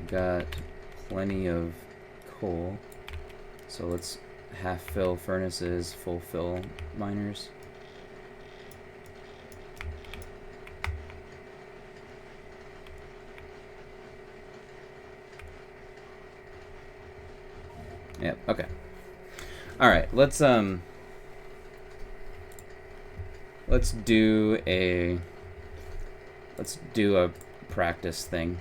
got plenty of coal, so let's half fill furnaces, full fill miners. Yep, okay. Alright, let's do a practice thing.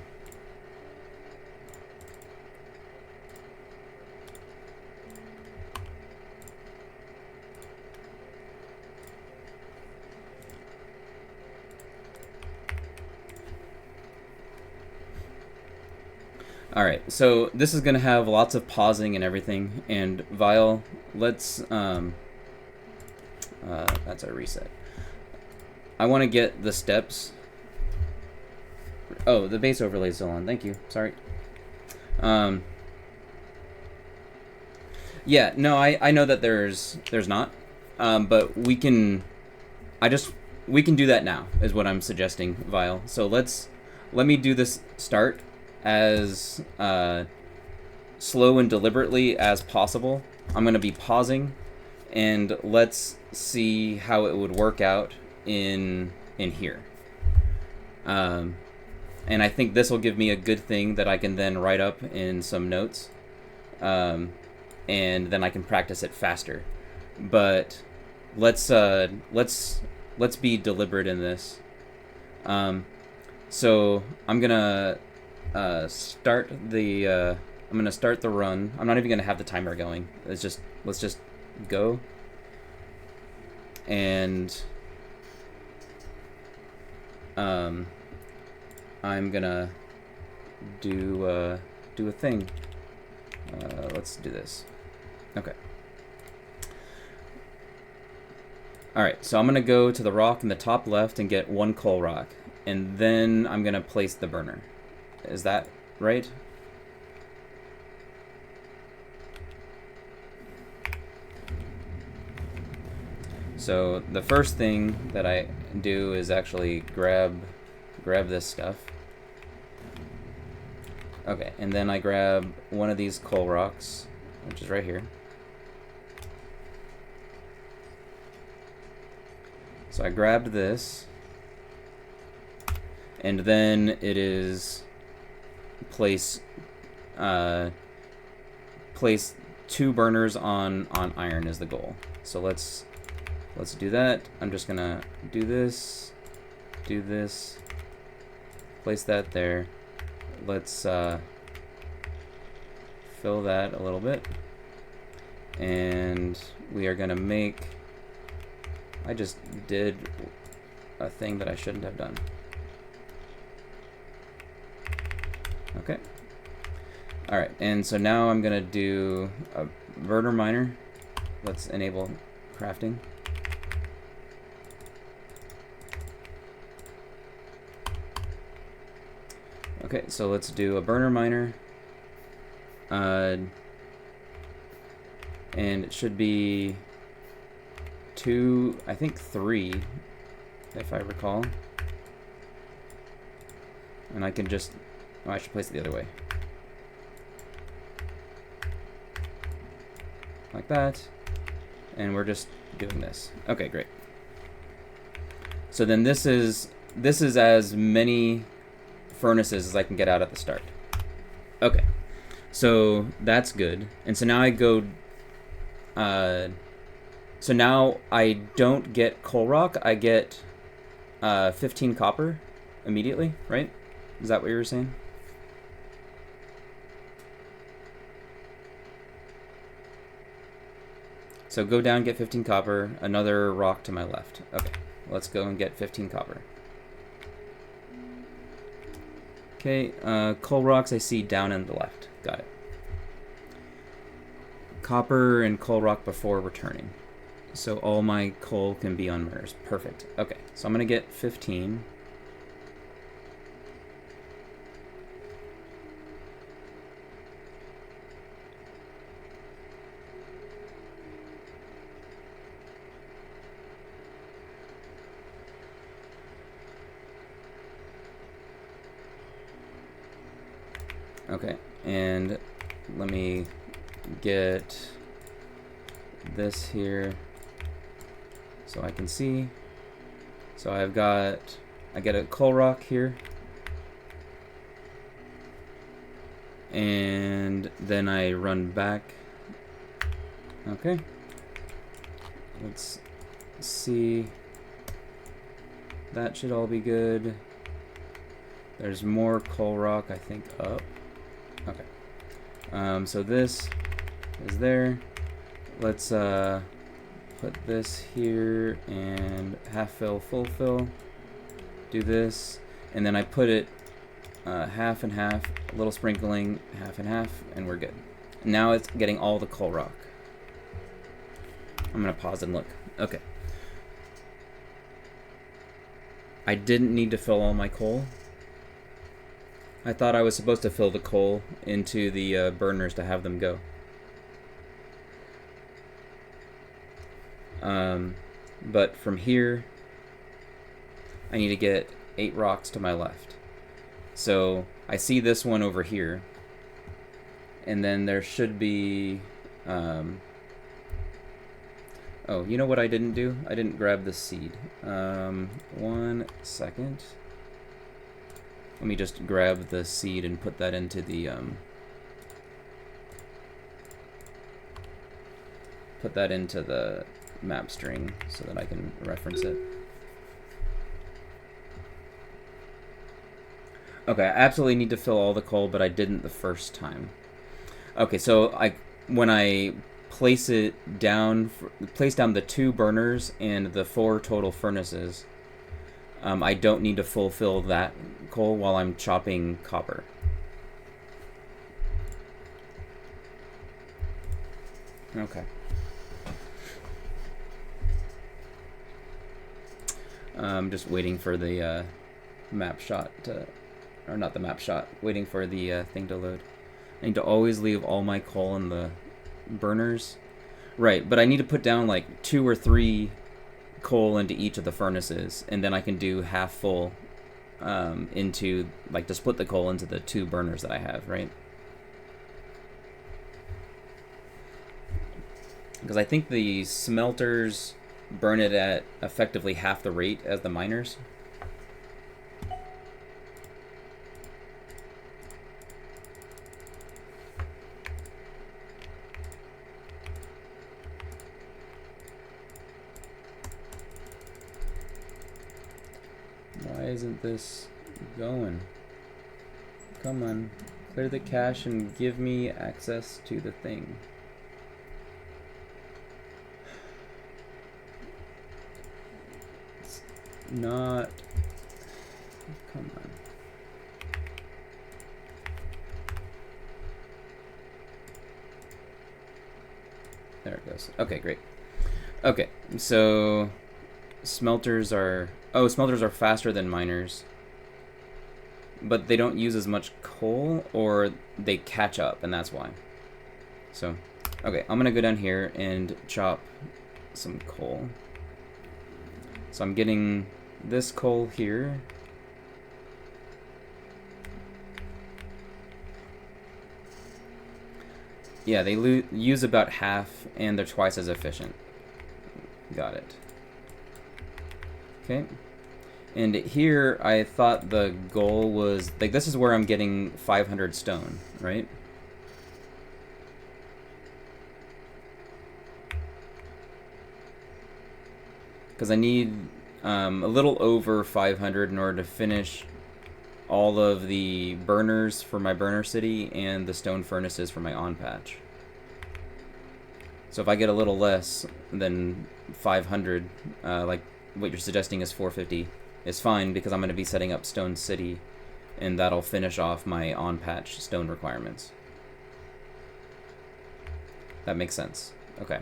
Alright, so this is going to have lots of pausing and everything, and Vile, let's, that's our reset. I want to get the steps. Oh, the base overlay is still on, thank you, sorry. Yeah, no, I know that there's not, but we can do that now, is what I'm suggesting, Vile. So let me do this start as slow and deliberately as possible. I'm going to be pausing, and let's see how it would work out in here. And I think this will give me a good thing that I can then write up in some notes, and then I can practice it faster. But let's be deliberate in this. So I'm gonna start the run. I'm not even gonna have the timer going. Let's just go. And I'm gonna do a thing. Let's do this. Okay. Alright, so I'm gonna go to the rock in the top left and get 1 coal rock, and then I'm gonna place the burner. Is that right? So the first thing that I do is actually grab this stuff. Okay, and then I grab one of these coal rocks, which is right here. So I grabbed this, and then it is place 2 burners on iron is the goal. So let's do that. I'm just gonna do this, place that there. Let's fill that a little bit, and we are gonna make, I just did a thing that I shouldn't have done. Okay. Alright, and so now I'm gonna do a burner miner. Let's enable crafting. Okay, so let's do a burner miner. And it should be 2, I think 3, if I recall. And I can just, oh, I should place it the other way. Like that. And we're just doing this. Okay, great. So then this is as many furnaces as I can get out at the start. Okay. So that's good. And so now I go, so now I don't get coal rock, I get 15 copper immediately, right? Is that what you were saying? So go down, get 15 copper, another rock to my left. Okay, let's go and get 15 copper. Okay, coal rocks I see down in the left. Got it. Copper and coal rock before returning. So all my coal can be on mirrors. Perfect. Okay, so I'm going to get 15. Okay, and let me get this here so I can see. So I get a coal rock here, and then I run back. Okay, let's see. That should all be good. There's more coal rock, I think, up. Okay. So this is there. Let's put this here and half fill, full fill. Do this, and then I put it half and half, a little sprinkling, half and half, and we're good. Now it's getting all the coal rock. I'm gonna pause and look. Okay. I didn't need to fill all my coal. I thought I was supposed to fill the coal into the burners to have them go. But from here, I need to get 8 rocks to my left. So I see this one over here, and then there should be, oh, you know what I didn't do? I didn't grab the seed. 1 second. Let me just grab the seed and put that into the, map string so that I can reference it. Okay, I absolutely need to fill all the coal, but I didn't the first time. Okay, so when I place down the 2 burners and the 4 total furnaces, I don't need to fulfill that coal while I'm chopping copper. Okay. I'm just waiting for the map shot to, or not the map shot, waiting for the thing to load. I need to always leave all my coal in the burners. Right, but I need to put down like 2 or 3 coal into each of the furnaces, and then I can do half full into, like, to split the coal into the 2 burners that I have, right? Because I think the smelters burn it at effectively half the rate as the miners. Why isn't this going? Come on, clear the cache and give me access to the thing. It's not... Come on. There it goes. Okay, great. Okay, so smelters are... Oh, smelters are faster than miners, but they don't use as much coal, or they catch up, and that's why. So, okay, I'm gonna go down here and chop some coal. So I'm getting this coal here. Yeah, they use about half, and they're twice as efficient. Got it. Okay. And here, I thought the goal was, like, this is where I'm getting 500 stone, right? Because I need a little over 500 in order to finish all of the burners for my burner city and the stone furnaces for my on patch. So if I get a little less than 500, like what you're suggesting is 450, is fine, because I'm going to be setting up Stone City, and that'll finish off my on-patch stone requirements. That makes sense. Okay.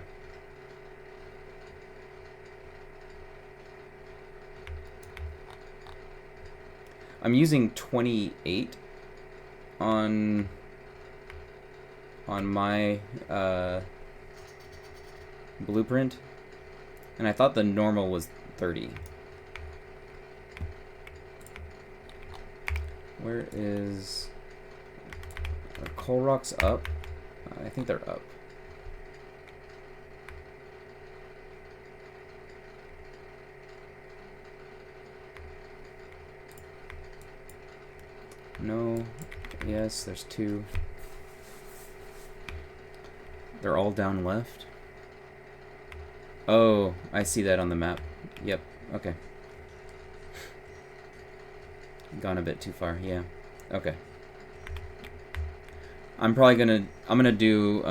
I'm using 28 on my blueprint, and I thought the normal was 30. Where is... coal rocks up? I think they're up. No. Yes, there's 2. They're all down left. Oh, I see that on the map. Yep. Okay. Gone a bit too far. Yeah. Okay. I'm gonna do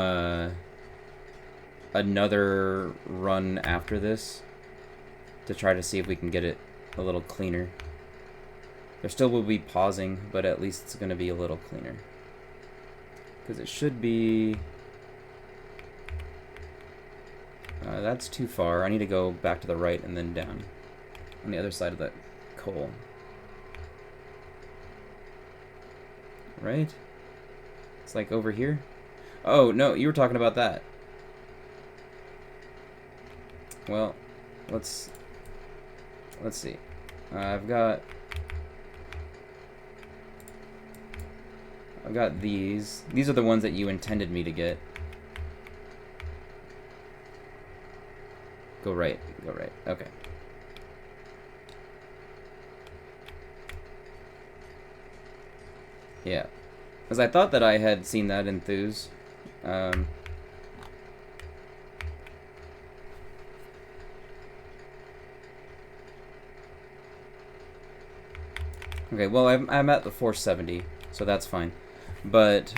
another run after this to try to see if we can get it a little cleaner. There still will be pausing, but at least it's gonna be a little cleaner. Because it should be... that's too far. I need to go back to the right and then down on the other side of that coal. Right? It's like over here. Oh, no, you were talking about that. Well, let's see. I've got these. These are the ones that you intended me to get. Go right. Go right. Okay. Yeah. Because I thought that I had seen that in Thue's. Okay, well, I'm at the 470, so that's fine. But,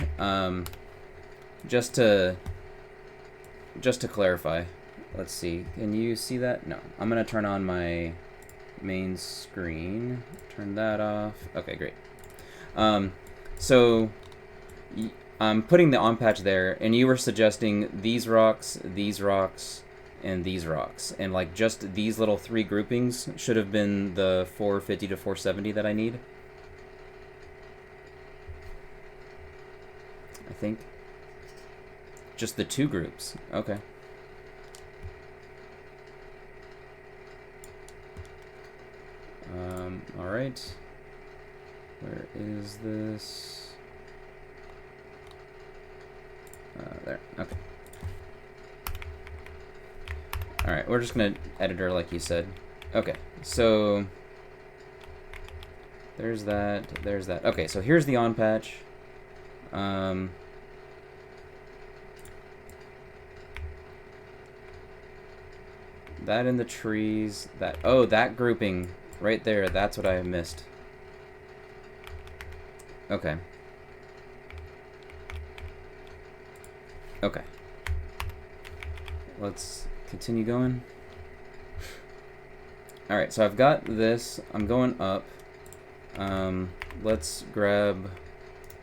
just to clarify, let's see. Can you see that? No. I'm going to turn on my main screen. Turn that off. Okay, great. So I'm putting the on patch there, and you were suggesting these rocks, and these rocks, and like just these little 3 groupings should have been the 450 to 470 that I need. I think. Just the 2 groups. Okay. All right. Where is this? There. Okay. Alright, we're just gonna editor like you said. Okay, so there's that, there's that. Okay, so here's the on patch. That in the trees, that, oh, that grouping right there, that's what I missed. Okay. Okay. Let's continue going. Alright, so I've got this. I'm going up. Let's grab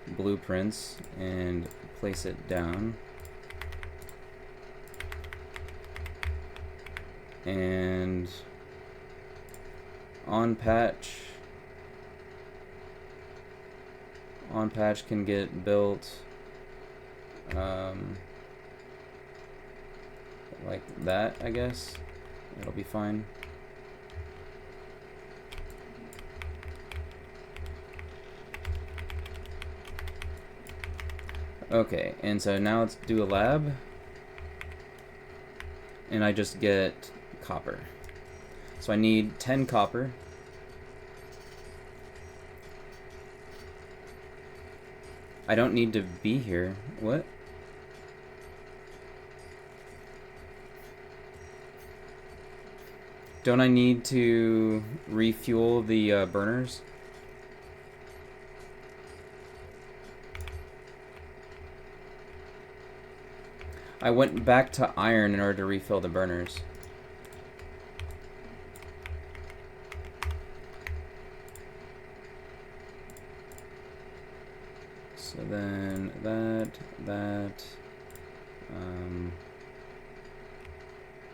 blueprints and place it down. And on patch can get built like that, I guess. It'll be fine. Okay, and so now let's do a lab. And I just get copper. So I need 10 copper. I don't need to be here. What? Don't I need to refuel the burners? I went back to iron in order to refill the burners. So then that,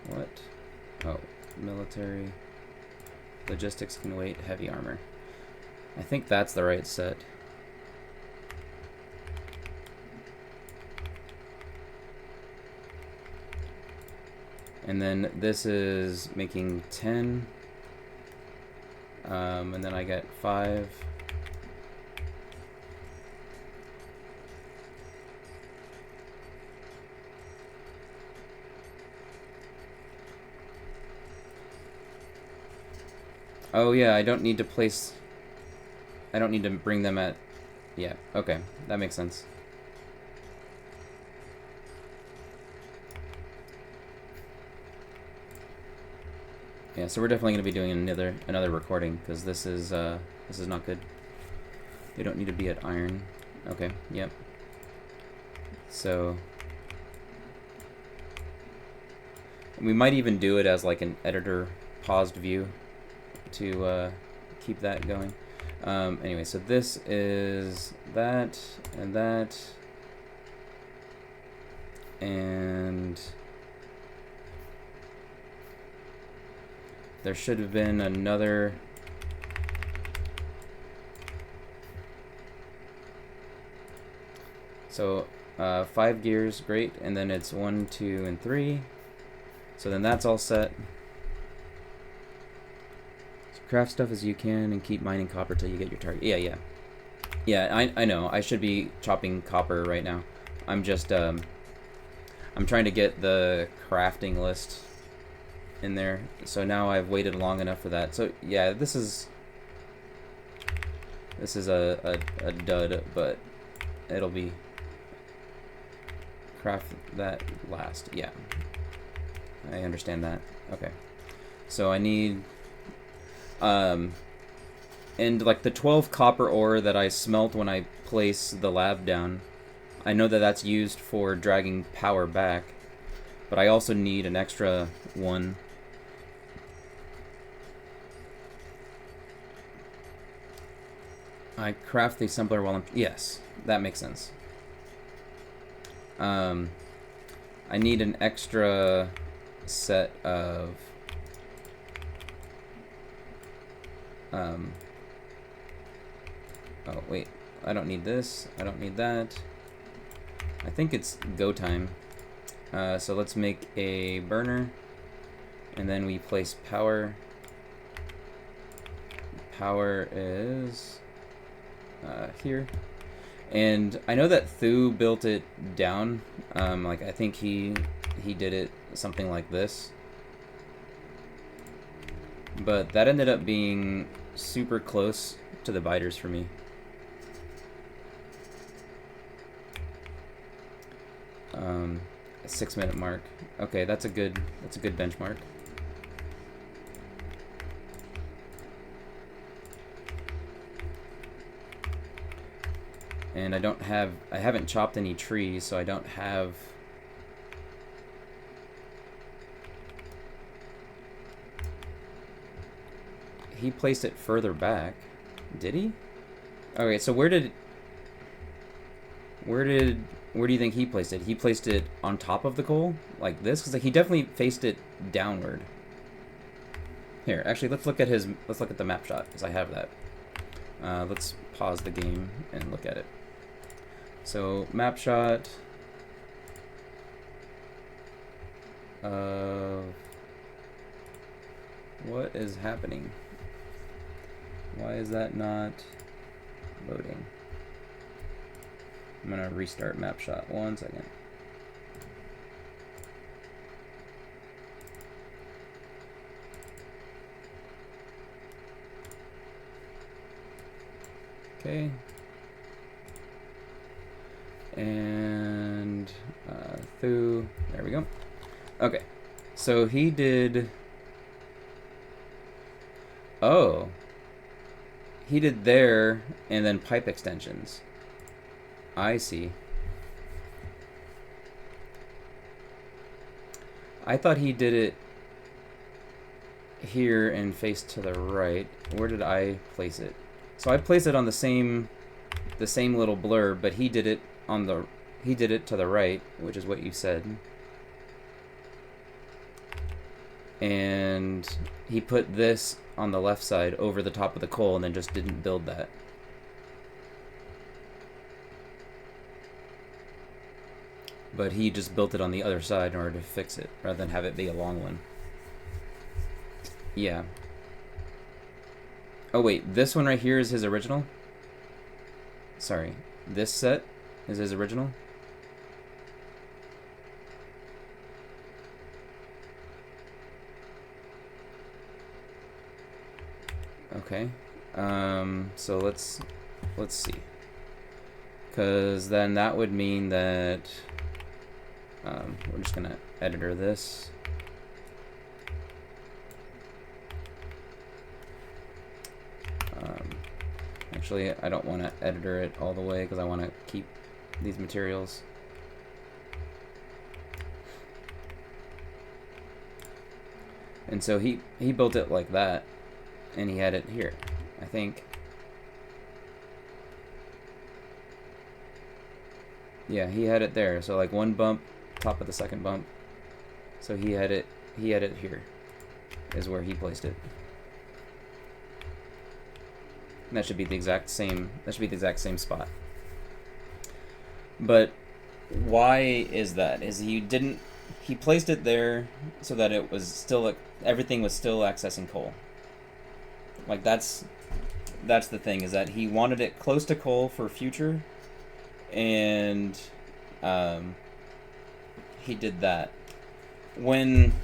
what? Oh, military. Logistics can wait, heavy armor. I think that's the right set. And then this is making 10. And then I get 5. Oh yeah, I don't need to place... I don't need to bring them at... Yeah, okay. That makes sense. Yeah, so we're definitely going to be doing another recording, because this is not good. They don't need to be at iron. Okay, yep. So... we might even do it as like an editor paused view to keep that going. Anyway, so this is that, and there should have been another. So 5 gears, great, and then it's 1, 2, and 3. So then that's all set. So craft stuff as you can and keep mining copper till you get your target. Yeah, I know. I should be chopping copper right now. I'm just I'm trying to get the crafting list in there. So now I've waited long enough for that. So yeah, this is a dud, but it'll be craft that last. Yeah, I understand that. Okay, so I need and like the 12 copper ore that I smelt when I place the lab down, I know that that's used for dragging power back, but I also need an extra one. I craft the assembler while I'm... Yes, that makes sense. I need an extra set of... oh, wait. I don't need this. I don't need that. I think it's go time. So let's make a burner. And then we place power. Power is... here. And I know that Thu built it down. Like I think he did it something like this. But that ended up being super close to the biters for me. 6-minute mark. Okay, that's a good benchmark. And I haven't chopped any trees, so I don't have... He placed it further back. Did he? Okay, so where do you think he placed it? He placed it on top of the coal? Like this? Because like, he definitely faced it downward. Here, actually, let's look at the map shot, because I have that. Let's pause the game and look at it. So, map shot of... what is happening? Why is that not loading? I'm gonna restart map shot. 1 second. Okay. And Thu, there we go. Okay, so he did... oh. He did there, and then pipe extensions. I see. I thought he did it here and faced to the right. Where did I place it? So I placed it on the same little blurb, but he did it to the right, which is what you said. And he put this on the left side over the top of the coal and then just didn't build that. But he just built it on the other side in order to fix it, rather than have it be a long one. Yeah. Oh wait, this one right here is his original? Sorry, this set is his original? Okay. So let's see. Because then that would mean that we're just gonna editor this. Actually, I don't want to editor it all the way because I want to keep these materials. And so he built it like that, and he had it here, I think. Yeah, he had it there. So like one bump, top of the second bump. So he had it here, is where he placed it. And that should be the exact same. That should be the exact same spot. But why is that? Is he placed it there so that it was still, everything was still accessing coal. Like that's the thing, is that he wanted it close to coal for future, and he did that. When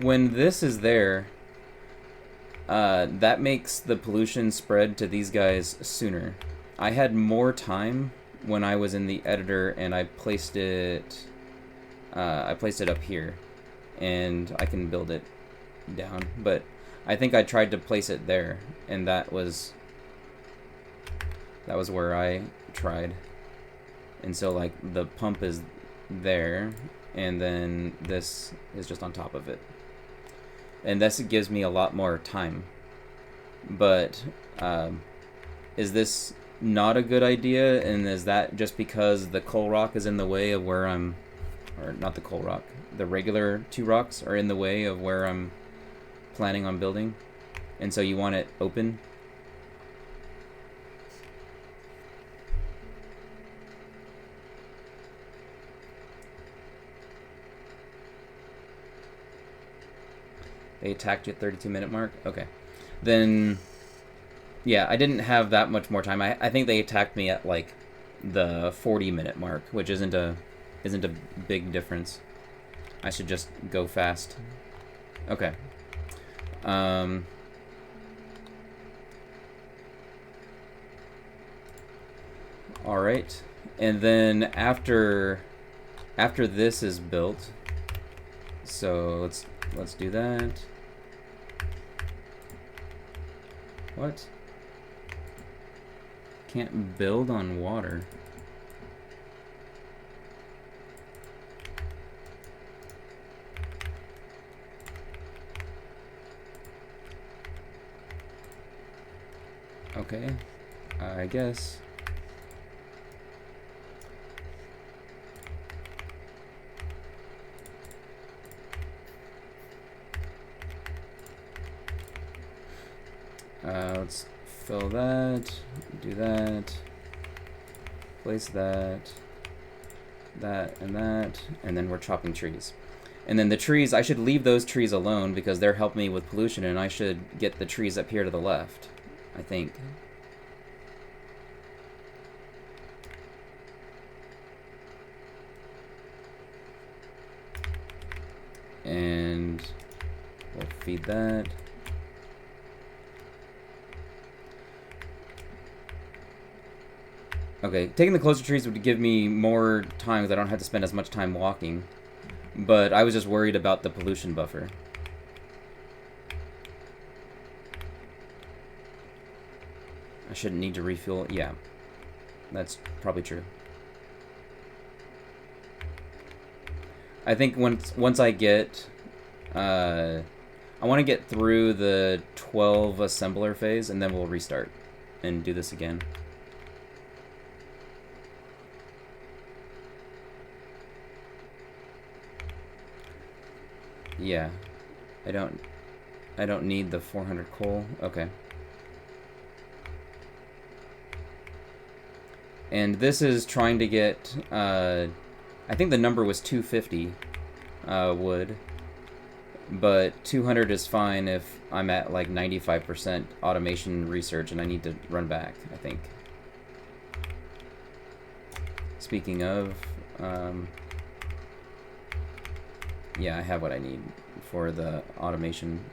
this is there, that makes the pollution spread to these guys sooner. I had more time when I was in the editor, and I placed it up here, and I can build it down. But I think I tried to place it there, and that was where I tried. And so like the pump is there, and then this is just on top of it. And this gives me a lot more time. But is this not a good idea? And is that just because the coal rock is in the way of where I'm, or not the coal rock, the regular 2 rocks are in the way of where I'm planning on building, and so you want it open? They attacked you at 32-minute mark? Okay. Then, yeah, I didn't have that much more time. I think they attacked me at, like, the 40-minute mark, which isn't a big difference. I should just go fast. Okay. Alright. And then after this is built, so let's do that. What? Can't build on water. Okay, I guess. Let's fill that, do that, place that, and then we're chopping trees. And then the trees, I should leave those trees alone because they're helping me with pollution, and I should get the trees up here to the left, I think. And we'll feed that. Okay, taking the closer trees would give me more time because I don't have to spend as much time walking. But I was just worried about the pollution buffer. I shouldn't need to refuel. Yeah, that's probably true. I think once I get, I want to get through the 12 assembler phase, and then we'll restart and do this again. Yeah, I don't need the 400 coal. Okay. And this is trying to get, I think the number was 250 wood, but 200 is fine if I'm at like 95% automation research and I need to run back, I think. Speaking of, yeah, I have what I need. for the automation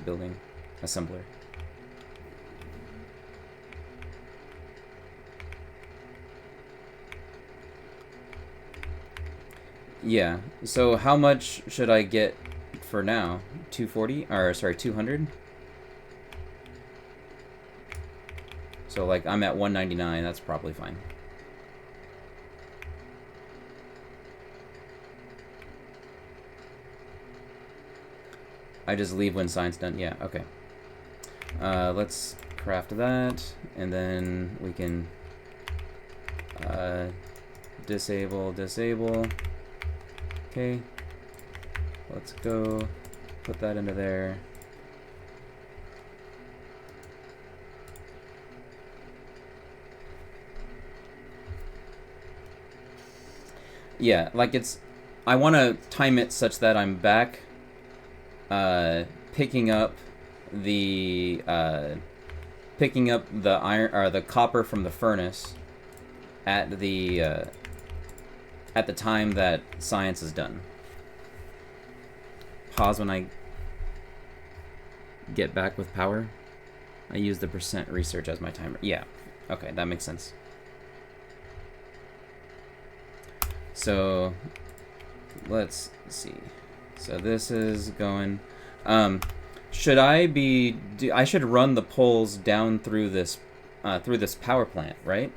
building assembler. Yeah, so how much should I get for now? 240? Or sorry, 200? So like I'm at 199, that's probably fine. I just leave when sign's done. Yeah, okay. Let's craft that, and then we can disable. Okay, let's go put that into there. Yeah, like I want to time it such that I'm back picking up the iron or the copper from the furnace at the time that science is done. Pause when I get back with power. I use the % research as my timer. Yeah, okay, that makes sense. So let's see. So this is going. Should I be? I should run the poles down through this power plant, right?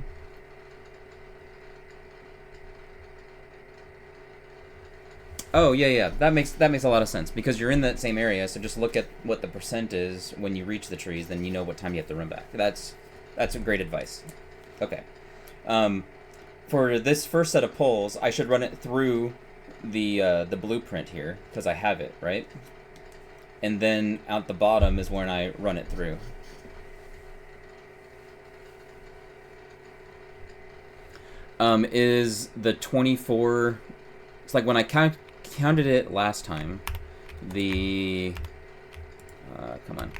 Oh yeah. That makes a lot of sense because you're in that same area. So just look at what the % is when you reach the trees, then you know what time you have to run back. That's a great advice. Okay. For this first set of poles, I should run it through the blueprint here because I have it, right? And then out the bottom is when I run it through. Is the 24? It's like when I counted it last time. Come on.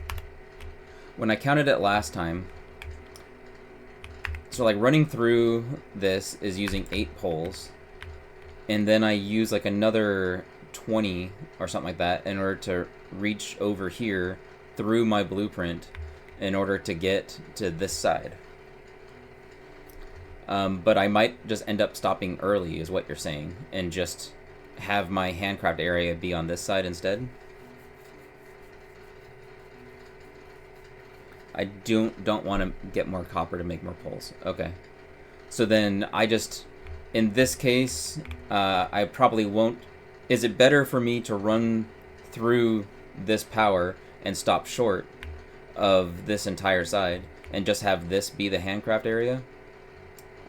When I counted it last time. So like running through this is using 8 poles, and then I use like another 20 or something like that in order to reach over here through my blueprint in order to get to this side. But I might just end up stopping early is what you're saying, and just have my handcraft area be on this side instead. I don't want to get more copper to make more poles. Okay. So then I just, in this case, I probably won't. Is it better for me to run through this power and stop short of this entire side and just have this be the handcraft area?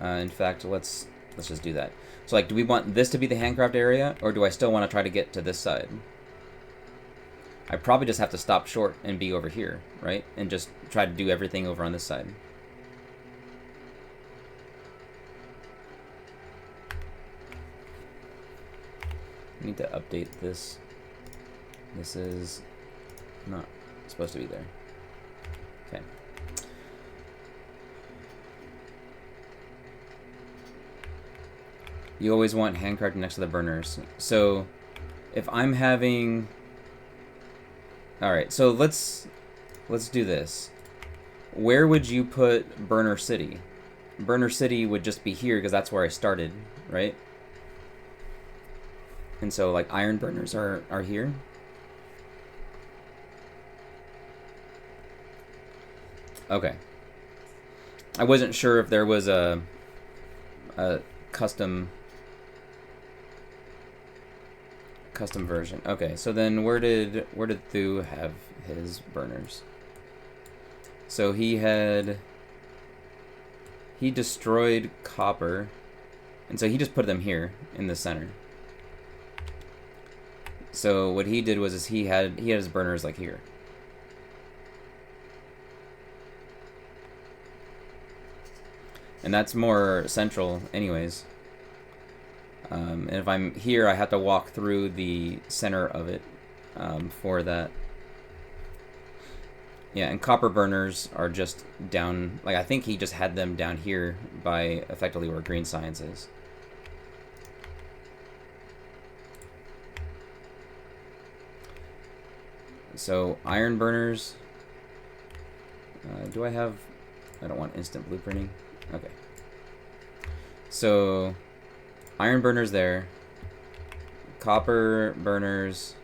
In fact, let's just do that. So like, do we want this to be the handcraft area, or do I still want to try to get to this side? I probably just have to stop short and be over here, right? And just try to do everything over on this side. I need to update this. This is not supposed to be there. Okay. You always want handcrafting next to the burners. So if I'm having... Alright, so let's do this. Where would you put Burner City? Burner City would just be here because that's where I started, right? And so like iron burners are here. Okay. I wasn't sure if there was a custom version. Okay, so then where did Thu have his burners? So he destroyed copper, and so he just put them here in the center. So what he did was he had his burners like here. And that's more central anyways. And if I'm here, I have to walk through the center of it for that. Yeah, and copper burners are just down, like I think he just had them down here by effectively where green science is. So iron burners. Do I have... I don't want instant blueprinting. Okay. So iron burners there. Copper burners.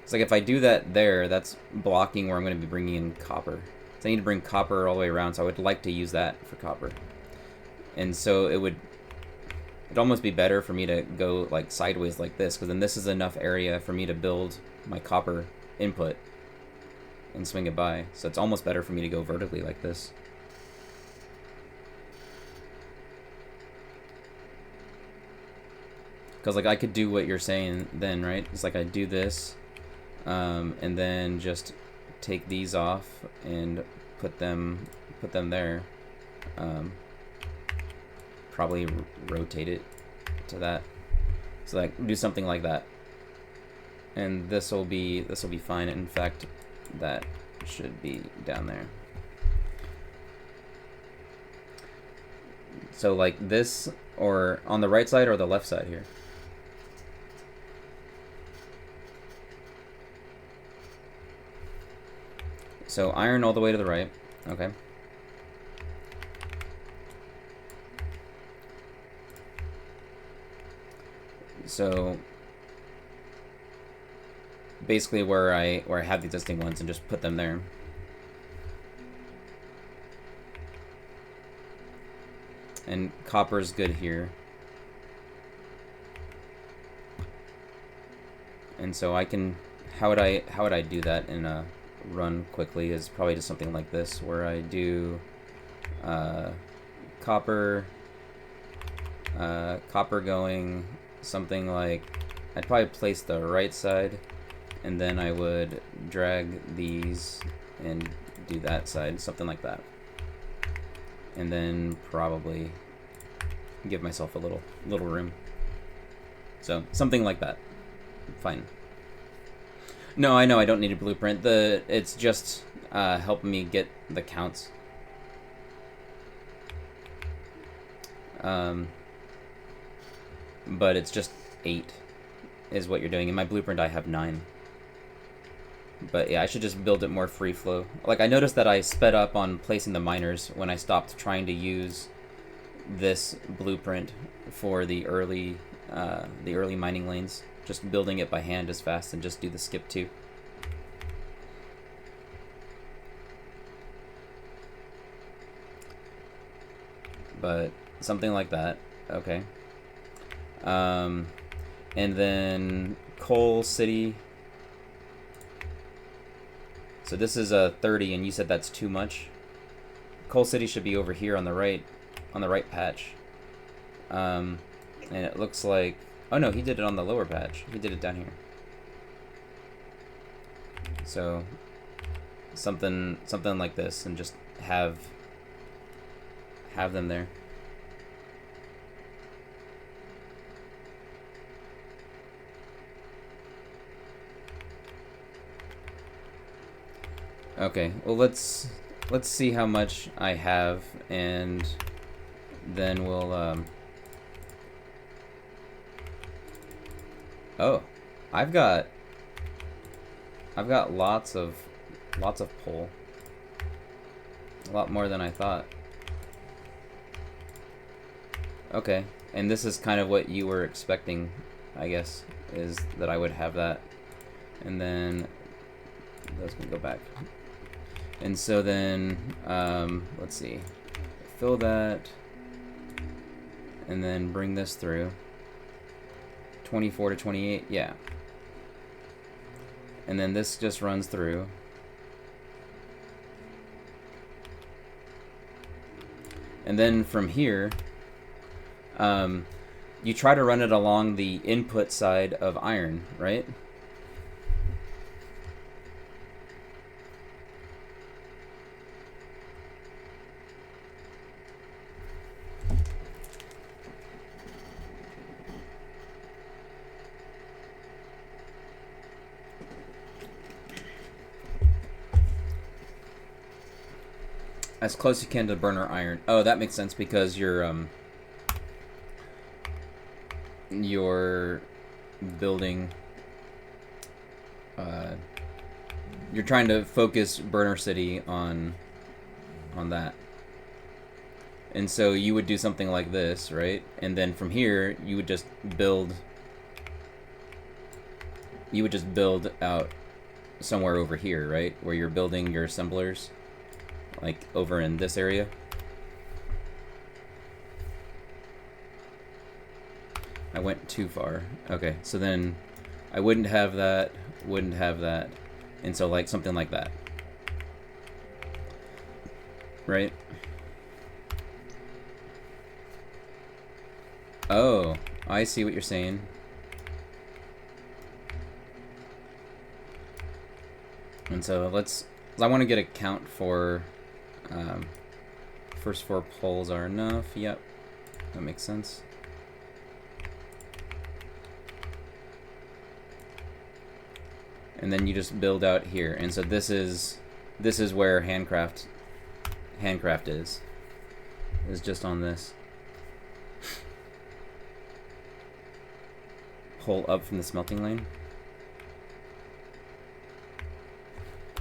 It's like if I do that there, that's blocking where I'm going to be bringing in copper. So I need to bring copper all the way around, so I would like to use that for copper. And so it'd almost be better for me to go like sideways like this, because then this is enough area for me to build my copper input and swing it by. So it's almost better for me to go vertically like this. Because like I could do what you're saying then, right? It's like I do this, and then just take these off and put them there. Probably rotate it to that. So like do something like that, and this will be fine. In fact, that should be down there. So like this, or on the right side or the left side here. So iron all the way to the right. Okay. So basically where I have the existing ones, and just put them there. And copper is good here. And so I can, how would I do that in a run quickly is probably just something like this, where I do copper going something like, I'd probably place the right side, and then I would drag these and do that side, something like that, and then probably give myself a little room. So something like that. Fine. No, I know I don't need a blueprint. It's just helping me get the counts. But it's just 8 is what you're doing. In my blueprint I have 9. But yeah, I should just build it more free flow. Like I noticed that I sped up on placing the miners when I stopped trying to use this blueprint for the early mining lanes. Just building it by hand is fast, and just do the skip 2. But something like that. Okay. And then Coal City. So this is a 30, and you said that's too much. Coal City should be over here on the right patch. And it looks like, oh no, he did it on the lower patch. He did it down here. So something like this, and just have them there. Okay, well let's see how much I have, and then we'll oh, I've got lots of pull. A lot more than I thought. Okay, and this is kind of what you were expecting, I guess, is that I would have that. And then those can go back. And so then, let's see, fill that, and then bring this through. 24 to 28, yeah. And then this just runs through. And then from here, you try to run it along the input side of iron, right? As close as you can to burner iron. Oh, that makes sense, because you're building. you're trying to focus Burner City on that. And so you would do something like this, right? And then from here, you would just build out somewhere over here, right? Where you're building your assemblers, like over in this area. I went too far. Okay, so then I wouldn't have that, and so like something like that. Right? Oh, I see what you're saying. And so I want to get a count for, first 4 poles are enough. Yep, that makes sense. And then you just build out here. And so this is where handcraft is just on this. Pull up from the smelting lane.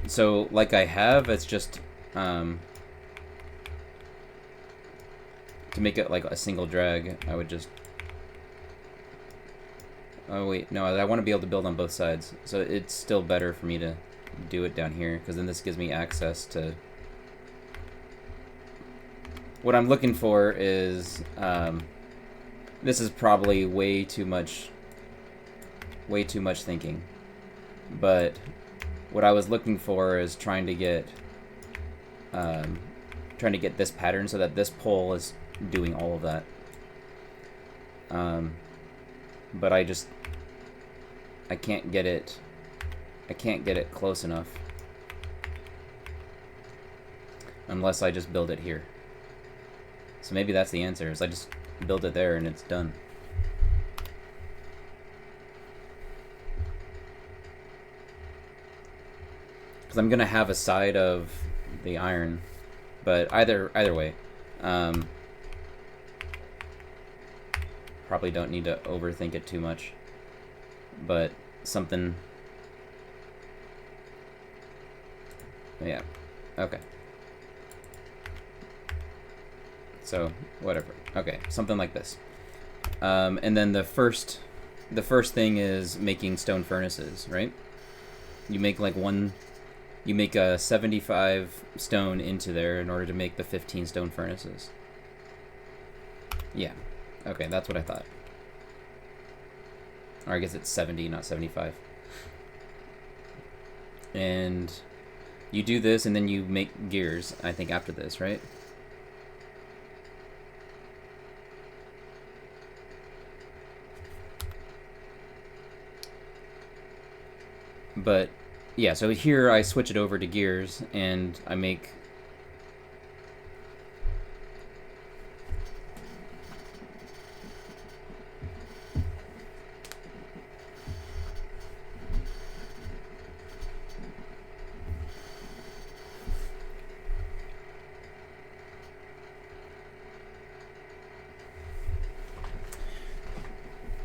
So like I have, it's just to make it like a single drag, I would just, oh wait, no, I want to be able to build on both sides. So it's still better for me to do it down here, because then this gives me access to, what I'm looking for is, this is probably way too much thinking, but what I was looking for is trying to get this pattern so that this pole is doing all of that. But I can't get it close enough unless I just build it here. So maybe that's the answer, is I just build it there and it's done. Because I'm gonna have a side of the iron, but either way, probably don't need to overthink it too much, but something, yeah, okay. So whatever, okay, something like this. And then the first thing is making stone furnaces, right? You make like you make a 75 stone into there in order to make the 15 stone furnaces. Yeah, okay, that's what I thought. Or I guess it's 70, not 75. And you do this, and then you make gears, I think, after this, right? But yeah, so here I switch it over to gears, and I make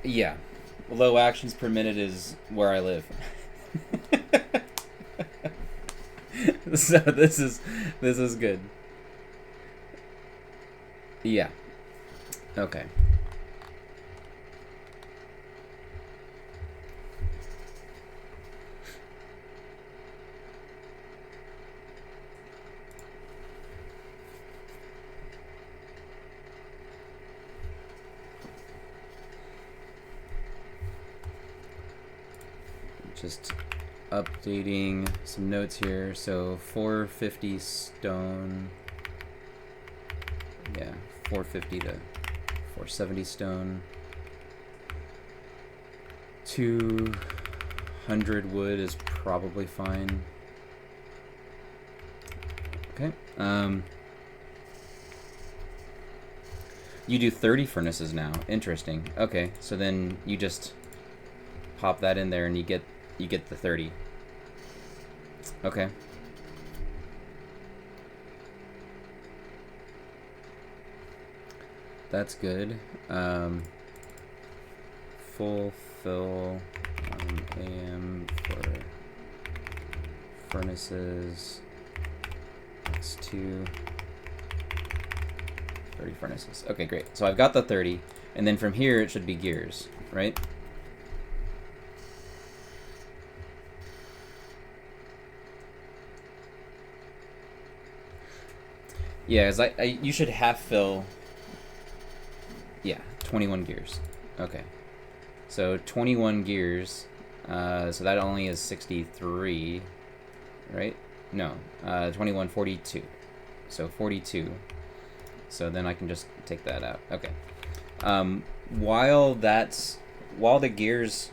yeah, low actions per minute is where I live. So this is good. Yeah. Okay. Just updating some notes here. So 450 stone. Yeah, 450 to 470 stone. 200 wood is probably fine. Okay. You do 30 furnaces now. Interesting. Okay, so then you just pop that in there and you get the 30. Okay. That's good. Fulfill AM for furnaces. That's 2. 30 furnaces. Okay, great. So I've got the 30, and then from here it should be gears, right? Yeah, because you should half fill. Yeah, 21 gears. Okay. So 21 gears. So that only is 63, right? No, 21, 42. So 42. So then I can just take that out. Okay. While the gears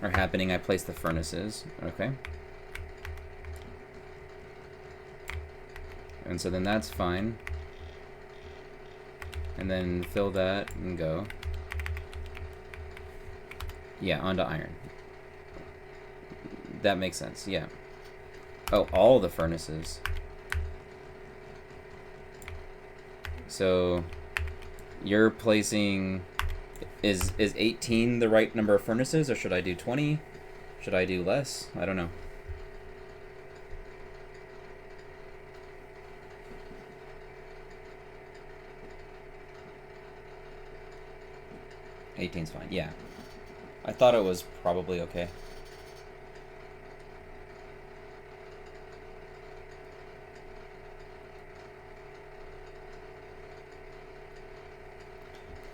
are happening, I place the furnaces. Okay. And so then that's fine. And then fill that and go. Yeah, onto iron. That makes sense, yeah. Oh, all the furnaces. So you're placing, is 18 the right number of furnaces, or should I do 20? Should I do less? I don't know. Eighteen's fine, yeah. I thought it was probably okay.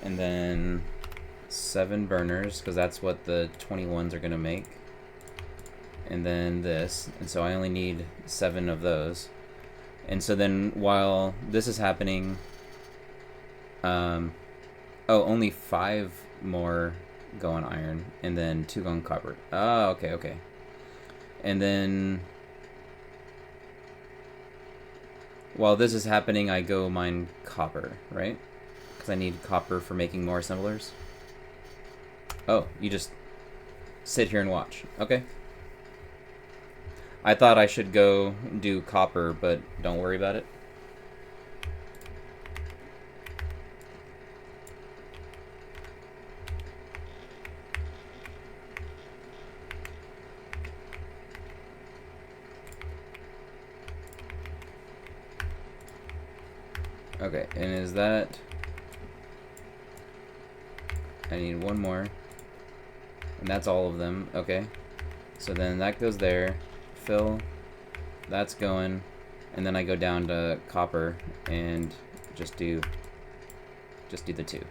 And then 7 burners, because that's what the 21s are going to make. And then this, and so I only need 7 of those. And so then while this is happening, oh, only 5 more go on iron, and then 2 go on copper. Oh, okay, okay. And then while this is happening, I go mine copper, right? Because I need copper for making more assemblers. Oh, you just sit here and watch. Okay. I thought I should go do copper, but don't worry about it. Okay, and is that... I need 1 more. And that's all of them. Okay. So then that goes there. Fill. That's going. And then I go down to copper and just do the 2.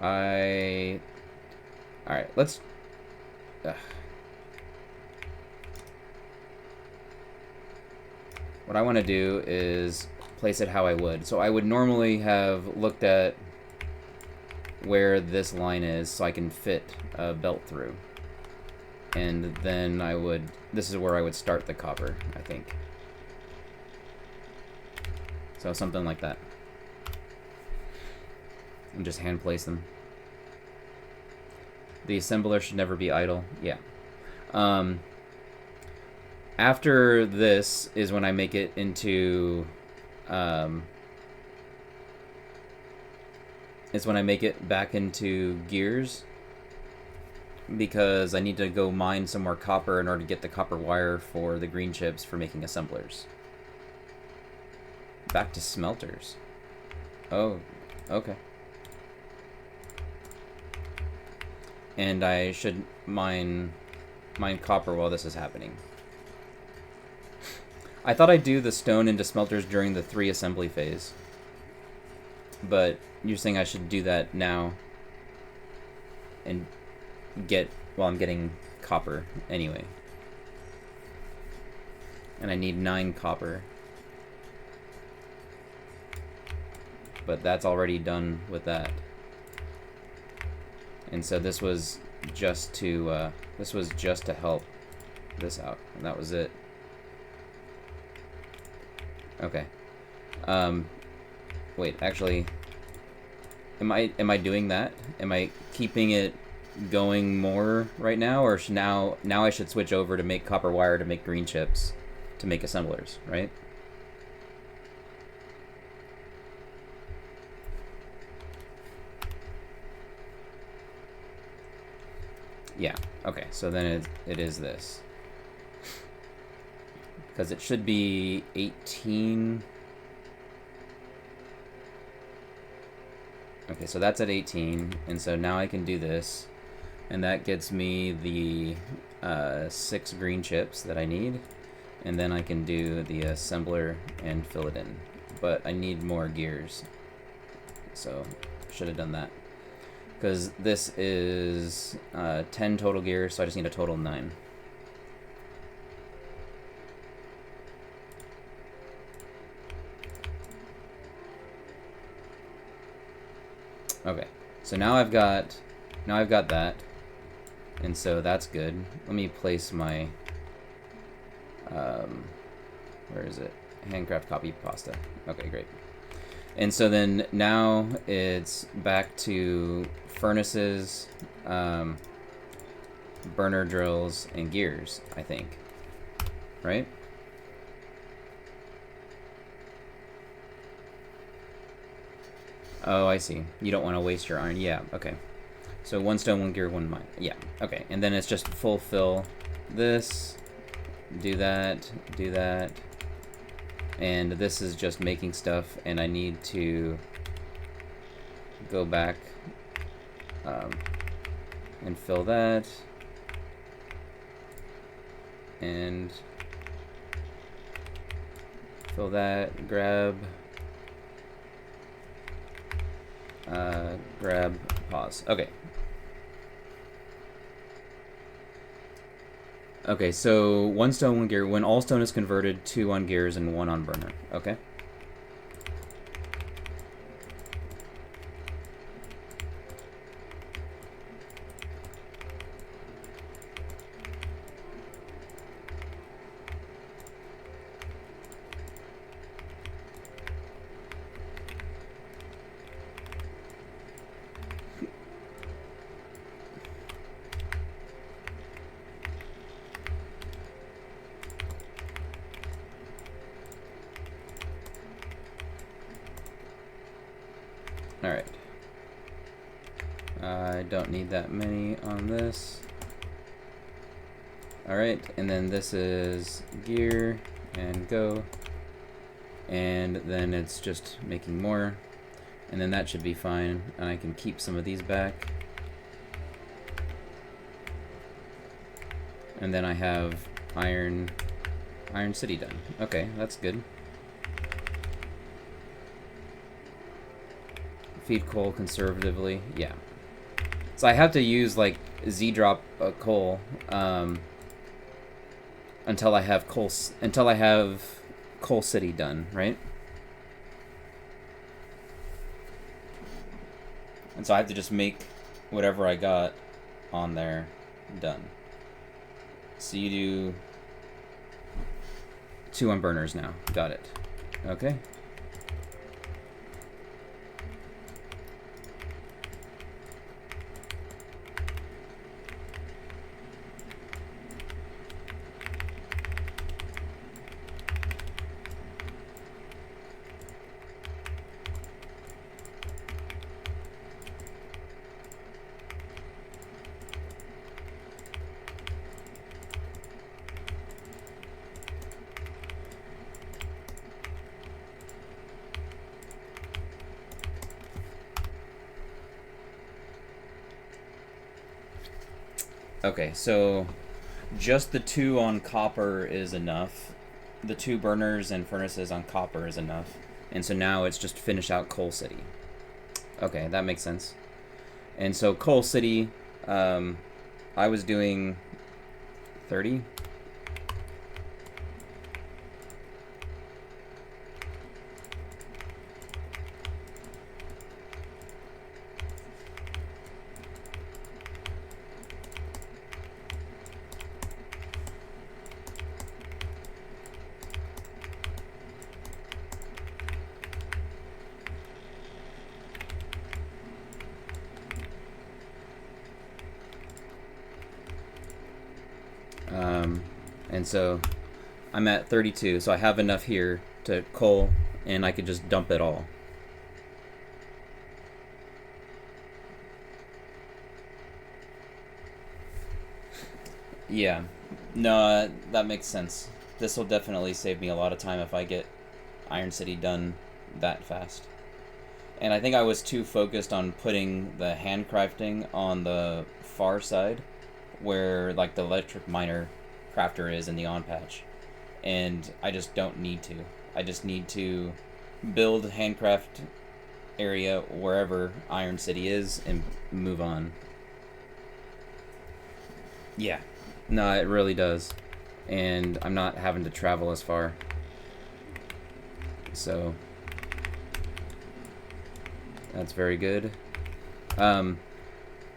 Alright, let's... What I want to do is place it how I would. So I would normally have looked at where this line is so I can fit a belt through. And then I would... This is where I would start the copper, I think. So something like that. And just hand place them. The assembler should never be idle. Yeah. After this is when I make it into... is when I make it back into gears, because I need to go mine some more copper in order to get the copper wire for the green chips for making assemblers. Back to smelters. Oh, okay. And I should mine copper while this is happening. I thought I'd do the stone into smelters during the 3 assembly phase. But you're saying I should do that now and get, well, I'm getting copper anyway. And I need 9 copper. But that's already done with that. And so this was just to help this out, and that was it. Okay. Wait, actually, am I doing that? Am I keeping it going more right now, or now I should switch over to make copper wire to make green chips to make assemblers, right? Yeah. Okay. So then it is this. because it should be 18. Okay, so that's at 18, and so now I can do this, and that gets me the 6 green chips that I need, and then I can do the assembler and fill it in. But I need more gears, so should have done that. Because this is 10 total gears, so I just need a total 9. Okay, so now I've got that, and so that's good. Let me place my where is it? Handcraft copy pasta. Okay, great. And so then now it's back to furnaces, burner drills, and gears, I think. Right? Oh, I see. You don't want to waste your iron. Yeah, okay. So 1 stone, 1 gear, 1 mine. Yeah, okay. And then it's just fulfill this, do that, and this is just making stuff, and I need to go back and fill that, and fill that, grab, pause. Okay. Okay, so 1 stone, 1 gear. When all stone is converted, 2 on gears and 1 on burner. Okay. Alright. I don't need that many on this. Alright, and then this is gear and go. And then it's just making more. And then that should be fine. And I can keep some of these back. And then I have Iron City done. Okay, that's good. Feed coal conservatively, yeah. So I have to use like Z-drop coal until I have Coal City done, right? And so I have to just make whatever I got on there done. So you do 2 on burners now. Got it. Okay. Okay, so just the 2 on copper is enough. The 2 burners and furnaces on copper is enough. And so now it's just finish out Coal City. Okay, that makes sense. And so Coal City, I was doing 30. And so I'm at 32, so I have enough here to coal, and I could just dump it all. Yeah, no, that makes sense. this will definitely save me a lot of time if I get Iron City done that fast. And I think I was too focused on putting the handcrafting on the far side, where like the electric miner crafter is in the on patch. And I just don't need to. I just need to build handcraft area wherever Iron City is and move on. Yeah. No, it really does. And I'm not having to travel as far. So that's very good.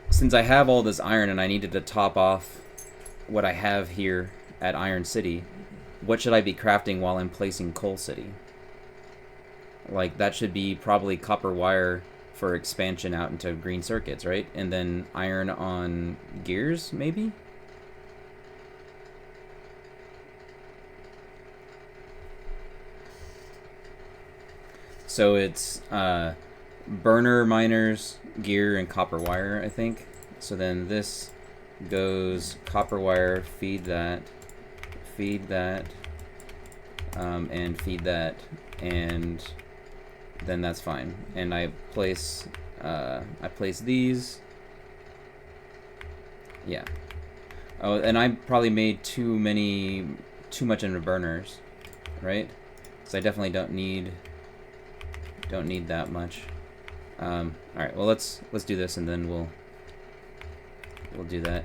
Since I have all this iron and I needed to top off what I have here at Iron City, what should I be crafting while I'm placing Coal City? Like, that should be probably copper wire for expansion out into green circuits, right? And then iron on gears, maybe? So it's burner, miners, gear, and copper wire, I think. So then this goes copper wire, feed that, and feed that, and then that's fine. And I place these. Yeah. Oh, and I probably made too much into burners, right? So I definitely don't need that much. All right. Well, let's do this, and then we'll do that.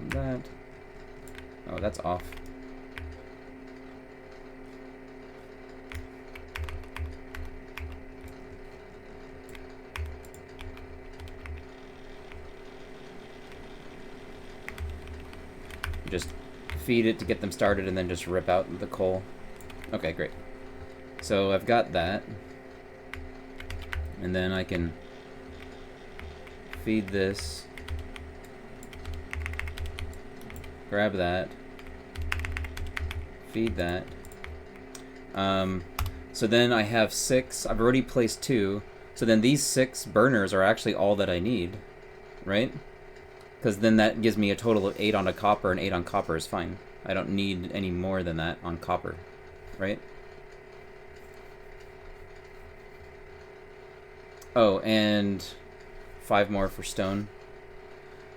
That. Oh, that's off. Just feed it to get them started and then just rip out the coal. Okay, great. So I've got that. And then I can feed this. Grab that. Feed that. So then I have 6. I've already placed 2. So then these 6 burners are actually all that I need, right? Because then that gives me a total of 8 on a copper, and 8 on copper is fine. I don't need any more than that on copper, right? Oh, and 5 more for stone.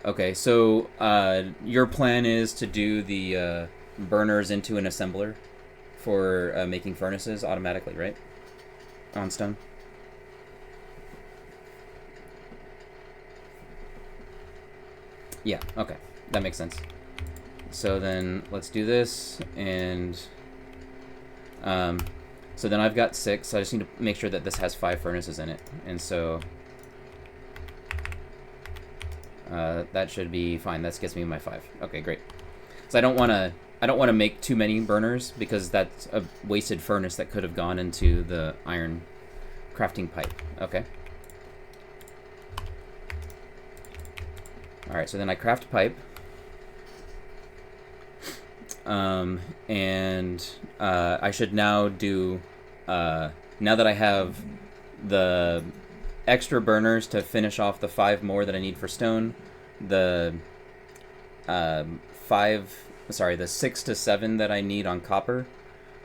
Okay, so your plan is to do the burners into an assembler for making furnaces automatically, right? On stone. Yeah, okay. That makes sense. So then let's do this, and so then I've got 6, so I just need to make sure that this has 5 furnaces in it. And so that should be fine. That gets me my 5. Okay, great. So I don't want to make too many burners, because that's a wasted furnace that could have gone into the iron crafting pipe. Okay. All right, so then I craft pipe. And I should now do, now that I have the extra burners to finish off the 5 more that I need for stone, the 6 to 7 that I need on copper,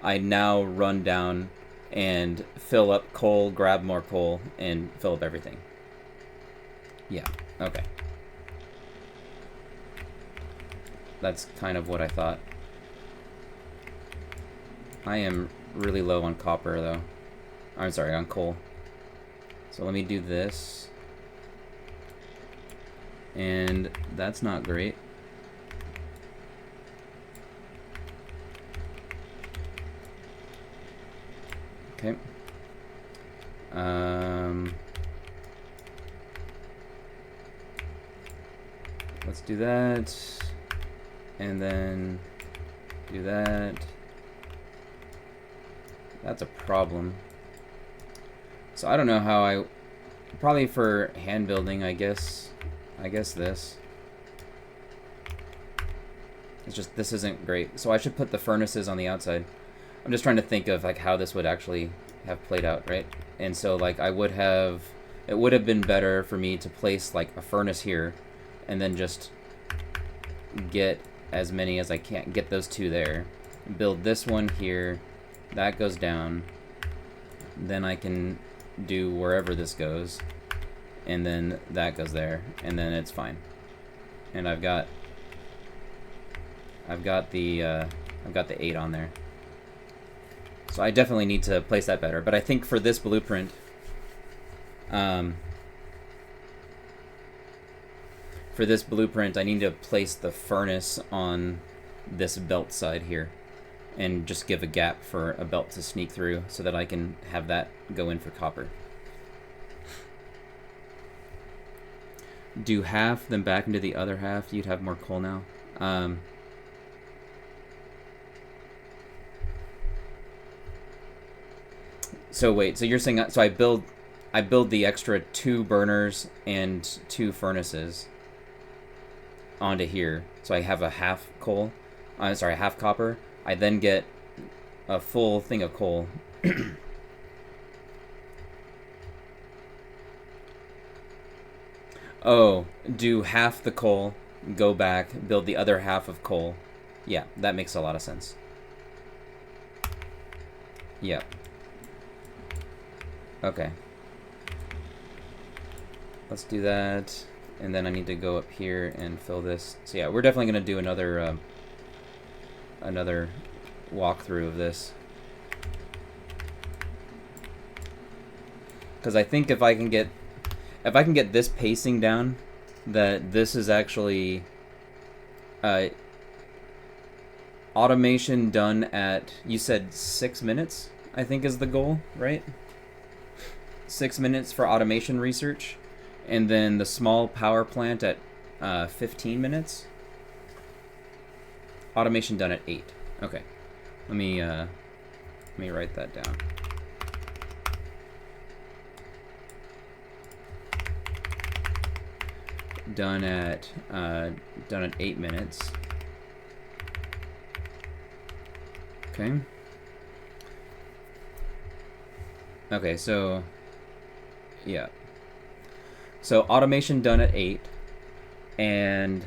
I now run down and fill up coal, grab more coal, and fill up everything. Yeah, okay. That's kind of what I thought. I am really low on copper, though. I'm sorry, on coal. So let me do this. And that's not great. Okay. Let's do that. And then do that. That's a problem. So I don't know how I... Probably for hand building, I guess. I guess this. It's just, this isn't great. So I should put the furnaces on the outside. I'm just trying to think of like how this would actually have played out, right? And so like it would have been better for me to place like a furnace here and then just get as many as I can, get those two there, build this one here, that goes down, then I can do wherever this goes, and then that goes there, and then it's fine. And I've got the 8 on there. So I definitely need to place that better. But I think for this blueprint, I need to place the furnace on this belt side here and just give a gap for a belt to sneak through so that I can have that go in for copper. Do half, then back into the other half. You'd have more coal now. So wait, so you're saying, so I build the extra 2 burners and 2 furnaces onto here, so I have a half coal, half copper. I then get a full thing of coal. Oh, do half the coal, go back, build the other half of coal. Yeah, that makes a lot of sense. Yeah. Okay. Let's do that. And then I need to go up here and fill this. So yeah, we're definitely going to do another another walkthrough of this. Because I think if I can get this pacing down, that this is actually automation done at, you said 6 minutes, I think is the goal, right? 6 minutes for automation research, and then the small power plant at 15 minutes. Automation done at 8. Okay, let me write that down. Done at 8 minutes. Okay. Okay, so yeah. So automation done at 8, and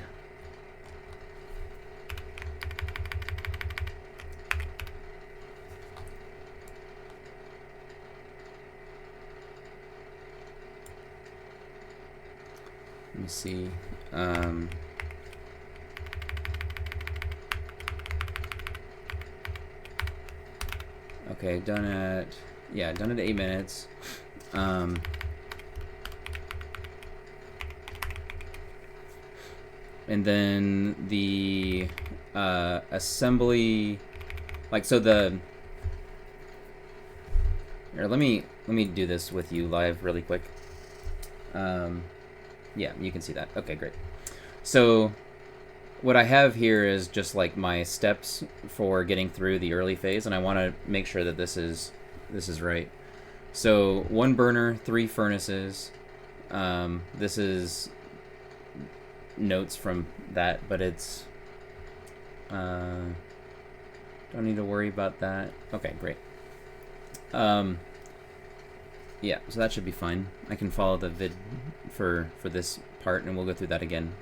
let me see. Okay, done at 8 minutes. And then the assembly, like, so the here, let me do this with you live really quick. Yeah, you can see that. Okay, great. So what I have here is just like my steps for getting through the early phase, and I want to make sure that this is right. So 1 burner, 3 furnaces. This is notes from that, but it's don't need to worry about that. Okay, great. Yeah, so that should be fine. I can follow the vid for this part, and we'll go through that again.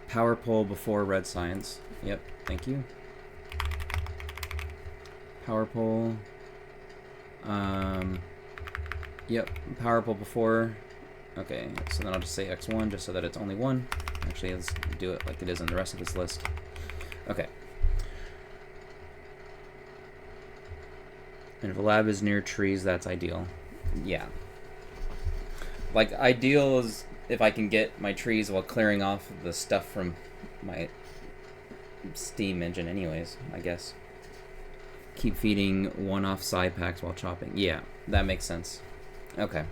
Power pole before red science. Yep, thank you. Power pole. Yep, power pole before. Okay, so then I'll just say X1 just so that it's only 1. Actually, let's do it like it is in the rest of this list. Okay. And if a lab is near trees, that's ideal. Yeah. Like, ideal is if I can get my trees while clearing off the stuff from my steam engine anyways, I guess. Keep feeding 1-off side packs while chopping. Yeah, that makes sense. Okay.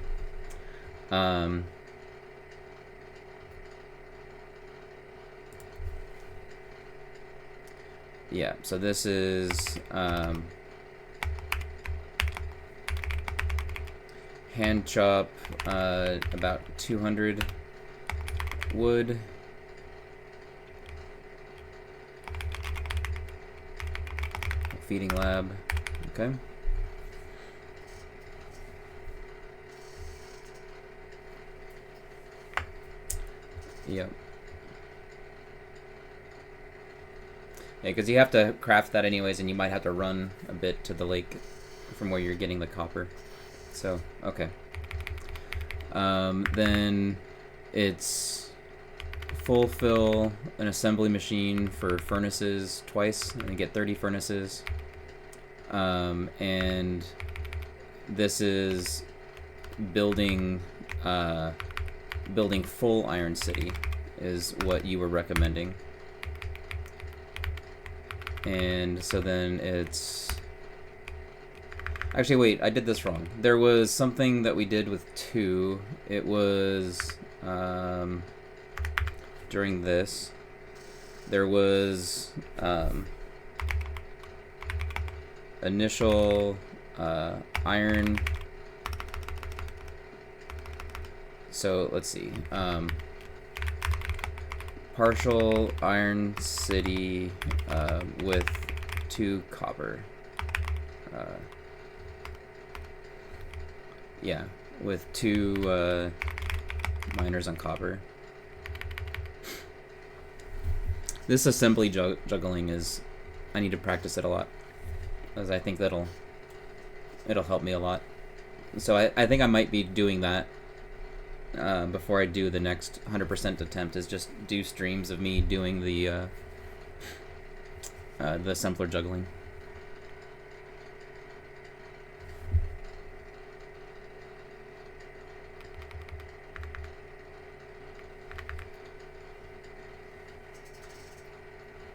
Yeah, so this is hand chop about 200 wood. Feeding lab. Okay. Yep. Yeah, because you have to craft that anyways, and you might have to run a bit to the lake from where you're getting the copper. So, okay. Then it's fulfill an assembly machine for furnaces twice, and you get 30 furnaces. And this is building building full iron city is what you were recommending. And so then it's... Actually, wait, I did this wrong. There was something that we did with 2. It was... during this, there was initial iron... So, let's see. Partial iron city with 2 copper. Yeah, with 2 miners on copper. This assembly juggling is... I need to practice it a lot, as I think it'll help me a lot. So I think I might be doing that before I do the next 100% attempt, is just do streams of me doing the assembler juggling.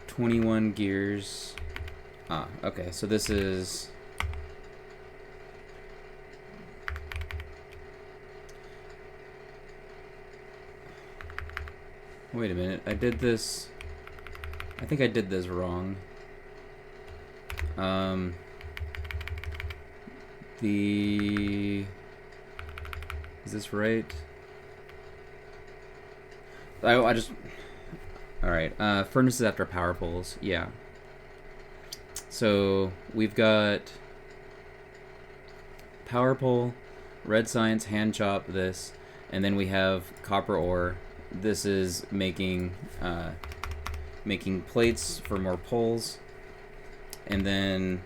"21 gears." Ah, okay, so this is... Wait a minute, I did this... I think I did this wrong. Is this right? I just... Alright, furnaces after power poles, yeah. So, we've got power pole, red science, hand chop, this, and then we have copper ore. This is making making plates for more poles, and then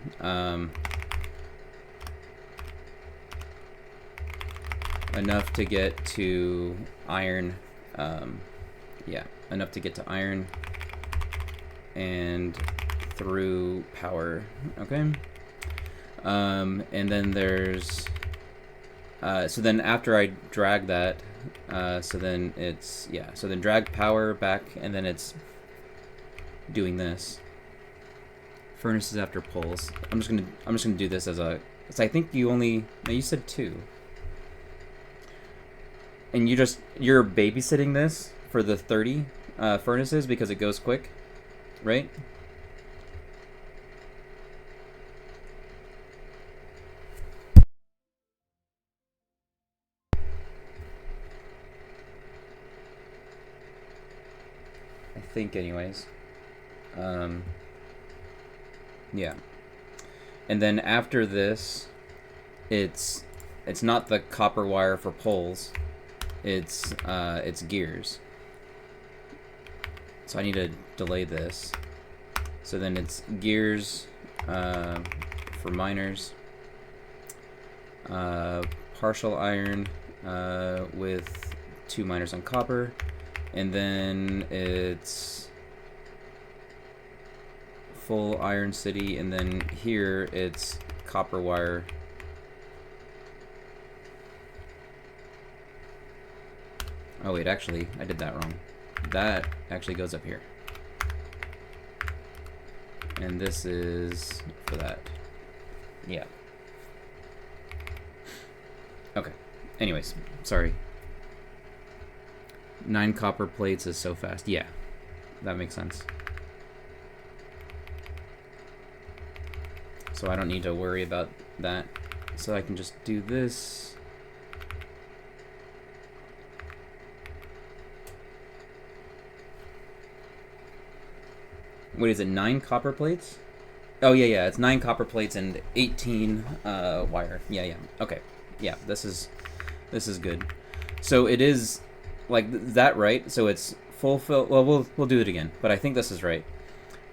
enough to get to iron. Yeah, enough to get to iron and through power. Okay. And then there's so then after I drag that, so then it's, yeah, so then drag power back, and then it's doing this. Furnaces after poles. I'm just gonna do this as a... So I think you only... No, you said 2. And you're babysitting this for the 30 furnaces because it goes quick, right? I think, anyways. Yeah. And then after this, it's not the copper wire for poles. It's gears. So I need to delay this. So then it's gears for miners. Partial iron with 2 miners on copper. And then it's full iron city, and then here it's copper wire. Oh wait, actually, I did that wrong. That actually goes up here. And this is for that. Yeah. Okay. Anyways, sorry. 9 copper plates is so fast. Yeah, that makes sense. So I don't need to worry about that. So I can just do this. Wait, is it 9 copper plates? Oh yeah, it's 9 copper plates and 18 wire. Yeah. Okay. Yeah, this is good. So it is like that, right? So it's full fill. Well, we'll do it again, but I think this is right.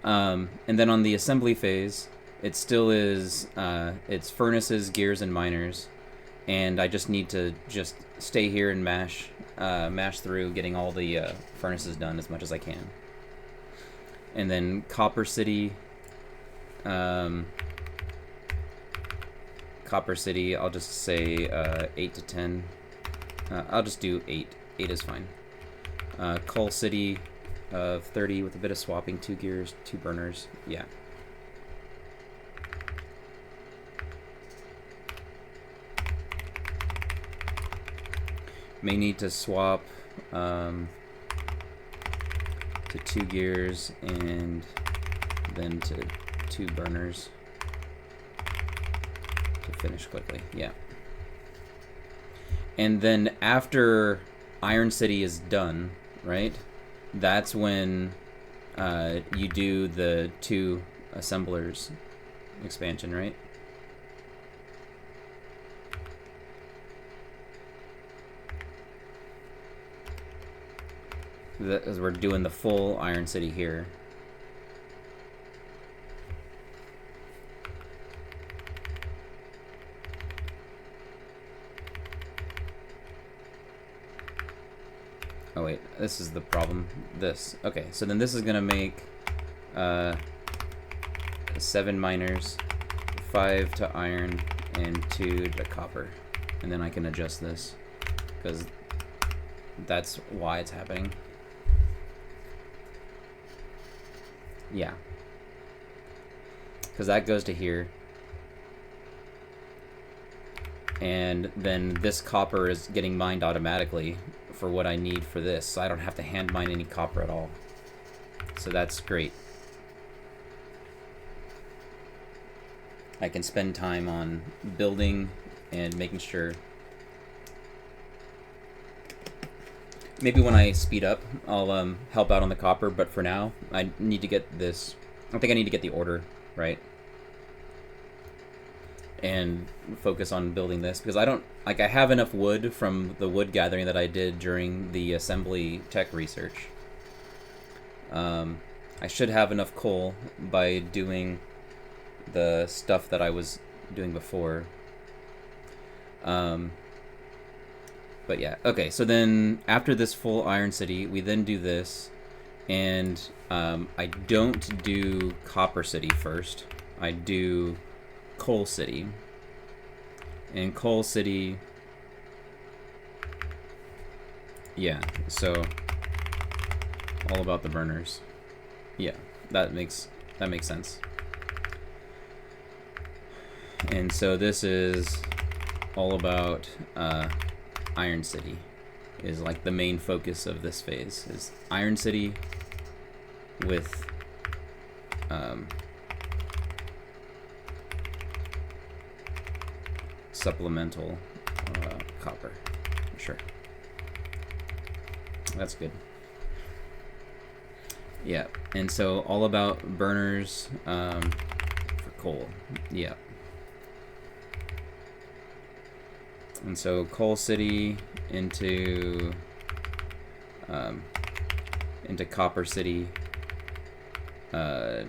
And then on the assembly phase, it still is it's furnaces, gears, and miners, and I just need to just stay here and mash through, getting all the furnaces done as much as I can. And then Copper City. Copper City, I'll just say 8 to 10. I'll just do 8. 8 is fine. Coal City of 30 with a bit of swapping, 2 gears, 2 burners. Yeah. May need to swap to 2 gears and then to 2 burners to finish quickly. Yeah. And then after Iron City is done, right? That's when you do the 2 assemblers expansion, right? As we're doing the full Iron City here. Oh wait, this is the problem. This. Okay, so then this is gonna make 7 miners, 5 to iron, and 2 to copper. And then I can adjust this, because that's why it's happening. Yeah. Because that goes to here. And then this copper is getting mined automatically for what I need for this, so I don't have to hand mine any copper at all. So that's great. I can spend time on building and making sure. Maybe when I speed up, I'll help out on the copper, but for now, I need to get this. I think I need to get the order right and focus on building this, because I don't, like, I have enough wood from the wood gathering that I did during the assembly tech research. I should have enough coal by doing the stuff that I was doing before. But yeah, okay, so then after this full Iron City, we then do this, and I don't do Copper City first. I do Coal City. And Coal City, yeah, so all about the burners. Yeah, that makes sense. And so this is all about Iron City, is like the main focus of this phase, is Iron City with supplemental copper. Sure, that's good. Yeah, and so all about burners for coal. Yeah. And so Coal City into Copper City. Yeah,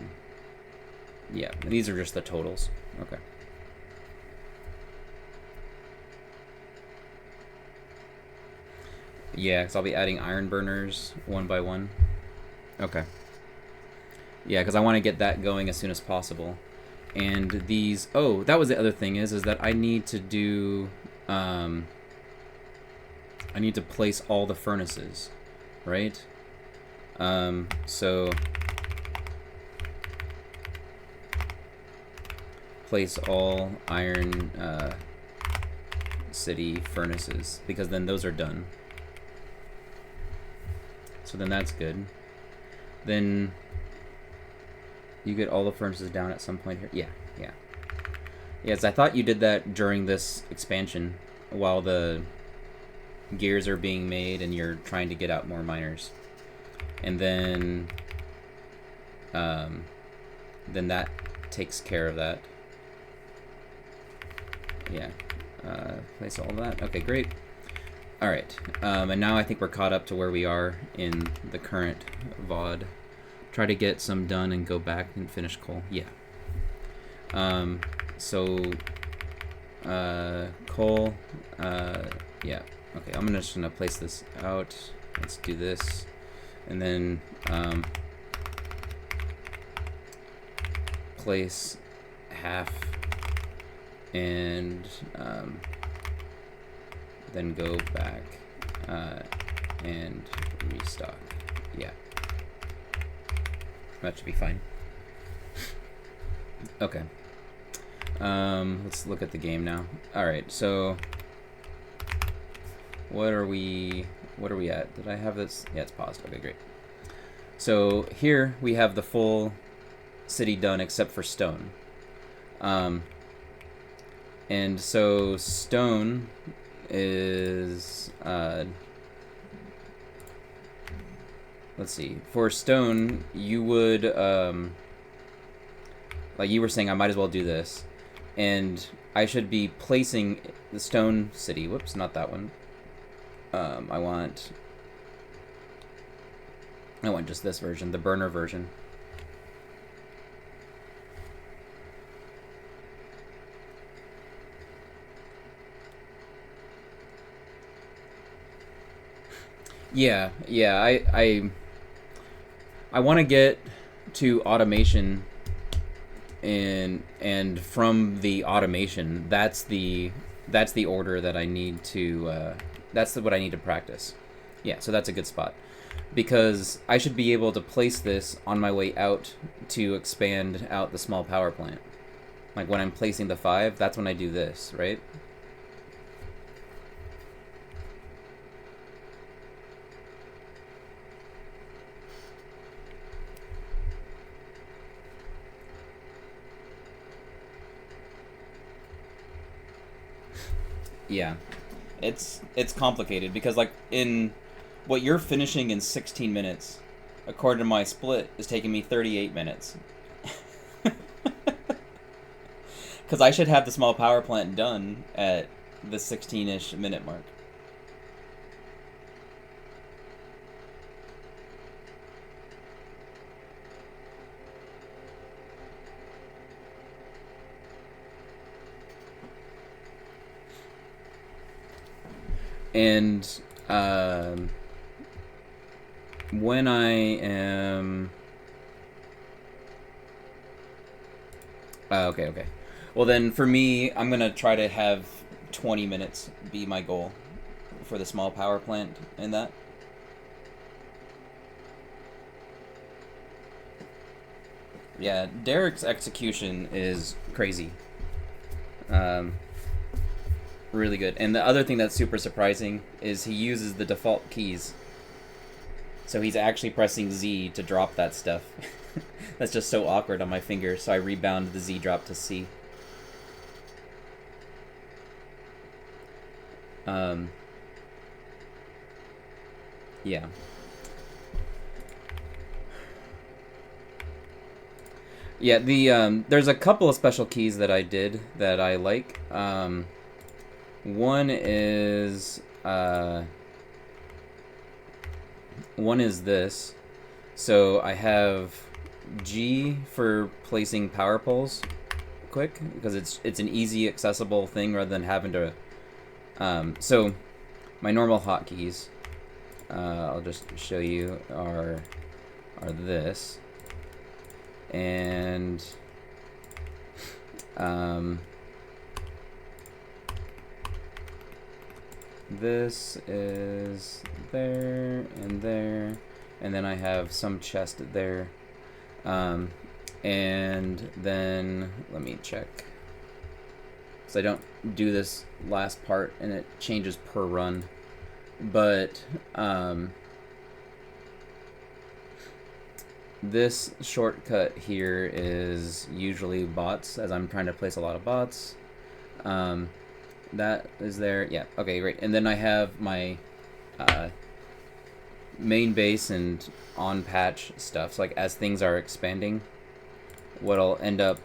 these are just the totals. Okay. Yeah, because I'll be adding iron burners one by one. Okay. Yeah, because I want to get that going as soon as possible. And these... Oh, that was the other thing is that I need to do... I need to place all the furnaces, right? So... place all Iron City furnaces, because then those are done. So then that's good. Then you get all the furnaces down at some point here. Yeah. Yes, I thought you did that during this expansion while the gears are being made and you're trying to get out more miners. And then that takes care of that. Yeah. Place all that. Okay, great. All right. And now I think we're caught up to where we are in the current VOD. Try to get some done and go back and finish coal. Yeah. Coal. Yeah. Okay, I'm just gonna place this out. Let's do this, and then place half, and then go back and restock. Yeah, that should be fine. Okay. Let's look at the game now. All right, so what are we at? Did I have this? Yeah, it's paused. Okay, great. So here we have the full city done except for stone. And so stone is let's see. For stone, you would like you were saying, I might as well do this. And I should be placing the stone city. Whoops, not that one. I want just this version, the burner version. Yeah, I want to get to automation, and from the automation, that's the order that I need to that's what I need to practice. Yeah, so that's a good spot, because I should be able to place this on my way out to expand out the small power plant. Like when I'm placing the 5, that's when I do this, right? Yeah, it's complicated, because like in what you're finishing in 16 minutes, according to my split, is taking me 38 minutes. Because I should have the small power plant done at the 16-ish minute mark. And when I am okay. Well then, for me, I'm gonna try to have 20 minutes be my goal for the small power plant and that. Yeah, Derek's execution is crazy. Really good. And the other thing that's super surprising is he uses the default keys. So he's actually pressing Z to drop that stuff. That's just so awkward on my finger, so I rebound the Z drop to C. Yeah. Yeah, there's a couple of special keys that I did that I like. One is this. So I have G for placing power poles quick, because it's an easy accessible thing rather than having to so my normal hotkeys, I'll just show you, are this, and this is there, and then I have some chest there, and then let me check, because I don't do this last part and it changes per run, but this shortcut here is usually bots, as I'm trying to place a lot of bots. That is there. Yeah, okay, great. And then I have my main base and on patch stuff. So like as things are expanding, what'll end up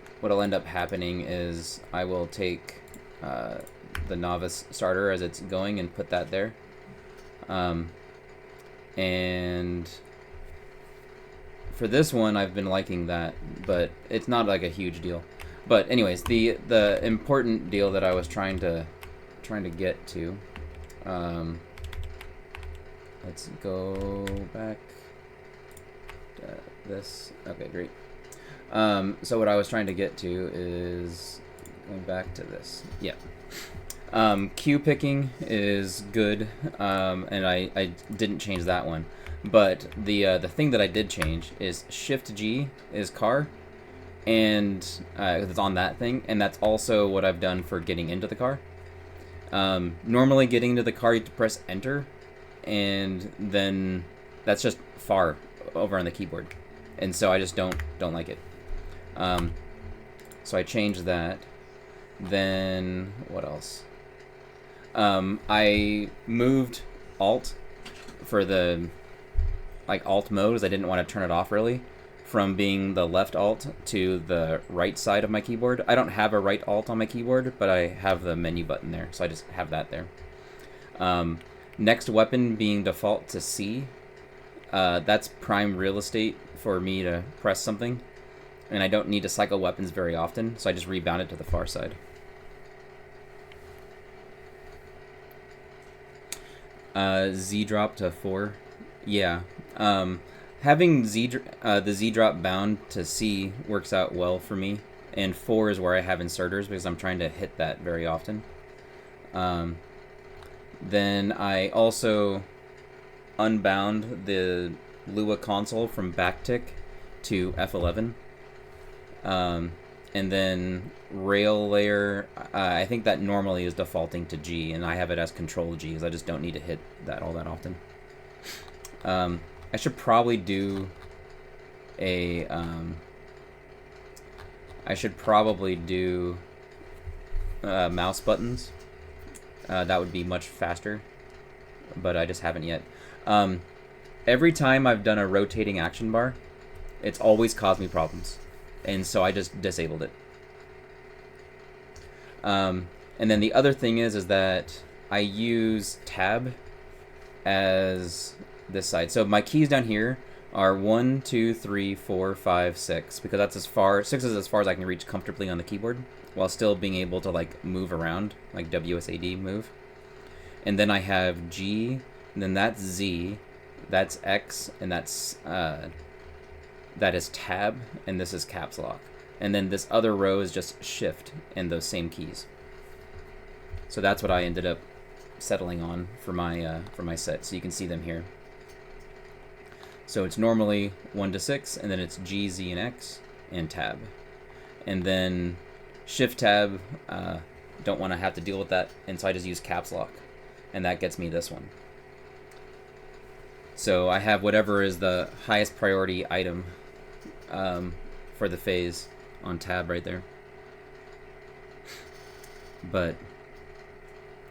happening is I will take the novice starter as it's going and put that there, and for this one I've been liking that, but it's not like a huge deal. But anyways, the important deal that I was trying to get to, let's go back to this. Okay, great. So what I was trying to get to is going back to this. Yeah. Queue picking is good, and I didn't change that one. But the thing that I did change is Shift G is car, and it's on that thing, and that's also what I've done for getting into the car. Normally getting into the car, you have to press Enter, and then that's just far over on the keyboard, and so I just don't like it. So I changed that. Then what else? I moved Alt for the Alt mode, because I didn't want to turn it off really, from being the left Alt to the right side of my keyboard. I don't have a right Alt on my keyboard, but I have the menu button there, so I just have that there. Next weapon being default to C. That's prime real estate for me to press something, and I don't need to cycle weapons very often, so I just rebound it to the far side. Z drop to 4. Yeah. Having the Z drop bound to C works out well for me, and 4 is where I have inserters because I'm trying to hit that very often. Then I also unbound the Lua console from backtick to F11. And then rail layer, I think that normally is defaulting to G, and I have it as Control G, because I just don't need to hit that all that often. I should probably do a mouse buttons. That would be much faster, but I just haven't yet. Every time I've done a rotating action bar, it's always caused me problems, and so I just disabled it. And then the other thing is that I use tab as this side. So my keys down here are 1, 2, 3, 4, 5, 6, because that's 6 is as far as I can reach comfortably on the keyboard, while still being able to move around, like WSAD move. And then I have G, and then that's Z, that's X, and that is tab, and this is caps lock. And then this other row is just shift and those same keys. So that's what I ended up settling on for my set. So you can see them here. So it's normally 1 to 6, and then it's G, Z, and X, and tab. And then shift tab, don't want to have to deal with that, and so I just use caps lock, and that gets me this one. So I have whatever is the highest priority item for the phase on tab right there. But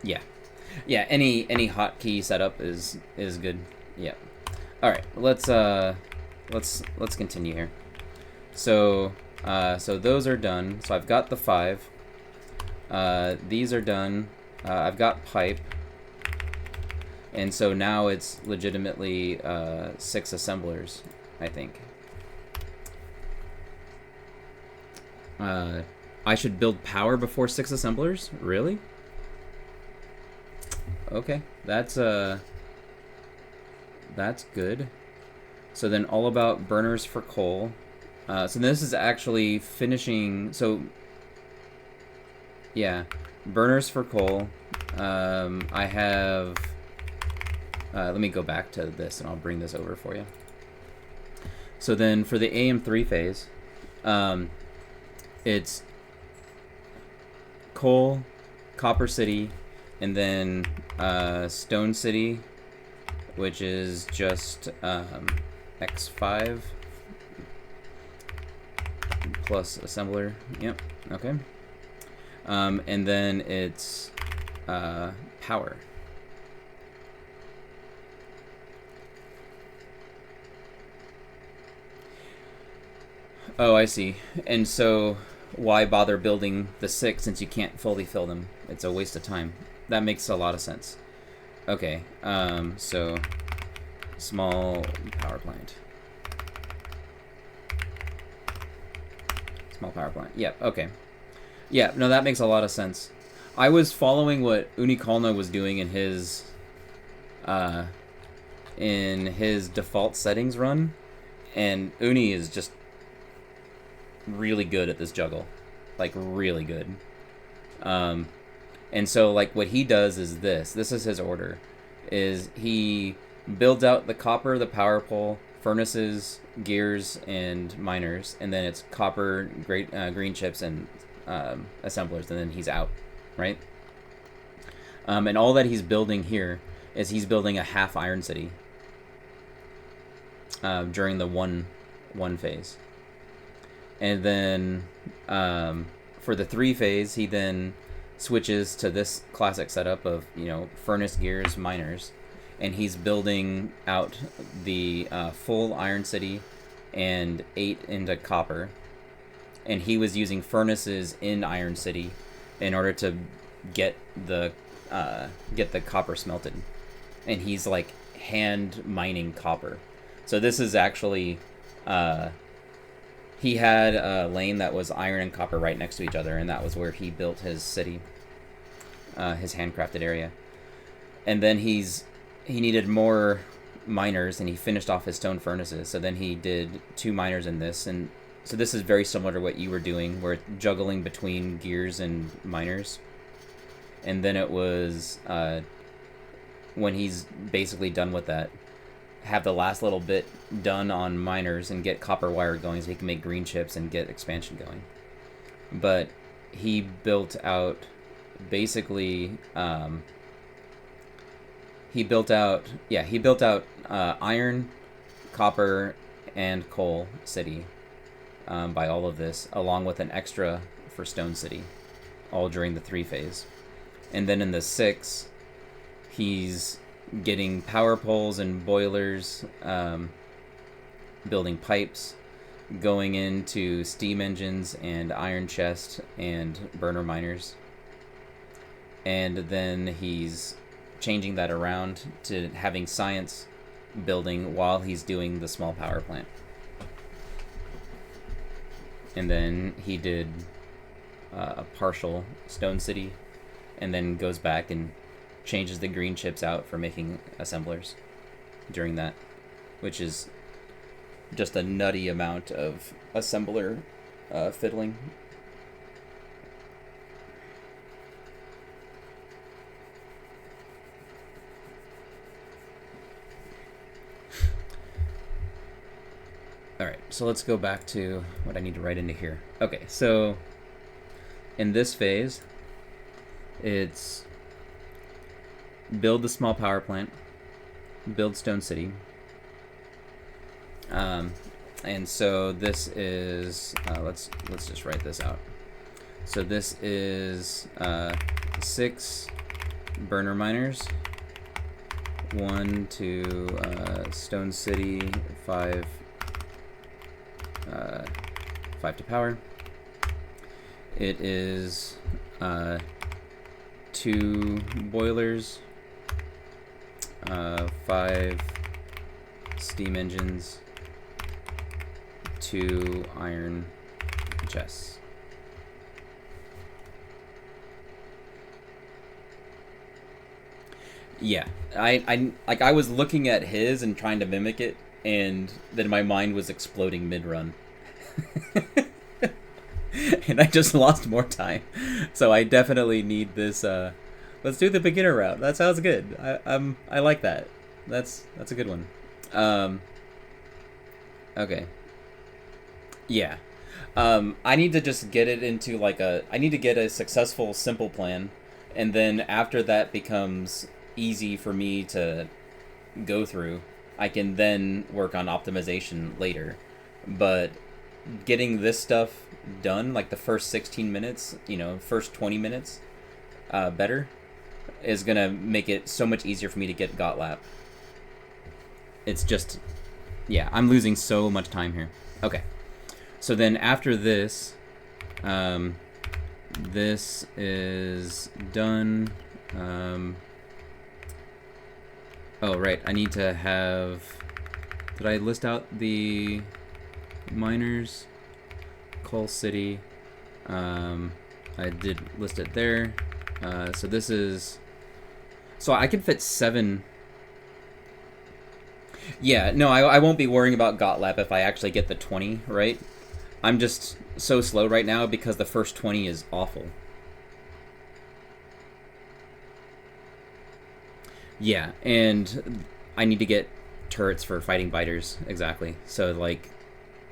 yeah, any hotkey setup is good. Yeah. All right, let's continue here. So those are done. So I've got the 5. These are done. I've got pipe. And so now it's legitimately 6 assemblers, I think. I should build power before 6 assemblers? Really? Okay, that's good. So then all about burners for coal. So this is actually finishing. So yeah, burners for coal. I have. Let me go back to this, and I'll bring this over for you. So then for the AM3 phase, it's coal, Copper City, and then Stone City, which is just X5 plus assembler. Yep. Okay. And then it's power. Oh, I see. And so, why bother building the 6 since you can't fully fill them? It's a waste of time. That makes a lot of sense. Okay, so small power plant. Small power plant. Yep, okay. Yeah, no, that makes a lot of sense. I was following what Unikalna was doing in his default settings run, and Uni is just really good at this juggle. Like, really good. And so, like, what he does is this is his order, is he builds out the copper, the power pole, furnaces, gears, and miners, and then it's copper, green chips, and assemblers, and then he's out, right? And all that he's building here is he's building a half iron city during the one phase. And then for the 3 phase, he then switches to this classic setup of, furnace, gears, miners, and he's building out the full iron city and 8 into copper. And he was using furnaces in Iron City in order to get the copper smelted, and he's like hand mining copper. So this is actually he had a lane that was iron and copper right next to each other, and that was where he built his city, his handcrafted area. And then he needed more miners, and he finished off his stone furnaces. So then he did 2 miners in this, and so this is very similar to what you were doing, where juggling between gears and miners. And then it was, when he's basically done with that, have the last little bit done on miners and get copper wire going so he can make green chips and get expansion going. But he built out, basically, iron, copper, and coal city. By all of this, along with an extra for Stone City, all during the 3 phase. And then in the 6, he's getting power poles and boilers, building pipes, going into steam engines and iron chest and burner miners. And then he's changing that around to having science building while he's doing the small power plant. And then he did a partial Stone City, and then goes back and changes the green chips out for making assemblers during that, which is just a nutty amount of assembler fiddling. Alright, so let's go back to what I need to write into here. Okay, so in this phase, it's build the small power plant, build Stone City. And so this is, let's just write this out. So this is 6 burner miners, 1 to Stone City, 5 to power. It is 2 boilers, 5 steam engines, 2 iron chests. Yeah, I was looking at his and trying to mimic it, and then my mind was exploding mid-run. And I just lost more time. So I definitely need this, let's do the beginner route. That sounds good. I like that. That's a good one. Okay. Yeah. I need to just get it into I need to get a successful simple plan, and then after that becomes easy for me to go through, I can then work on optimization later. But getting this stuff done, like the first 16 minutes, first 20 minutes better, is gonna make it so much easier for me to get Gotlap. It's just, yeah, I'm losing so much time here. Okay, So then after this, this is done. Oh, right. I need to have... Did I list out the miners? Coal City. I did list it there. So this is... So I can fit 7... Yeah, no, I won't be worrying about Gotlap if I actually get the 20, right? I'm just so slow right now because the first 20 is awful. Yeah, and I need to get turrets for fighting biters, exactly. So, like,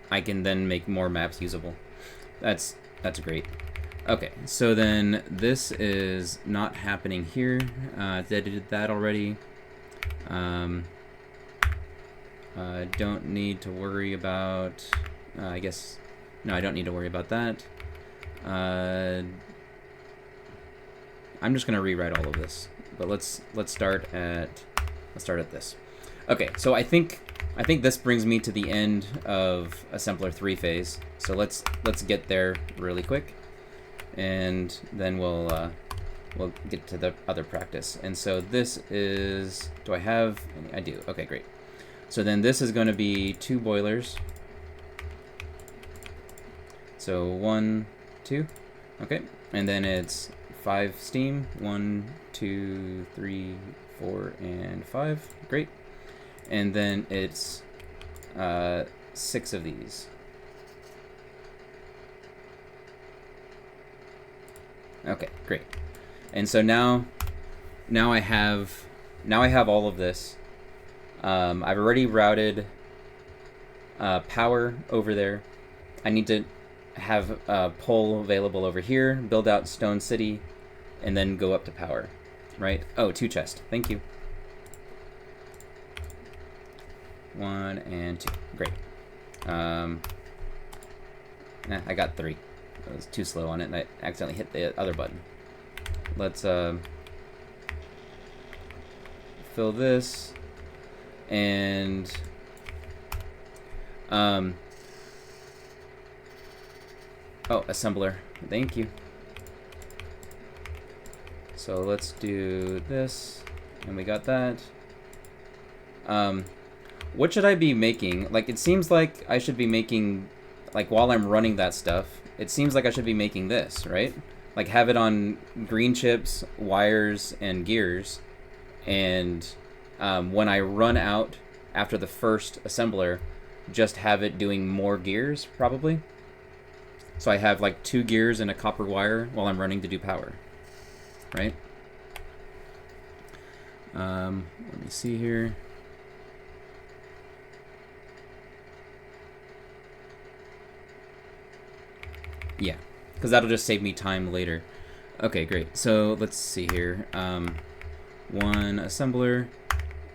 I can then make more maps usable. That's great. Okay, so then this is not happening here. I did that already. I don't need to worry about... I guess... No, I don't need to worry about that. I'm just gonna rewrite all of this, but let's start at this. Okay, so I think this brings me to the end of Assembler 3 phase. So let's get there really quick, and then we'll get to the other practice. And so this is... Do I have any? I do. Okay, great. So then this is going to be 2 boilers. So 1, 2, okay, and then it's 5 steam, 1, 2, 3, 4, and 5, great, and then it's 6 of these. Okay, great, and so now I have all of this. I've already routed power over there. I need to have a pole available over here, build out Stone City, and then go up to power, right? Oh, 2 chests. Thank you. 1 and 2. Great. I got 3. I was too slow on it, and I accidentally hit the other button. Let's fill this, and oh, assembler. Thank you. So let's do this, and we got that. What should I be making? Like, it seems like I should be making, like, while I'm running that stuff, it seems like I should be making this, right? Like, have it on green chips, wires, and gears, and when I run out after the first assembler, just have it doing more gears, probably. So I have like 2 gears and a copper wire while I'm running to do power, right? Let me see here. Yeah, because that'll just save me time later. Okay, great. So let's see here. 1 assembler.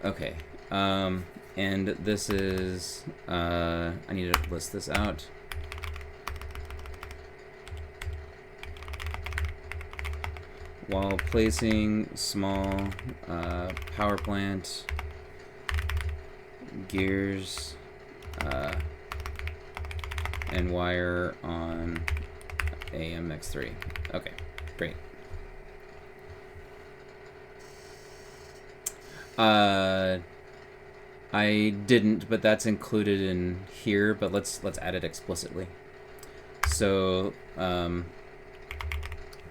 Okay. And this is... I need to list this out. While placing small power plant gears and wire on AMX3. Okay, great. I didn't, but that's included in here, but let's add it explicitly. So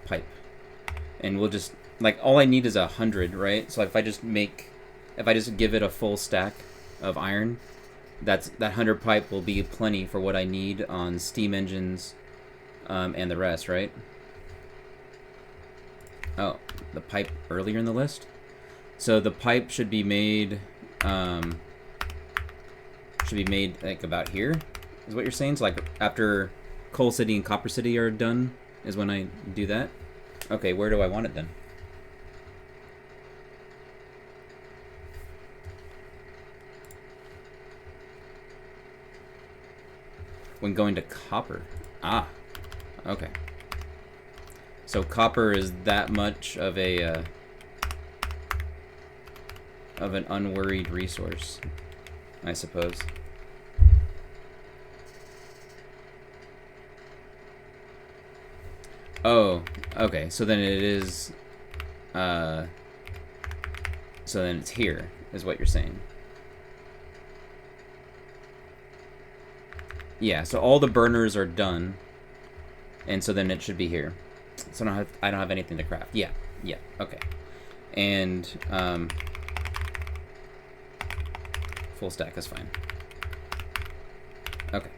pipe. And we'll just, like, all I need is 100, right? So if I just give it a full stack of iron, that 100 pipe will be plenty for what I need on steam engines and the rest, right? Oh, the pipe earlier in the list? So the pipe should be made like about here, is what you're saying? So like after Coal City and Copper City are done is when I do that? Okay, where do I want it then? When going to copper. Ah, okay. So copper is that much of a of an unworried resource, I suppose. Oh, okay. So then it is. So then it's here, is what you're saying. Yeah. So all the burners are done, and so then it should be here. So I don't have anything to craft. Yeah. Yeah. Okay. And full stack is fine. Okay.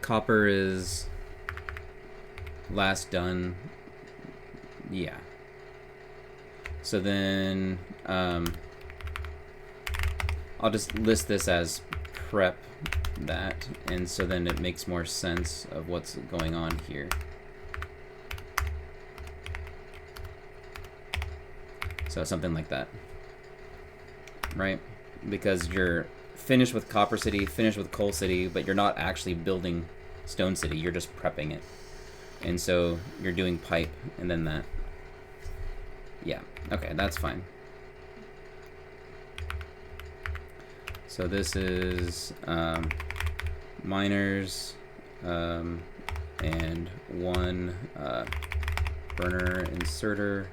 Copper is last done. Yeah. So then I'll just list this as prep that, and so then it makes more sense of what's going on here. So something like that, right? Because you're finished with Copper City, finished with Coal City, but you're not actually building Stone City, you're just prepping it. And so you're doing pipe and then that. Yeah, okay, that's fine. So this is miners and one burner inserter.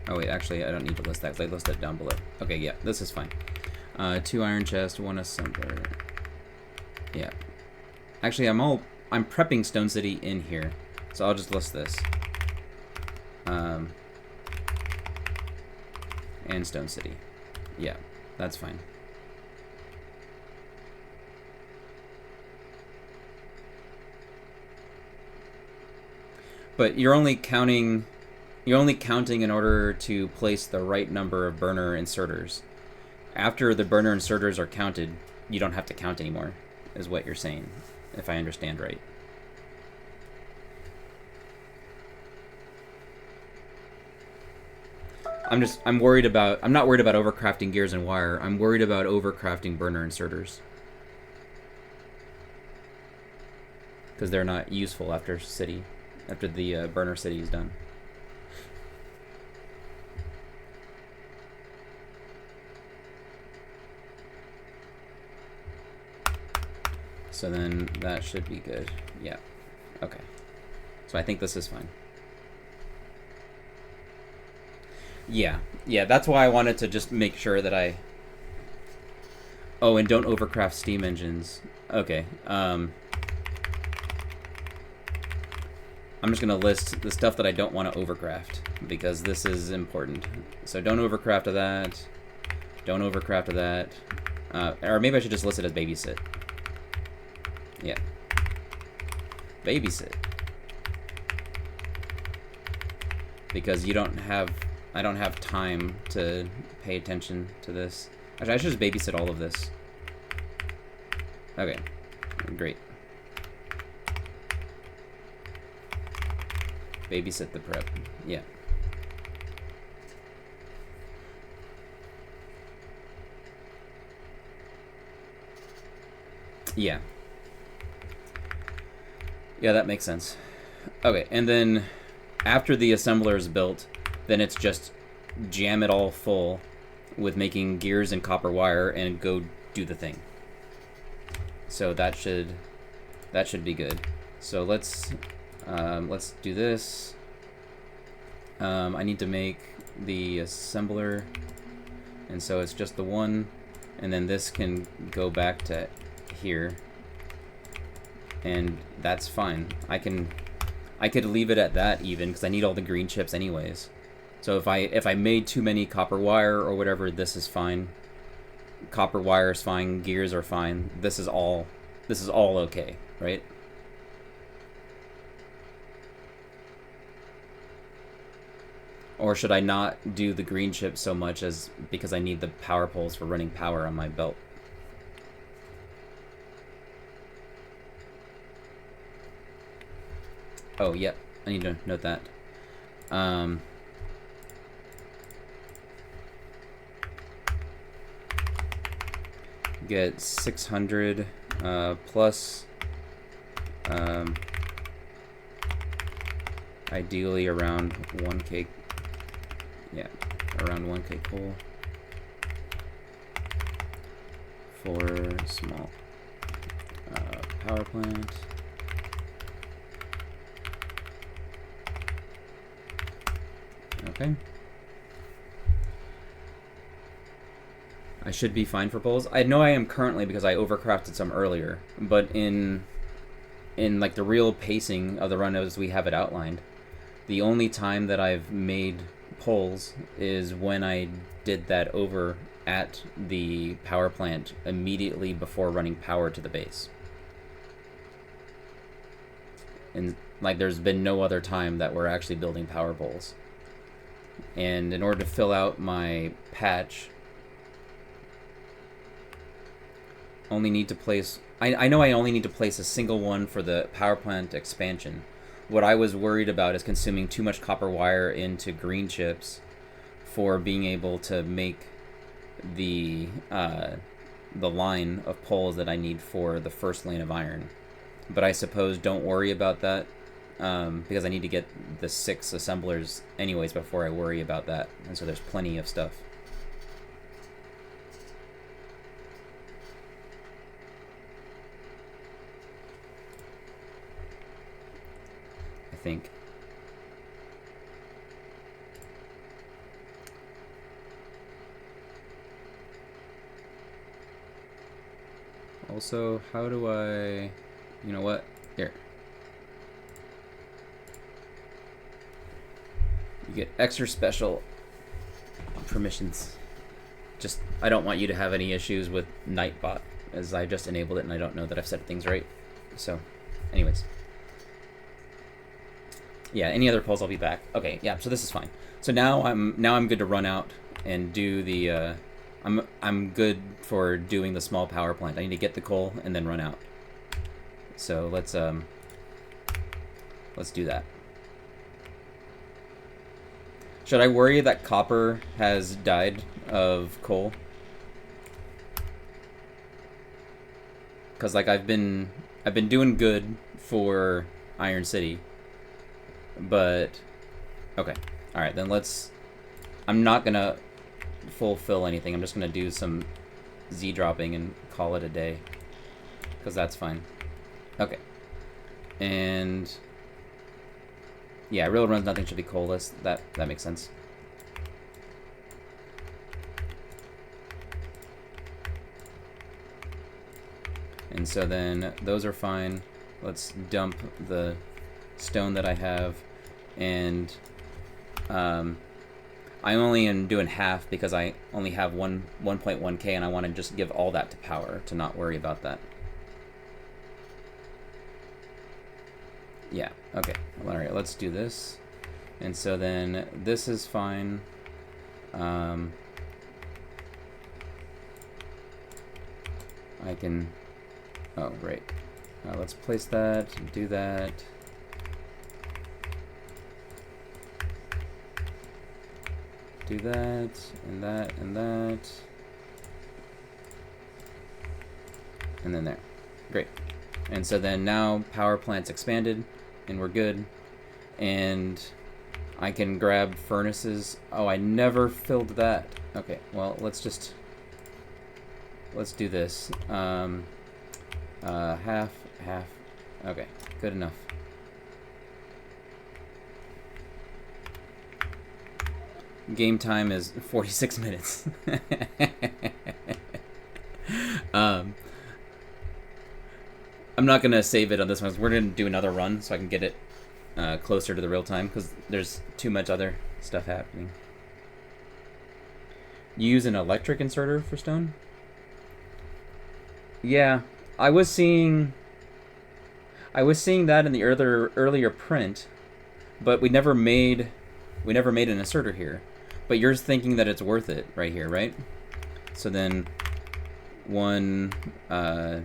Oh wait, actually I don't need to list that because I listed it down below. Okay, yeah, this is fine. 2 iron chest, 1 assembler. Yeah. Actually, I'm prepping Stone City in here, so I'll just list this. And Stone City. Yeah, that's fine. But you're only counting in order to place the right number of burner inserters. After the burner inserters are counted, you don't have to count anymore, is what you're saying, if I understand right. I'm not worried about overcrafting gears and wire. I'm worried about overcrafting burner inserters. Because they're not useful after the burner city is done. So then that should be good. Yeah. Okay. So I think this is fine. Yeah. Yeah, that's why I wanted to just make sure that I... Oh, and don't overcraft steam engines. Okay. I'm just going to list the stuff that I don't want to overcraft, because this is important. So don't overcraft of that. Don't overcraft of that. Or maybe I should just list it as babysit. Yeah. Babysit. Because I don't have time to pay attention to this. Actually, I should just babysit all of this. Okay. Great. Babysit the prep. Yeah. Yeah. Yeah, that makes sense. Okay, and then after the assembler is built, then it's just jam it all full with making gears and copper wire and go do the thing. So that should be good. So let's do this. I need to make the assembler, and so it's just the one, and then this can go back to here, and that's fine. I could leave it at that even, because I need all the green chips anyways. So if I made too many copper wire or whatever, this is fine. Copper wire is fine, gears are fine. This is all okay, right? Or should I not do the green chips so much as because I need the power poles for running power on my belt? Oh, yep. I need to note that. Get 600 plus ideally around 1k. Yeah, around 1k coal for small power plant. Okay. I should be fine for poles. I know I am currently because I overcrafted some earlier, but in like the real pacing of the run as we have it outlined, the only time that I've made poles is when I did that over at the power plant immediately before running power to the base. And like there's been no other time that we're actually building power poles. And in order to fill out my patch, only need to place... I know I only need to place a single one for the power plant expansion. What I was worried about is consuming too much copper wire into green chips for being able to make the line of poles that I need for the first lane of iron. But I suppose don't worry about that because I need to get the 6 assemblers anyways before I worry about that. And so there's plenty of stuff. I think. Also, how do I... You know what? Here. You get extra special permissions. Just, I don't want you to have any issues with Nightbot, as I just enabled it and I don't know that I've set things right. So, anyways. Yeah, any other polls I'll be back. Okay, yeah, so this is fine. So now I'm good to run out and do the I'm good for doing the small power plant. I need to get the coal and then run out. So let's do that. Should I worry that copper has died of coal? Cuz like I've been doing good for Iron City. But okay. All right, then I'm not going to fulfill anything. I'm just going to do some Z dropping and call it a day. Cuz that's fine. Okay. And yeah, real runs nothing should be coalless. That makes sense. And so then those are fine. Let's dump the stone that I have, and I only am doing half because I only have 1.1k and I want to just give all that to power to not worry about that. Yeah, okay. All right, let's do this. And so then this is fine. I can... Oh, right. Let's place that, do that. Do that, and that, and that. And then there. Great. And so then now power plant's expanded, and we're good. And I can grab furnaces. Oh, I never filled that. Okay, well, let's do this. Half. Okay, good enough. Game time is 46 minutes. I'm not gonna save it on this one. We're gonna do another run so I can get it closer to the real time because there's too much other stuff happening. You use an electric inserter for stone? Yeah, I was seeing that in the earlier print, but we never made an inserter here. But you're thinking that it's worth it right here, right? So then one, I'm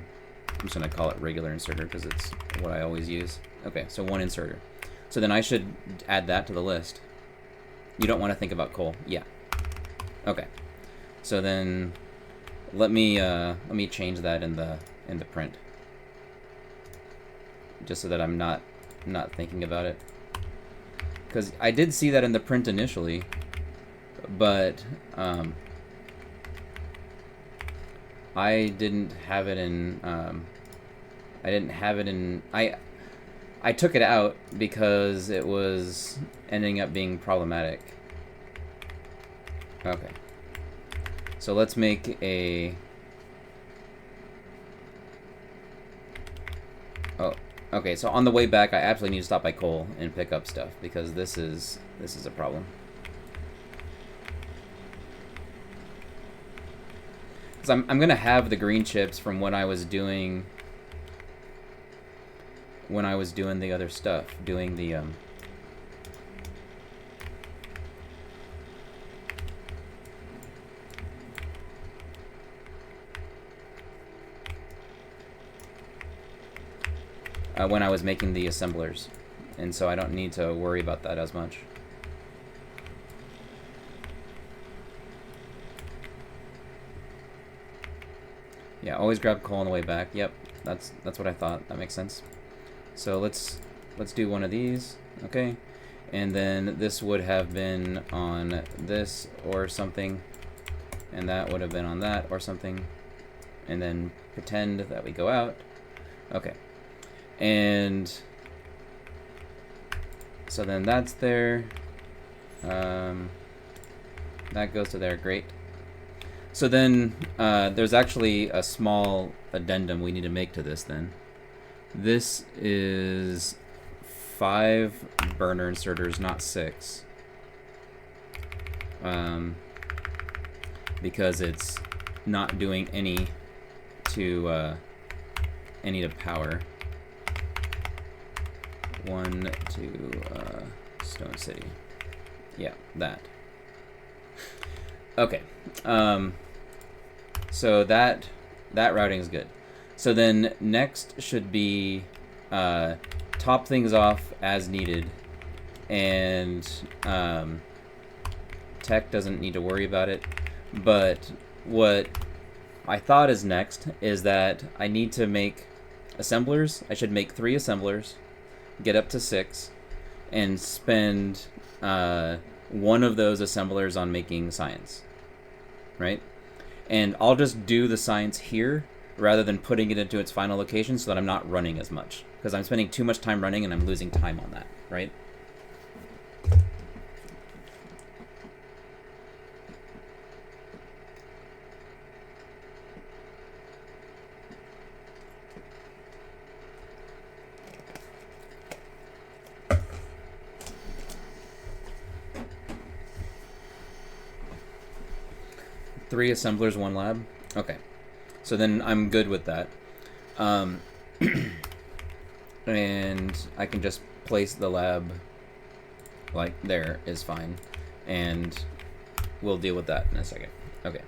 just gonna call it regular inserter because it's what I always use. Okay, so one inserter. So then I should add that to the list. You don't want to think about coal. Yeah. Okay. So then let me change that in the print. Just so that I'm not thinking about it. Because I did see that in the print initially, but I didn't have it in. I took it out because it was ending up being problematic. Okay. So let's make a... Oh, okay. So on the way back, I absolutely need to stop by coal and pick up stuff because this is a problem. Because I'm gonna have the green chips from when I was doing the other stuff, doing the when I was making the assemblers, and so I don't need to worry about that as much. Yeah, always grab coal on the way back. Yep, that's what I thought. That makes sense. So let's do one of these, okay? And then this would have been on this or something, and that would have been on that or something, and then pretend that we go out. Okay. And so then that's there. That goes to there. Great. So then there's actually a small addendum we need to make to this then. This is 5 burner inserters, not 6. Because it's not doing any to power. 1 to Stone City. Yeah, that. Okay. So that routing is good. So then next should be top things off as needed, and tech doesn't need to worry about it. But what I thought is next is that I need to make assemblers. I should make 3 assemblers, get up to 6, and spend 1 of those assemblers on making science, right? And I'll just do the science here rather than putting it into its final location so that I'm not running as much, because I'm spending too much time running and I'm losing time on that, right? Three assemblers, 1 lab. Okay, so then I'm good with that. And I can just place the lab like there is fine, and we'll deal with that in a second. Okay.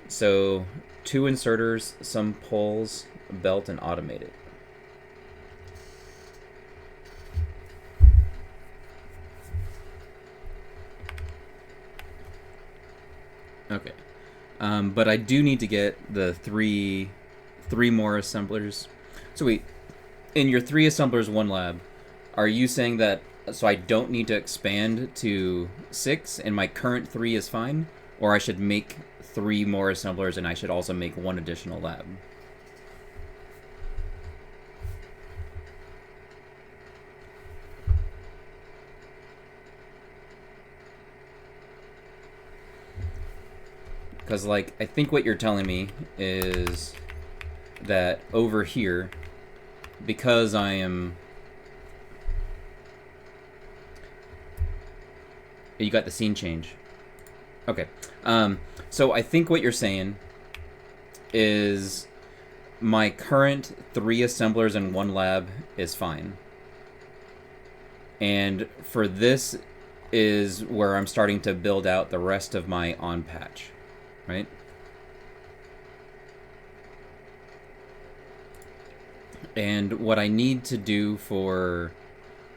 So 2 inserters, some poles, belt, and automate it. Okay. But I do need to get the three more assemblers. So wait, in your 3 assemblers, 1 lab, are you saying that so I don't need to expand to 6 and my current 3 is fine? Or I should make 3 more assemblers and I should also make 1 additional lab? Because, like, I think what you're telling me is that over here, because I am... You got the scene change. Okay. So I think what you're saying is my current 3 assemblers and 1 lab is fine. And for this is where I'm starting to build out the rest of my on patch. Right? And what I need to do for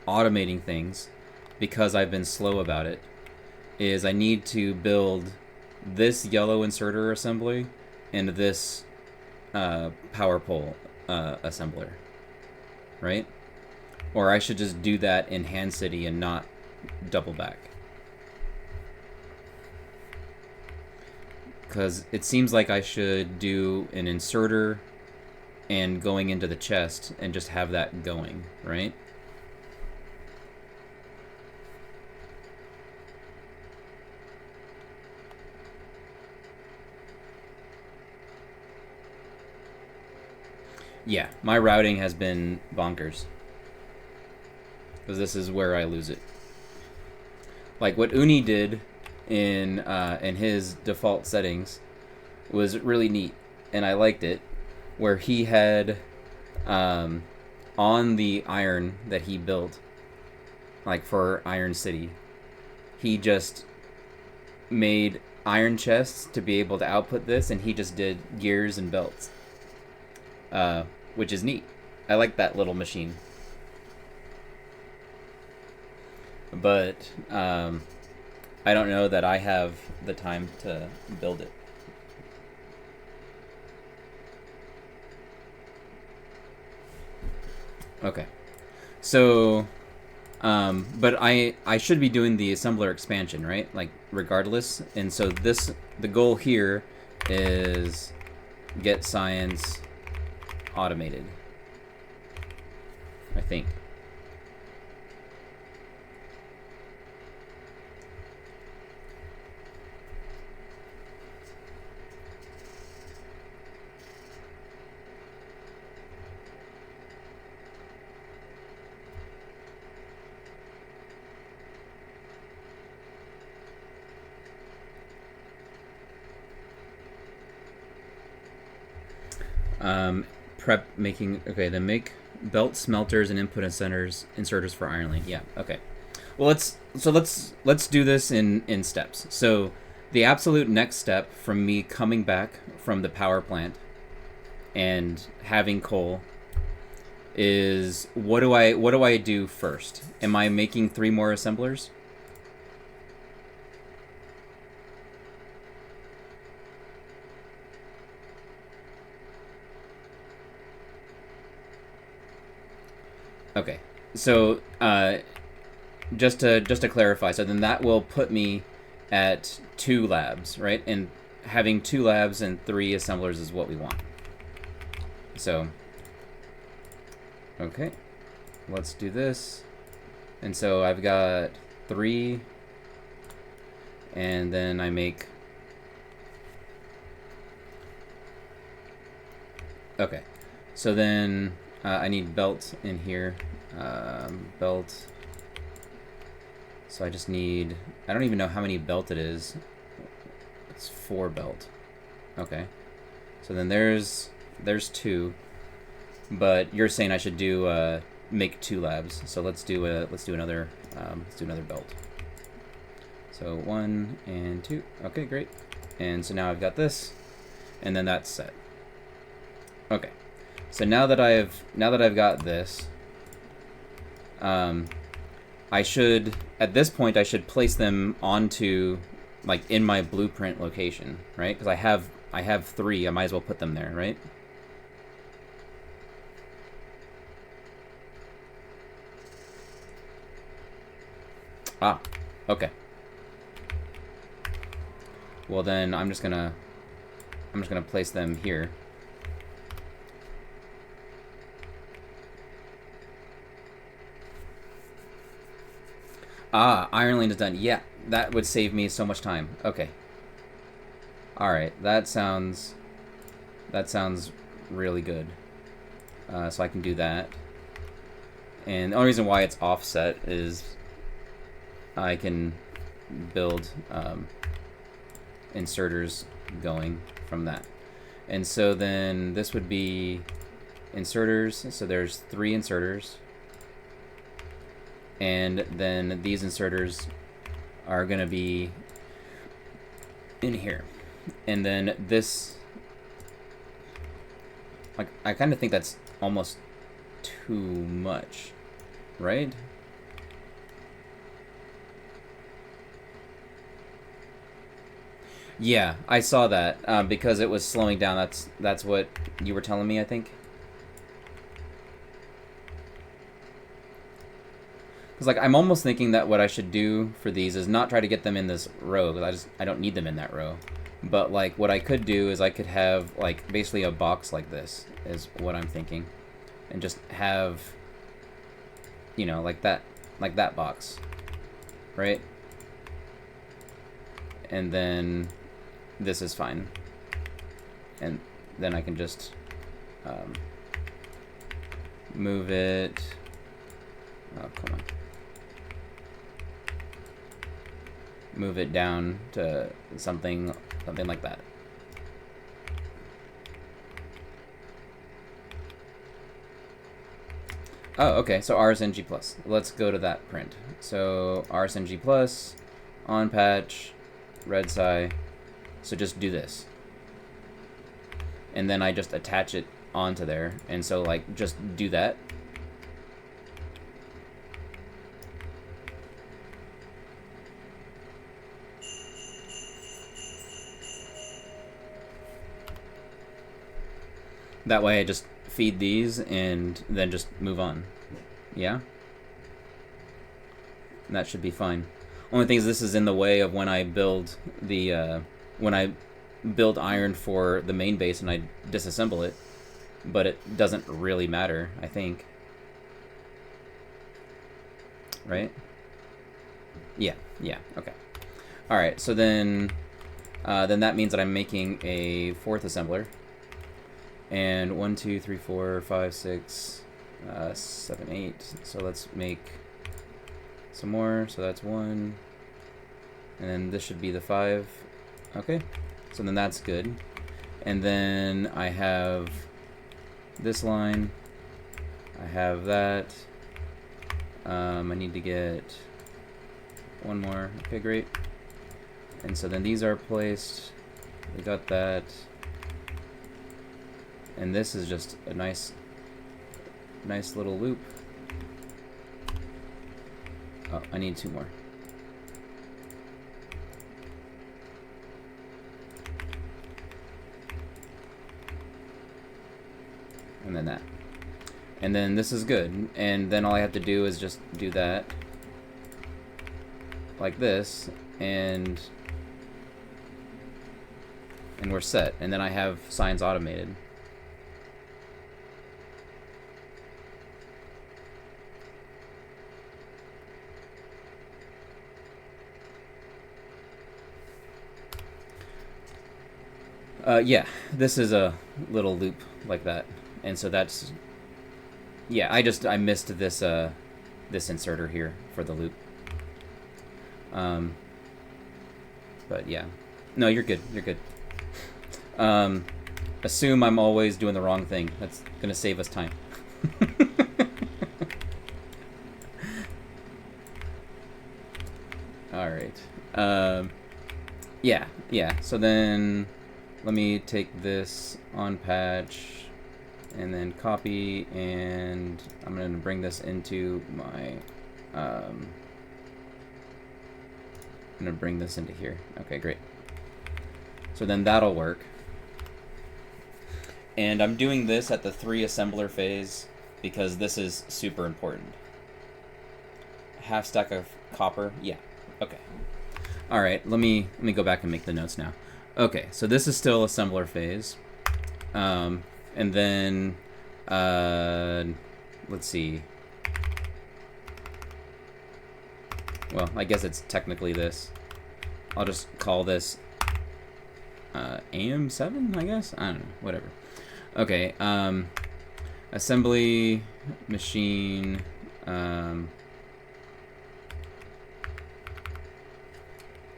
automating things, because I've been slow about it, is I need to build this yellow inserter assembly and this power pole assembler. Right? Or I should just do that in Hand City and not double back. Because it seems like I should do an inserter and going into the chest and just have that going, right? Yeah, my routing has been bonkers. Because this is where I lose it. Like what Uni did in his default settings was really neat, and I liked it, where he had on the iron that he built, like for Iron City, he just made iron chests to be able to output this, and he just did gears and belts, which is neat. I like that little machine. But I don't know that I have the time to build it. Okay. So, but I should be doing the assembler expansion, right? Like, regardless. And so the goal here is get science automated, I think. Prep making, okay, then make belt smelters and input inserters for iron lane. Yeah, okay. Well, let's do this in steps. So the absolute next step from me coming back from the power plant and having coal is what do I do first? Am I making 3 more assemblers? Okay, so just to clarify, so then that will put me at 2 labs, right? And having 2 labs and 3 assemblers is what we want. So, okay, let's do this. And so I've got 3, and then I make. Okay, so then I need belt in here. Belt. So I just need, I don't even know how many belt it is. It's 4 belt. Okay. So then there's 2. But you're saying I should do make 2 labs. So let's do another belt. So 1 and 2. Okay, great. And so now I've got this, and then that's set. Okay. So now that I've got this, I should, at this point, I should place them onto, like, in my blueprint location, right? Because I have 3. I might as well put them there, right? Ah, okay. Well then, I'm just gonna place them here. Ah, Iron Lane is done. Yeah, that would save me so much time. Okay. Alright, that sounds really good. So I can do that. And the only reason why it's offset is I can build inserters going from that. And so then this would be inserters. So there's 3 inserters. And then these inserters are going to be in here. And then this, like, I kind of think that's almost too much, right? Yeah, I saw that because it was slowing down. That's what you were telling me, I think. Because, like, I'm almost thinking that what I should do for these is not try to get them in this row, because I don't need them in that row. But, like, what I could do is I could have, like, basically a box like this, is what I'm thinking. And just have, you know, like that box, right? And then this is fine. And then I can just move it. Oh, come on. Move it down to something like that. Oh, okay, so rsng plus. Let's go to that print. So rsng plus, on patch, red sci. So just do this. And then I just attach it onto there. And so like just do that. That way I just feed these and then just move on. Yeah? And that should be fine. Only thing is this is in the way of when I build the, when I build iron for the main base and I disassemble it. But it doesn't really matter, I think. Right? Yeah, okay. Alright, so then that means that I'm making a fourth assembler. And 1, 2, 3, 4, 5, 6, 7, 8. So let's make some more. So that's 1. And then this should be the 5. Okay. So then that's good. And then I have this line. I have that. I need to get one more. Okay, great. And so then these are placed. We got that. And this is just a nice little loop. Oh, I need 2 more. And then that. And then this is good. And then all I have to do is just do that. Like this. And we're set. And then I have signs automated. Yeah, this is a little loop like that, and so that's, yeah, I missed this this inserter here for the loop. But yeah, no, you're good, assume I'm always doing the wrong thing. That's gonna save us time. All right. Yeah. So then, let me take this on patch and then copy, and I'm going to bring this into my, I'm going to bring this into here. Okay, great. So then that'll work. And I'm doing this at the 3 assembler phase because this is super important. Half stack of copper, yeah, okay. All right, let me go back and make the notes now. Okay, so this is still assembler phase. And then, let's see. Well, I guess it's technically this. I'll just call this AM7, I guess? I don't know, whatever. Okay, assembly, machine,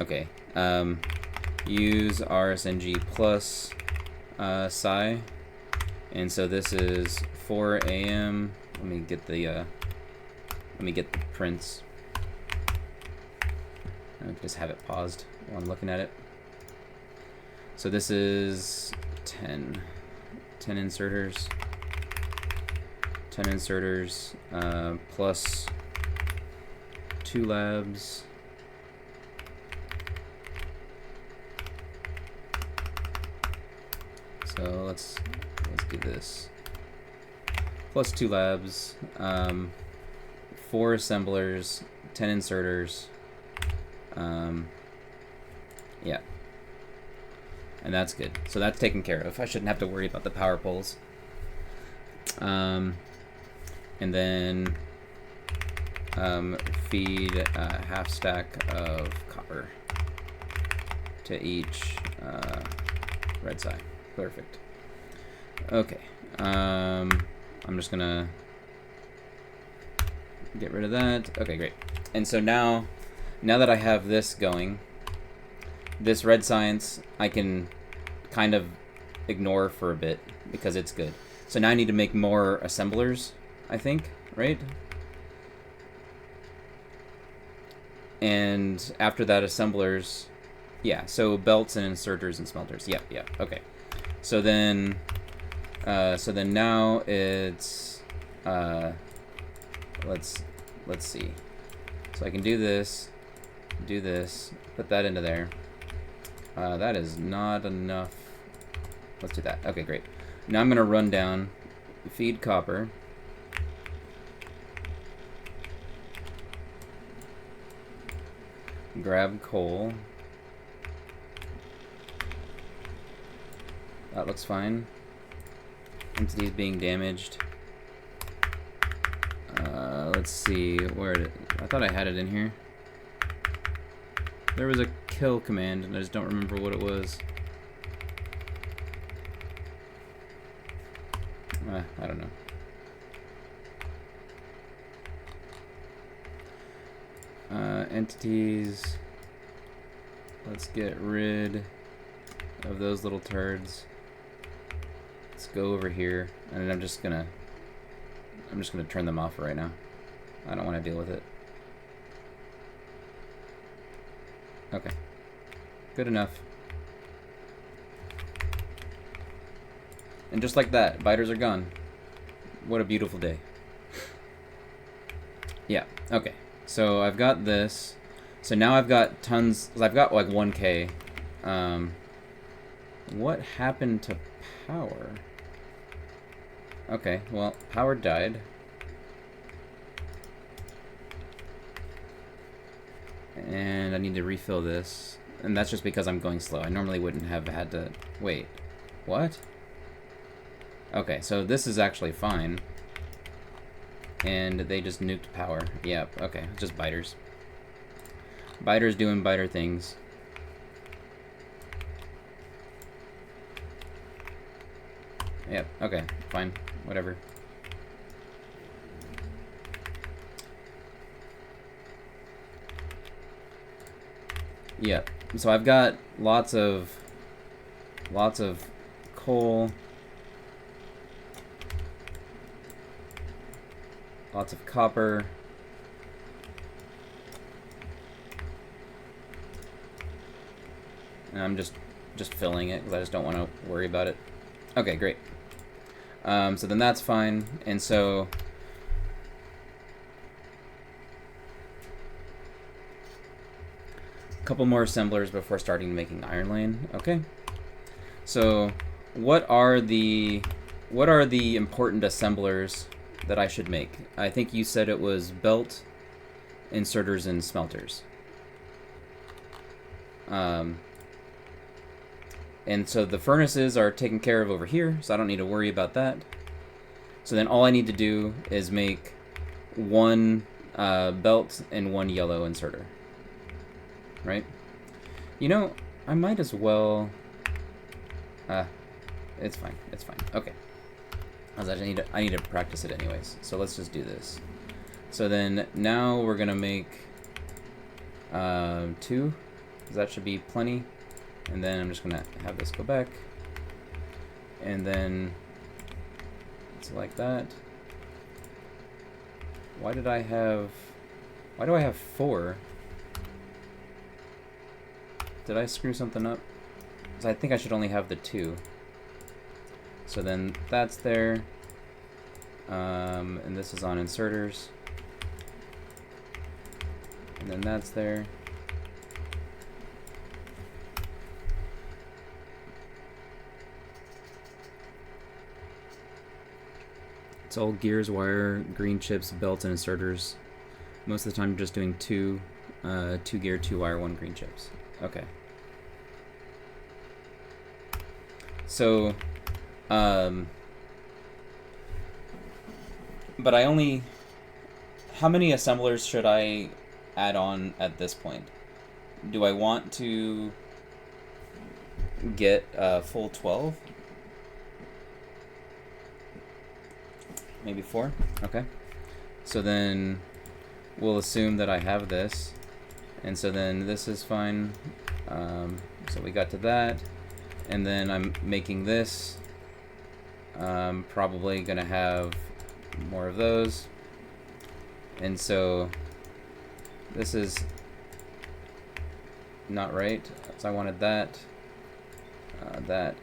okay, use rsng plus psi, and so this is 4 AM. Let me get the prints. I can just have it paused while I'm looking at it. So this is 10 inserters. 10 inserters plus 2 labs. So let's do this. Plus 2 labs, 4 assemblers, 10 inserters. Yeah. And that's good. So that's taken care of. I shouldn't have to worry about the power poles. And then feed a half stack of copper to each red side. Perfect. Okay. I'm just gonna Get rid of that. Okay, great. And so now that I have this going, this red science I can kind of ignore for a bit because it's good. So now I need to make more assemblers, I think, right? And after that, assemblers, yeah, so belts and inserters and smelters. Yep, okay. So then now it's, let's see. So I can do this, put that into there. That is not enough. Let's do that. Okay, great. Now I'm gonna run down, feed copper. Grab coal. That looks fine. Entities being damaged. Let's see, I thought I had it in here. There was a kill command, and I just don't remember what it was. I don't know. Entities. Let's get rid of those little turds. Let's go over here, and I'm just gonna turn them off right now. I don't want to deal with it. Okay. Good enough. And just like that, biters are gone. What a beautiful day. Yeah, okay. So I've got this. So now I've got tons, I've got like 1K. What happened to power? Okay, well, power died. And I need to refill this. And that's just because I'm going slow. I normally wouldn't have had to... Wait. What? Okay, so this is actually fine. And they just nuked power. Yep, okay. Just biters. Biters doing biter things. Yep, okay. Fine. Whatever. Yep. So I've got lots of coal. Lots of copper. And I'm just filling it because I just don't want to worry about it. Okay, great. So then that's fine. And so a couple more assemblers before starting making iron lane. Okay. So what are the important assemblers that I should make? I think you said it was belt, inserters, and smelters. And so the furnaces are taken care of over here, so I don't need to worry about that. So then all I need to do is make one belt and one yellow inserter. Right? You know, I might as well... it's fine. It's fine. Okay. I need to practice it anyways. So let's just do this. So then now we're gonna make 2. That should be plenty. And then I'm just gonna have this go back. And then it's like that. Why do I have 4? Did I screw something up? 'Cause I think I should only have the 2. So then that's there. And this is on inserters. And then that's there. It's all gears, wire, green chips, belts, and inserters. Most of the time you're just doing 2 gear, 2 wire, 1 green chips. Okay. So, but I only... How many assemblers should I add on at this point? Do I want to get a full 12? Maybe 4? Okay. So then we'll assume that I have this. And so then this is fine. So we got to that. And then I'm making this. Probably gonna have more of those. And so this is not right. So I wanted that.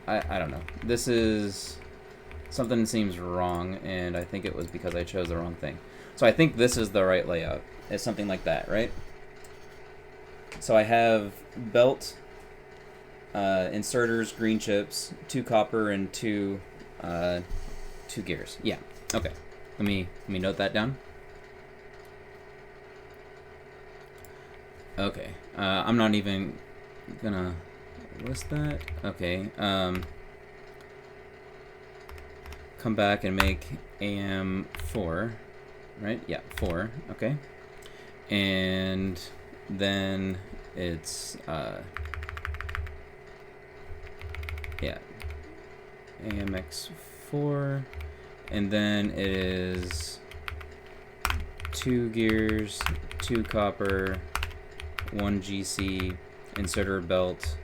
I don't know. This is something seems wrong, and I think it was because I chose the wrong thing. So I think this is the right layout. It's something like that, right? So I have belt, inserters, green chips, 2 copper, and 2 gears. Yeah. Okay. Let me note that down. Okay. I'm not even gonna list that. Okay. Come back and make AM4, right? Yeah, 4. Okay. And then it's yeah, AMX4, and then it is 2 gears, 2 copper, 1 GC, inserter belt,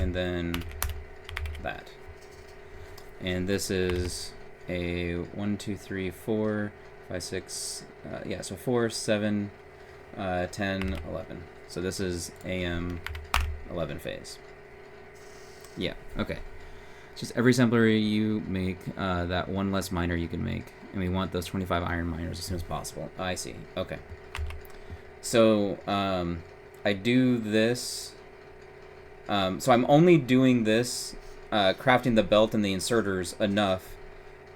and then that. And this is a 1, 2, 3, 4, 5, 6, yeah, so 4, 7, 10, 11. So this is AM 11 phase. Yeah, okay. Just every assembler you make, that 1 less miner you can make. And we want those 25 iron miners as soon as possible. I see. Okay. So, I do this. So I'm only doing this, crafting the belt and the inserters enough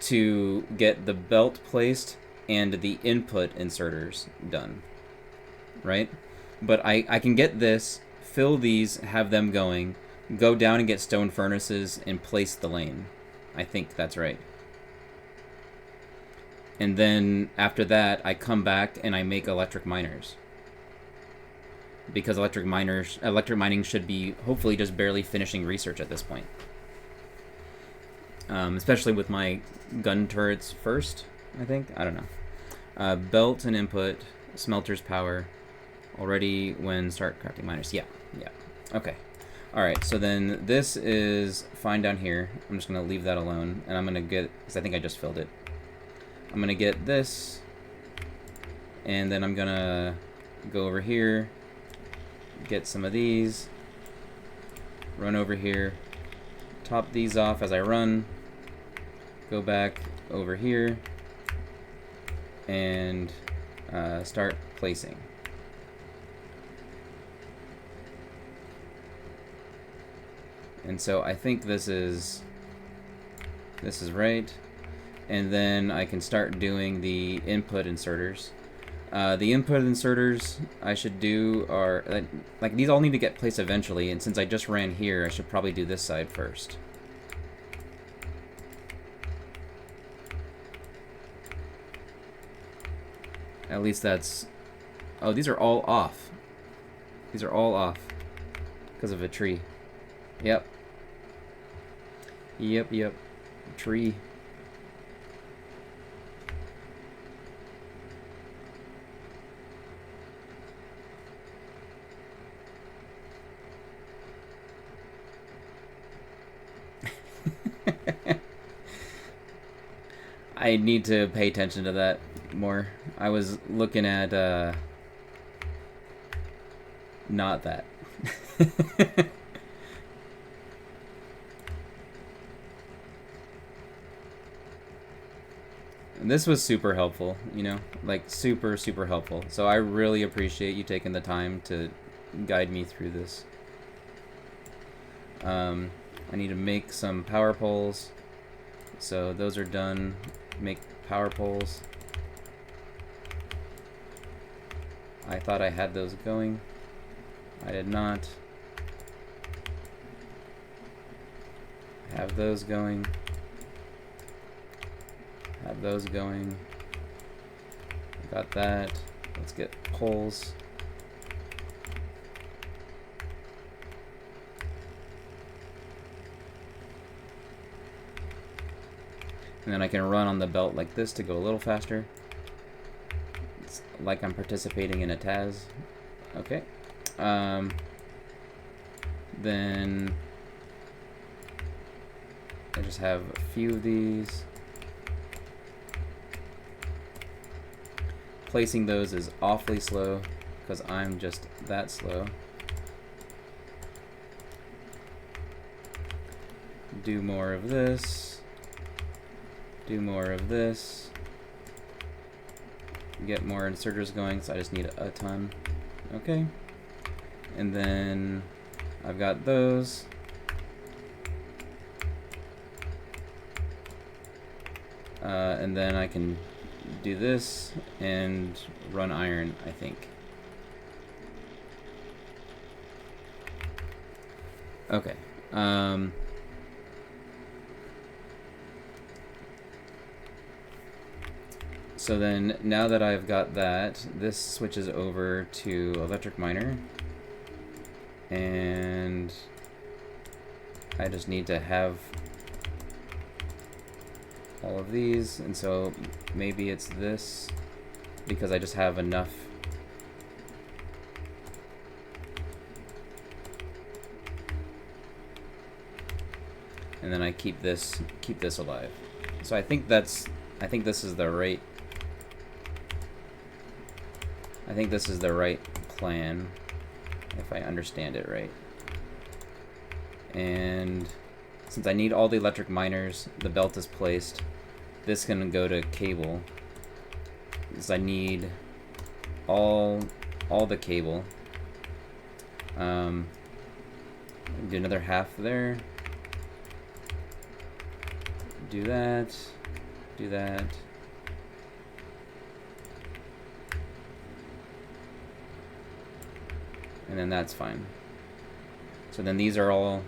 to get the belt placed and the input inserters done. Right? But I can get this, fill these, have them going, go down and get stone furnaces and place the lane. I think that's right. And then after that, I come back and I make electric miners. Because electric mining should be hopefully just barely finishing research at this point. Especially with my gun turrets first, I think. I don't know. Belt and input, smelters power. Already when start crafting miners. Yeah, yeah. Okay. Alright, so then this is fine down here. I'm just going to leave that alone. And I'm going to get, because I think I just filled it. I'm going to get this. And then I'm going to go over here. Get some of these. Run over here. Top these off as I run. Go back over here. And start placing. And so I think this is right. And then I can start doing the input inserters. The input inserters I should do are, like these all need to get placed eventually, and since I just ran here, I should probably do this side first. At least that's, oh, these are all off. These are all off because of a tree. Yep. Yep. Tree. I need to pay attention to that more. I was looking at, not that. This was super helpful, you know, like super helpful. So I really appreciate you taking the time to guide me through this. I need to make some power poles. So those are done. Make power poles. I thought I had those going. I did not. Have those going. Have those going. Got that. Let's get poles. And then I can run on the belt like this to go a little faster. It's like I'm participating in a TAS. Okay. Then I just have a few of these. Placing those is awfully slow because I'm just that slow. Do more of this. Do more of this. Get more inserters going, so I just need a ton. Okay. And then I've got those. And then I can do this and run iron, I think. Okay. So then, now that I've got that, this switches over to electric miner. And I just need to have all of these, and so maybe it's this, because I just have enough. And then I keep this alive. So I think this is the right. I think this is the right plan, if I understand it right. And since I need all the electric miners, the belt is placed. This can go to cable, because I need all the cable. Do another half there. Do that. Do that. And then that's fine. So then these are all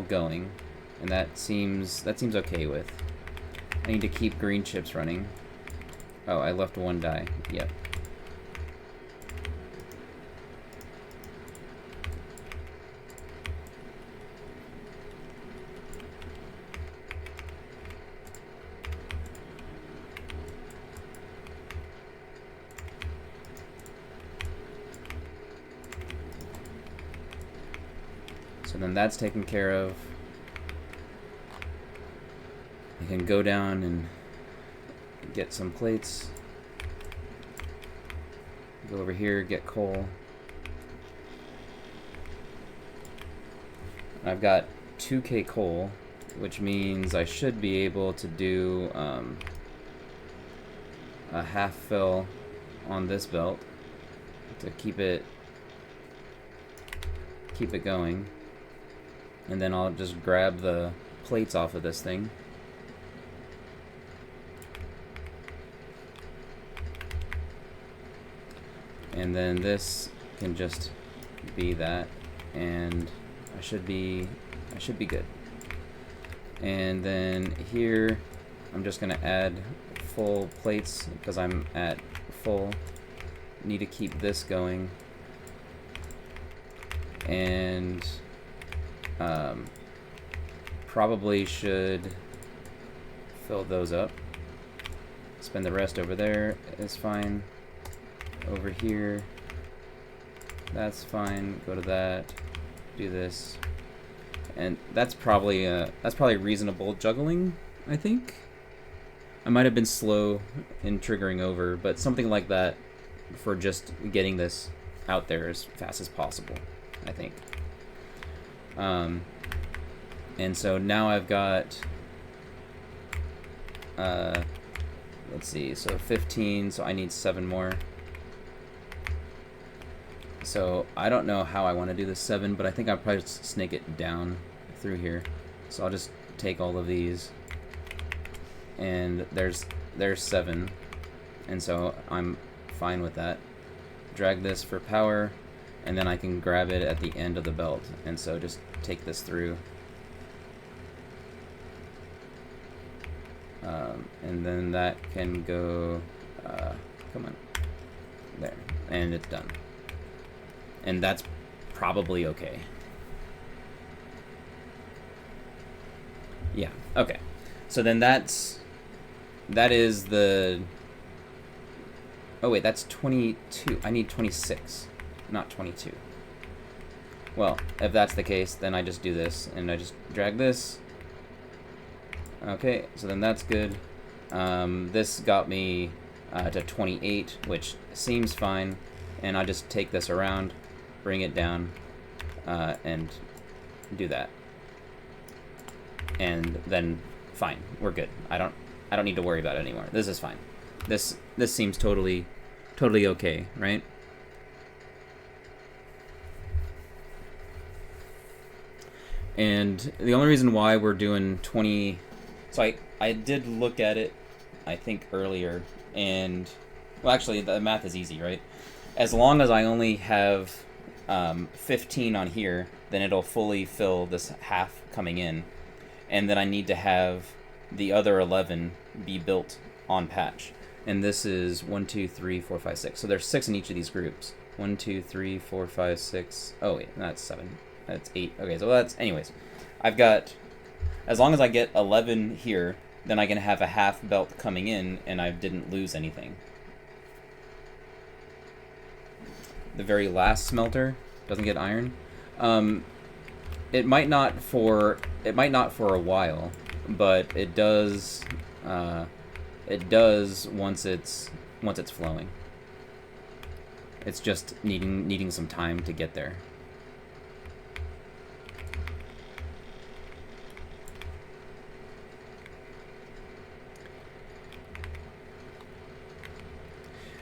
going, and that seems okay with. I need to keep green chips running. Oh, I left one die. Yep. So then that's taken care of. I can go down and get some plates. Go over here, get coal. I've got 2K coal, which means I should be able to do a half fill on this belt to keep it going. And then I'll just grab the plates off of this thing. And then this can just be that, and I should be good. And then here I'm just gonna add full plates because I'm at full. Need to keep this going. And probably should fill those up. Spend the rest over there is fine. Over here, that's fine. Go to that. Do this, and that's probably reasonable juggling. I think I might have been slow in triggering over, but something like that for just getting this out there as fast as possible, I think. And so now I've got, let's see, so 15, so I need 7 more. So I don't know how I want to do this 7, but I think I'll probably just snake it down through here. So I'll just take all of these, and there's 7, and so I'm fine with that. Drag this for power, and then I can grab it at the end of the belt, and so just take this through. And then that can go, come on, there, and it's done. And that's probably okay. Yeah, okay. So then that is the Oh wait, that's 22. I need 26, not 22. Well, if that's the case, then I just do this, and I just drag this. Okay, so then that's good. This got me to 28, which seems fine, and I just take this around, bring it down, and do that. And then fine, we're good. I don't need to worry about it anymore. This is fine. This seems totally okay, right? And the only reason why we're doing 20, so I did look at it, I think earlier, and well, actually the math is easy, right? As long as I only have 15 on here, then it'll fully fill this half coming in, and then I need to have the other 11 be built on patch. And this is 1, 2, 3, 4, 5, 6. So there's 6 in each of these groups. 1, 2, 3, 4, 5, 6. Oh wait, that's 7. That's 8. Okay, so that's, anyways, I've got, as long as I get 11 here, then I can have a half belt coming in, and I didn't lose anything. The very last smelter doesn't get iron. It might not for a while, but it does. It does once it's flowing. It's just needing some time to get there.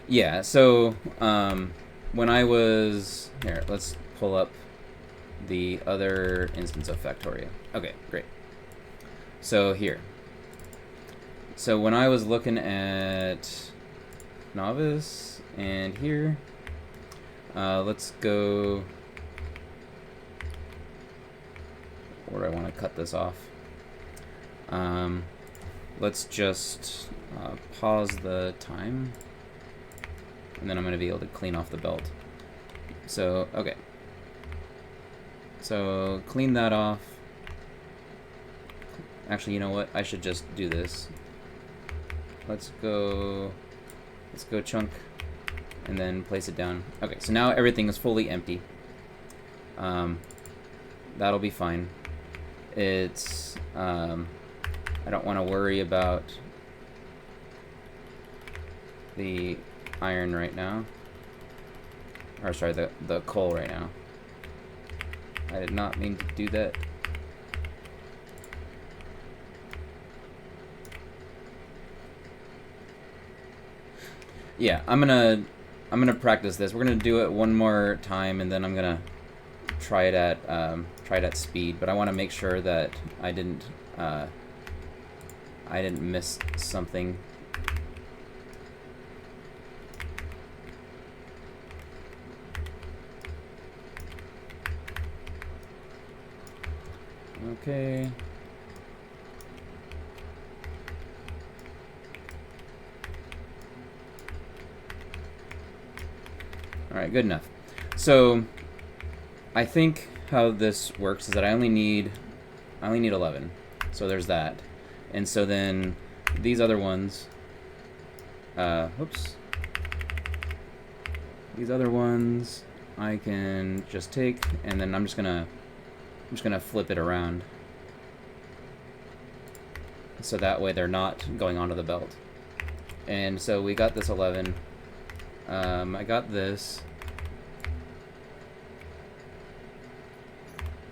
Yeah, so when I was here, let's pull up the other instance of Factorio. Okay, great. So here. So when I was looking at Novice and here, let's go. Where do I want to cut this off? Let's just pause the time, and then I'm going to be able to clean off the belt. So, okay. So, clean that off. Actually, you know what? I should just do this. Let's go chunk, and then place it down. Okay, so now everything is fully empty. That'll be fine. It's, I don't want to worry about the iron right now. Or sorry, the coal right now. I did not mean to do that. Yeah, I'm gonna practice this. We're gonna do it one more time, and then I'm gonna try it at speed. But I want to make sure that I didn't miss something. Okay. All right, good enough. So I think how this works is that I only need 11. So there's that. And so then these other ones, oops. These other ones I can just take, and then I'm just gonna flip it around. So that way they're not going onto the belt. And so we got this 11. I got this.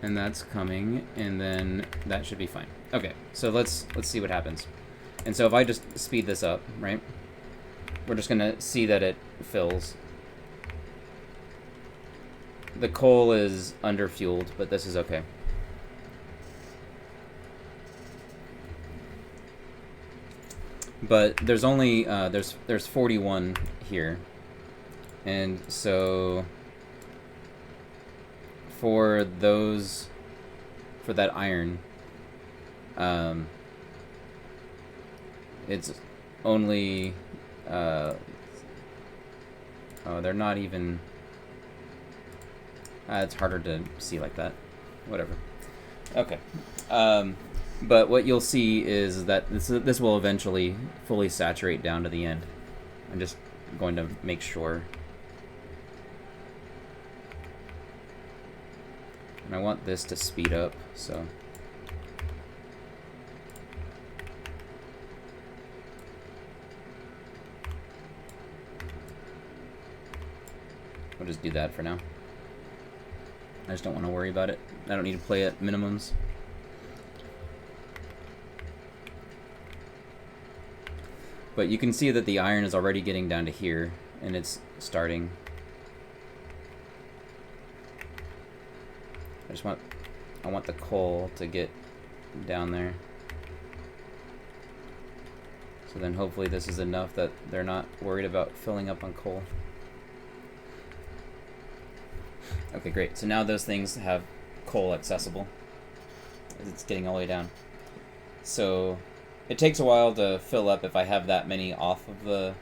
And that's coming, and then that should be fine. Okay, so let's see what happens. And so if I just speed this up, right? We're just gonna see that it fills. The coal is underfueled, but this is okay. But there's only there's 41 here, and so for that iron, it's only oh, they're not even. It's harder to see like that. Whatever. Okay. But what you'll see is that this will eventually fully saturate down to the end. I'm just going to make sure. And I want this to speed up, so. We'll just do that for now. I just don't want to worry about it. I don't need to play at minimums. But you can see that the iron is already getting down to here, and it's starting. I want the coal to get down there. So then hopefully this is enough that they're not worried about filling up on coal. Okay, great. So now those things have coal accessible. It's getting all the way down. So it takes a while to fill up if I have that many off of the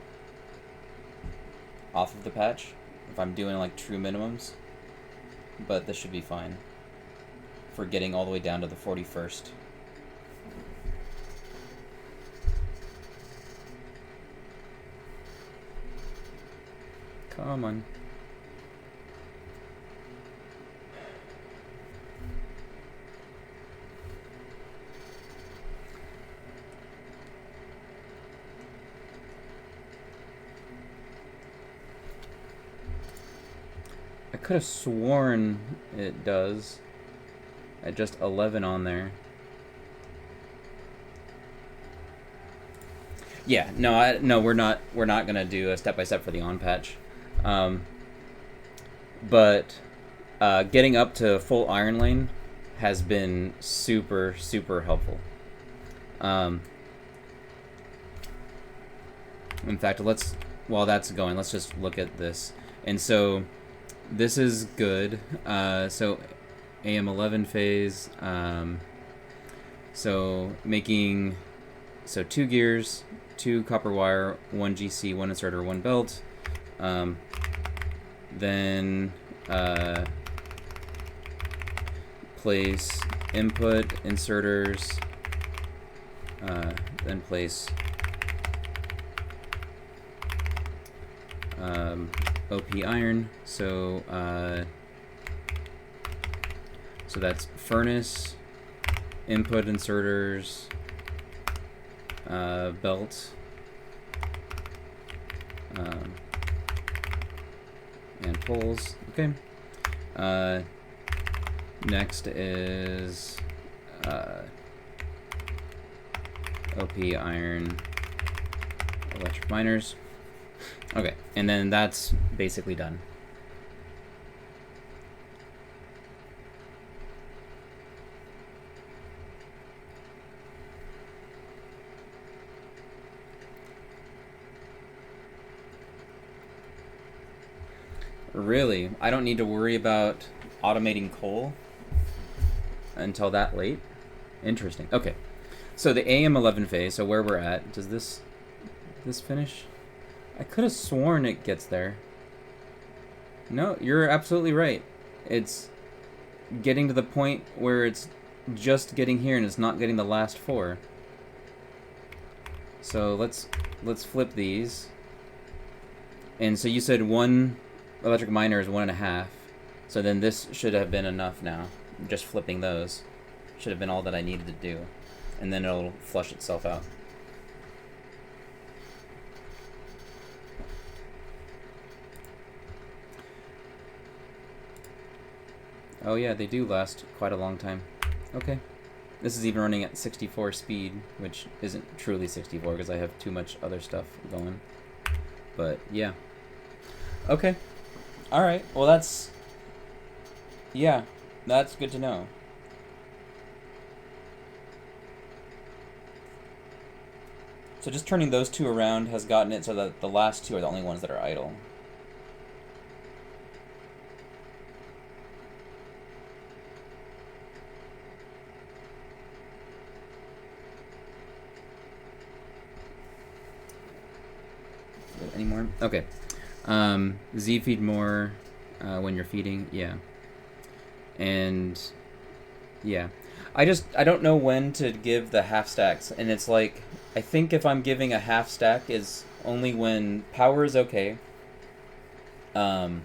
patch, if I'm doing like true minimums. But this should be fine for getting all the way down to the 41st. Come on. I could have sworn it does. At just 11 on there. Yeah, no, we're not gonna do a step-by-step for the on patch. But getting up to full iron lane has been super, super helpful. In fact, while that's going, let's just look at this. And so this is good. So AM11 phase. So making 2 gears, 2 copper wire, 1 GC, 1 inserter, 1 belt. Then place input inserters. Then place OP iron. So that's furnace, input inserters, belt, and poles. Okay. Next is OP iron, electric miners. Okay, and then that's basically done. Really? I don't need to worry about automating coal until that late? Interesting. Okay. So the AM11 phase, so where we're at, does this finish? I could have sworn it gets there. No, you're absolutely right. It's getting to the point where it's just getting here and it's not getting the last 4. So let's flip these. And so you said 1 electric miner is 1.5. So then this should have been enough now. Just flipping those should have been all that I needed to do. And then it'll flush itself out. Oh yeah, they do last quite a long time. Okay. This is even running at 64 speed, which isn't truly 64 because I have too much other stuff going. But yeah. Okay. Alright, well that's good to know. So just turning those 2 around has gotten it so that the last 2 are the only ones that are idle. Any more? Okay. Z feed more when you're feeding, yeah. And yeah. I don't know when to give the half stacks, and it's like I think if I'm giving a half stack is only when power is okay. Do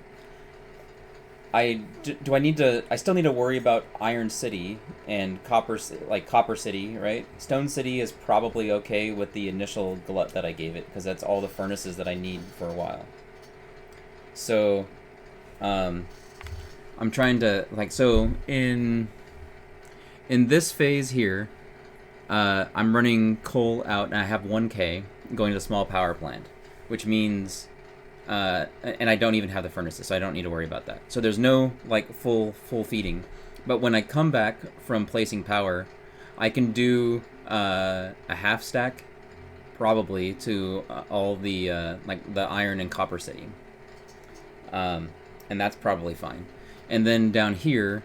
I need to? I still need to worry about Iron City and Copper City, right? Stone City is probably okay with the initial glut that I gave it because that's all the furnaces that I need for a while. So, I'm trying to in this phase here, I'm running coal out and I have 1K going to the small power plant, which means. And I don't even have the furnaces, so I don't need to worry about that. So there's no full feeding. But when I come back from placing power, I can do a half stack, probably to all the the iron and copper city, and that's probably fine. And then down here,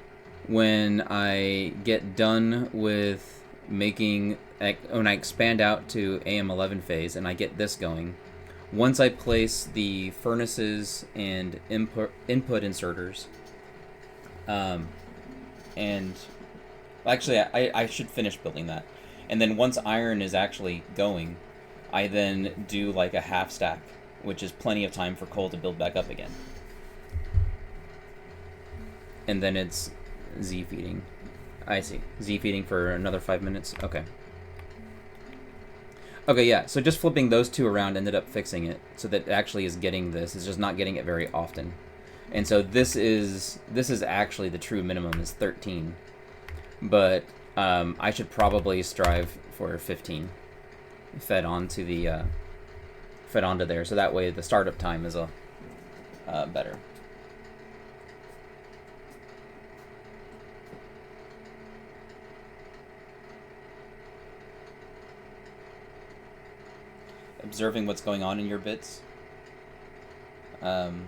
when I get done with making, when I expand out to AM11 phase and I get this going. Once I place the furnaces and input inserters, and actually I should finish building that. And then once iron is actually going, I then do like a half stack, which is plenty of time for coal to build back up again. And then it's Z feeding. I see. Z feeding for another 5 minutes. Okay. Okay, yeah, so just flipping those two around ended up fixing it, so that it actually is getting this. It's just not getting it very often. And so this is actually the true minimum is 13. But I should probably strive for 15 fed onto there, so that way the startup time is better. Observing what's going on in your bits. You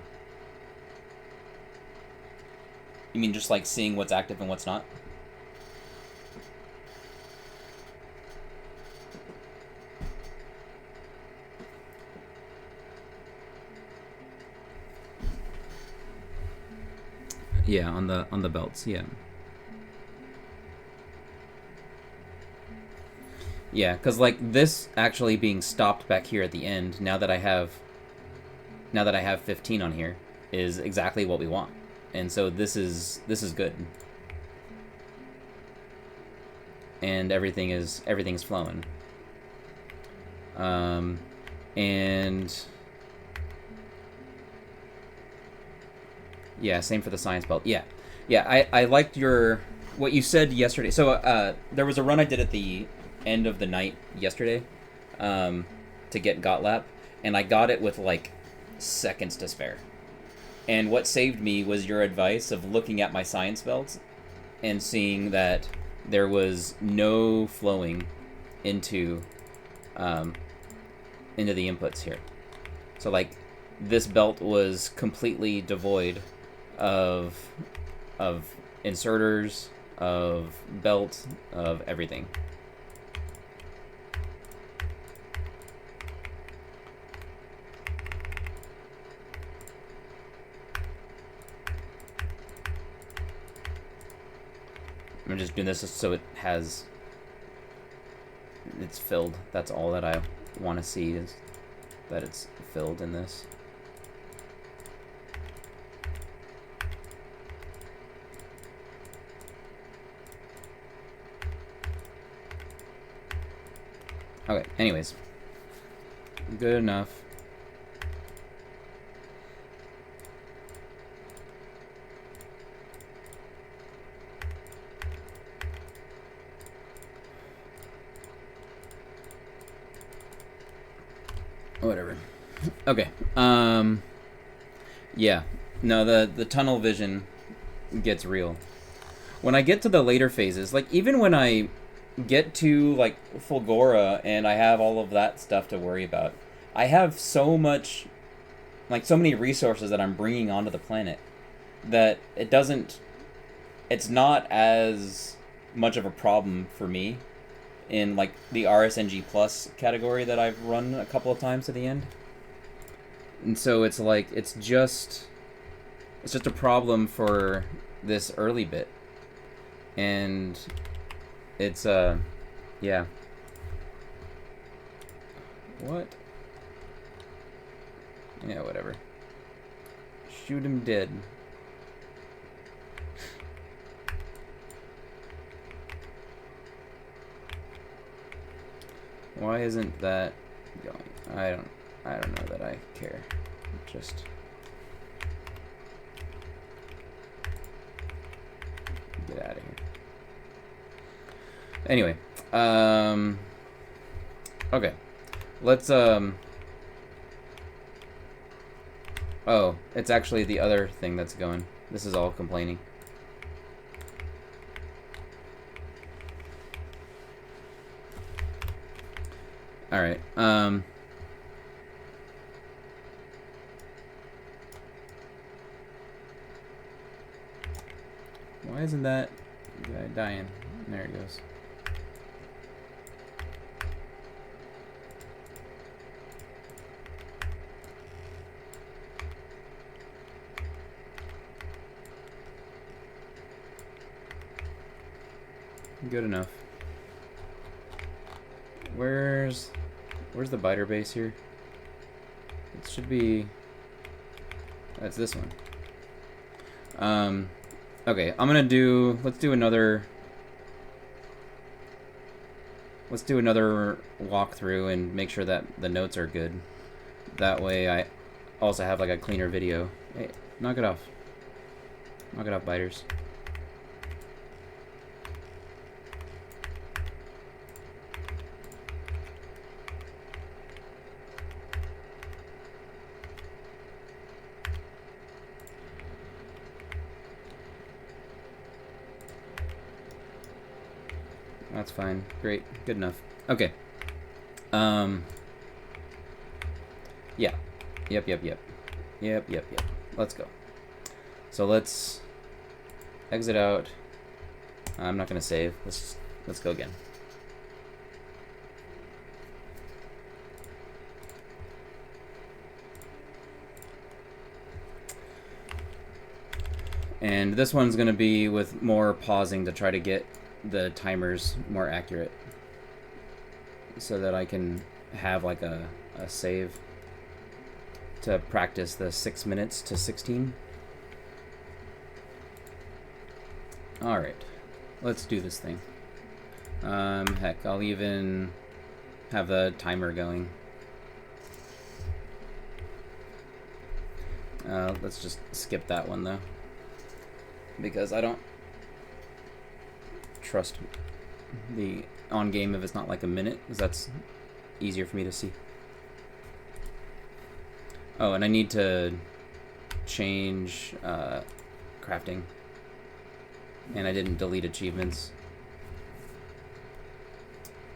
mean just like seeing what's active and what's not? Yeah, on the belts, yeah. Yeah, because like this actually being stopped back here at the end, now that I have 15 on here, is exactly what we want. And so this is good. And everything's flowing. And yeah, same for the science belt. Yeah. I liked what you said yesterday. So there was a run I did at the end of the night yesterday, to get Gotlap, and I got it with like seconds to spare. And what saved me was your advice of looking at my science belts and seeing that there was no flowing into the inputs here. So like this belt was completely devoid of inserters, of belt, of everything. I'm just doing this so it's filled. That's all that I want to see, is that it's filled in this. Okay, anyways. Good enough. Whatever. Okay. Yeah. No, the tunnel vision gets real. When I get to the later phases, like even when I get to like Fulgora and I have all of that stuff to worry about, I have so many resources that I'm bringing onto the planet that it's not as much of a problem for me in like the RSNG plus category that I've run a couple of times to the end. And so it's like it's just a problem for this early bit. And it's yeah. What? Yeah, whatever. Shoot him dead. Why isn't that going? I don't know that I care. Just get out of here. Anyway, okay. Let's oh, it's actually the other thing that's going. This is all complaining. All right. Why isn't that guy dying? There it goes. Good enough. Where's the biter base here? It should be. That's this one. Okay, I'm gonna do. Let's do another walkthrough and make sure that the notes are good. That way, I also have like a cleaner video. Hey, knock it off. Knock it off, biters. That's fine. Great. Good enough. Okay. Yeah. Yep. Let's go. So let's exit out. I'm not gonna save. Let's go again. And this one's gonna be with more pausing to try to get the timers more accurate, so that I can have like a save to practice the 6 minutes to 16. All right, let's do this thing. Heck, I'll even have the timer going. Let's just skip that one though, because I don't trust the on game if it's not like a minute, because that's easier for me to see. Oh, and I need to change crafting, and I didn't delete achievements.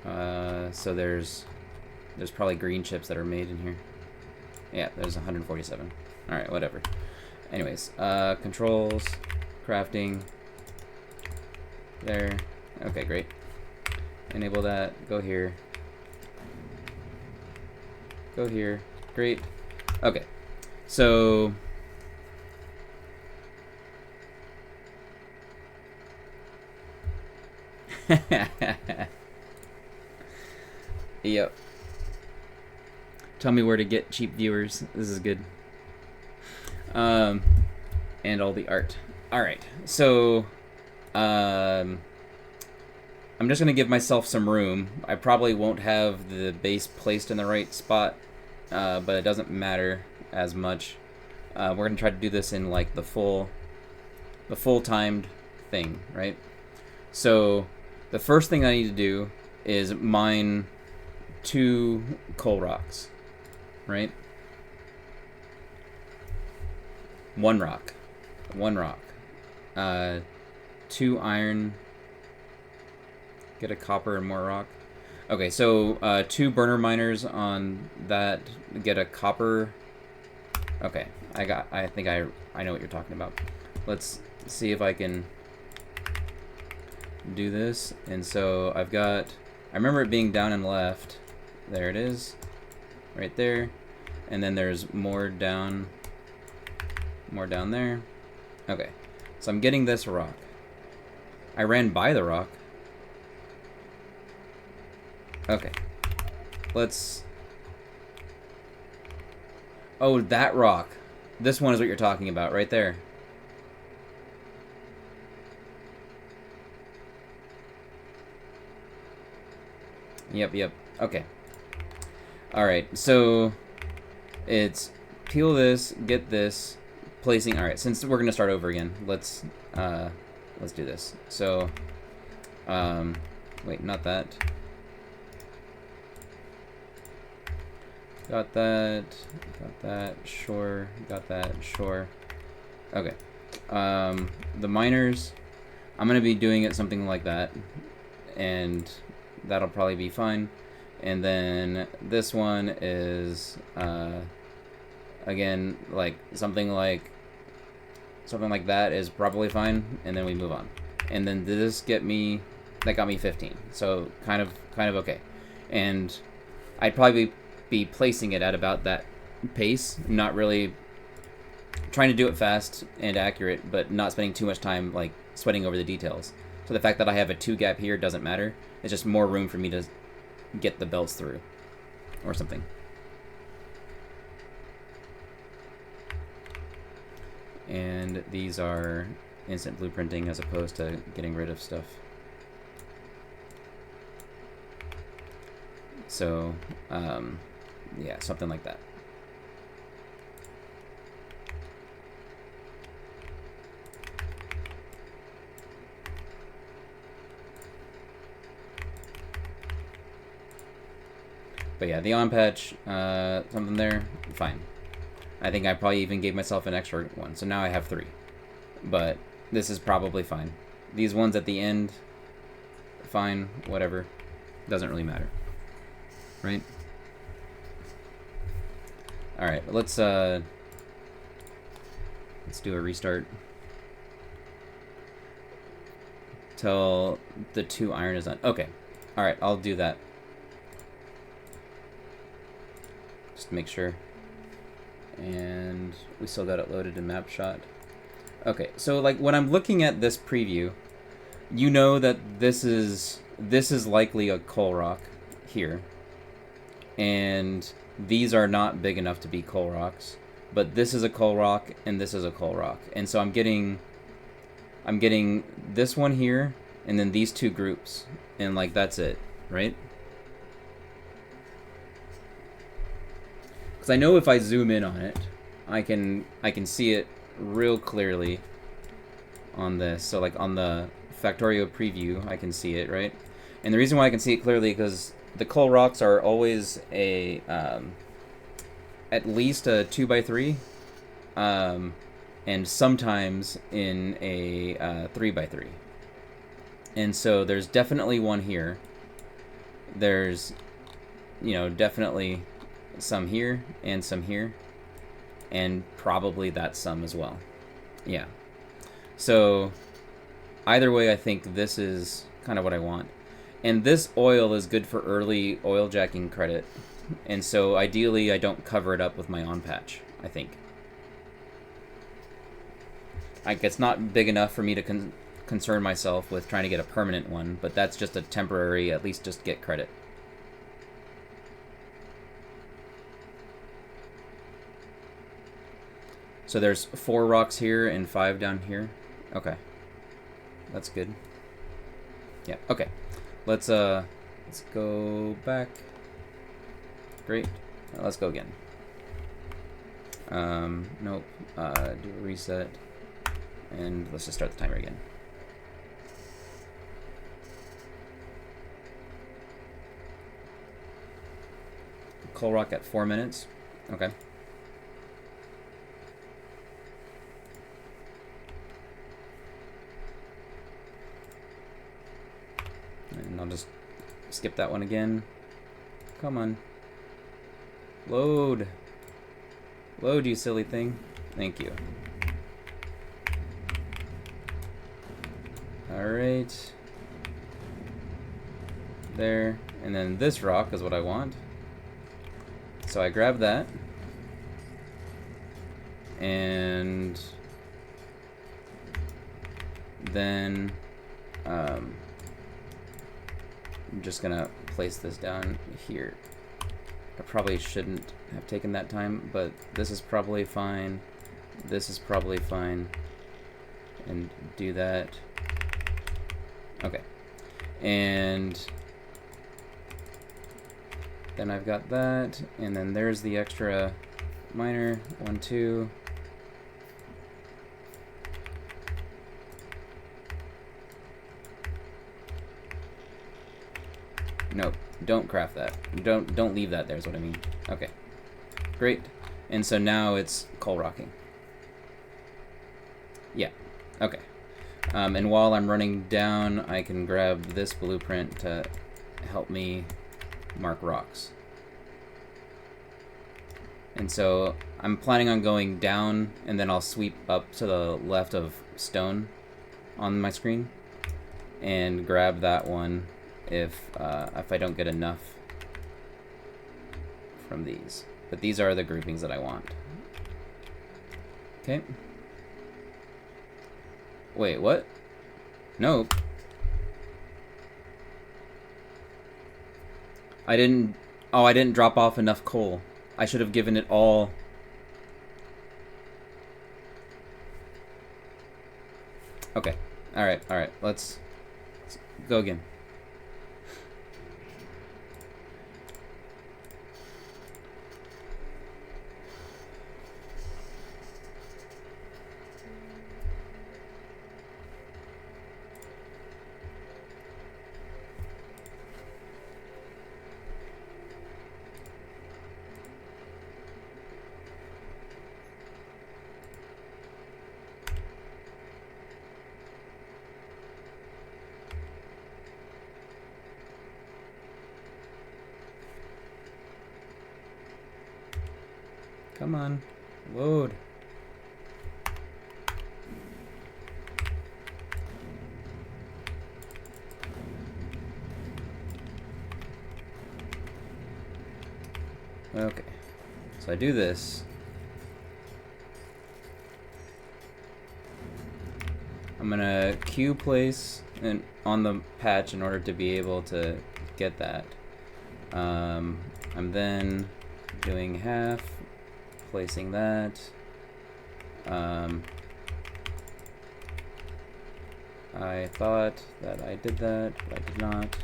So there's probably green chips that are made in here. Yeah, there's 147. All right, whatever. Anyways, controls, crafting. There. Okay, great. Enable that. Go here. Go here. Great. Okay. So yep. Tell me where to get cheap viewers. This is good. And all the art. All right. So I'm just gonna give myself some room. I probably won't have the base placed in the right spot, but it doesn't matter as much. We're gonna try to do this in like the full timed thing, right? So the first thing I need to do is mine 2 coal rocks, right? 1 rock, 2 iron. Get a copper and more rock. Okay, so 2 burner miners on that. Get a copper. Okay, I think I know what you're talking about. Let's see if I can do this. And so I've got. I remember it being down and left. There it is, right there. And then there's more down there. Okay, so I'm getting this rock. I ran by the rock. Okay, let's. Oh, that rock. This one is what you're talking about, right there. Yep. Okay. Alright, so it's peel this, get this, placing. Alright, since we're gonna start over again, let's do this. So wait, not that. Got that, sure, got that, sure. Okay. The miners, I'm gonna be doing it something like that, and that'll probably be fine. And then this one is again, like something like that is probably fine, and then we move on. And then this got me 15, so kind of okay. And I'd probably be placing it at about that pace, not really trying to do it fast and accurate, but not spending too much time like sweating over the details. So the fact that I have a 2 gap here doesn't matter. It's just more room for me to get the belts through or something. And these are instant blueprinting as opposed to getting rid of stuff. So yeah, something like that. But yeah, the on patch, something there, fine. I think I probably even gave myself an extra one, so now I have 3. But this is probably fine. These ones at the end, fine, whatever. Doesn't really matter. Right? Alright, let's do a restart. Till the 2 iron is done. Okay. Alright, I'll do that. Just to make sure. And we still got it loaded in map shot. Okay, so like when I'm looking at this preview, you know that this is likely a coal rock here. And these are not big enough to be coal rocks, but this is a coal rock and this is a coal rock. And so I'm getting this one here and then these 2 groups, and like that's it, right? Because I know if I zoom in on it, I can see it real clearly on this. So like on the Factorio preview, I can see it, right? And the reason why I can see it clearly because the coal rocks are always a at least a 2x3, and sometimes in a 3x3. And so there's definitely one here. There's, you know, definitely some here and some here, and probably that's some as well. Yeah. So either way, I think this is kind of what I want. And this oil is good for early oil jacking credit. And so ideally I don't cover it up with my on patch, I think. Like it's not big enough for me to concern myself with trying to get a permanent one, but that's just a temporary, at least just get credit. So there's 4 rocks here and 5 down here. Okay. That's good. Yeah, okay. Let's go back. Great. Let's go again. Nope. Do a reset. And let's just start the timer again. Coal rock at 4 minutes. Okay. And I'll just skip that one again. Come on. Load. Load, you silly thing. Thank you. Alright. There. And then this rock is what I want. So I grab that. And then I'm just gonna place this down here. I probably shouldn't have taken that time, but this is probably fine. This is probably fine. And do that. Okay. And then I've got that, and then there's the extra miner, 1, 2. Nope, don't craft that. Don't leave that there is what I mean. Okay, great. And so now it's coal rocking. Yeah, okay. And while I'm running down, I can grab this blueprint to help me mark rocks. And so I'm planning on going down, and then I'll sweep up to the left of stone on my screen and grab that one if I don't get enough from these. But these are the groupings that I want. Okay. Wait, what? Nope. I didn't drop off enough coal. I should have given it all. Okay. Alright. Let's go again. Come on, load. Okay, so I do this. I'm gonna queue place on the patch in order to be able to get that. I'm then doing half, placing that. I thought that I did that, but I did not.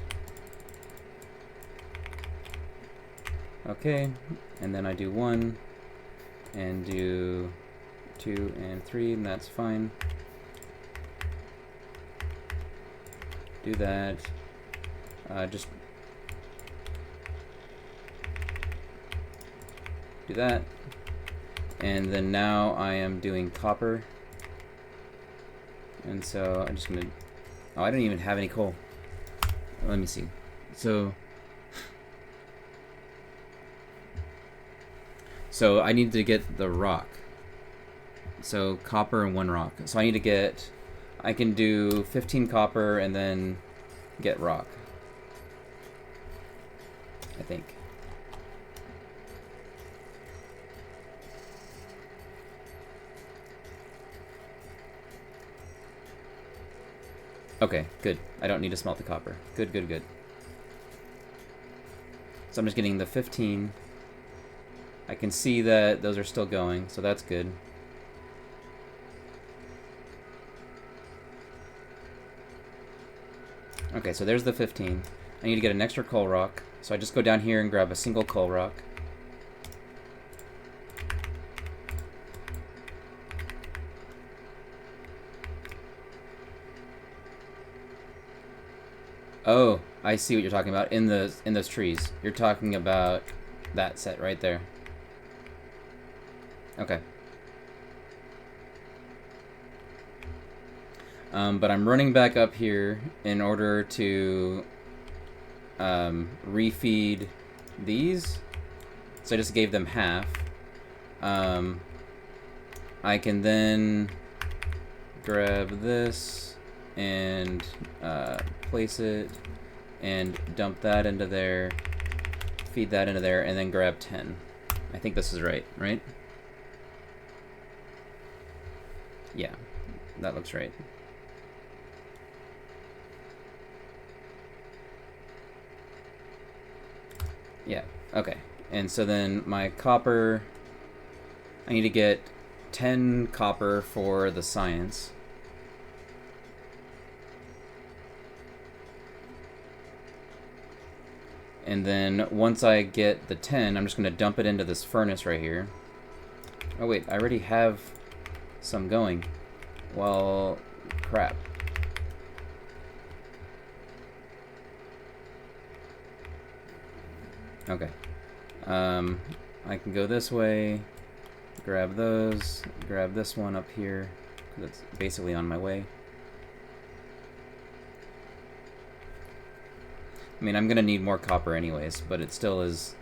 Okay, and then I do 1 and do 2 and 3, and that's fine. Do that. Just do that. And then now I am doing copper. And so I'm just gonna, oh, I don't even have any coal. Let me see. So I need to get the rock. So copper and 1 rock. So I need to get, I can do 15 copper and then get rock, I think. Okay, good. I don't need to smelt the copper. Good. So I'm just getting the 15. I can see that those are still going, so that's good. Okay, so there's the 15. I need to get an extra coal rock, so I just go down here and grab a single coal rock. Oh, I see what you're talking about. In those trees. You're talking about that set right there. Okay. But I'm running back up here in order to refeed these. So I just gave them half. I can then grab this and place it and dump that into there, feed that into there, and then grab 10. I think this is right? Yeah, that looks right. Yeah, okay. And so then my copper, I need to get 10 copper for the science. And then once I get the 10, I'm just going to dump it into this furnace right here. Oh wait, I already have some going. Well, crap. Okay. I can go this way, grab those, grab this one up here, because it's basically on my way. I mean, I'm gonna need more copper anyways, but it still is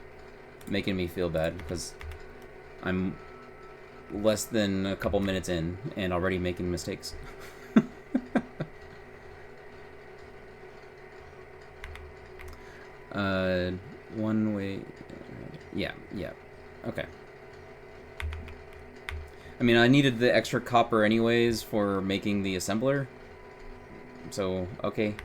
making me feel bad, because I'm less than a couple minutes in, and already making mistakes. One way... Yeah, okay. I mean, I needed the extra copper anyways for making the assembler, so, okay.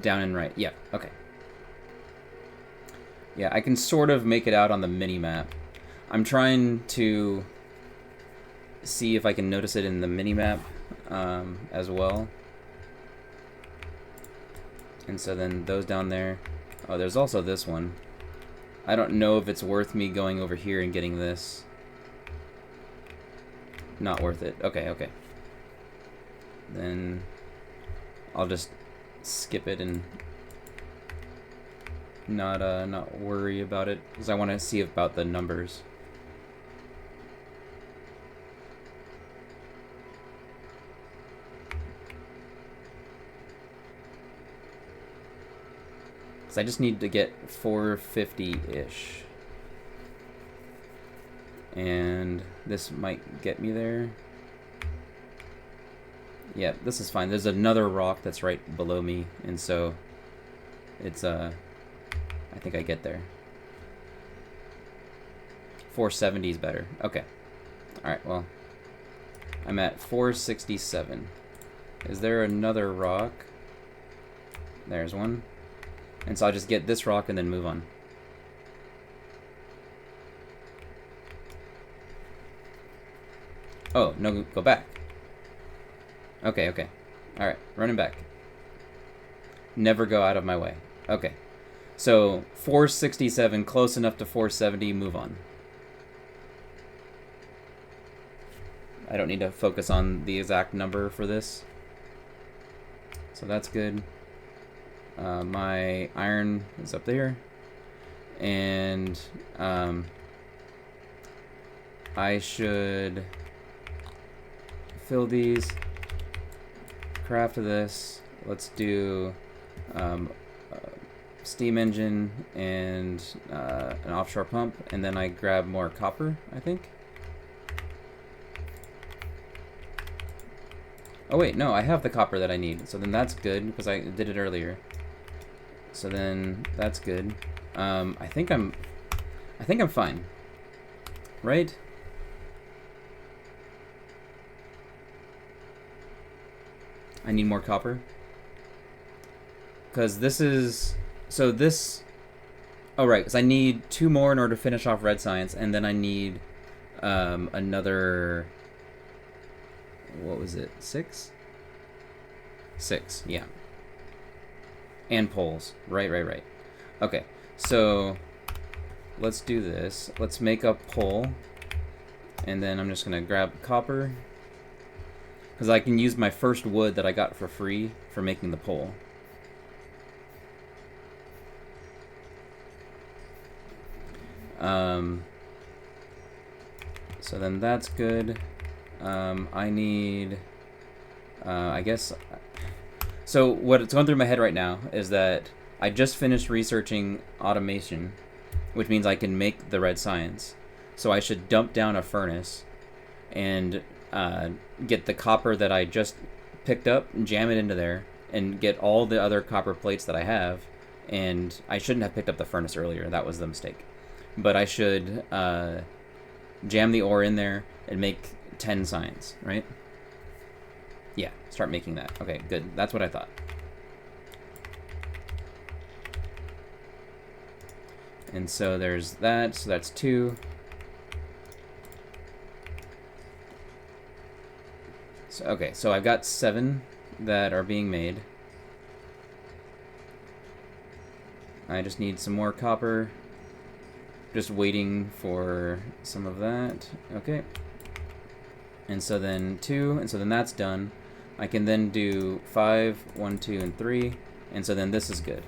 Down and right, yeah, okay. Yeah, I can sort of make it out on the mini-map. I'm trying to see if I can notice it in the mini-map as well. And so then those down there. Oh, there's also this one. I don't know if it's worth me going over here and getting this. Not worth it. Okay, okay. Then I'll just skip it and not worry about it, because I want to see about the numbers. I just need to get 450-ish. And this might get me there. Yeah, this is fine. There's another rock that's right below me, and so it's, I think I get there. 470 is better. Okay. Alright, well, I'm at 467. Is there another rock? There's one. And so I'll just get this rock and then move on. Oh, no, go back. Okay, okay. Alright, running back. Never go out of my way. Okay. So, 467, close enough to 470, move on. I don't need to focus on the exact number for this. So that's good. My iron is up there, and I should fill these, craft this. Let's do steam engine and an offshore pump, and then I grab more copper, I think. Oh wait, no, I have the copper that I need, so then that's good, because I did it earlier. So then that's good. I think I'm fine. Right? I need more copper. Cause this is oh right, because I need 2 more in order to finish off red science, and then I need another, what was it? 6? 6, yeah. And poles. Right. Okay, so let's do this. Let's make a pole, and then I'm just gonna grab copper, because I can use my first wood that I got for free for making the pole. So then that's good. I need, I guess. So what's going through my head right now is that I just finished researching automation, which means I can make the red science. So I should dump down a furnace and get the copper that I just picked up and jam it into there and get all the other copper plates that I have. And I shouldn't have picked up the furnace earlier. That was the mistake. But I should jam the ore in there and make 10 science, right? Yeah, start making that. Okay, good. That's what I thought. And so there's that, so that's 2. So, okay, so I've got 7 that are being made. I just need some more copper. Just waiting for some of that. Okay. And so then 2, and so then that's done. I can then do 5, 1, 2, and 3, and so then this is good.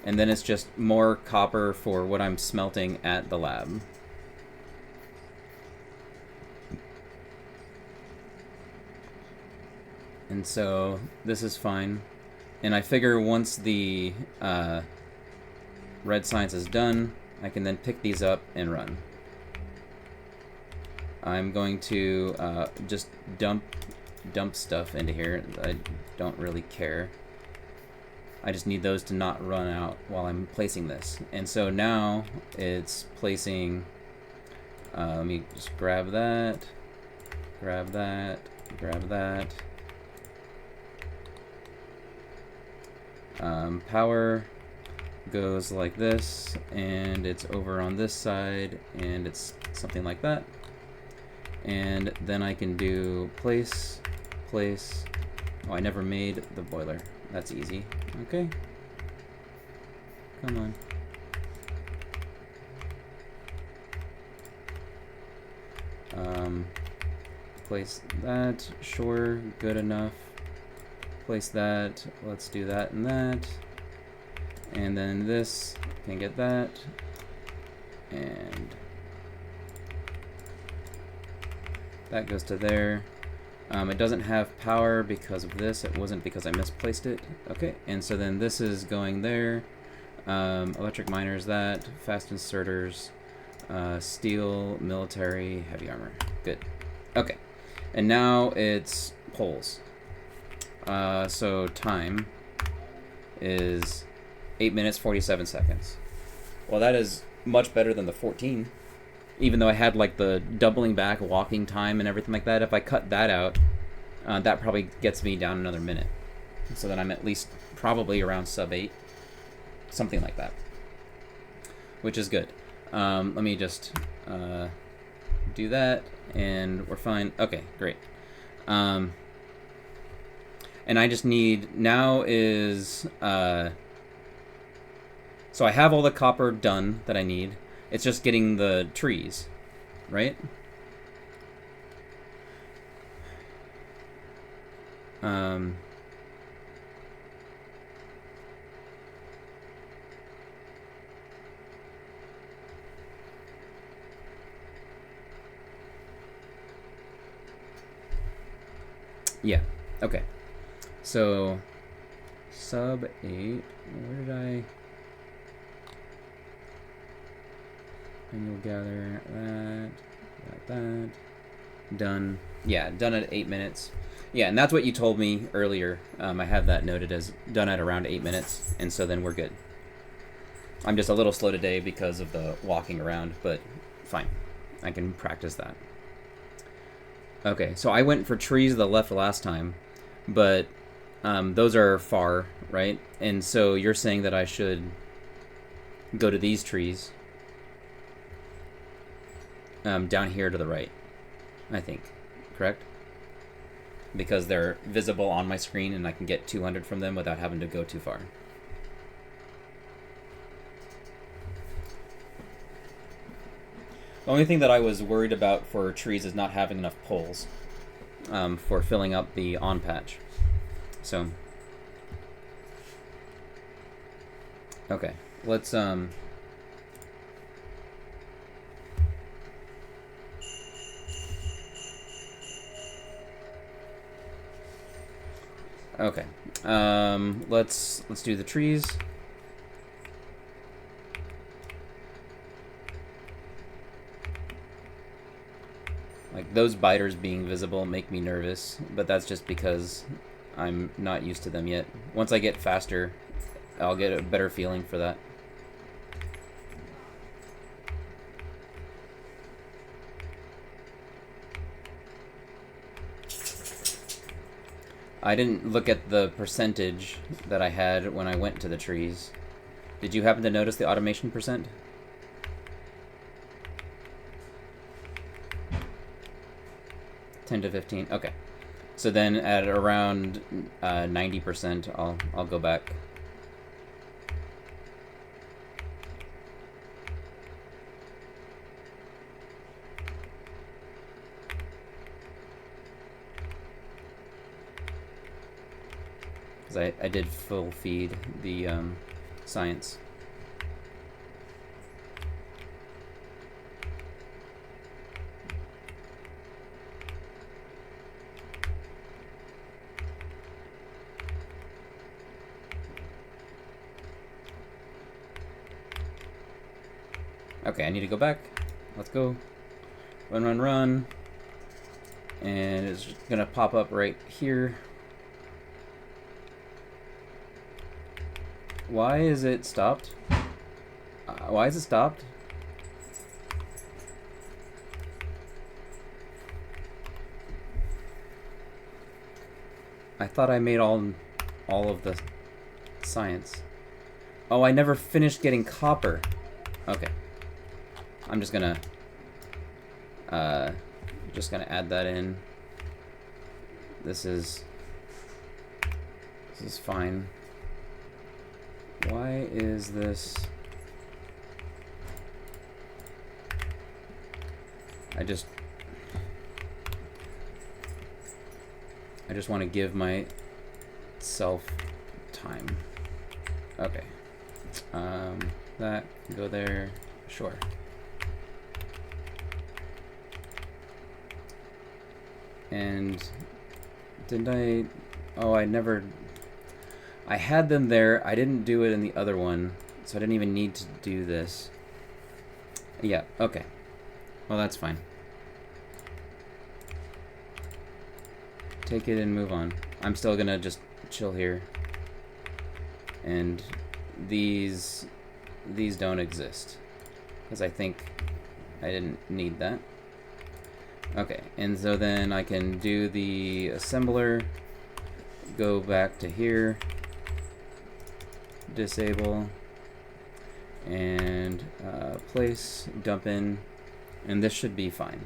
And then it's just more copper for what I'm smelting at the lab. And so this is fine. And I figure once the red science is done, I can then pick these up and run. I'm going to just dump stuff into here. I don't really care. I just need those to not run out while I'm placing this. And so now it's placing, let me just grab that, grab that, grab that. Power goes like this, and it's over on this side, and it's something like that. And then I can do place. Oh, I never made the boiler. That's easy. Okay. Come on. Place that. Sure, good enough. Place that. Let's do that and that. And then this can get that. And that goes to there. It doesn't have power because of this. It wasn't because I misplaced it. Okay, and so then this is going there. Electric miners, that. Fast inserters. Steel, military, heavy armor. Good. Okay, and now it's poles. So time is 8 minutes 47 seconds. Well, that is much better than the 14. Even though I had like the doubling back walking time and everything like that, if I cut that out, that probably gets me down another minute. So then I'm at least probably around sub 8, something like that, which is good. Let me just do that, and we're fine. Okay, great. And I just need, now is, so I have all the copper done that I need. It's just getting the trees, right? Yeah, okay. So, sub 8, where did I... And you'll gather that, done. Yeah, done at 8 minutes. Yeah, and that's what you told me earlier. I have that noted as done at around 8 minutes, and so then we're good. I'm just a little slow today because of the walking around, but fine. I can practice that. Okay, so I went for trees to the left last time, but those are far, right? And so you're saying that I should go to these trees. Down here to the right, I think, correct? Because they're visible on my screen and I can get 200 from them without having to go too far. The only thing that I was worried about for trees is not having enough poles for filling up the on patch. So, okay, let's okay. Let's do the trees. Like, those biters being visible make me nervous, but that's just because I'm not used to them yet. Once I get faster, I'll get a better feeling for that. I didn't look at the percentage that I had when I went to the trees. Did you happen to notice the automation percent? $10 to $15. Okay. So then at around 90%, I'll go back. Because I did full feed the science. Okay, I need to go back. Let's go. Run, run, run. And it's gonna pop up right here. Why is it stopped? Why is it stopped? I thought I made all of the science. Oh, I never finished getting copper. Okay. I'm just gonna add that in. This is fine. Why is this? I just want to give myself time. Okay. That can go there. Sure. And didn't I? Oh, I had them there. I didn't do it in the other one, so I didn't even need to do this. Yeah, okay. Well, that's fine. Take it and move on. I'm still gonna just chill here. And these don't exist, because I think I didn't need that. Okay, and so then I can do the assembler, go back to here, disable, and place, dump in, and this should be fine.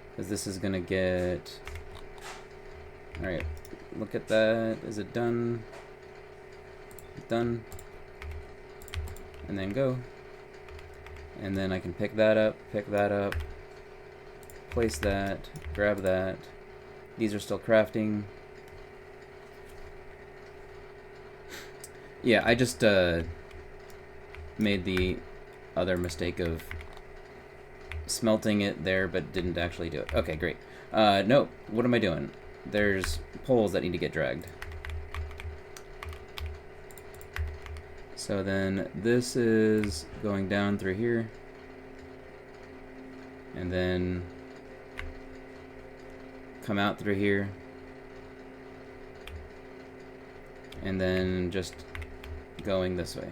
Because this is gonna get, alright, look at that, is it done? Done. And then go. And then I can pick that up, place that, grab that. These are still crafting. Yeah, I just made the other mistake of smelting it there, but didn't actually do it. Okay, great. No, what am I doing? There's poles that need to get dragged. So then this is going down through here, and then come out through here, and then just going this way,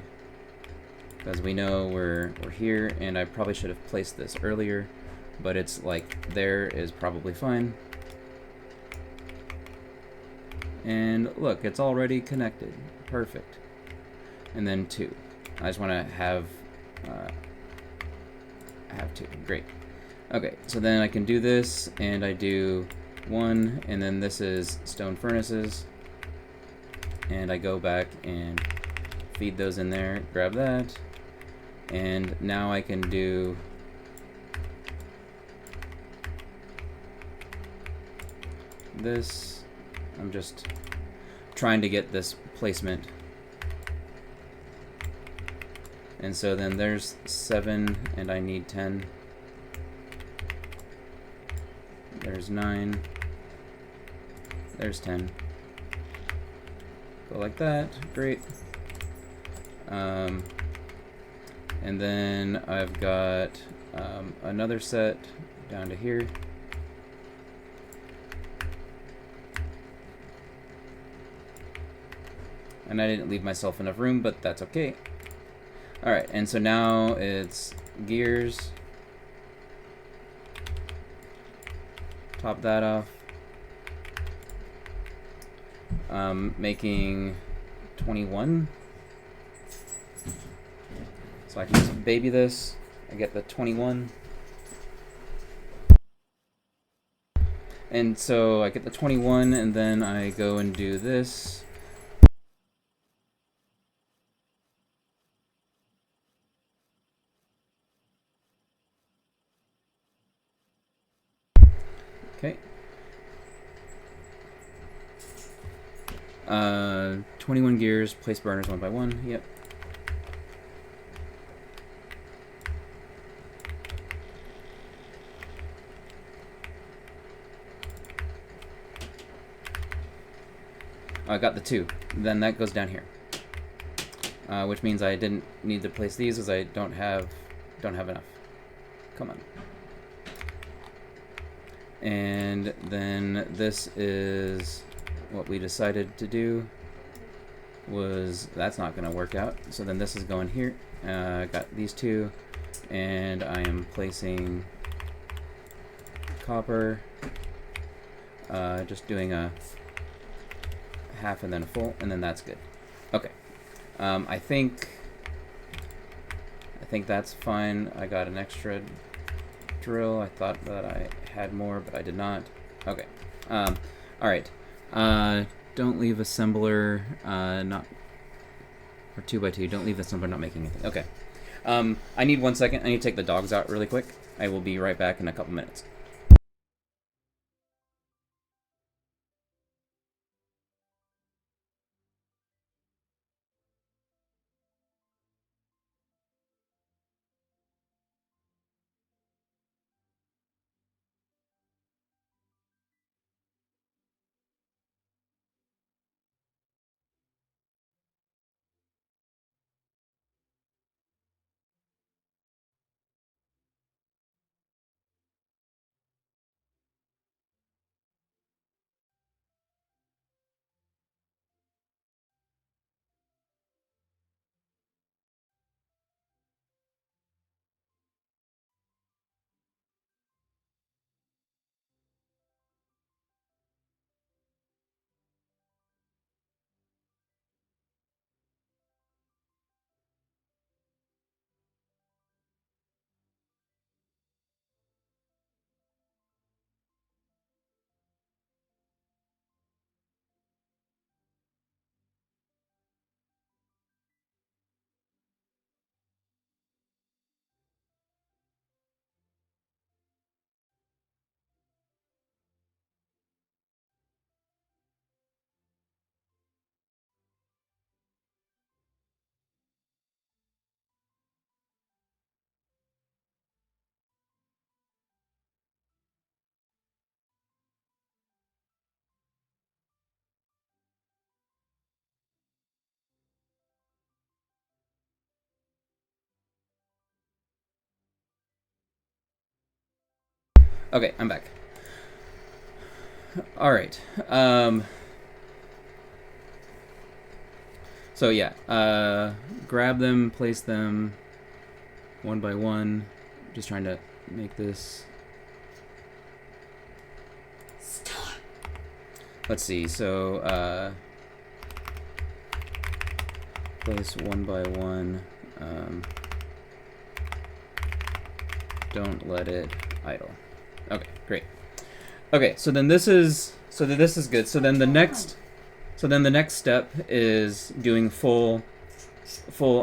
because we know we're here, and I probably should have placed this earlier, but it's like there is probably fine. And look, it's already connected. Perfect. And then 2. I just want to have 2. Great. Okay, so then I can do this, and I do 1, and then this is stone furnaces, and I go back and feed those in there, grab that, and now I can do this. I'm just trying to get this placement. And so then there's 7, and I need 10. There's 9. There's 10. Go like that. Great. And then I've got another set down to here. And I didn't leave myself enough room, but that's okay. Alright, and so now it's gears. Top that off. making 21. So I can just baby this. I get the 21. And so I get the 21, and then I go and do this. Okay. 21 gears, place burners one by one. Yep. I got the 2. Then that goes down here, which means I didn't need to place these as I don't have enough. Come on. And then this is what we decided to do. Was that's not going to work out. So then this is going here. I got these 2, and I am placing copper. Just doing a half and then a full, and then that's good. Okay. I think that's fine. I got an extra drill. I thought that I had more, but I did not. Okay. All right. Don't leave assembler not or 2x2. Don't leave assembler not making anything. Okay. I need 1 second. I need to take the dogs out really quick. I will be right back in a couple minutes. Okay, I'm back. All right. So yeah, grab them, place them one by one. Just trying to make this. Stop. Let's see. So place one by one. Don't let it idle. Okay, great. Okay, so then this is good. So then the next step is doing full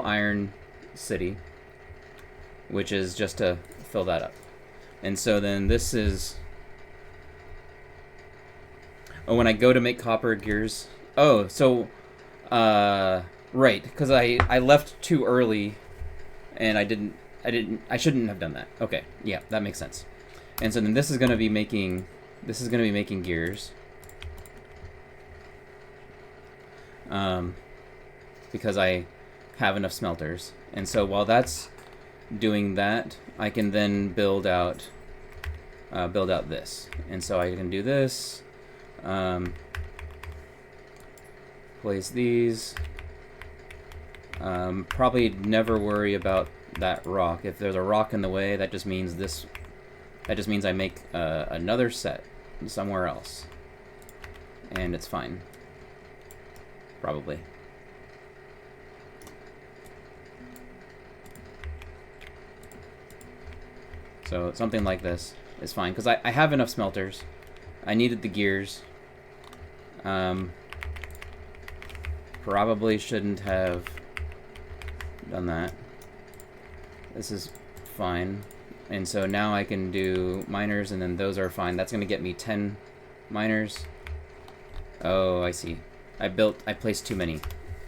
iron city, which is just to fill that up. And so then this is when I go to make copper gears. Oh, so right, because I left too early, and I shouldn't have done that. Okay, yeah, that makes sense. And so then this is going to be making gears. Because I have enough smelters. And so while that's doing that, I can then build out this. And so I can do this, place these, probably never worry about that rock. If there's a rock in the way, that just means I make another set somewhere else, and it's fine. probably. So something like this is fine, because I have enough smelters. I needed the gears. Probably shouldn't have done that. This is fine. And so now I can do miners, and then those are fine. That's going to get me 10 miners. Oh, I see. I placed too many,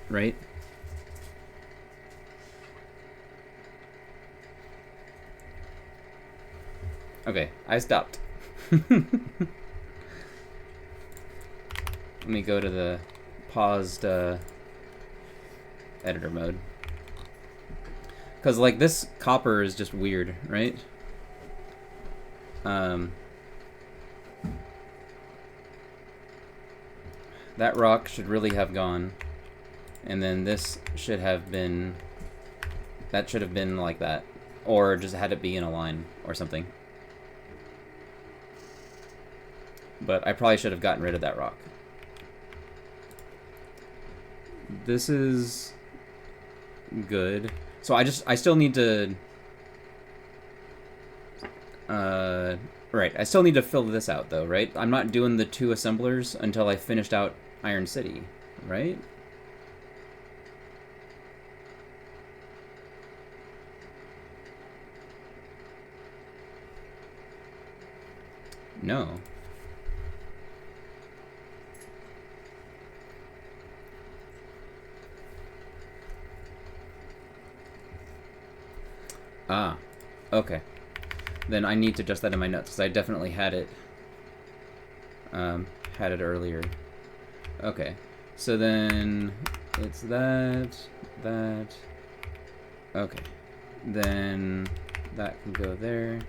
right? Okay, I stopped. Let me go to the paused editor mode. Because, like, this copper is just weird, right? That rock should really have gone. And then this should have been... That should have been like that. Or just had it be in a line or something. But I probably should have gotten rid of that rock. This is good. So I still need to... right, I still need to fill this out though, right? I'm not doing the 2 assemblers until I finished out Iron City, right? No. Ah, okay. Then I need to adjust that in my notes, because I definitely had it earlier. Okay, so then it's that. Okay, then that can go there.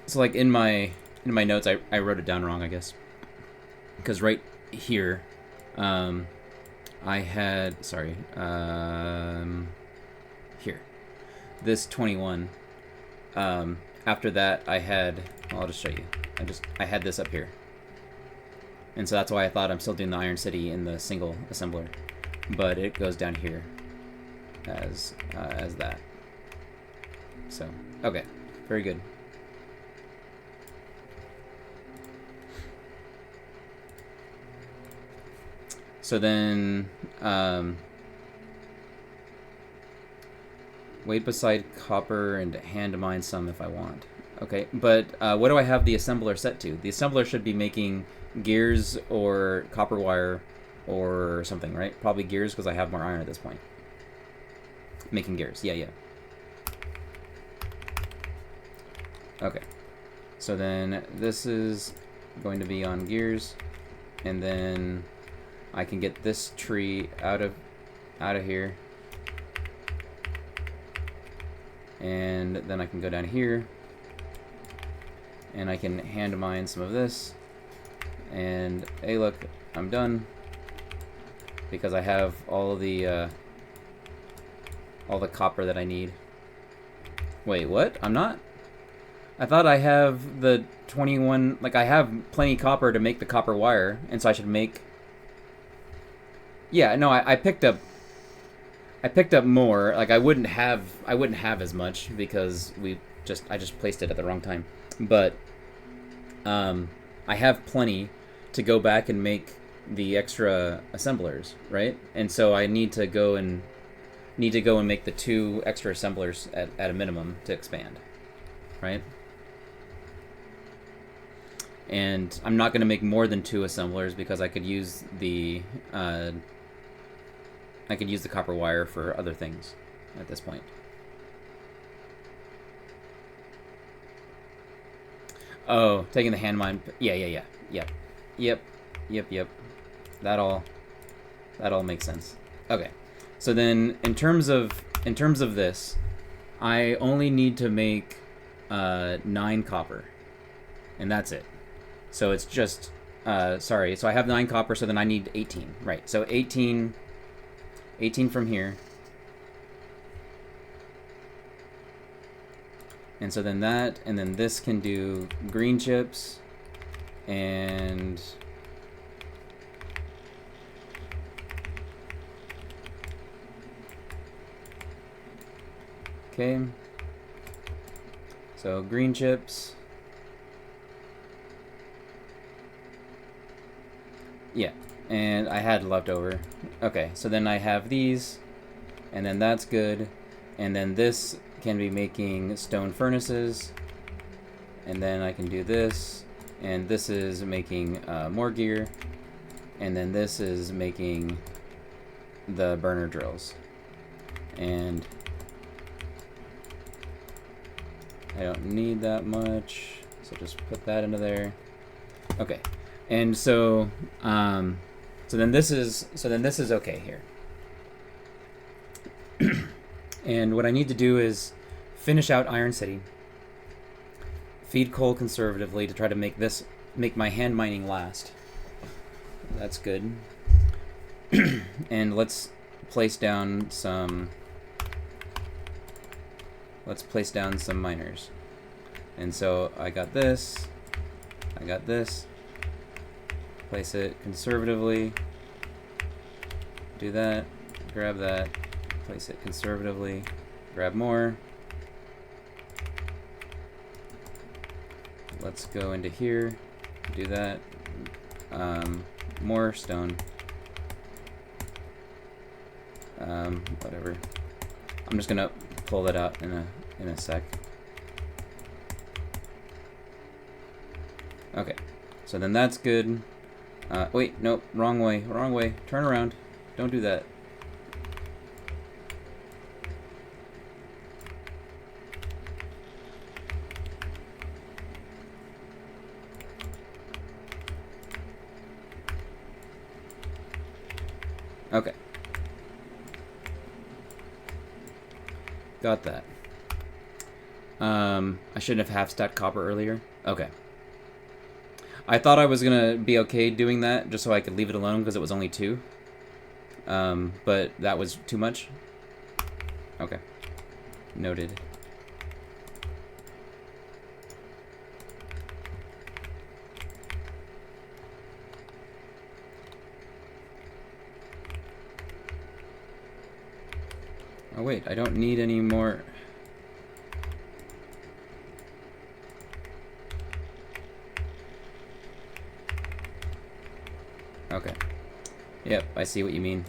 So like in my notes, I wrote it down wrong, I guess, because right here, I had here, this 21. After that, I had, well, I'll just show you. I had this up here. And so that's why I thought I'm still doing the Iron City in the single assembler. But it goes down here as that. So, okay. Very good. So then, wait beside copper and hand mine some if I want. Okay, but what do I have the assembler set to? The assembler should be making gears or copper wire or something, right? Probably gears, because I have more iron at this point. Making gears, yeah. Okay, so then this is going to be on gears, and then I can get this tree out of here. And then I can go down here, and I can hand mine some of this, and hey, look, I'm done, because I have all the copper that I need. Wait, what? I'm not? I thought I have the 21, like I have plenty copper to make the copper wire, and so I should make... Yeah, no, I picked up more. Like I wouldn't have as much because I just placed it at the wrong time. But I have plenty to go back and make the extra assemblers, right? And so I need to go and make the 2 extra assemblers at a minimum to expand, right? And I'm not going to make more than 2 assemblers because I could use the copper wire for other things at this point. Oh, taking the hand mine. Yeah. Yep. That all makes sense. Okay. So then in terms of this, I only need to make 9 copper. And that's it. So it's just sorry. So I have 9 copper, so then I need 18. Right. So 18 from here. And so then that, and then this can do green chips, and Okay. So green chips. Yeah, and I had leftover. Okay, so then I have these, and then that's good. And then this can be making stone furnaces. And then I can do this, and this is making more gear. And then this is making the burner drills. And I don't need that much, so just put that into there. Okay, and so so then this is okay here. And what I need to do is finish out Iron City, feed coal conservatively to try to make my hand mining last. That's good. And let's place down some miners. And so I got this, place it conservatively, do that, grab that, place it conservatively, grab more. Let's go into here, do that, more stone, whatever. I'm just gonna pull that out in a sec. Okay, so then that's good. Wait, nope, wrong way, turn around, don't do that. Okay. Got that. I shouldn't have half-stacked copper earlier. Okay. I thought I was gonna be okay doing that just so I could leave it alone because it was only 2. But that was too much. Okay. Noted. Oh wait, I don't need any more. Okay. Yep, I see what you mean.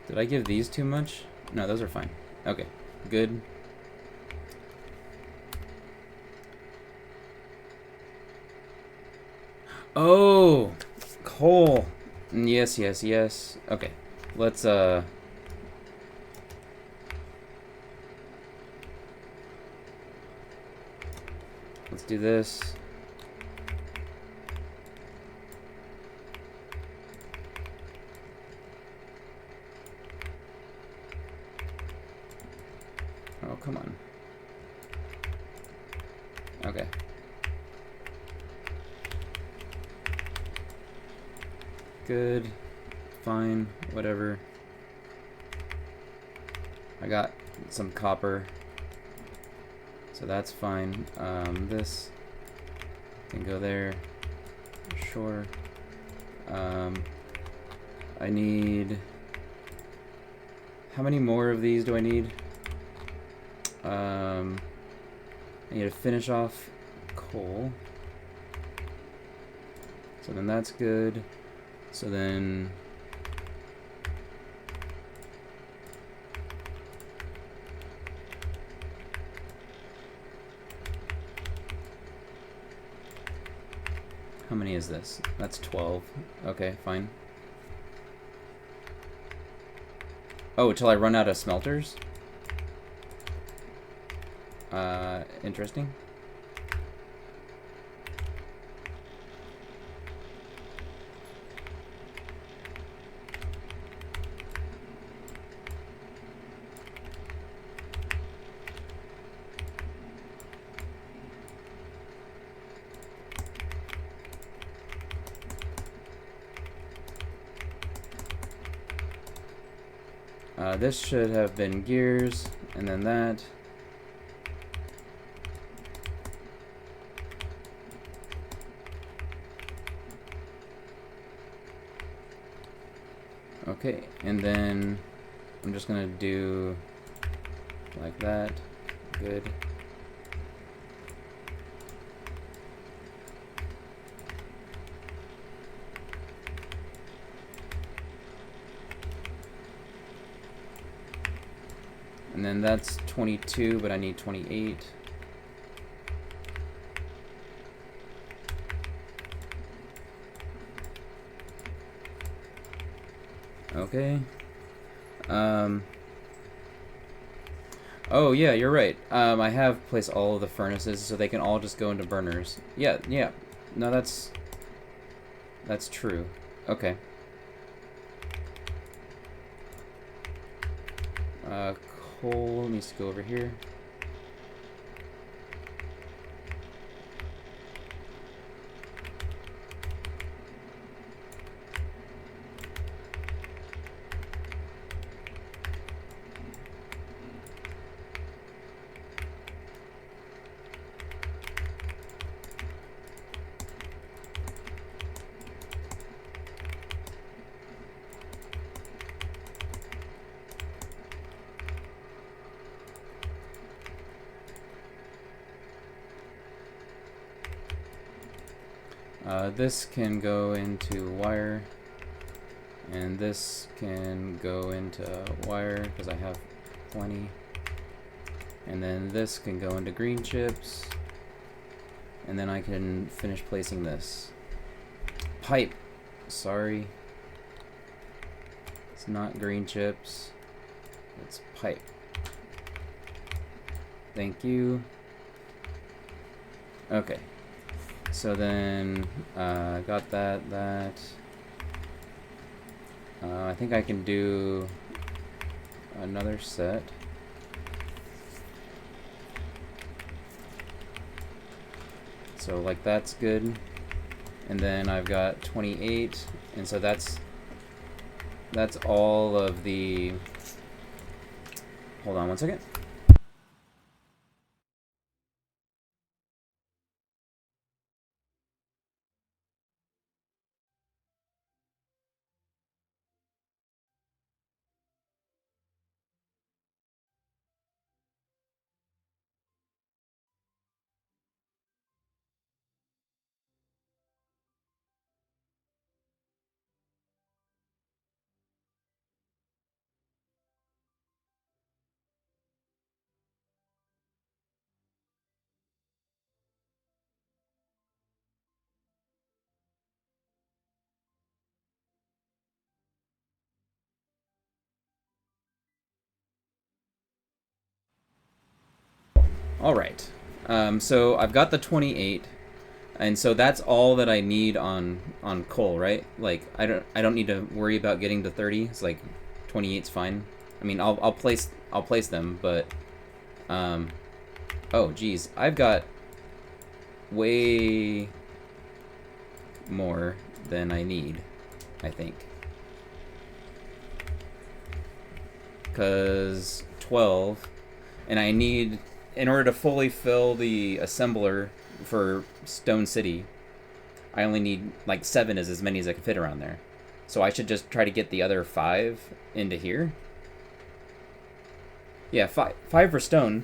Did I give these too much? No, those are fine. Okay, good. Oh, coal. Yes, yes, yes. Okay, let's let's do this. Oh, come on. Okay. Good. Fine. Whatever. I got some copper. So that's fine. This can go there. Sure. I need... How many more of these do I need? I need to finish off coal. So then that's good. So then... How many is this? That's 12. Okay, fine. Oh, till I run out of smelters? Interesting. This should have been gears, and then that. Okay, and then I'm just gonna do like that. Good. And then that's 22, but I need 28. Okay. Oh yeah, you're right. I have placed all of the furnaces so they can all just go into burners. Yeah, yeah. No, that's true. Okay. Coal needs to go over here. This can go into wire, and this can go into wire because I have plenty, and then this can go into green chips, and then I can finish placing this. Pipe. Sorry. It's not green chips. It's pipe. Thank you. Okay. So then, got that. I think I can do another set. So like that's good. And then I've got 28, and so that's all of the, hold on one second. All right. So I've got the 28, and so that's all that I need on coal, right? Like I don't need to worry about getting to 30. It's like 28's fine. I mean, I'll place them, but oh geez, I've got way more than I need, I think. Because 12, and I need, in order to fully fill the assembler for Stone City, I only need like 7 is as many as I can fit around there. So I should just try to get the other 5 into here. Yeah, 5 for stone,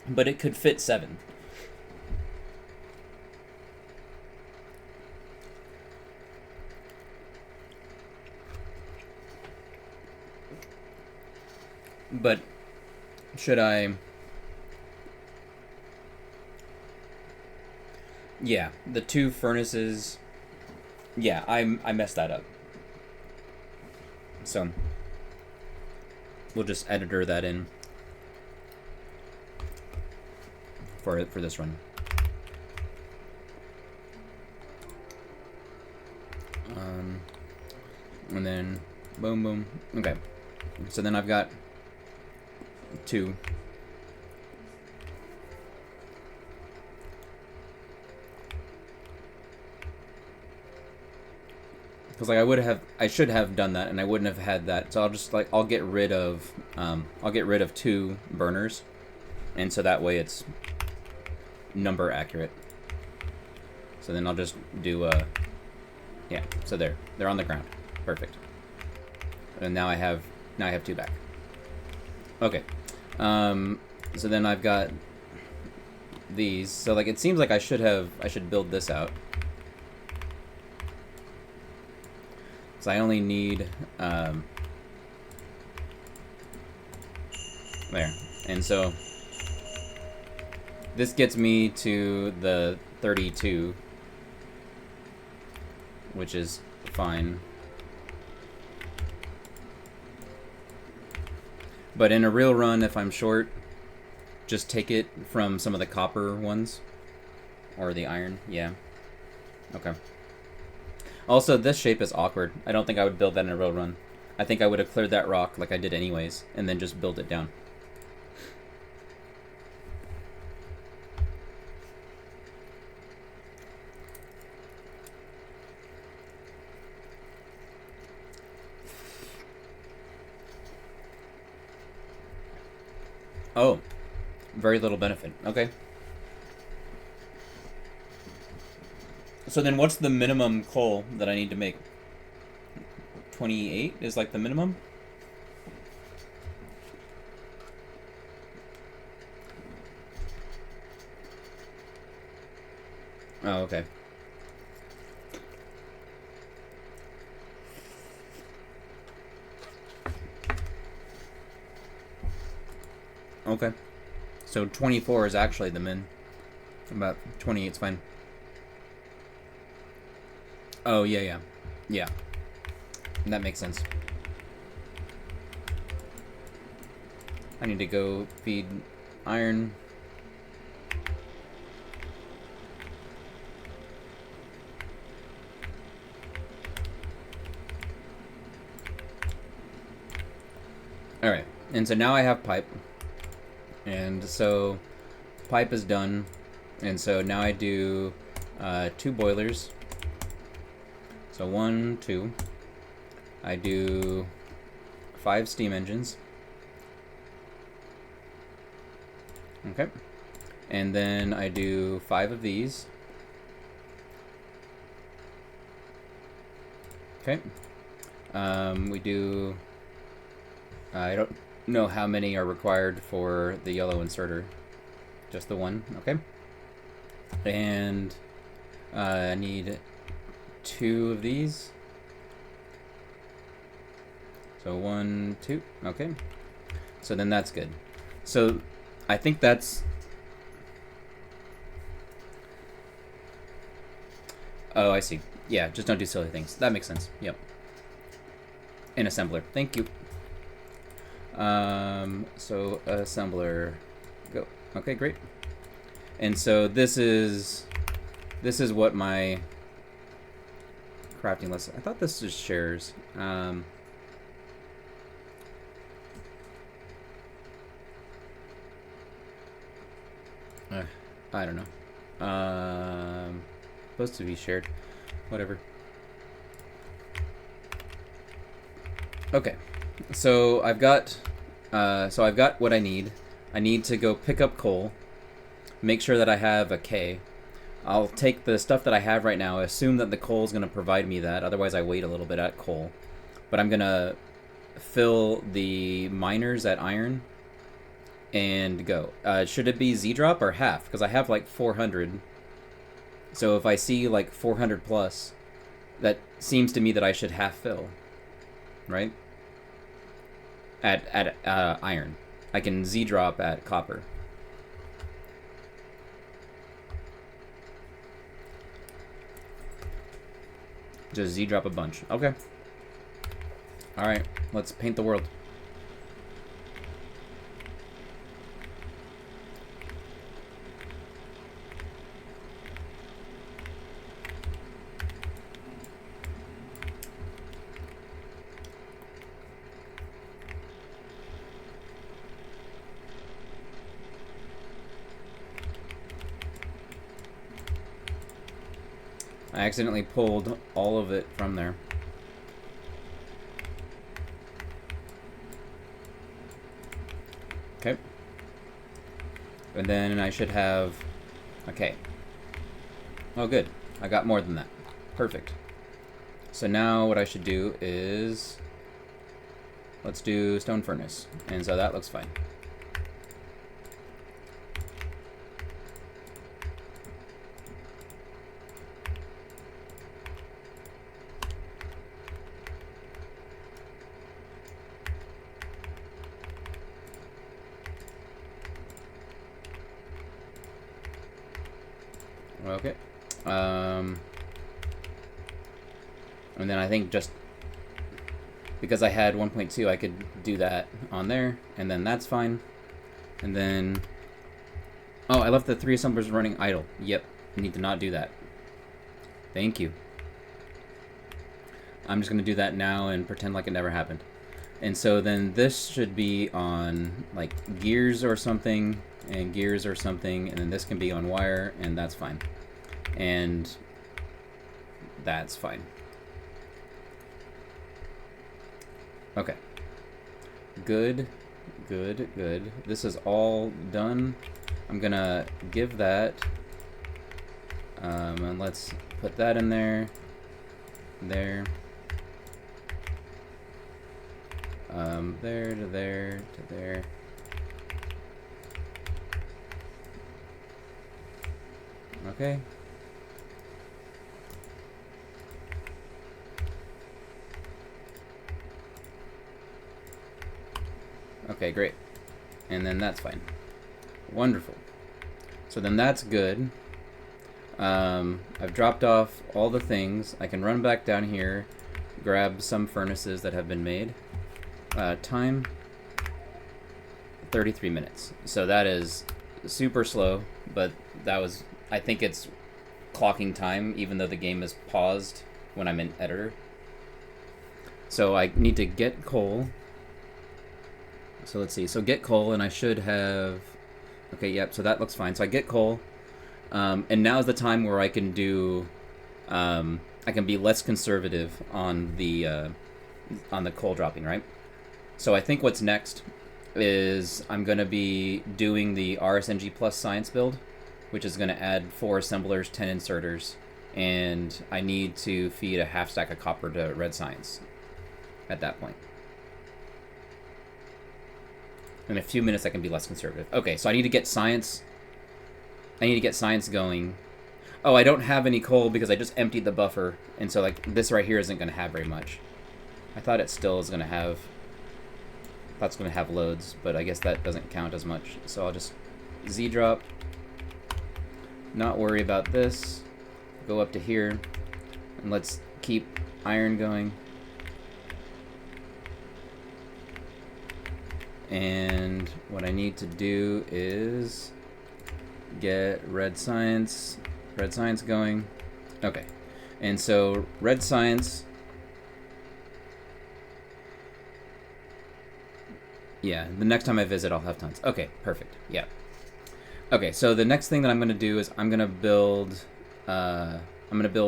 but it could fit 7. But should I? Yeah, the 2 furnaces. Yeah, I messed that up. So we'll just editor that in for this run. And then boom, boom. Okay, so then I've got 2. Because like I should have done that, and I wouldn't have had that. So I'll just I'll get rid of 2 burners, and so that way it's number accurate. So then I'll just do yeah. So they're on the ground, perfect. And now I have 2 back. Okay. So then I've got these. So like it seems like I should build this out. So I only need there. And so this gets me to the 32, which is fine. But in a real run, if I'm short, just take it from some of the copper ones. Or the iron, yeah. Okay. Also, this shape is awkward. I don't think I would build that in a real run. I think I would have cleared that rock like I did anyways, and then just build it down. Oh, very little benefit. Okay. So then what's the minimum coal that I need to make? 28 is like the minimum? Oh, okay. Okay. So 24 is actually the min. About 28's fine. Oh, yeah. Yeah. That makes sense. I need to go feed iron. Alright, and so now I have pipe. And so pipe is done. And so now I do 2 boilers. So 1, 2. I do 5 steam engines. Okay. And then I do 5 of these. Okay. We do... I don't know how many are required for the yellow inserter. Just the 1. Okay. And I need 2 of these. So 1, 2. Okay. So then that's good. So I think that's... Oh, I see. Yeah, just don't do silly things. That makes sense. Yep. In assembler. Thank you. So assembler, go. Okay, great. And so this is what my crafting list. I thought this was shares. I don't know. Supposed to be shared. Whatever. Okay. So I've got what I need. I need to go pick up coal, make sure that I have a K. I'll take the stuff that I have right now, assume that the coal is going to provide me that, otherwise I wait a little bit at coal. But I'm going to fill the miners at iron and go. Should it be Z drop or half? Because I have like 400. So if I see like 400 plus, that seems to me that I should half fill, right? At iron. I can Z drop at copper. Just Z drop a bunch. Okay. Alright, let's paint the world. I accidentally pulled all of it from there. Okay. And then I should have... Okay. Oh, good. I got more than that. Perfect. So now what I should do is... Let's do stone furnace. And so that looks fine. Okay. And then I think just because I had 1.2, I could do that on there, and then that's fine. And then, oh, I left the 3 assemblers running idle. Yep, I need to not do that. Thank you. I'm just gonna do that now and pretend like it never happened. And so then this should be on like gears or something, and gears or something, and then this can be on wire, and that's fine. And that's fine. Okay. Good, good, good. This is all done. I'm gonna give that, and let's put that in there, there, there to there to there. Okay. Okay, great. And then that's fine. Wonderful. So then that's good. I've dropped off all the things. I can run back down here, grab some furnaces that have been made. Time, 33 minutes. So that is super slow, but that was, I think it's clocking time, even though the game is paused when I'm in editor. So I need to get coal. So let's see. So get coal, and I should have... Okay, yep, so that looks fine. So I get coal, and now is the time where I can do... I can be less conservative on the coal dropping, right? So I think what's next is I'm going to be doing the RSNG plus science build, which is going to add 4 assemblers, 10 inserters, and I need to feed a half stack of copper to red science at that point. In a few minutes I can be less conservative. Okay, so I need to get science. I need to get science going. Oh, I don't have any coal because I just emptied the buffer, and so like this right here isn't going to have very much. I thought it still is going to have... That's going to have loads, but I guess that doesn't count as much. So I'll just Z-drop. Not worry about this. Go up to here, and let's keep iron going. And what I need to do is get red science going. Okay, and so red science. Yeah, the next time I visit, I'll have tons. Okay, perfect. Yeah. Okay, so the next thing that I'm going to do is I'm going to build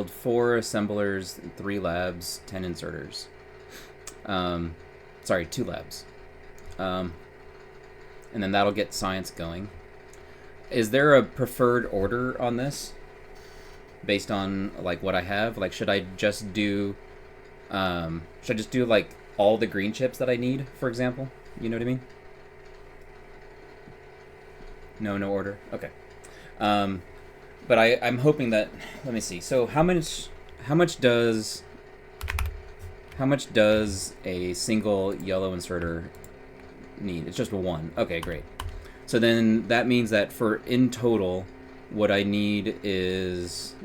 4 assemblers, 3 labs, 10 inserters. Sorry, 2 labs. And then that'll get science going. Is there a preferred order on this? Based on like what I have? Like should I just do like all the green chips that I need, for example? You know what I mean? No order. Okay. But I'm hoping that, let me see. So how much does a single yellow inserter need? It's just 1. Okay, great. So then that means that for in total, what I need is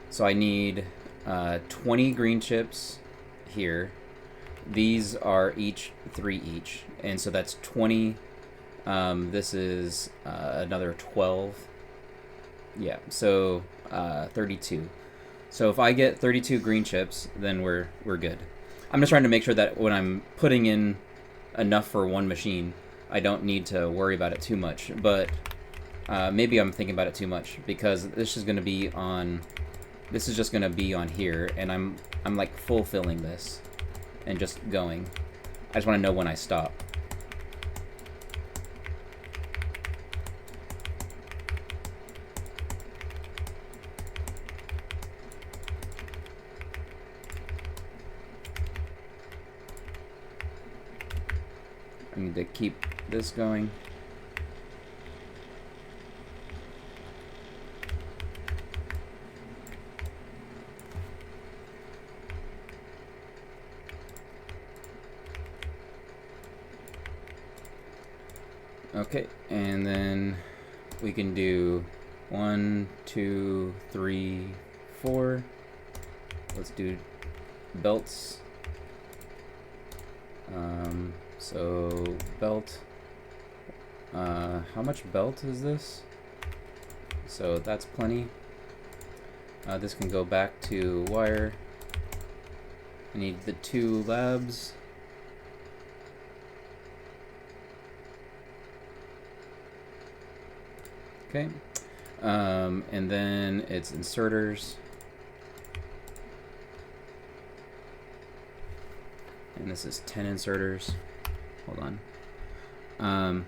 so I need 20 green chips here. These are each 3 each, and so that's 20. This is another 12. Yeah, so 32. So if I get 32 green chips, then we're good. I'm just trying to make sure that when I'm putting in enough for one machine, I don't need to worry about it too much. But maybe I'm thinking about it too much because this is going to be on. This is just going to be on here, and I'm like fulfilling this and just going. I just want to know when I stop. I need to keep this going. Okay, and then we can do 1, 2, 3, 4. Let's do belts. So belt. How much belt is this? So that's plenty. This can go back to wire. I need the 2 labs. Okay. And then it's inserters. And this is 10 inserters. Hold on.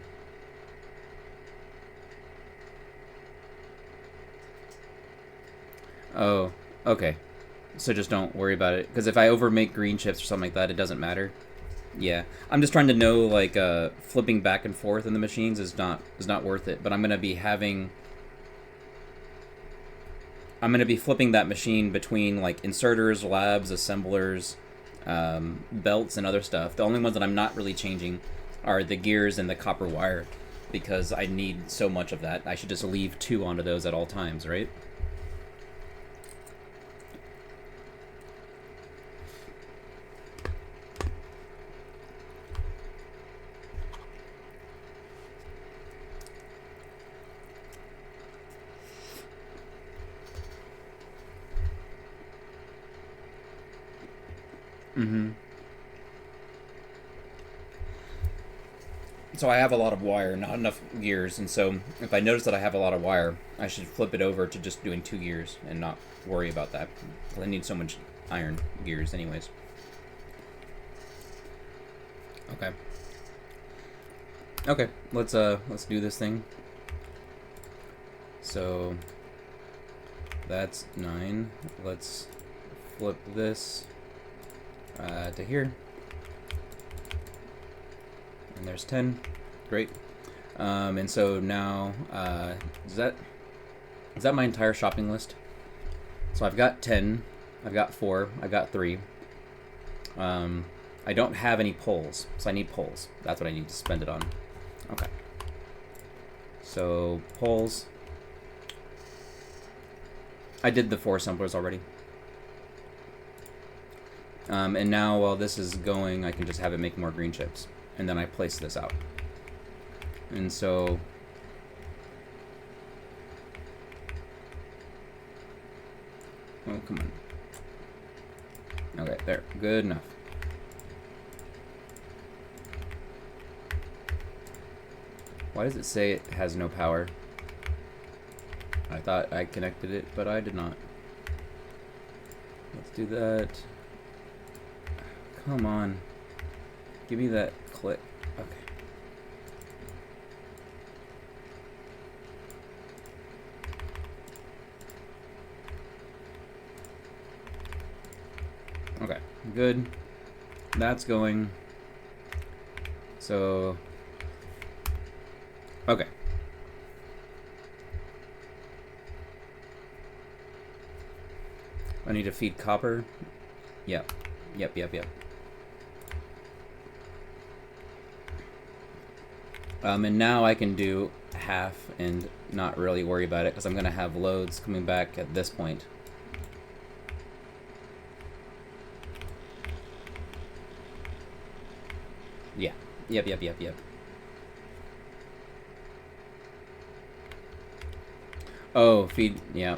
Oh, okay. So just don't worry about it. Because if I overmake green chips or something like that, it doesn't matter. Yeah. I'm just trying to know, like, flipping back and forth in the machines is not worth it. But I'm going to be having... I'm going to be flipping that machine between, like, inserters, labs, assemblers, belts, and other stuff. The only ones that I'm not really changing are the gears and the copper wire, because I need so much of that. I should just leave 2 onto those at all times, right? Mm-hmm. So I have a lot of wire, not enough gears, and so if I notice that I have a lot of wire, I should flip it over to just doing 2 gears and not worry about that. I need so much iron gears anyways. Okay. Okay, let's do this thing. So that's 9. Let's flip this to here. And there's 10. Great. And so now, is that my entire shopping list? So I've got 10, I've got 4, I've got 3. I don't have any poles, so I need poles. That's what I need to spend it on. Okay. So poles. I did the 4 assemblers already. And now while this is going, I can just have it make more green chips. And then I place this out. And so... Oh, come on. Okay, there. Good enough. Why does it say it has no power? I thought I connected it, but I did not. Let's do that. Come on. Give me that click. Okay. Okay, good. That's going. So, okay. I need to feed copper. Yep. Yep. And now I can do half and not really worry about it, because I'm going to have loads coming back at this point. Yeah. Yep. Oh, feed, yeah.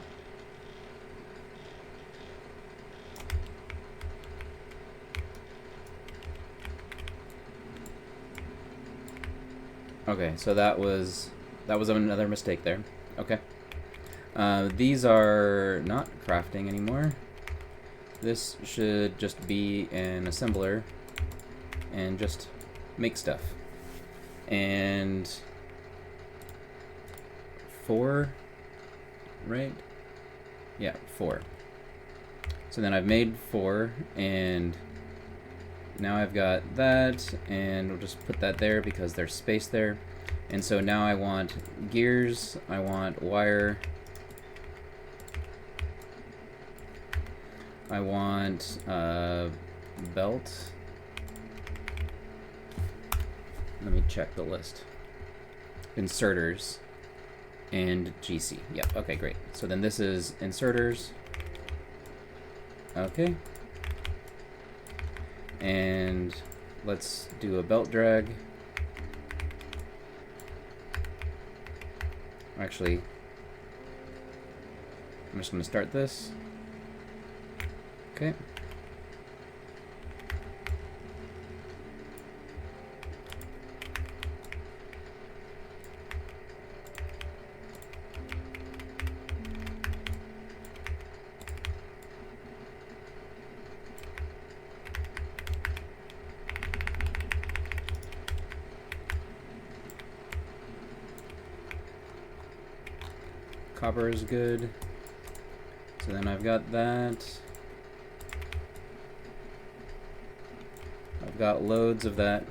Okay, so that was another mistake there. Okay. These are not crafting anymore. This should just be an assembler and just make stuff. And 4, right? Yeah, 4. So then I've made 4, and now I've got that, and we'll just put that there because there's space there. And so now I want gears, I want wire, I want belt. Let me check the list. Inserters and GC. Yep, okay, great. So then this is inserters. Okay. And let's do a belt drag. Actually, I'm just going to start this. Okay. Copper is good. So then I've got that. I've got loads of that.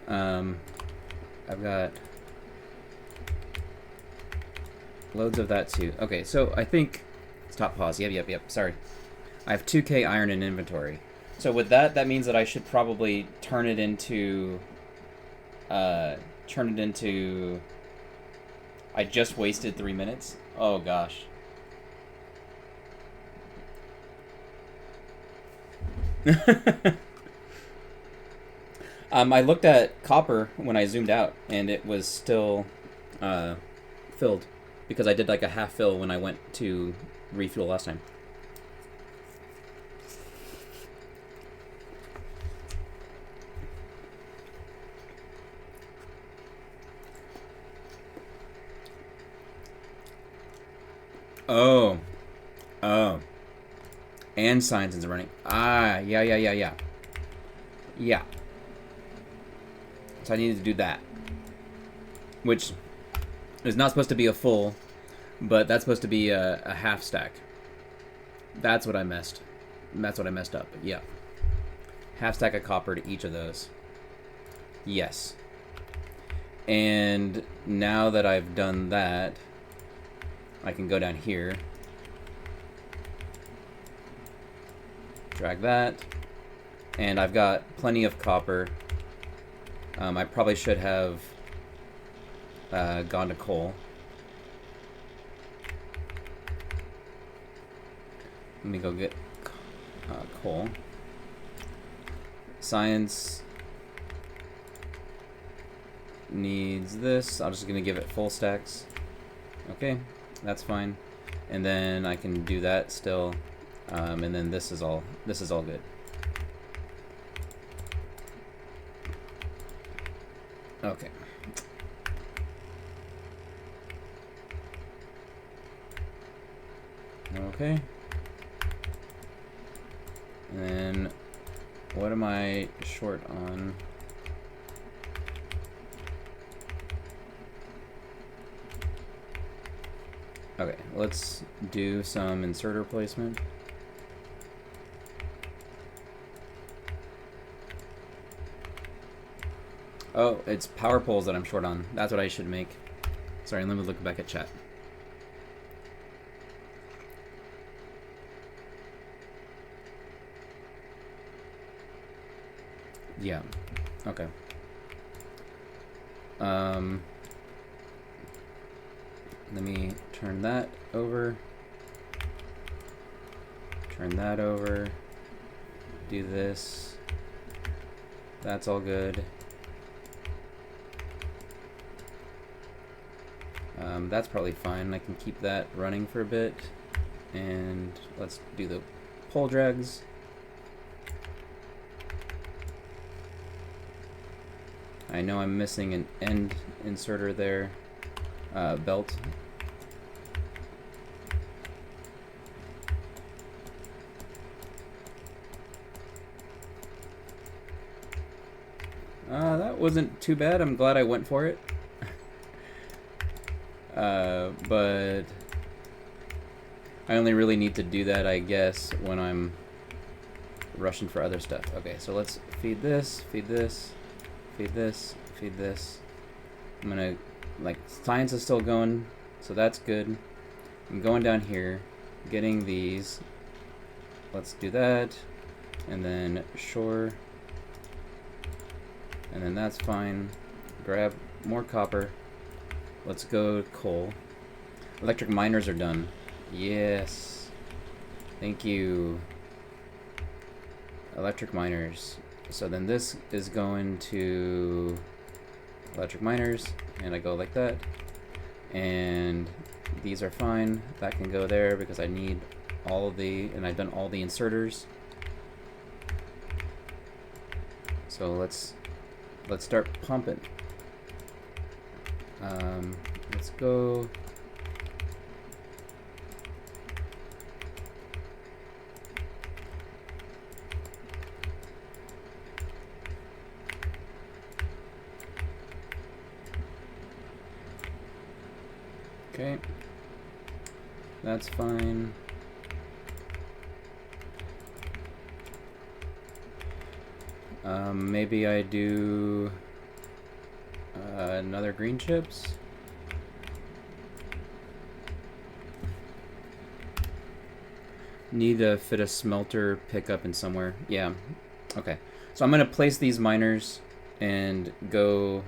I've got loads of that too. Okay, so I think, stop, pause, yep, sorry. I have 2K iron in inventory. So with that, that means that I should probably turn it into, I just wasted 3 minutes. Oh gosh. I looked at copper when I zoomed out, and it was still filled because I did like a half fill when I went to refuel last time. Oh. And science is running. Ah, yeah. Yeah. So I needed to do that. Which is not supposed to be a full, but that's supposed to be a half stack. That's what I messed. That's what I messed up. But yeah. Half stack of copper to each of those. Yes. And now that I've done that, I can go down here, drag that, and I've got plenty of copper. I probably should have gone to coal. Let me go get coal. Science needs this. I'm just gonna give it full stacks. Okay. That's fine, and then I can do that still, and then this is all good. Okay. Okay. And then what am I short on? Okay, let's do some inserter placement. Oh, it's power poles that I'm short on. That's what I should make. Sorry, let me look back at chat. Yeah, okay. Let me turn that over. Turn that over. Do this. That's all good. That's probably fine. I can keep that running for a bit. And let's do the pole drags. I know I'm missing an end inserter there. Belt. That wasn't too bad. I'm glad I went for it. But I only really need to do that, I guess, when I'm rushing for other stuff. Okay, so let's feed this, feed this, feed this, feed this. I'm gonna, like, science is still going, so that's good. I'm going down here, getting these. Let's do that, and then sure, and then that's fine. Grab more copper. Let's go coal. Electric miners are done. Yes. Thank you. Electric miners. So then this is going to electric miners, and I go like that. And these are fine. That can go there because I need all of the, and I've done all the inserters. So let's start pumping. Let's go. Okay, that's fine. Maybe I do another green chips. Need to fit a smelter pickup in somewhere. Yeah. Okay. So I'm gonna place these miners and go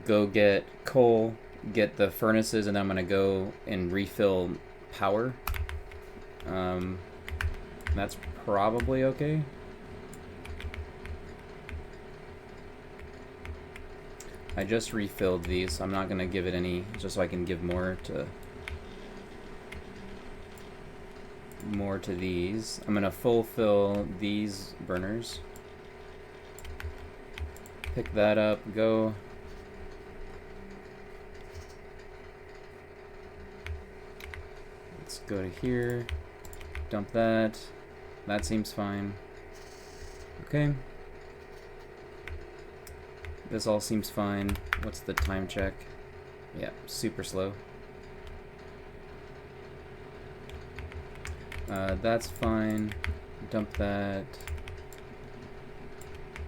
get coal, get the furnaces, and then I'm gonna go and refill power. That's probably okay. I just refilled these, so I'm not gonna give it any, just so I can give more to these. I'm gonna fulfill these burners. Pick that up, go. Let's go to here, dump that. That seems fine. Okay. This all seems fine. What's the time check? Yeah, super slow. That's fine. Dump that.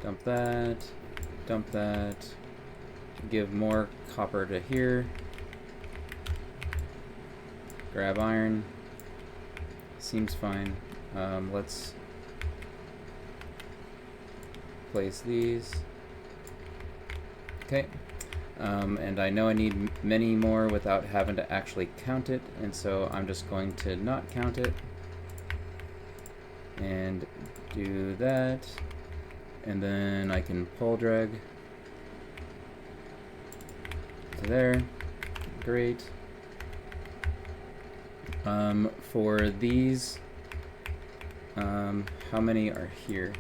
Dump that. Dump that. Give more copper to here. Grab iron. Seems fine. Let's place these. Okay. And I know I need many more without having to actually count it, and so I'm just going to not count it. And do that. And then I can pull drag to there. Great. For these, how many are here?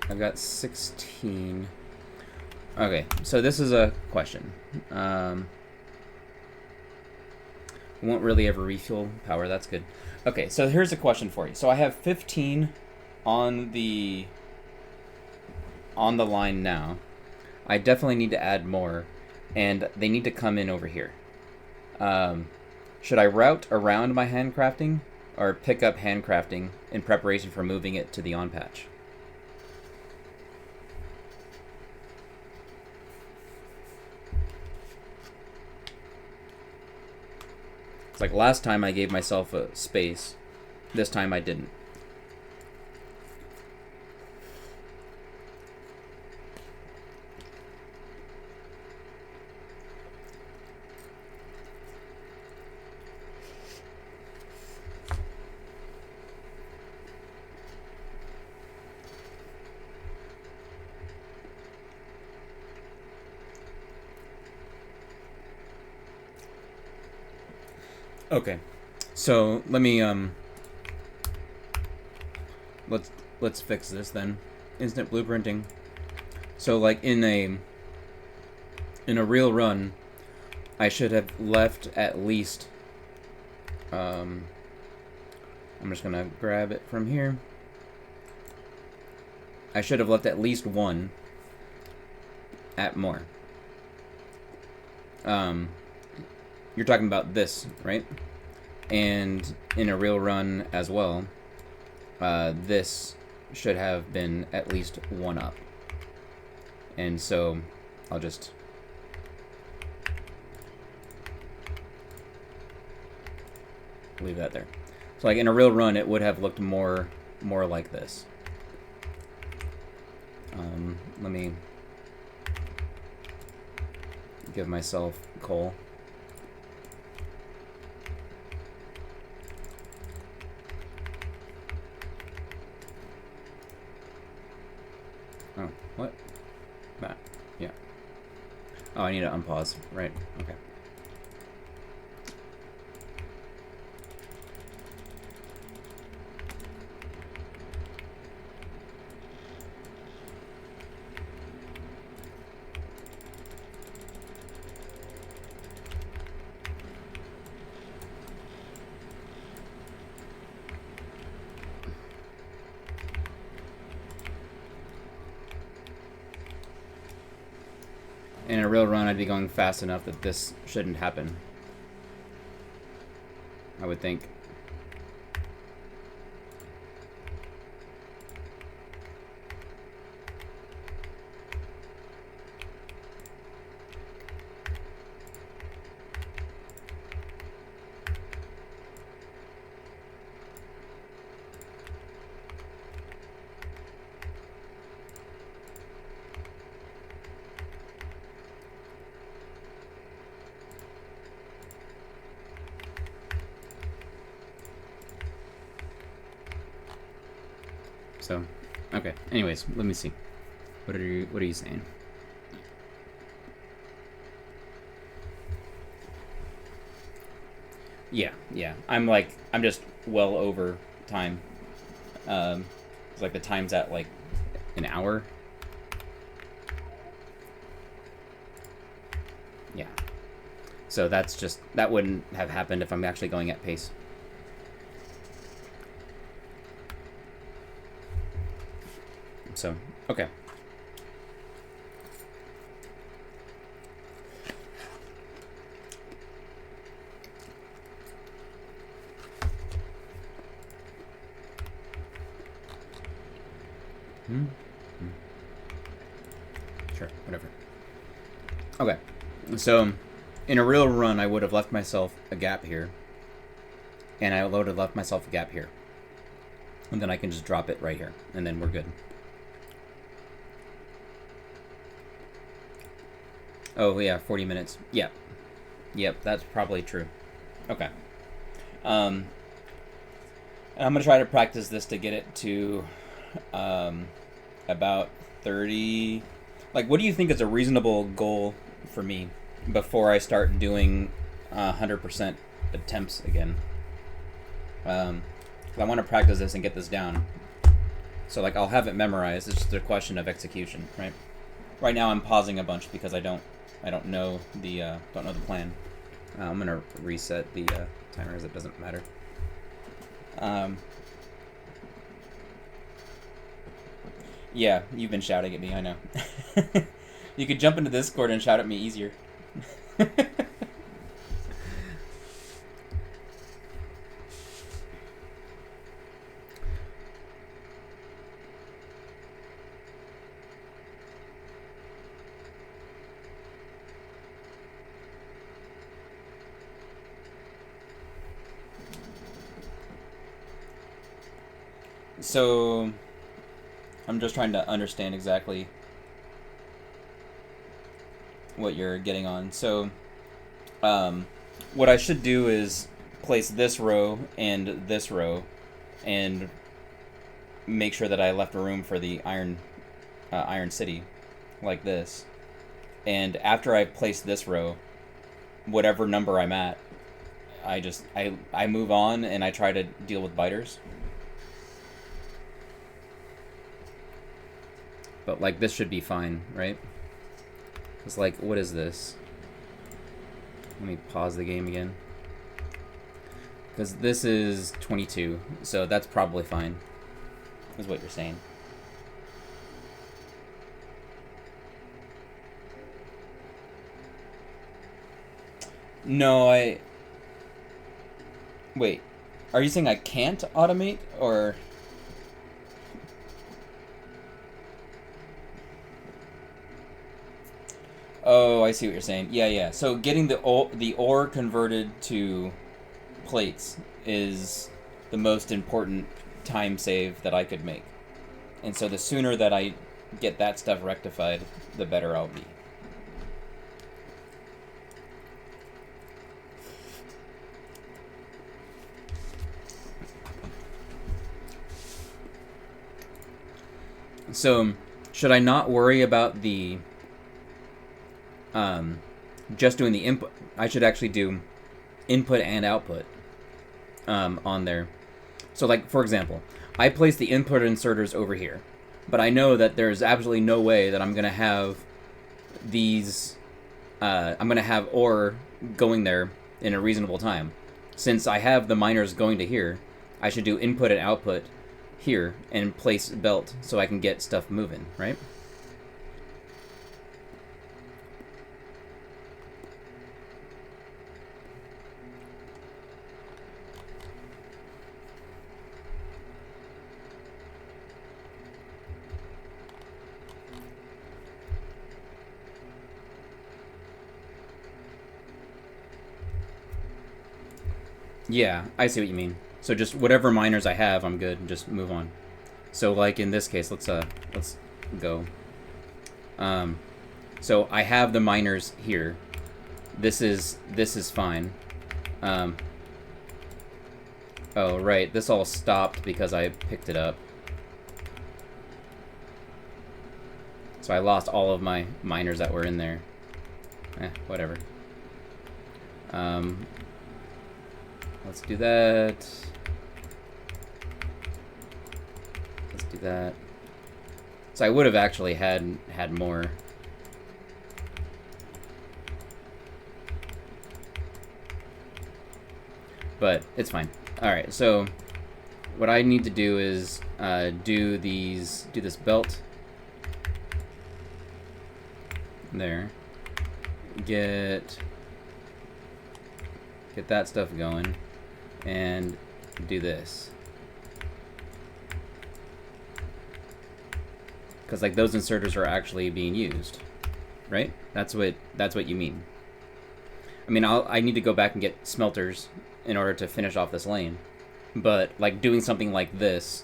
I've got 16. Okay, so this is a question. Won't really ever refuel power, that's good. Okay, so here's a question for you. So I have 15 on the line now. I definitely need to add more, and they need to come in over here. Should I route around my handcrafting, or pick up handcrafting in preparation for moving it to the on patch? It's like last time I gave myself a space. This time I didn't. Okay, so let me let's fix this then. Instant blueprinting. So like in a real run, I should have left at least. I'm just gonna grab it from here. I should have left at least one. At more. You're talking about this, right? And in a real run as well, this should have been at least 1 up. And so I'll just leave that there. So like in a real run, it would have looked more like this. Let me give myself coal. Oh, what? That. Yeah. Oh, I need to unpause. Right. Okay. In a real run, I'd be going fast enough that this shouldn't happen, I would think. So, okay. Anyways, let me see. What are you saying? Yeah. I'm just well over time. It's like the time's at like an hour. Yeah. So that wouldn't have happened if I'm actually going at pace. So, okay. Sure, whatever. Okay, so in a real run, I would have left myself a gap here, and I would have left myself a gap here, and then I can just drop it right here, and then we're good. Oh yeah, 40 minutes. Yep, that's probably true. Okay. I'm gonna try to practice this to get it to about 30. Like, what do you think is a reasonable goal for me before I start doing 100% attempts again? I want to practice this and get this down. So like, I'll have it memorized. It's just a question of execution, right? Right now, I'm pausing a bunch because I don't know the plan. I'm gonna reset the timer as it doesn't matter. Yeah, you've been shouting at me, I know. You could jump into Discord and shout at me easier. So, I'm just trying to understand exactly what you're getting on. So, what I should do is place this row and make sure that I left room for the Iron City, like this. And after I place this row, whatever number I'm at, I move on and I try to deal with biters. But like this should be fine, right? It's like, what is this? Let me pause the game again. Because this is 22, so that's probably fine, is what you're saying. No, Wait. Are you saying I can't automate, or... Oh, I see what you're saying. Yeah, yeah. So getting the ore converted to plates is the most important time save that I could make. And so the sooner that I get that stuff rectified, the better I'll be. So, should I not worry about the just doing the input? I should actually do input and output on there. So, like, for example, I place the input inserters over here, but I know that there's absolutely no way that I'm going to have these, I'm going to have ore going there in a reasonable time. Since I have the miners going to here, I should do input and output here and place belt so I can get stuff moving, right? Yeah, I see what you mean. So just whatever miners I have, I'm good. Just move on. So like in this case, let's go. So I have the miners here. This is fine. Oh right, this all stopped because I picked it up. So I lost all of my miners that were in there. Whatever. Let's do that. Let's do that. So I would have actually had more. But it's fine. Alright, so what I need to do is do this belt. There. Get that stuff going. And do this. Because like those inserters are actually being used, right? That's what you mean. I mean, I need to go back and get smelters in order to finish off this lane, but like doing something like this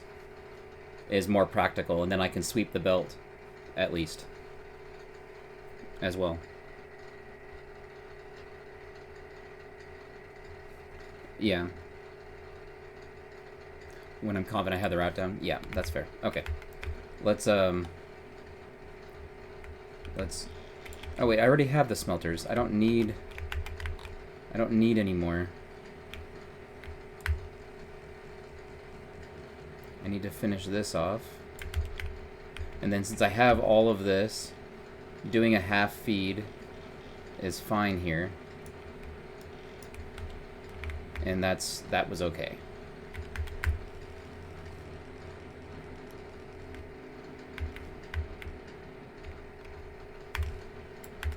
is more practical, and then I can sweep the belt at least as well. Yeah. When I'm confident I have the route down. Yeah, that's fair. Okay. Let's oh wait, I already have the smelters. I don't need any more. I need to finish this off. And then since I have all of this, doing a half feed is fine here. And that was okay.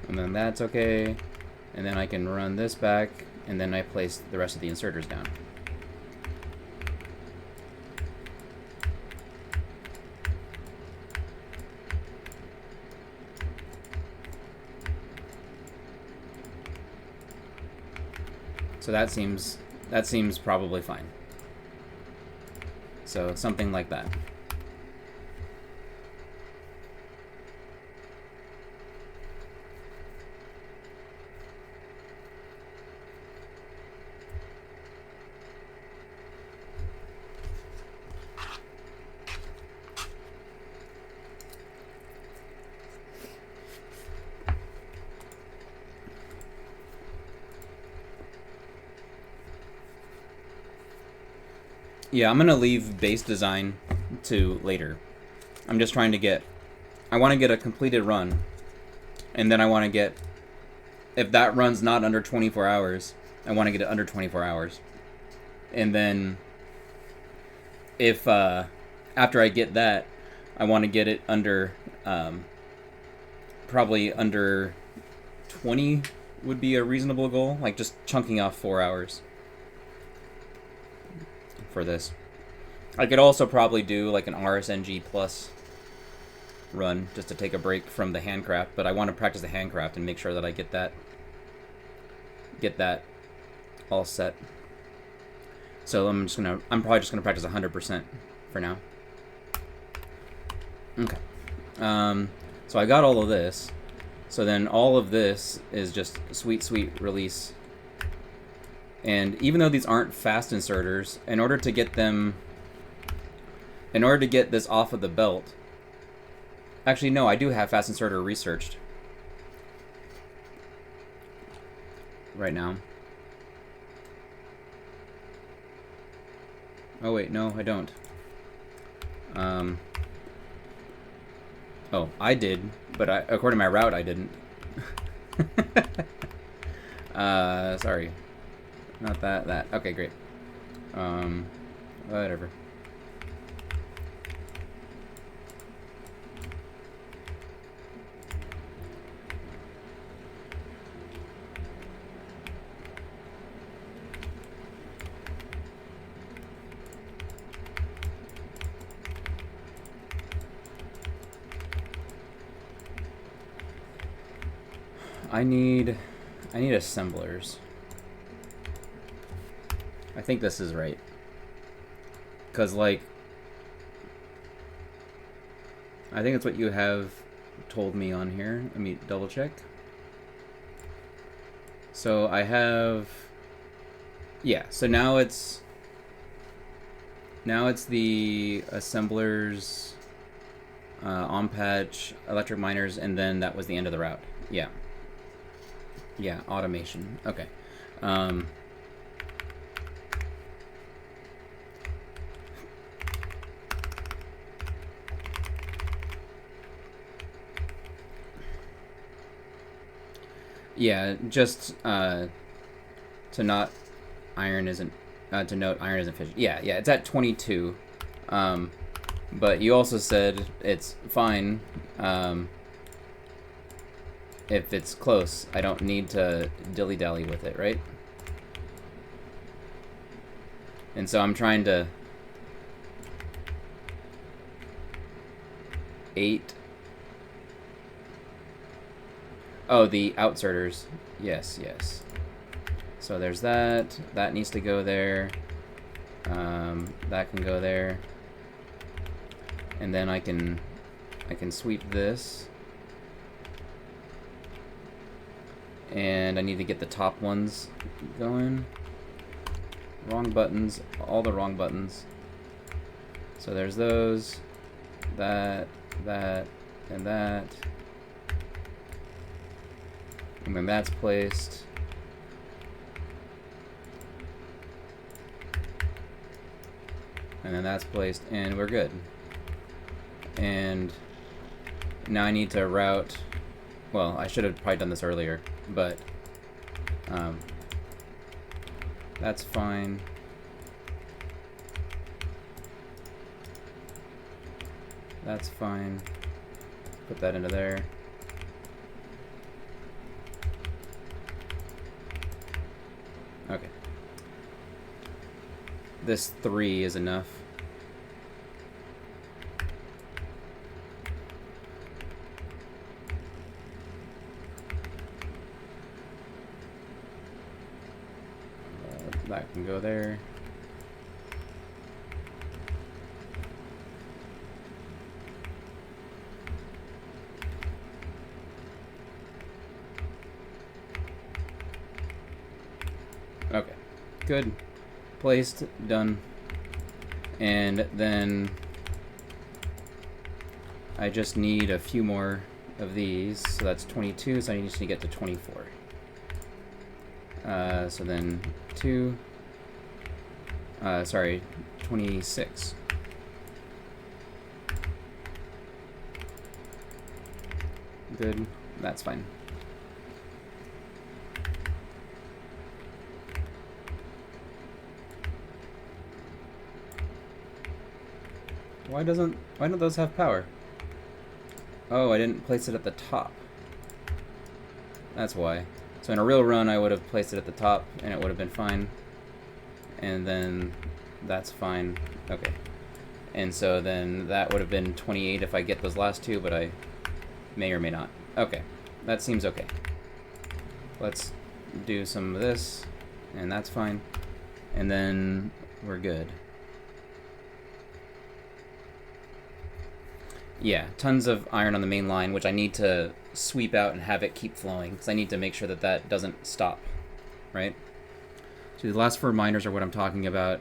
And then that's okay. And then I can run this back, and then I place the rest of the inserters down. So that seems probably fine. So something like that. Yeah, I'm gonna leave base design to later. I'm just trying to get... I want to get a completed run. And then I want to get... If that run's not under 24 hours, I want to get it under 24 hours. And then... If, after I get that, I want to get it under... probably under 20 would be a reasonable goal. Like, just chunking off 4 hours. For this. I could also probably do like an RSNG plus run just to take a break from the handcraft, but I want to practice the handcraft and make sure that I get that all set. So I'm probably just gonna practice 100% for now. Okay. So I got all of this. So then all of this is just sweet release. And even though these aren't fast inserters, in order to get this off of the belt, actually no, I do have fast inserter researched right now. Oh wait, no, I don't. Oh, I did, but according to my route, I didn't. Sorry. Not that. Okay, great. Whatever. I need assemblers. I think this is right. 'Cause like I think that's what you have told me on here. Let me double check. So I have, yeah, so now it's the assemblers, on patch, electric miners, and then that was the end of the route. Yeah. Yeah, automation. Okay. Yeah, just to note iron isn't fission. Yeah, it's at 22. But you also said it's fine if it's close. I don't need to dilly-dally with it, right? And so I'm trying to 8. Oh, the outserters. Yes. So there's that. That needs to go there. That can go there. And then I can sweep this. And I need to get the top ones going. Wrong buttons. All the wrong buttons. So there's those. That, and that. And then that's placed. And then that's placed, and we're good. And now I need to route, well, I should have probably done this earlier, but that's fine. That's fine. Put that into there. Okay. This 3 is enough. That can go there. Okay, good. Placed, done. And then I just need a few more of these. So that's 22, so I just need to get to 24. So then 2, sorry, 26. Good, that's fine. Why don't those have power? Oh, I didn't place it at the top. That's why. So in a real run, I would have placed it at the top, and it would have been fine. And then that's fine. Okay. And so then that would have been 28 if I get those last two, but I may or may not. Okay, that seems okay. Let's do some of this, and that's fine. And then we're good. Yeah, tons of iron on the main line, which I need to sweep out and have it keep flowing, because I need to make sure that that doesn't stop, right? So the last 4 miners are what I'm talking about.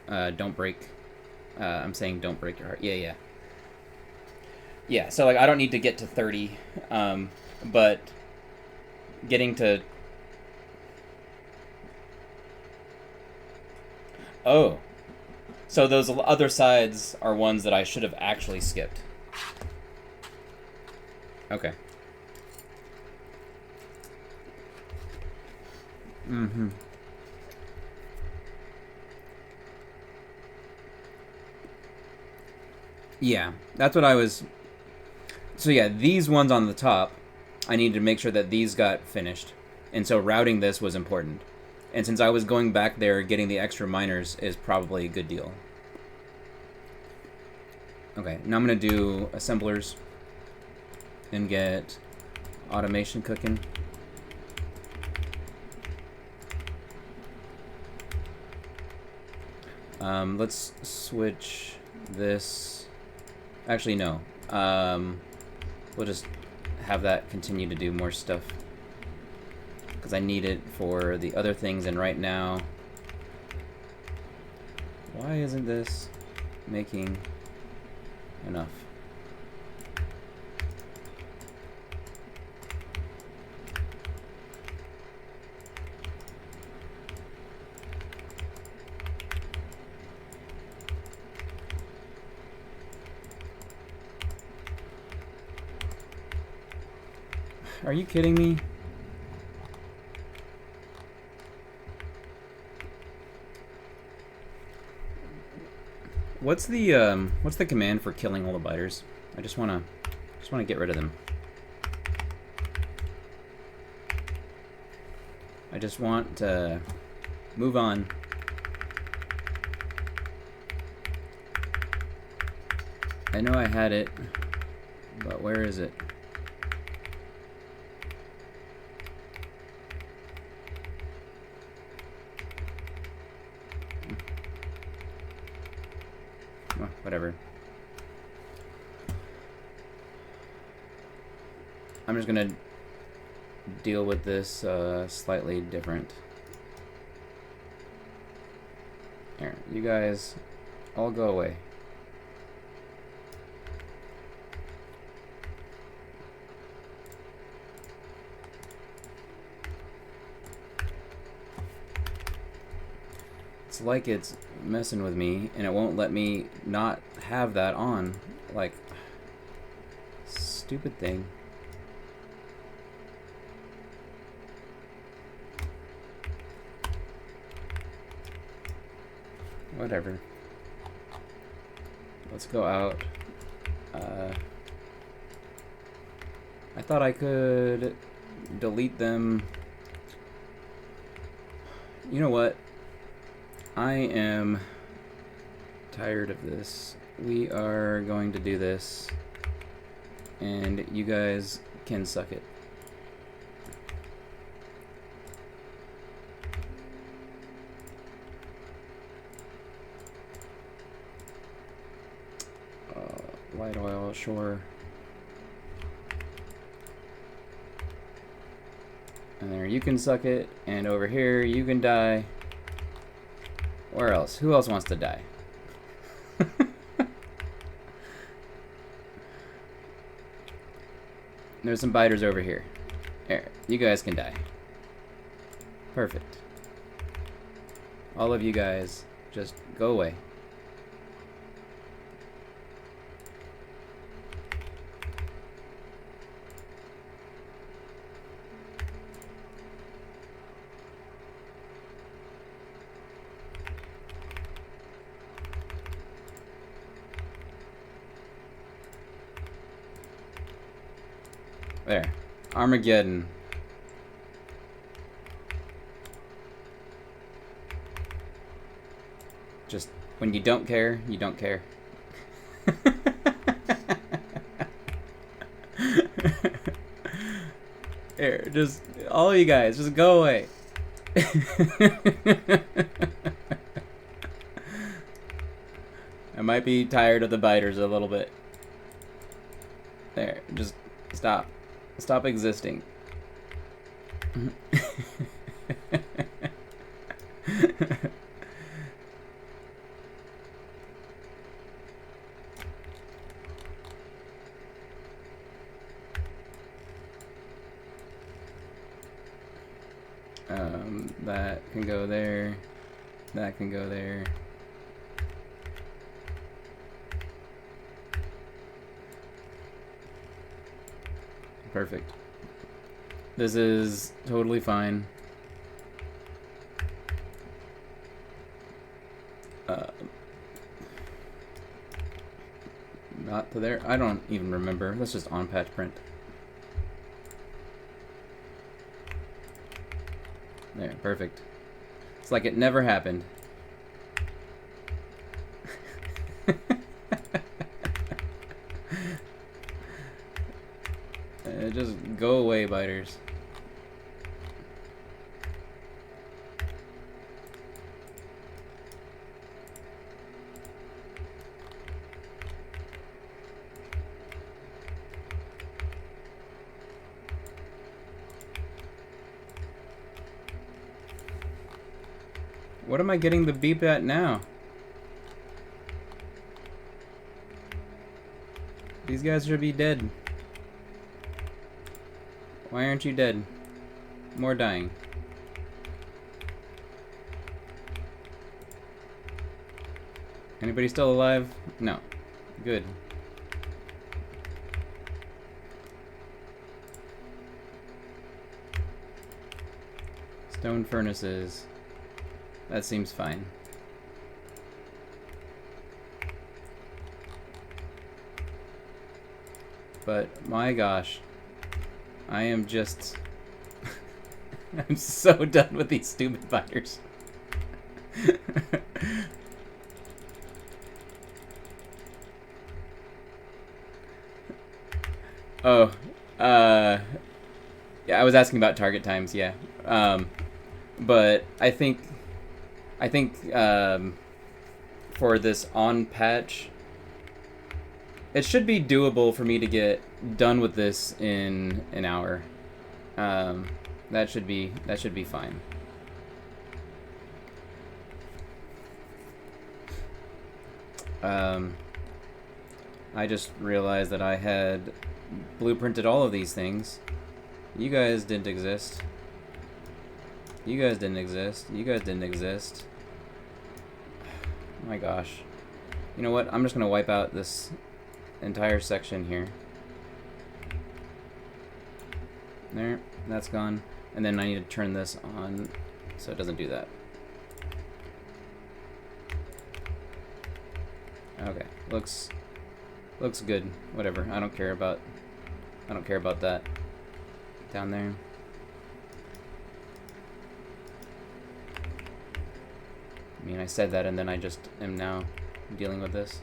Don't break. I'm saying don't break your heart. Yeah. Yeah, so like I don't need to get to 30, but getting to... Oh. So those other sides are ones that I should have actually skipped. Okay. Mm-hmm. Yeah, that's what I was... So yeah, these ones on the top, I needed to make sure that these got finished. And so routing this was important. And since I was going back there, getting the extra miners is probably a good deal. Okay, now I'm going to do assemblers and get automation cooking. Let's switch this. Actually, no. We'll just have that continue to do more stuff, because I need it for the other things, and right now... Why isn't this making enough? Are you kidding me? What's the command for killing all the biters? I just wanna get rid of them. I just want to move on. I know I had it, but where is it? Oh, whatever. I'm just gonna deal with this slightly different. Here, you guys all go away. It's like it's messing with me, and it won't let me not have that on. Like, stupid thing. Whatever. Let's go out. I thought I could delete them. You know what? I am tired of this. We are going to do this, and you guys can suck it. Light oil, sure. And there, you can suck it, and over here, you can die. Where else? Who else wants to die? There's some biters over here. There, you guys can die. Perfect. All of you guys, just go away. There. Armageddon. Just when you don't care, you don't care. Here, just all you guys, just go away. I might be tired of the biters a little bit. There, just stop. Stop existing. That can go there. That can go there. Perfect. This is totally fine. Not to there. I don't even remember. That's just on patch print. There, perfect. It's like it never happened. Just go away, biters. What am I getting the beep at now? These guys should be dead. Why aren't you dead? More dying. Anybody still alive? No. Good. Stone furnaces. That seems fine. But my gosh, I am just I'm so done with these stupid biters. Oh, yeah, I was asking about target times, yeah. But I think for this on patch, it should be doable for me to get done with this in an hour. That should be fine. I just realized that I had blueprinted all of these things. You guys didn't exist. You guys didn't exist. You guys didn't exist. Oh my gosh. You know what? I'm just gonna wipe out this entire section here. There, that's gone. And then I need to turn this on so it doesn't do that. Okay, looks good. Whatever. I don't care about that. Down there. I mean, I said that and then I just am now dealing with this.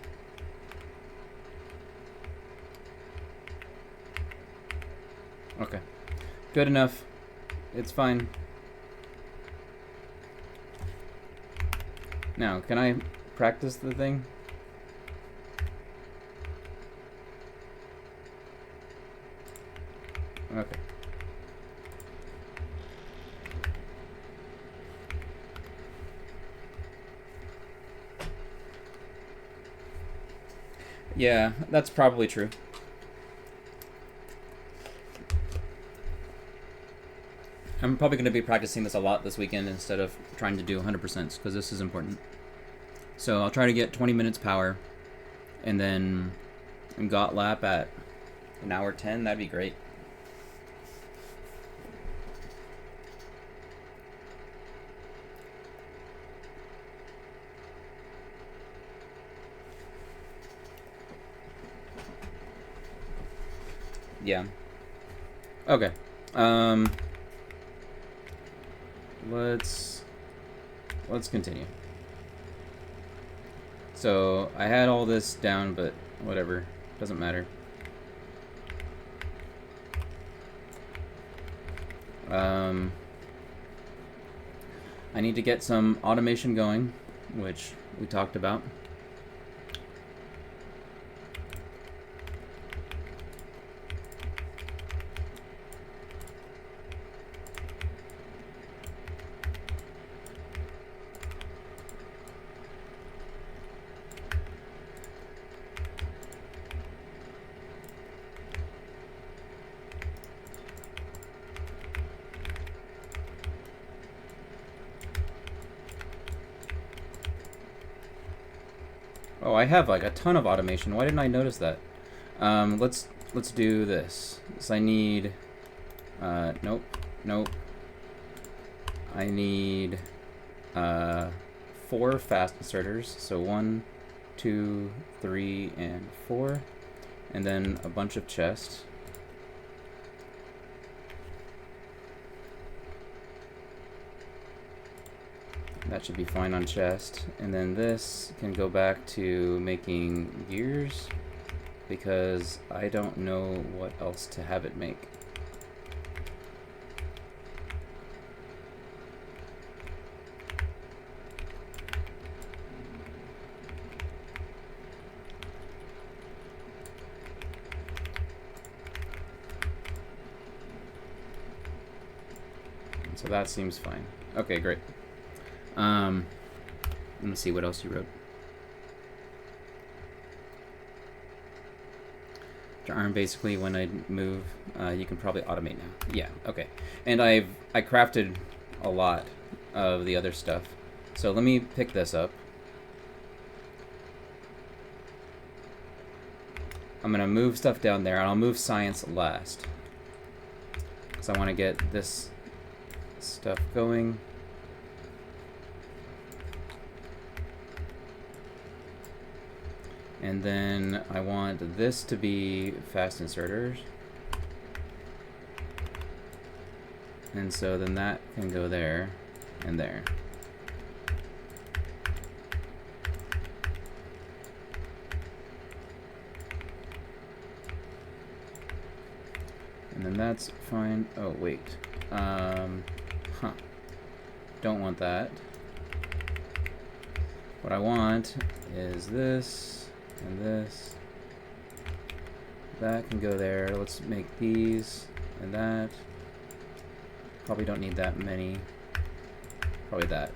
Okay. Good enough. It's fine. Now, can I practice the thing? Okay. Yeah, that's probably true. I'm probably going to be practicing this a lot this weekend instead of trying to do 100% because this is important. So I'll try to get 20 minutes power and then got lap at an hour 10. That'd be great. Yeah. Okay. Let's continue. So I had all this down, but whatever, doesn't matter. I need to get some automation going, which we talked about. Oh, I have like a ton of automation. Why didn't I notice that? Let's do this. So I need, nope. I need 4 fast inserters. So 1, 2, 3, and 4, and then a bunch of chests. That should be fine on chest. And then this can go back to making gears, because I don't know what else to have it make. So that seems fine. Okay, great. Let me see what else you wrote. To arm, basically, when I move, you can probably automate now. Yeah, okay. And I crafted a lot of the other stuff. So let me pick this up. I'm gonna move stuff down there, and I'll move science last, because I want to get this stuff going. And then I want this to be fast inserters. And so then that can go there and there. And then that's fine. Oh, wait. Don't want that. What I want is this. And this. That can go there. Let's make these and that. Probably don't need that many. Probably that.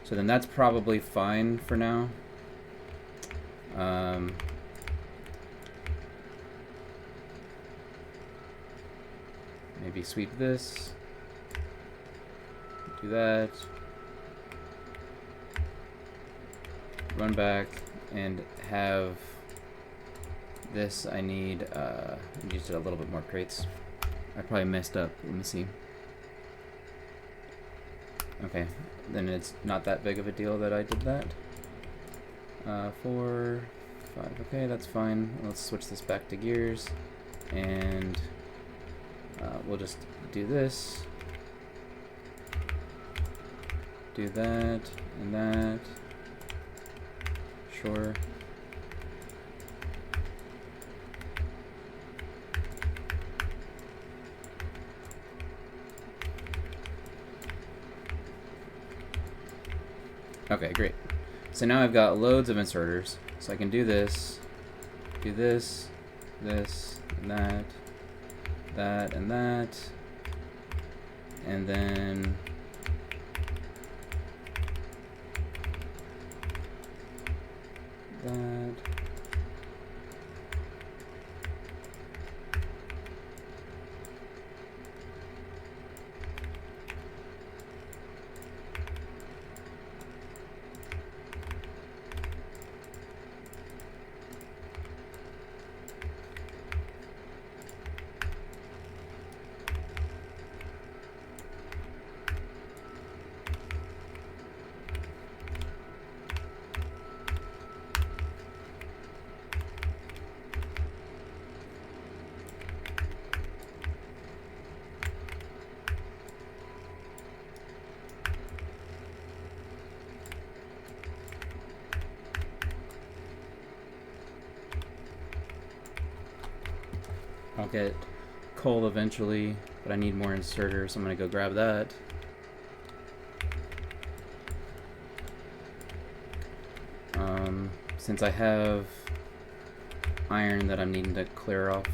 So then that's probably fine for now. Maybe sweep this. Do that. Run back and have this. I need just a little bit more crates. I probably messed up. Let me see. Okay, then it's not that big of a deal that I did that. 4, 5. Okay, that's fine. Let's switch this back to gears, and we'll just do this, do that, and that. Sure. Okay, great. So now I've got loads of inserters. So I can do this, this, and that, that, and that, and then that. I'll get coal eventually. but I need more inserters, so I'm gonna go grab that. Since I have iron that I'm needing to clear off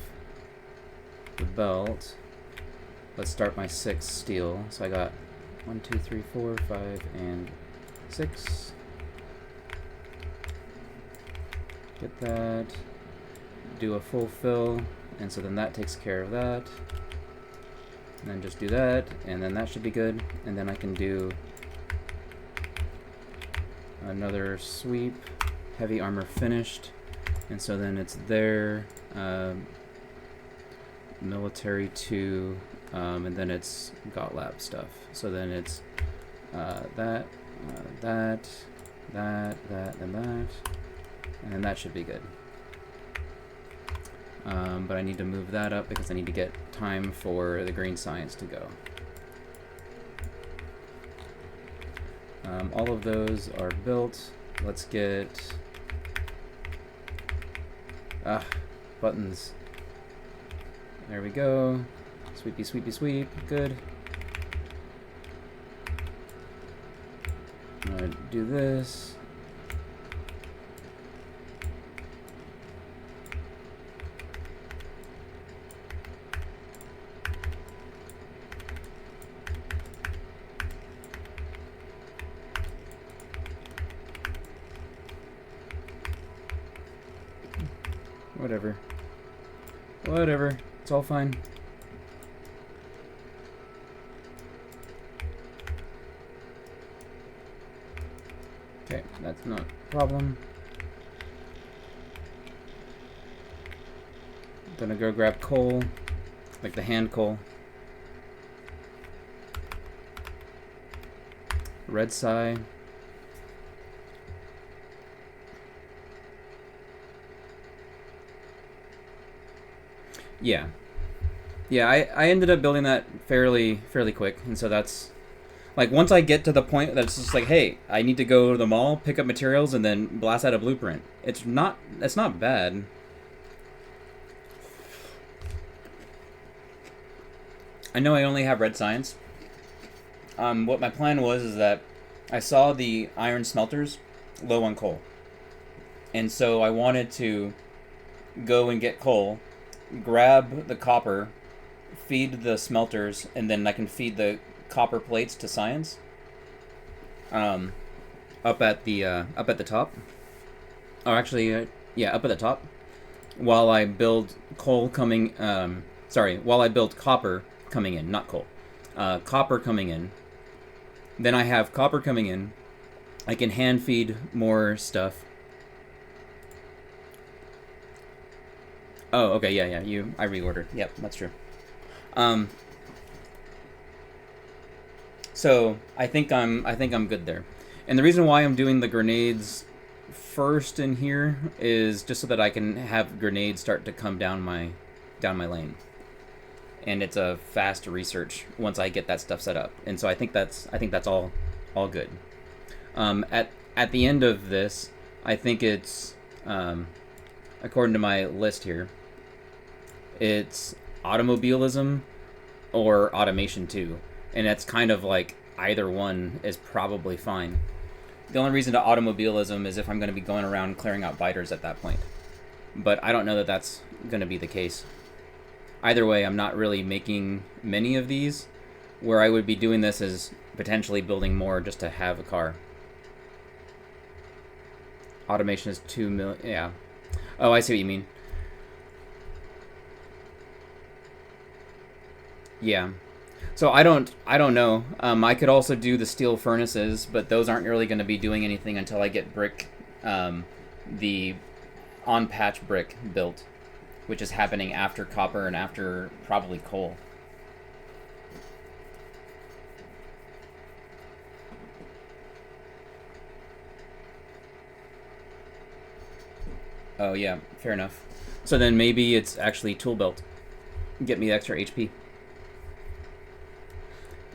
the belt, let's start my 6 steel. So I got 1, 2, 3, 4, 5, and 6. Get that. Do a full fill, and so then that takes care of that. And then just do that, and then that should be good. And then I can do another sweep. Heavy armor finished, and so then it's there. Military 2, and then it's got lab stuff. So then it's that, and that, and then that should be good. But I need to move that up because I need to get time for the green science to go. All of those are built. Let's get buttons. There we go. Sweepy, sweepy, sweep. Good. I'm gonna do this. Whatever. Whatever. It's all fine. Okay, that's not a problem. I'm gonna go grab coal, like the hand coal. Red Psy. Yeah. Yeah, I ended up building that fairly quick, and so that's like once I get to the point that it's just like, hey, I need to go to the mall, pick up materials, and then blast out a blueprint. It's not bad. I know I only have red science. What my plan was is that I saw the iron smelters low on coal, and so I wanted to go and get coal, grab the copper, feed the smelters, and then I can feed the copper plates to science. Up at the top. Oh, actually, yeah, up at the top. While I build coal coming, while I build copper coming in, not coal. Copper coming in. Then I have copper coming in. I can hand feed more stuff. Oh, okay, yeah, I reordered. Yep, that's true. So I think I'm good there. And the reason why I'm doing the grenades first in here is just so that I can have grenades start to come down my lane. And it's a fast research once I get that stuff set up. And so I think that's all good. At the end of this, I think it's according to my list here, it's automobilism or automation 2. And that's kind of like either one is probably fine. The only reason to automobilism is if I'm going to be going around clearing out biters at that point. But I don't know that that's going to be the case. Either way, I'm not really making many of these. Where I would be doing this is potentially building more just to have a car. Automation is 2 million. Yeah. Oh, I see what you mean. Yeah. So I don't know. I could also do the steel furnaces, but those aren't really going to be doing anything until I get brick, the on-patch brick built, which is happening after copper and after probably coal. Oh yeah, fair enough. So then maybe it's actually tool belt. Get me extra HP.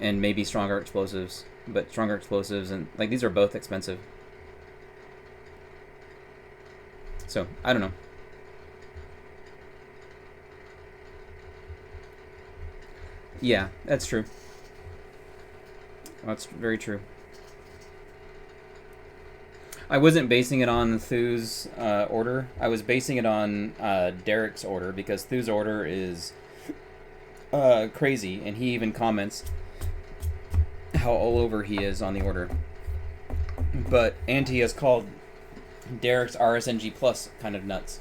And maybe stronger explosives. But stronger explosives and like these are both expensive. So, I don't know. Yeah, that's true. That's very true. I wasn't basing it on Thu's order. I was basing it on Derek's order because Thu's order is crazy, and he even comments how all over he is on the order. But Anti has called Derek's RSNG Plus kind of nuts.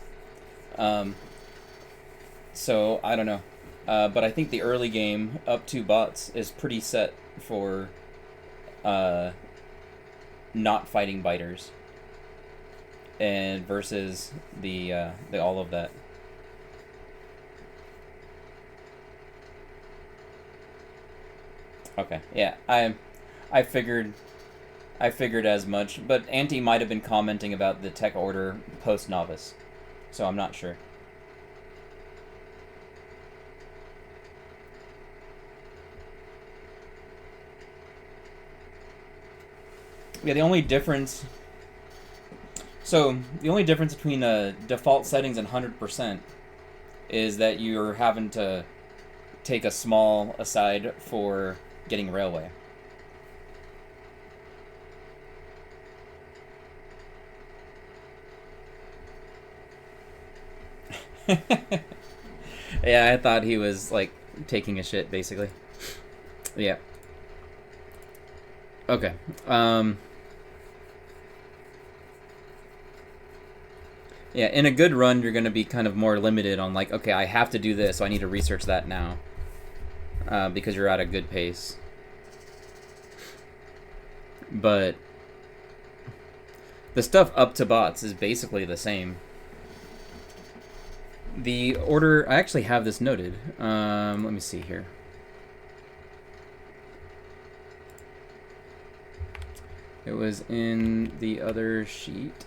So I don't know. But I think the early game up to bots is pretty set for not fighting biters, and versus the all of that. Okay, yeah, I figured as much, but Anti might have been commenting about the tech order post novice, so I'm not sure. Yeah, the only difference. So the only difference between default settings and 100% is that you're having to take a small aside for getting railway. Yeah, I thought he was like taking a shit basically. Yeah. Okay. Yeah, in a good run, you're going to be kind of more limited on like, okay, I have to do this, so I need to research that now. Because you're at a good pace. But the stuff up to bots is basically the same. The order, I actually have this noted. Let me see here. It was in the other sheet.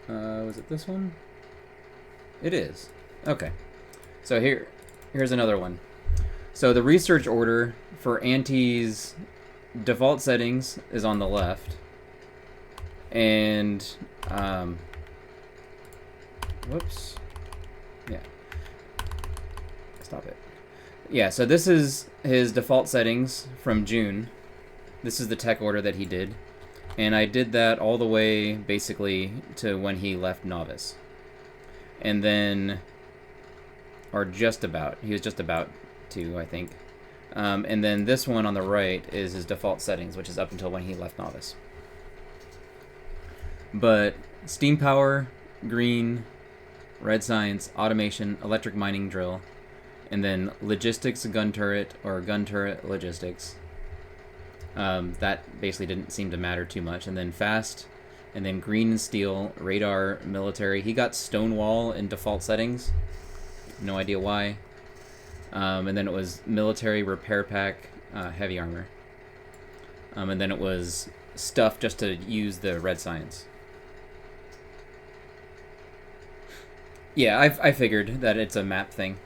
Was it this one? It is. Okay. So here's another one. So the research order for Anti's default settings is on the left. And, whoops. Yeah. Stop it. Yeah, so this is his default settings from June. This is the tech order that he did. And I did that all the way, basically, to when he left Novice. And then, or just about, he was just about to, I think. And then this one on the right is his default settings, which is up until when he left Novice. But steam power, green, red science, automation, electric mining drill, and then logistics gun turret, or gun turret logistics. That basically didn't seem to matter too much. And then fast, and then green and steel, radar, military. He got stonewall in default settings. No idea why. And then it was military, repair pack, heavy armor. And then it was stuff just to use the red science. Yeah, I figured that it's a map thing.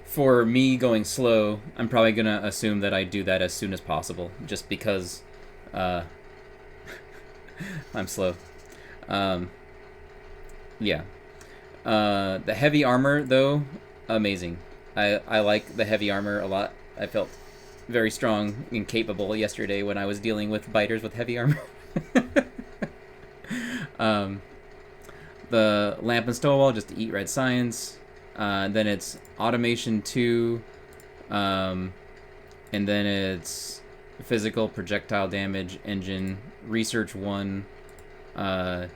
For me going slow, I'm probably going to assume that I do that as soon as possible, just because I'm slow. Yeah. The heavy armor, though, amazing. I like the heavy armor a lot. I felt very strong and capable yesterday when I was dealing with biters with heavy armor. The lamp and stonewall, just to eat red science. Then it's automation 2, and then it's physical projectile damage engine research 1. So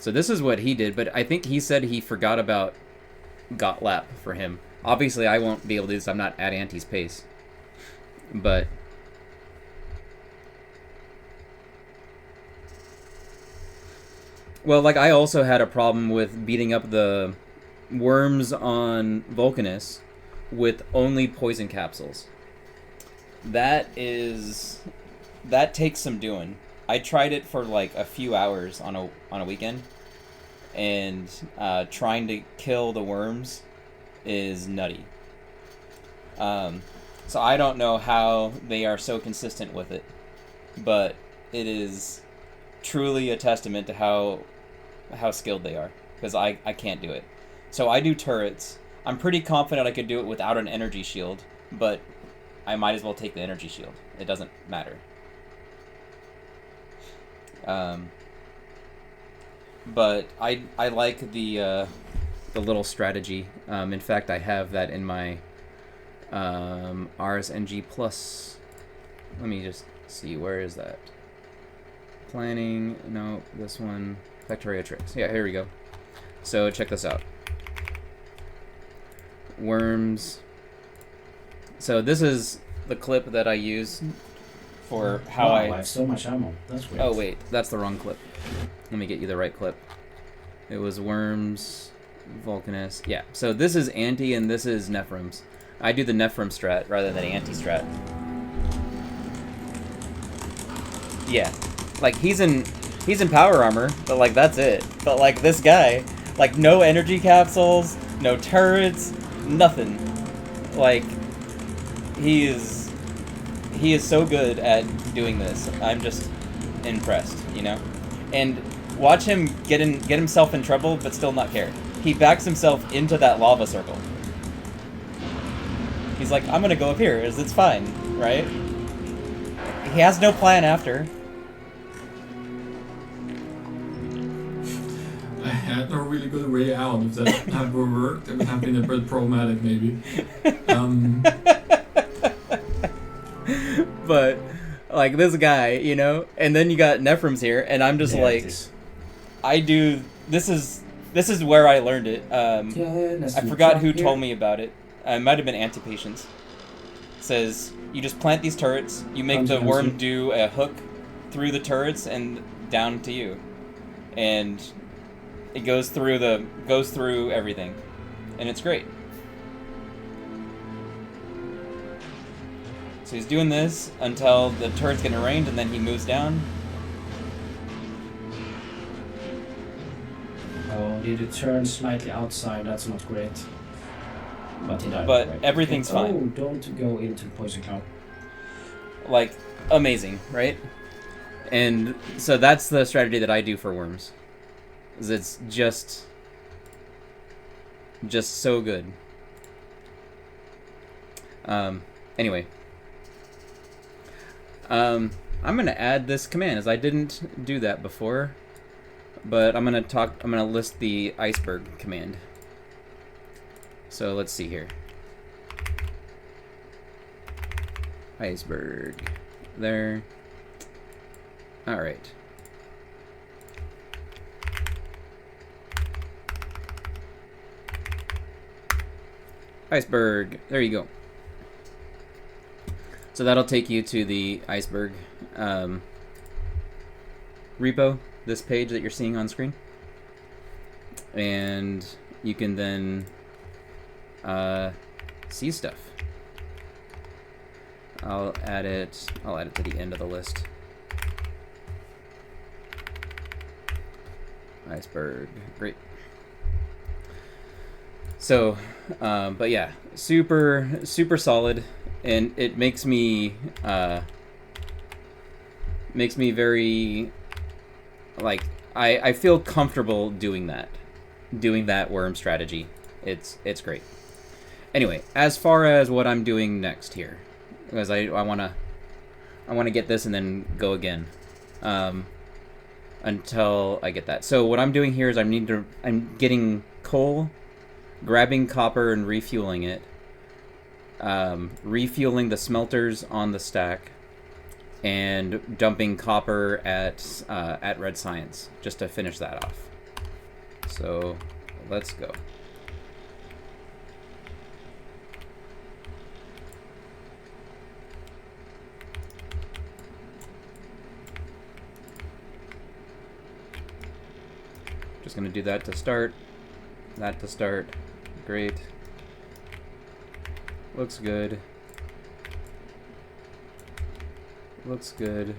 this is what he did, but I think he said he forgot about Gotlap for him. Obviously, I won't be able to do this. I'm not at Anti's pace, but well, like I also had a problem with beating up the worms on Vulcanus with only poison capsules. That takes some doing. I tried it for like a few hours on a weekend, and trying to kill the worms is nutty. So I don't know how they are so consistent with it, but it is truly a testament to how skilled they are, because I can't do it. So I do turrets, I'm pretty confident I could do it without an energy shield, but I might as well take the energy shield. It doesn't matter. But I like the little strategy. In fact, I have that in my RSNG Plus. Let me just see, where is that? Planning, no, this one, Factorio tricks. Yeah, here we go. So check this out. Worms. So this is the clip that I use for how I have so much ammo. That's weird. Oh wait, that's the wrong clip. Let me get you the right clip. It was worms, Vulcanus. Yeah. So this is anti and this is Nephrons. I do the Nephrim strat rather than anti strat. Yeah. Like he's in power armor, but like that's it. But like this guy, like no energy capsules, no turrets, nothing. Like he is so good at doing this. I'm just impressed, you know? And watch him get himself in trouble but still not care. He backs himself into that lava circle. He's like, I'm gonna go up here, it's fine, right? He has no plan after. I had no really good way out. If that had worked, it would have been a bit problematic, maybe. But, like, this guy, you know? And then you got Nephrims here, and I'm just like... This is where I learned it. I forgot who told me about it. It might have been Antipatience. Says, you just plant these turrets, you make the worm do a hook through the turrets and down to you. And it goes through everything. And it's great. So he's doing this until the turret's getting rained, and then he moves down. Oh, did it turn slightly outside? That's not great. But he died. But right. everything's fine. Oh, don't go into poison cloud. Like, amazing, right? And so that's the strategy that I do for worms. It's just so good. Anyway. I'm gonna add this command, as I didn't do that before. But I'm gonna list the iceberg command. So let's see here. Iceberg. There. Alright. Iceberg. There you go. So that'll take you to the iceberg repo, this page that you're seeing on screen. And you can then see stuff. I'll add it to the end of the list. Iceberg, great. So, but yeah, super solid, and it makes me very, like, I feel comfortable doing that worm strategy. It's great. Anyway, as far as what I'm doing next here, because I wanna get this and then go again, until I get that. So what I'm doing here is I'm getting coal, grabbing copper and refueling it, refueling the smelters on the stack, and dumping copper at Red Science just to finish that off. So let's go. Just gonna do that to start. That to start. Great. Looks good. Looks good.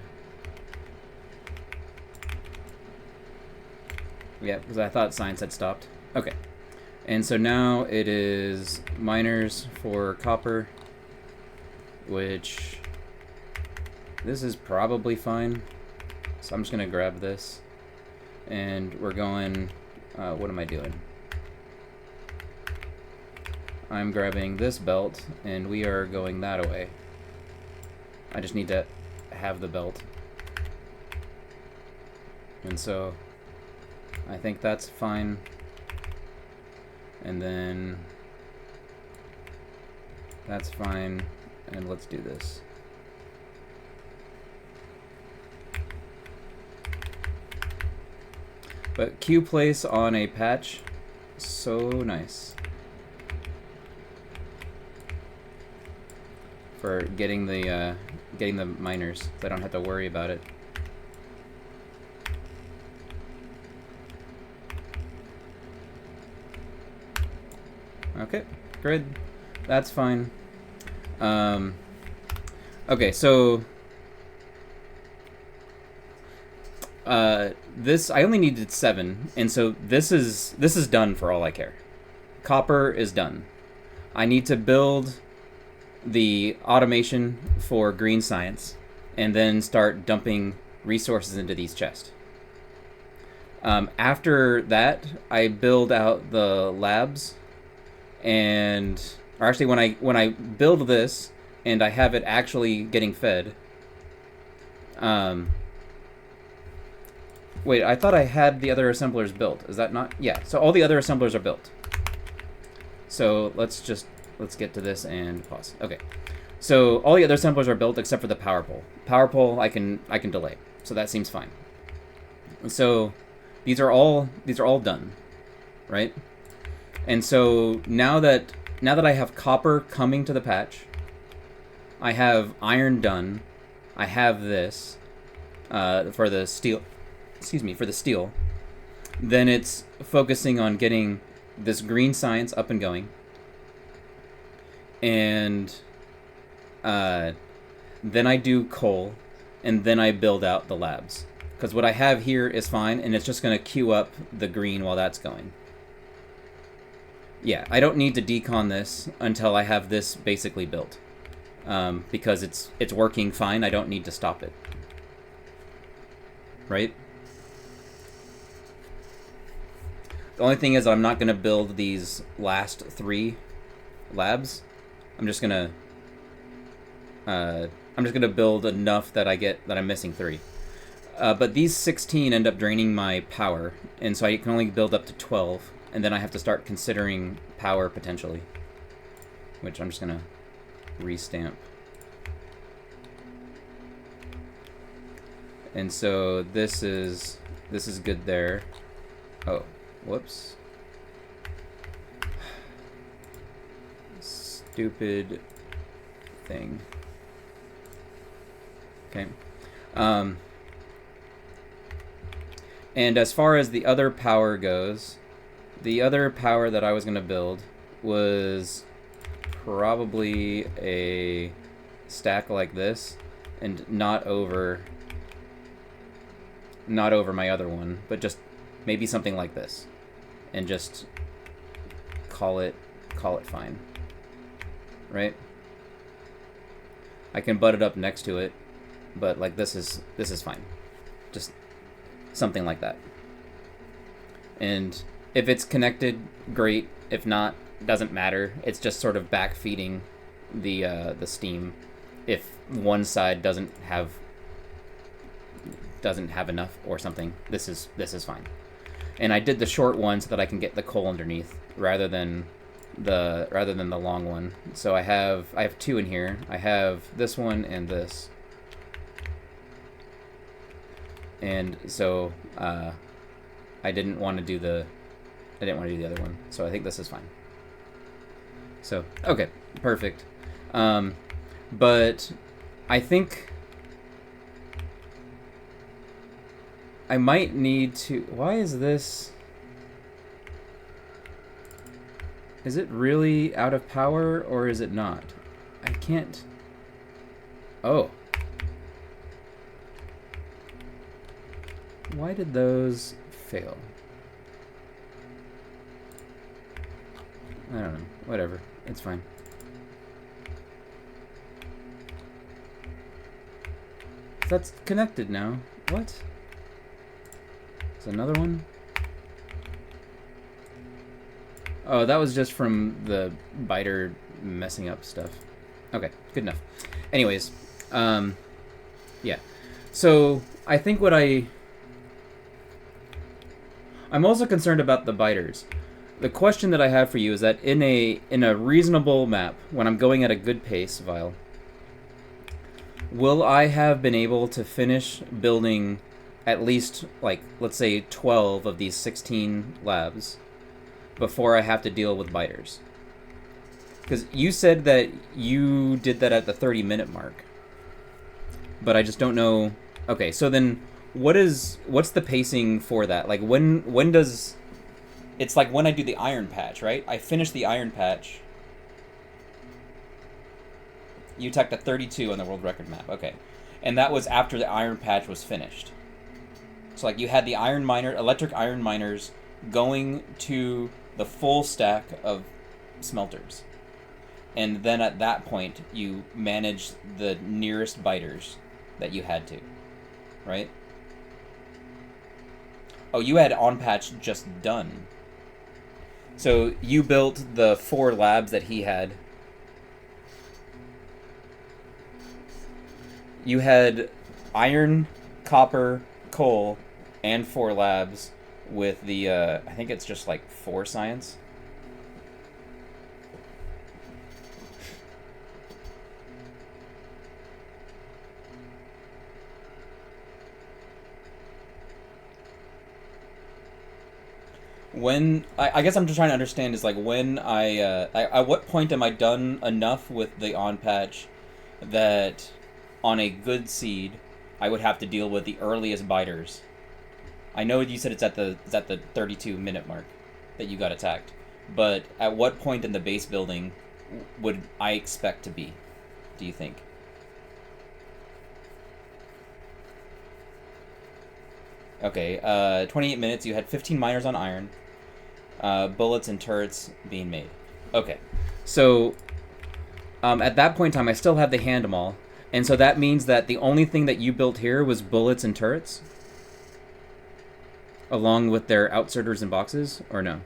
Yeah, because I thought science had stopped. Okay. And so now it is miners for copper, which this is probably fine. So I'm just gonna grab this. And we're going, what am I doing? I'm grabbing this belt, and we are going that way. I just need to have the belt. And so I think that's fine. And then that's fine. And let's do this. But Q place on a patch, so nice. For getting the miners, so I don't have to worry about it. Okay, good. That's fine. Okay, so this I only needed 7, and so this is done for all I care. Copper is done. I need to build the automation for green science, and then start dumping resources into these chests. After that, I build out the labs, and or actually when I build this and I have it actually getting fed. Wait, I thought I had the other assemblers built. Is that not? Yeah. So all the other assemblers are built. So let's get to this and pause. Okay. So all the other assemblers are built except for the power pole. Power pole I can delay. So that seems fine. So these are all done, right? And so now that I have copper coming to the patch, I have iron done. I have this for the steel. Excuse me, for the steel. Then it's focusing on getting this green science up and going. And then I do coal, and then I build out the labs. Because what I have here is fine, and it's just going to queue up the green while that's going. Yeah, I don't need to decon this until I have this basically built. Because it's working fine, I don't need to stop it. Right? The only thing is I'm not going to build these last 3 labs. I'm just gonna build enough that I'm missing 3. But these 16 end up draining my power, and so I can only build up to 12, and then I have to start considering power potentially, which I'm just gonna restamp. And so this is good there. Oh, whoops. Stupid thing. Okay. And as far as the other power goes, the other power that I was going to build was probably a stack like this, and not over my other one, but just maybe something like this, and just call it fine. Right? I can butt it up next to it, but like this is fine. Just something like that. And if it's connected, great. If not, doesn't matter. It's just sort of backfeeding the steam if one side doesn't have enough or something. This is fine. And I did the short one so that I can get the coal underneath rather than the long one. So I have 2 in here. I have this one and this. And so I didn't want to do the other one. So I think this is fine. So okay, perfect. But I think I might need to. Why is this? Is it really out of power, or is it not? I can't... Oh. Why did those fail? I don't know. Whatever. It's fine. That's connected now. What? Is another one? Oh, that was just from the biter messing up stuff. Okay, good enough. Anyways, yeah. So I think I'm also concerned about the biters. The question that I have for you is that in a reasonable map, when I'm going at a good pace, Vile, will I have been able to finish building at least, like, let's say 12 of these 16 labs before I have to deal with biters? Because you said that you did that at the 30-minute mark, but I just don't know. Okay, so then what's the pacing for that? Like, when does... It's like when I do the iron patch, right? I finish the iron patch. You attacked a 32 on the world record map, okay. And that was after the iron patch was finished. So, like, you had the electric iron miners going to the full stack of smelters. And then at that point, you managed the nearest biters that you had to, right? Oh, you had on patch just done. So you built the 4 labs that he had. You had iron, copper, coal, and 4 labs with the, I think it's just like 4 science. When I guess I'm just trying to understand is like when at what point am I done enough with the on patch that on a good seed I would have to deal with the earliest biters. I know you said it's at the 32-minute mark that you got attacked, but at what point in the base building would I expect to be, do you think? Okay, 28 minutes, you had 15 miners on iron. Bullets and turrets being made. Okay, so at that point in time, I still have the hand maul, and so that means that the only thing that you built here was bullets and turrets, along with their outserters and boxes, or no?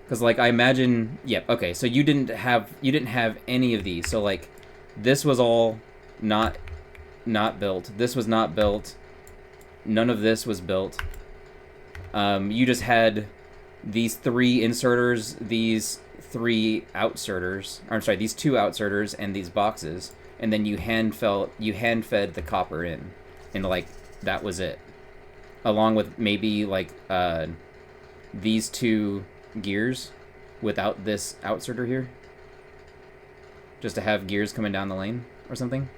Because like I imagine, yep. Okay, so you didn't have any of these. So like, this was all not built. This was not built. None of this was built. You just had these 3 inserters, these 3 outserters. Or, I'm sorry, these 2 outserters and these boxes, and then you hand fed the copper in, and like that was it. Along with maybe like these 2 gears without this outserter here, just to have gears coming down the lane or something.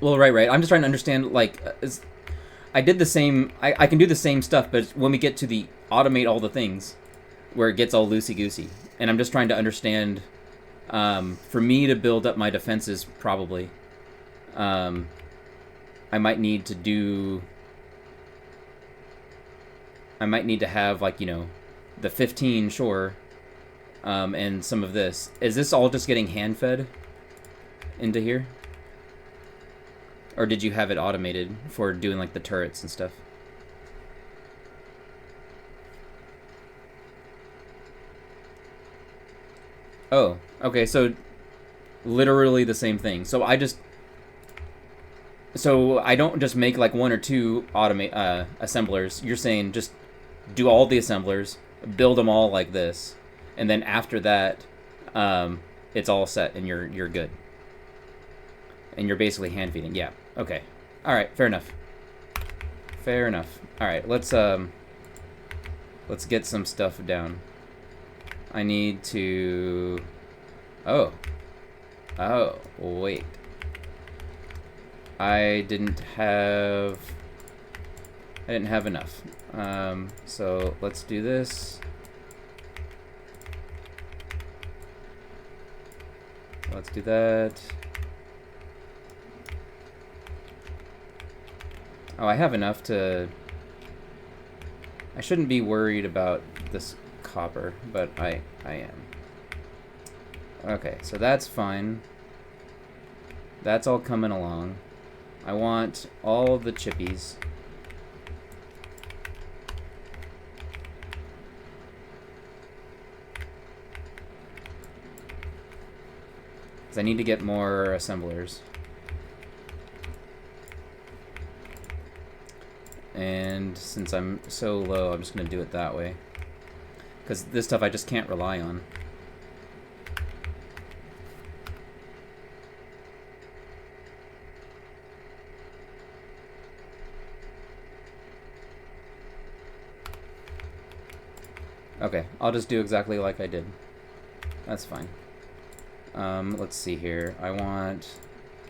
Well, right. I'm just trying to understand, like, I did the same, I can do the same stuff, but when we get to the automate all the things, where it gets all loosey-goosey. And I'm just trying to understand, for me to build up my defenses, probably, I might need to have, like, you know, the 15, sure, and some of this. Is this all just getting hand-fed into here? Or did you have it automated for doing, like, the turrets and stuff? Oh, okay, so literally the same thing. So I don't just make, like, 1 or 2 assemblers. You're saying just do all the assemblers, build them all like this, and then after that, it's all set and you're good. And you're basically hand feeding. Yeah. Okay. All right. Fair enough. Fair enough. All right. Let's get some stuff down. I need to. Oh. Wait. I didn't have enough. So let's do this. Let's do that. Oh, I have enough to... I shouldn't be worried about this copper, but I am. Okay, so that's fine. That's all coming along. I want all the chippies. I need to get more assemblers. And since I'm so low, I'm just going to do it that way. Because this stuff I just can't rely on. Okay, I'll just do exactly like I did. That's fine. Let's see here. I want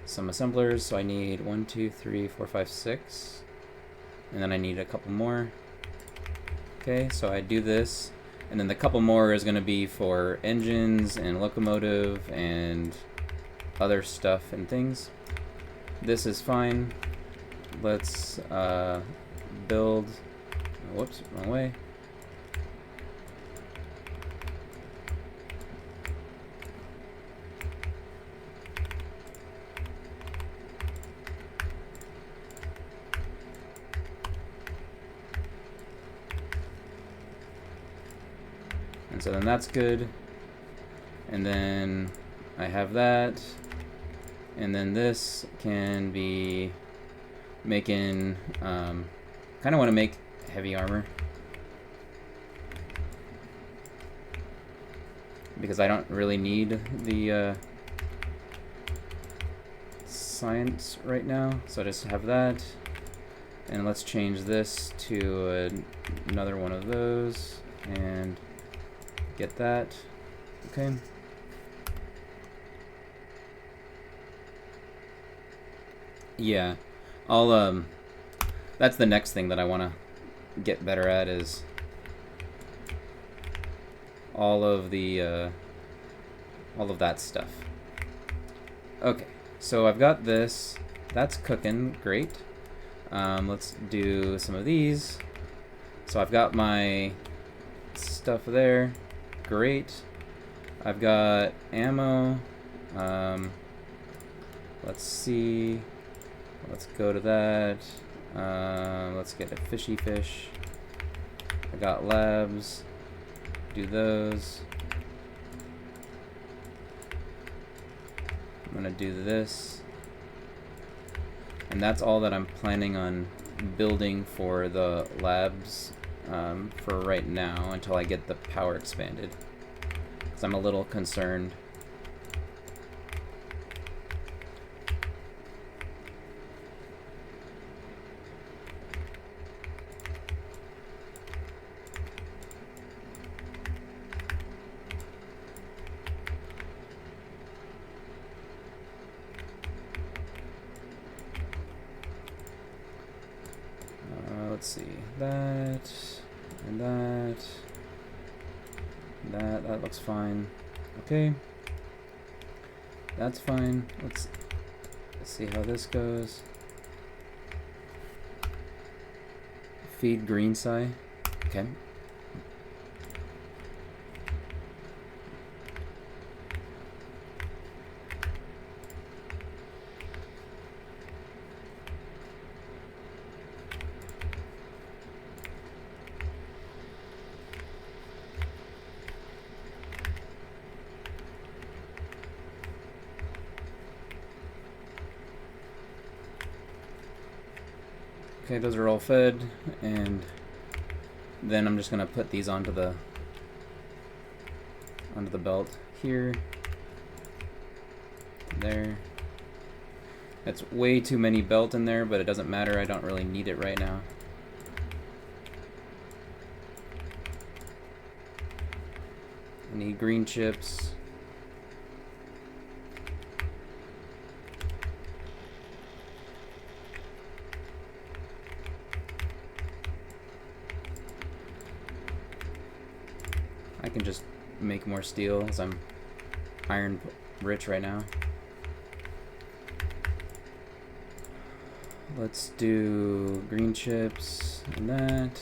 some assemblers, so I need 1, 2, 3, 4, 5, 6. And then I need a couple more. Okay, so I do this. And then the couple more is going to be for engines and locomotive and other stuff and things. This is fine. Let's build. Whoops, wrong way. And so then that's good. And then I have that. And then this can be making, kind of want to make heavy armor. Because I don't really need the science right now. So I just have that. And let's change this to another one of those. And get that. Okay. Yeah. I'll that's the next thing that I want to get better at is all of that stuff. Okay. So I've got this. That's cooking. Great. Let's do some of these. So I've got my stuff there. Great. I've got ammo. Let's see. Let's go to that. Let's get a fishy fish. I got labs. Do those. I'm gonna do this. And that's all that I'm planning on building for the labs for right now until I get the power expanded. Because I'm a little concerned. Let's see, that, and that, that looks fine. Okay, that's fine. Let's see how this goes. Feed green side. Okay. Okay, those are all fed, and then I'm just gonna put these onto the belt here, there. That's way too many belt in there, but it doesn't matter. I don't really need it right now. I need green chips. I can just make more steel as I'm iron rich right now. Let's do green chips and that.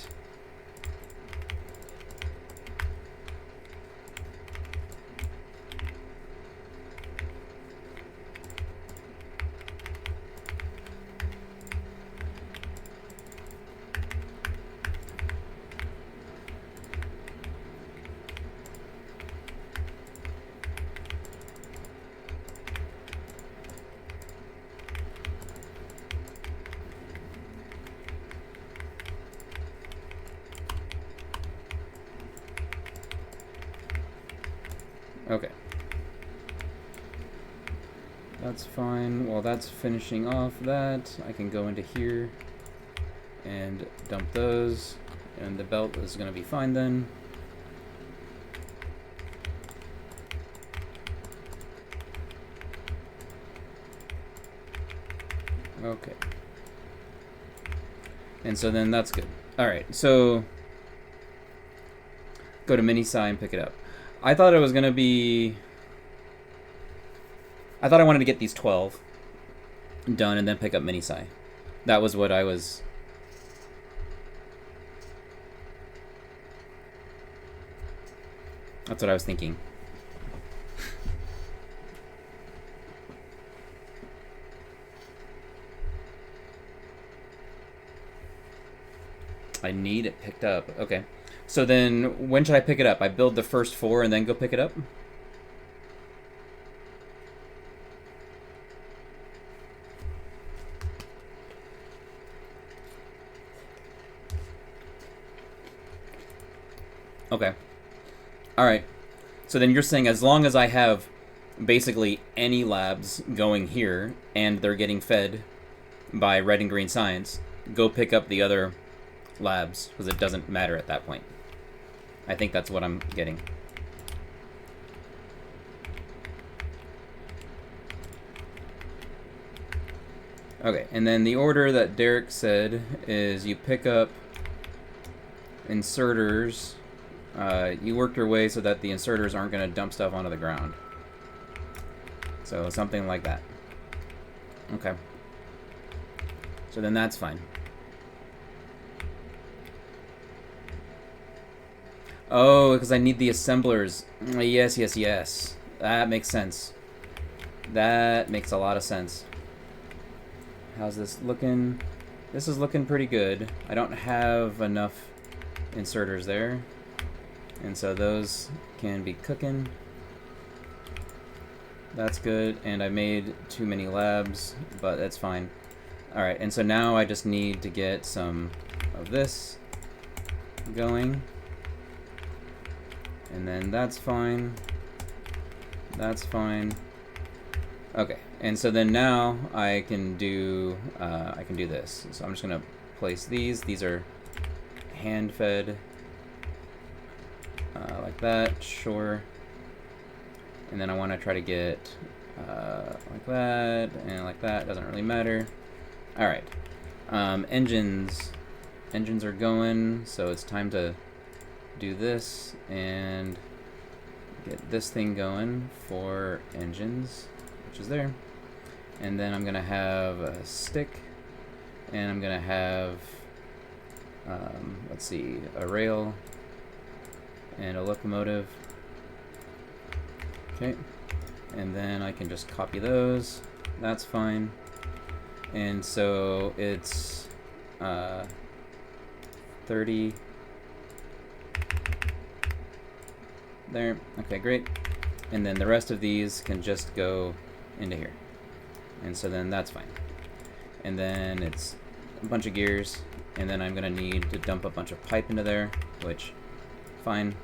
Okay. That's fine. While that's finishing off that, I can go into here and dump those, and the belt is going to be fine then. Okay. And so then that's good. Alright, so go to mini sci and pick it up. I thought it was going to be... I thought I wanted to get these 12 done and then pick up mini sci. That was what I was... That's what I was thinking. I need it picked up. Okay. So then, when should I pick it up? I build the first 4 and then go pick it up? Okay. Alright. So then you're saying as long as I have basically any labs going here, and they're getting fed by red and green science, go pick up the other labs, because it doesn't matter at that point. I think that's what I'm getting. Okay, and then the order that Derek said is you pick up inserters. You work your way so that the inserters aren't going to dump stuff onto the ground. So something like that. Okay. So then that's fine. Oh, because I need the assemblers. Yes, yes, yes. That makes sense. That makes a lot of sense. How's this looking? This is looking pretty good. I don't have enough inserters there. And so those can be cooking. That's good. And I made too many labs, but that's fine. Alright, and so now I just need to get some of this going. And then that's fine. That's fine. Okay, and so then now I can do this. So I'm just gonna place these. These are hand-fed, like that. Sure. And then I want to try to get like that and like that. Doesn't really matter. All right. Engines are going. So it's time to do this and get this thing going for engines, which is there. And then I'm gonna have a stick, and I'm gonna have let's see, a rail and a locomotive. Okay, and then I can just copy those. That's fine. And so it's 30 there. Okay, great. And then the rest of these can just go into here. And so then that's fine. And then it's a bunch of gears, and then I'm gonna need to dump a bunch of pipe into there, which, fine.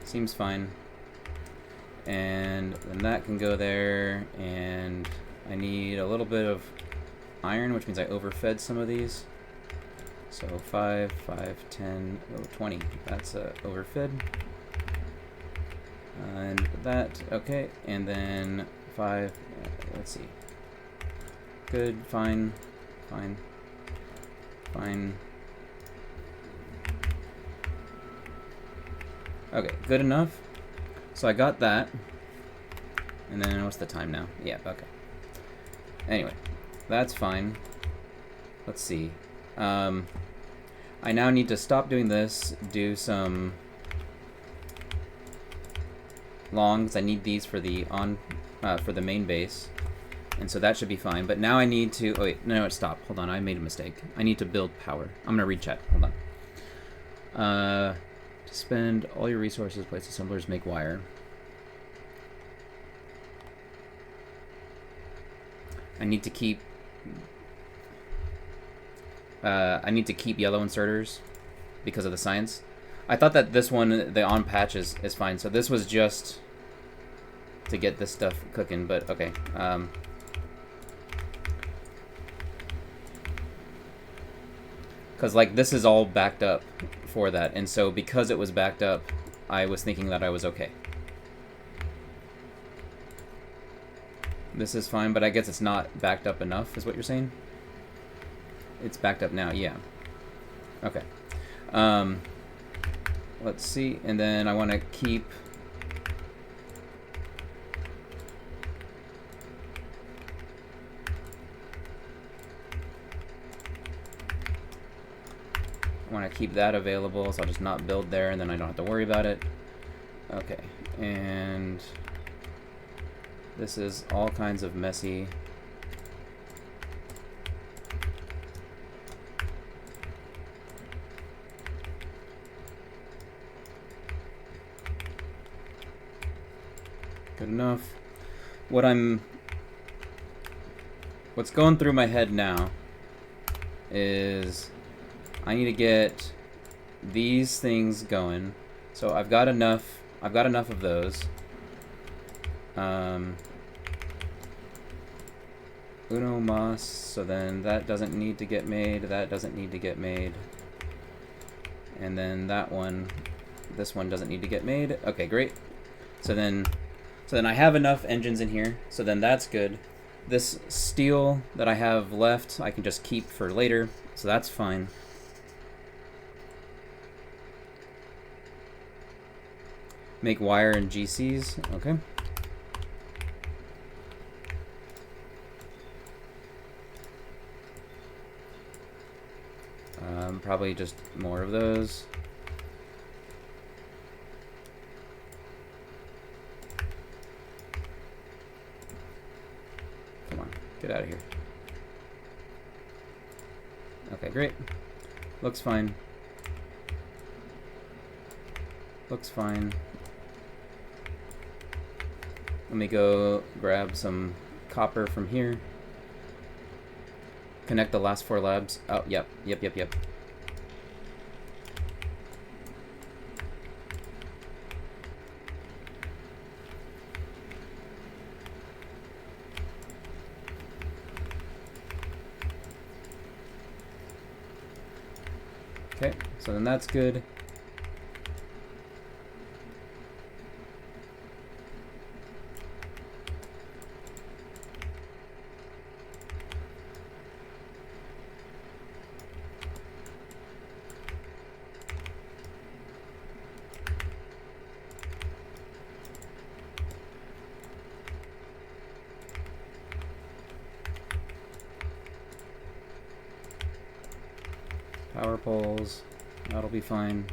Seems fine. And then that can go there, and I need a little bit of iron, which means I overfed some of these. So 5, 10, 20. That's overfed. And that, okay, and then 5, let's see. Good, fine, fine, fine. Okay, good enough. So I got that. And then what's the time now? Yeah, okay. Anyway, that's fine. Let's see. I now need to stop doing this, do some longs. I need these for the for the main base, and so that should be fine. But now I need to. Oh wait, no, stop. Hold on, I made a mistake. I need to build power. I'm gonna read chat. Hold on. To spend all your resources, place assemblers, make wire. I need to keep. I need to keep yellow inserters because of the science. I thought that this one, the on patch, is fine. So this was just to get this stuff cooking, but okay. Because like this is all backed up for that, and so because it was backed up, I was thinking that I was okay. This is fine, but I guess it's not backed up enough, is what you're saying? It's backed up now, yeah. Okay. Let's see, and then I want to keep... I want to keep that available, so I'll just not build there, and then I don't have to worry about it. Okay, and... this is all kinds of messy. Good enough. What's going through my head now is I need to get these things going. So I've got enough of those. Uno mas, so then that doesn't need to get made, that doesn't need to get made. And then that one, this one doesn't need to get made. Okay, great. So then I have enough engines in here, so then that's good. This steel that I have left, I can just keep for later, so that's fine. Make wire and GCs, okay. Probably just more of those. Come on, get out of here. Okay, great. Looks fine. Looks fine. Let me go grab some copper from here. Connect the last 4 labs. Oh, yep. Okay, so then that's good. Power poles, that'll be fine.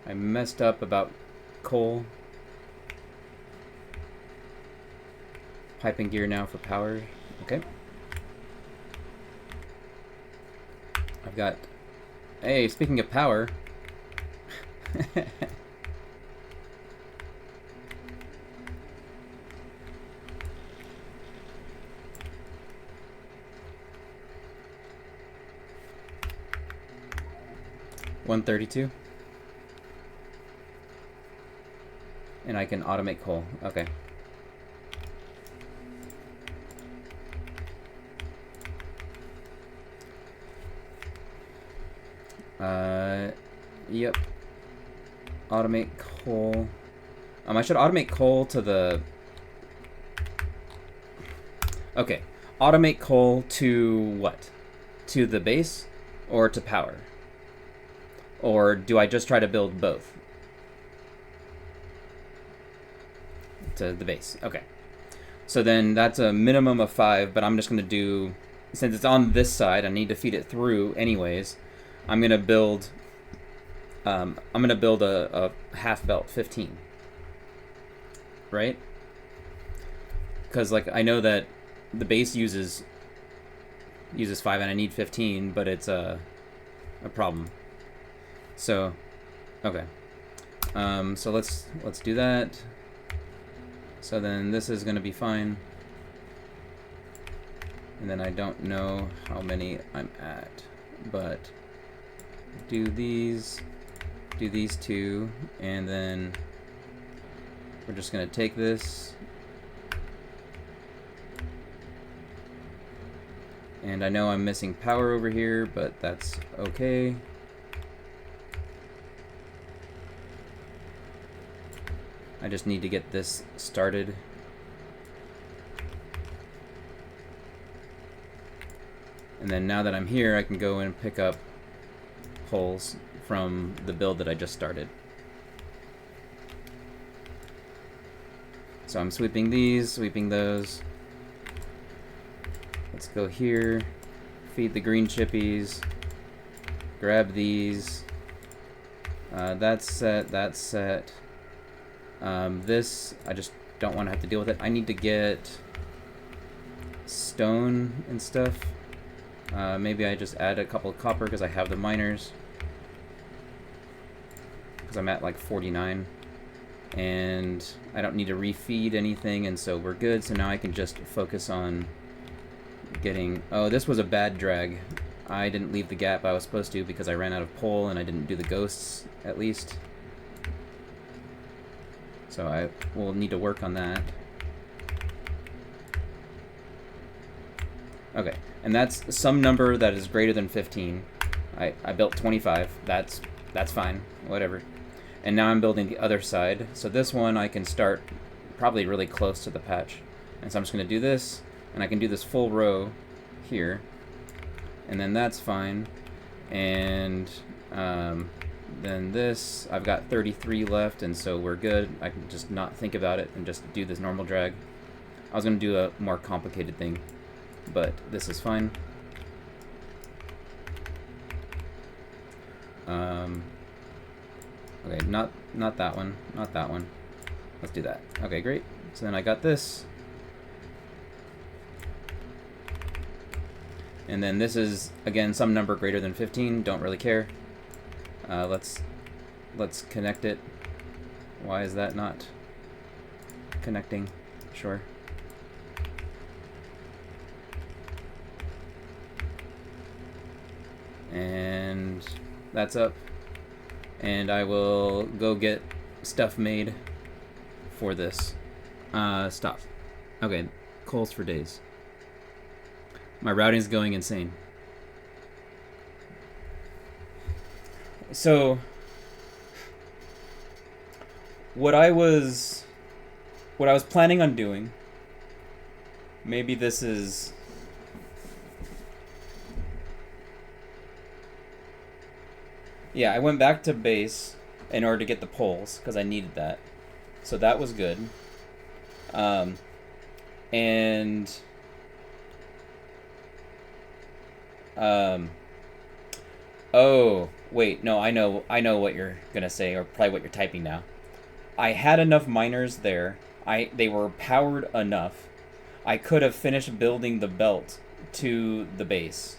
I messed up about coal. Piping gear now for power. Okay. I've got... Hey, speaking of power... 132. And I can automate coal. Okay. Yep. Automate coal. I should automate coal to the... Okay. Automate coal to what? To the base or to power? Or do I just try to build both? To the base. Okay. So then that's a minimum of 5, but I'm just going to do... Since it's on this side, I need to feed it through anyways. I'm going to build... a half belt 15. Right? Because like I know that the base uses 5 and I need 15, but it's a problem. So, okay. So let's do that. So then this is gonna be fine. And then I don't know how many I'm at, but do these. do these two, and then we're just gonna take this, and I know I'm missing power over here, but that's okay. I just need to get this started. And then now that I'm here, I can go and pick up poles from the build that I just started. So I'm sweeping these, sweeping those. Let's go here, feed the green chippies, grab these. That's set, that's set. This, I just don't want to have to deal with it. I need to get stone and stuff. Maybe I just add a couple of copper because I have the miners. Because I'm at like 49. And I don't need to refeed anything, and so we're good. So now I can just focus on getting... Oh, this was a bad drag. I didn't leave the gap I was supposed to because I ran out of pole and I didn't do the ghosts, at least. So I will need to work on that. Okay, and that's some number that is greater than 15. I built 25. That's fine, whatever. And now I'm building the other side. So this one I can start probably really close to the patch. And so I'm just going to do this, and I can do this full row here. And then that's fine. And then this, I've got 33 left, and so we're good. I can just not think about it and just do this normal drag. I was going to do a more complicated thing, but this is fine. Okay, not that one, not that one. Let's do that. Okay, great. So then I got this. And then this is, again, some number greater than 15. Don't really care. Let's connect it. Why is that not connecting? Sure. And that's up. And I will go get stuff made for this. Stop. Okay, coals for days. My routing's going insane. So, what I was planning on doing, maybe this is... Yeah, I went back to base in order to get the poles, because I needed that. So that was good. Oh, wait, no, I know what you're gonna say, or probably what you're typing now. I had enough miners there. They were powered enough. I could have finished building the belt to the base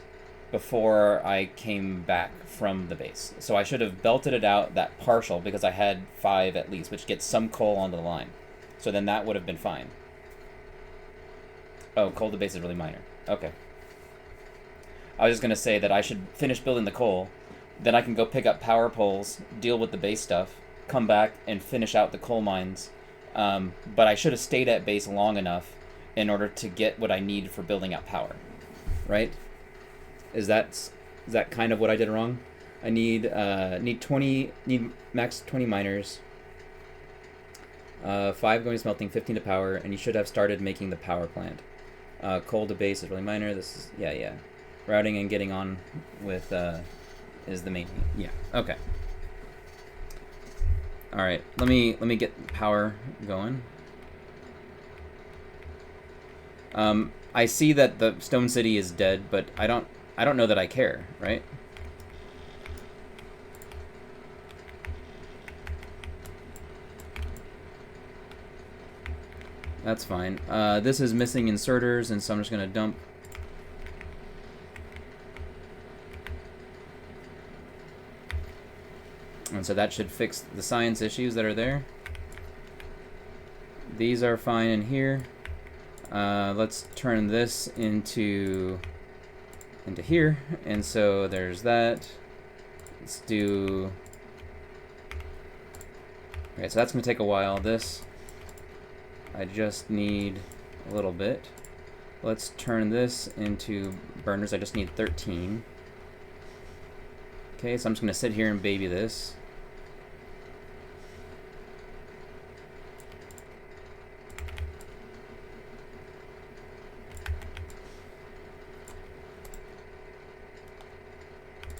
before I came back from the base. So I should have belted it out, that partial, because I had 5 at least, which gets some coal onto the line. So then that would have been fine. Oh, coal to base is really minor. Okay. I was just going to say that I should finish building the coal, then I can go pick up power poles, deal with the base stuff, come back and finish out the coal mines. But I should have stayed at base long enough in order to get what I need for building out power. Right? Is that kind of what I did wrong? I need max 20 miners, 5 going to smelting, 15 to power, and you should have started making the power plant. Coal to base is really minor. This is yeah. Routing and getting on with is the main thing. Yeah. Okay. All right. Let me get power going. I see that the Stone City is dead, but I don't know that I care, right? That's fine. This is missing inserters, and so I'm just gonna dump. And so that should fix the science issues that are there. These are fine in here. Let's turn this into here, and so there's that. Let's do Okay, so that's going to take a while. This, I just need a little bit. Let's turn this into burners. I just need 13. Okay, so I'm just going to sit here and baby this.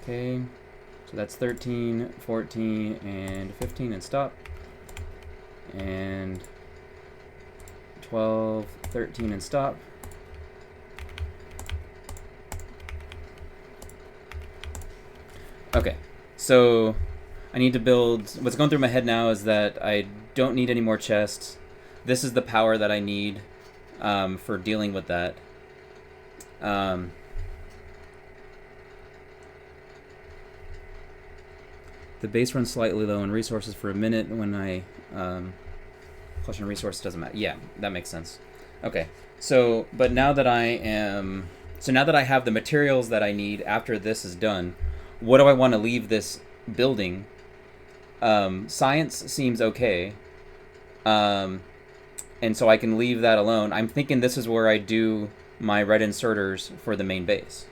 Okay, so that's 13, 14, and 15, and stop. And 12, 13, and stop. Okay, so I need to build, what's going through my head now is that I don't need any more chests. This is the power that I need for dealing with that. The base runs slightly low on resources for a minute when I flush on resources doesn't matter. Yeah, that makes sense. Okay, so but now that I have the materials that I need after this is done, what do I want to leave this building? Science seems okay, and so I can leave that alone. I'm thinking this is where I do my red inserters for the main base,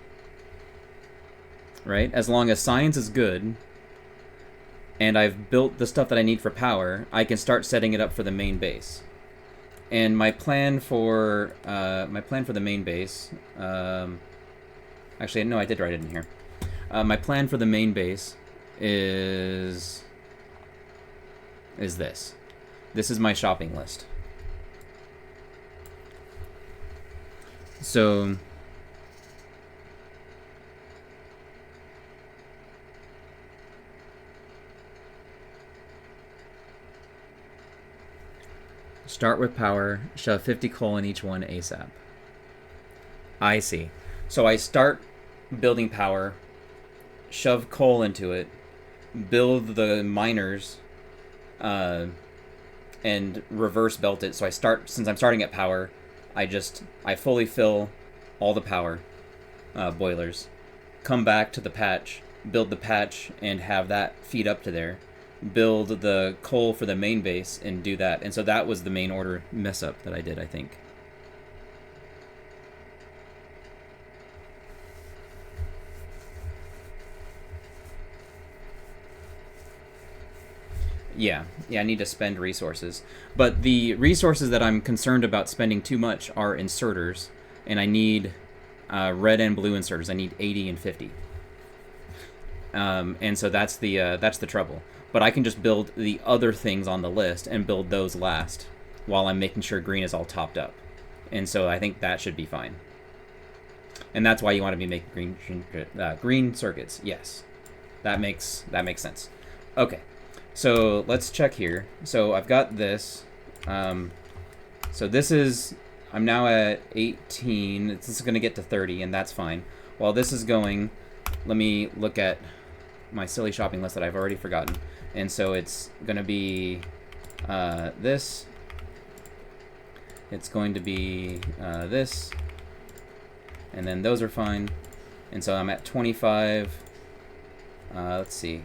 right? As long as science is good and I've built the stuff that I need for power, I can start setting it up for the main base. And my plan for the main base, actually no, I did write it in here. My plan for the main base is this. This is my shopping list. So start with power, shove 50 coal in each one ASAP. I see. So I start building power, shove coal into it, build the miners, and reverse belt it. So I start, since I'm starting at power, I fully fill all the power boilers, come back to the patch, build the patch, and have that feed up to there. Build the coal for the main base and do that. And so that was the main order mess up that I did, I think. Yeah, I need to spend resources. But the resources that I'm concerned about spending too much are inserters, and I need red and blue inserters. I need 80 and 50. And so that's the trouble. But I can just build the other things on the list and build those last while I'm making sure green is all topped up. And so I think that should be fine. And that's why you want to be making green circuits. Yes, that makes sense. Okay, so let's check here. So I've got this. So this is, I'm now at 18. This is going to get to 30, and that's fine. While this is going, let me look at my silly shopping list that I've already forgotten. And so it's going to be this. It's going to be this. And then those are fine. And so I'm at 25. Let's see.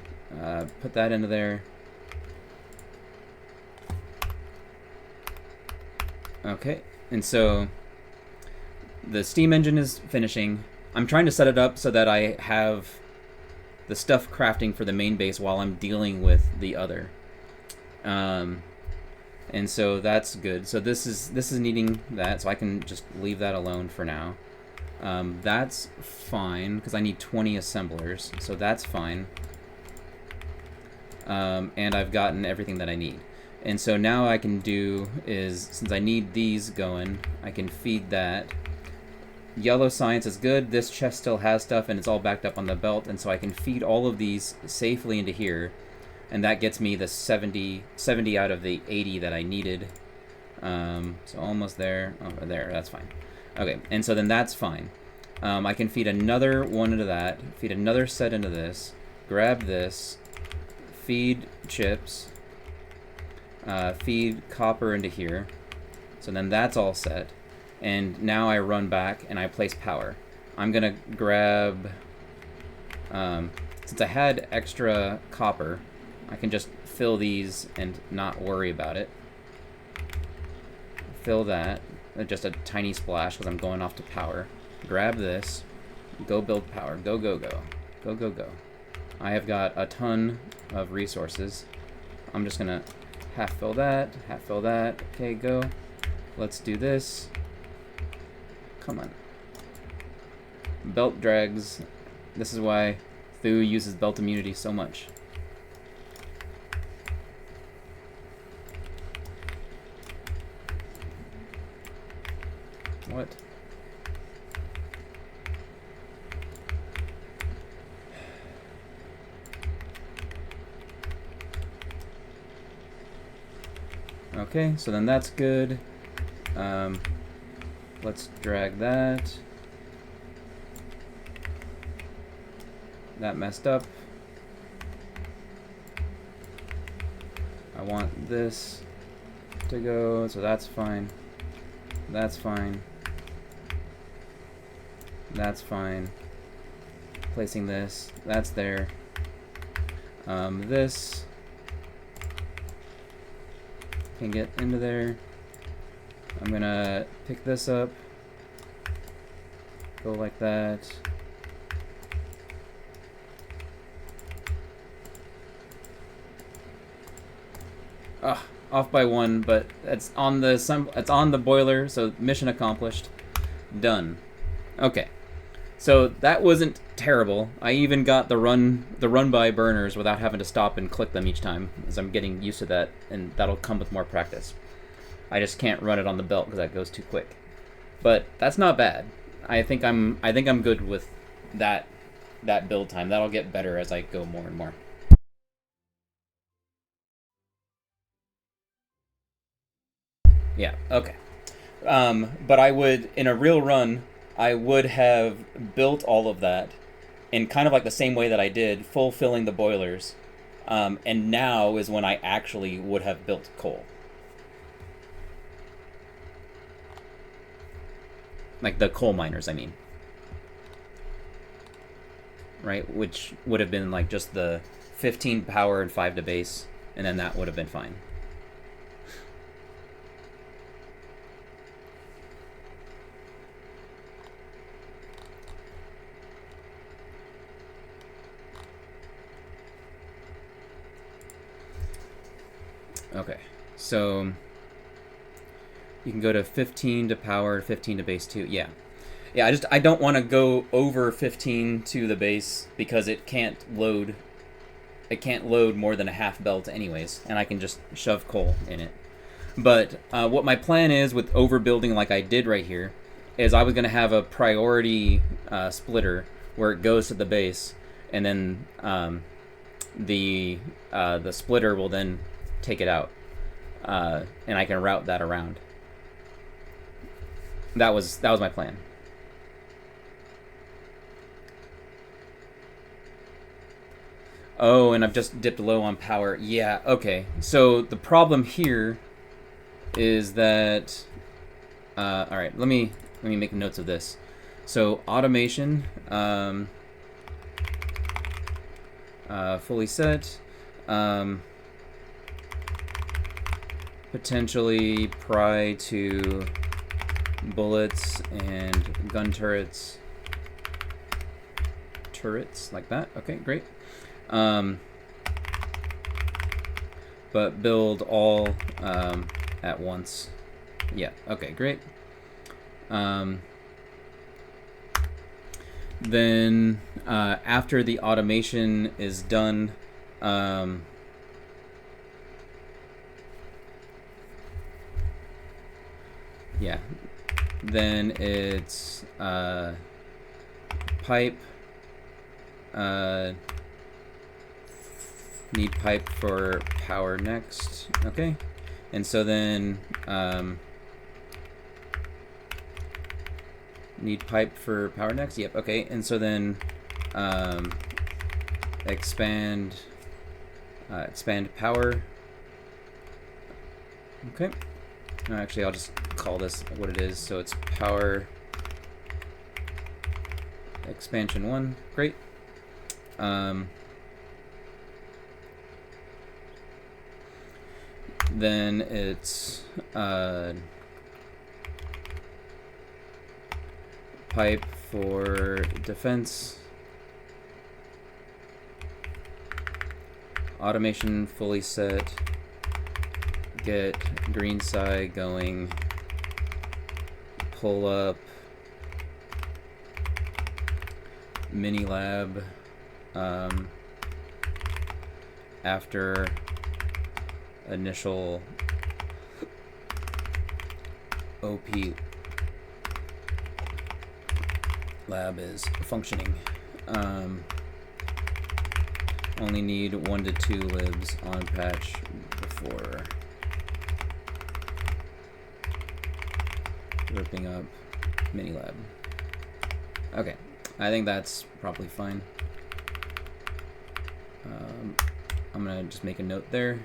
Put that into there. Okay. And so the steam engine is finishing. I'm trying to set it up so that I have the stuff crafting for the main base while I'm dealing with the other. And so that's good. So this is needing that, so I can just leave that alone for now. That's fine because I need 20 assemblers, so that's fine. And I've gotten everything that I need. And so now I can do is, since I need these going, I can feed that. Yellow science is good. This chest still has stuff and it's all backed up on the belt, and so I can feed all of these safely into here, and that gets me the 70 out of the 80 that I needed. So almost there. Oh, there, that's fine. Okay, and so then that's fine. I can feed another one into that, feed another set into this, grab this, feed chips, feed copper into here. So then that's all set. And now I run back and I place power. I'm gonna grab, since I had extra copper, I can just fill these and not worry about it. Fill that. Just a tiny splash because I'm going off to power. Grab this. Go build power. Go, go, go. Go, go, go. I have got a ton of resources. I'm just gonna half fill that, half fill that. Okay, go. Let's do this. Come on. Belt drags. This is why Thu uses belt immunity so much. What? Okay, so then that's good. Let's drag that. That messed up. I want this to go, so that's fine. That's fine. That's fine. Placing this, that's there. This can get into there. I'm gonna pick this up. Go like that. Ah, off by one, but it's on the boiler, so mission accomplished. Done. Okay. So that wasn't terrible. I even got the run by burners without having to stop and click them each time, as I'm getting used to that, and that'll come with more practice. I just can't run it on the belt because that goes too quick. But that's not bad. I think I'm good with that build time. That'll get better as I go more and more. Yeah, okay. But I would, in a real run, I would have built all of that in kind of like the same way that I did, fulfilling the boilers. And now is when I actually would have built coal. Like the coal miners, I mean. Right? Which would have been like just the 15 power and 5 to base, and then that would have been fine. Okay, so you can go to 15 to power, 15 to base 2. Yeah. Yeah, I don't want to go over 15 to the base because it can't load more than a half belt anyways, and I can just shove coal in it. But what my plan is with overbuilding like I did right here is I was going to have a priority splitter where it goes to the base, and then the splitter will then take it out, and I can route that around. That was my plan. Oh, and I've just dipped low on power. Yeah, okay. So the problem here is that all right, let me make notes of this. So automation, fully set. Potentially pry to bullets and gun turrets like that. Okay, great. But build all at once. Yeah, okay, great. Then after the automation is done, yeah, then it's pipe, need pipe for power next. Okay, and so then need pipe for power next. Yep. Okay, and so then expand power. Okay. Actually, I'll just call this what it is. So it's power expansion 1. Great. Then it's pipe for defense. Automation fully set. Get green side going. Pull up. Mini lab. After initial OP lab is functioning. Only need 1 to 2 libs on patch before ripping up mini lab. Okay, I think that's probably fine. I'm gonna just make a note there.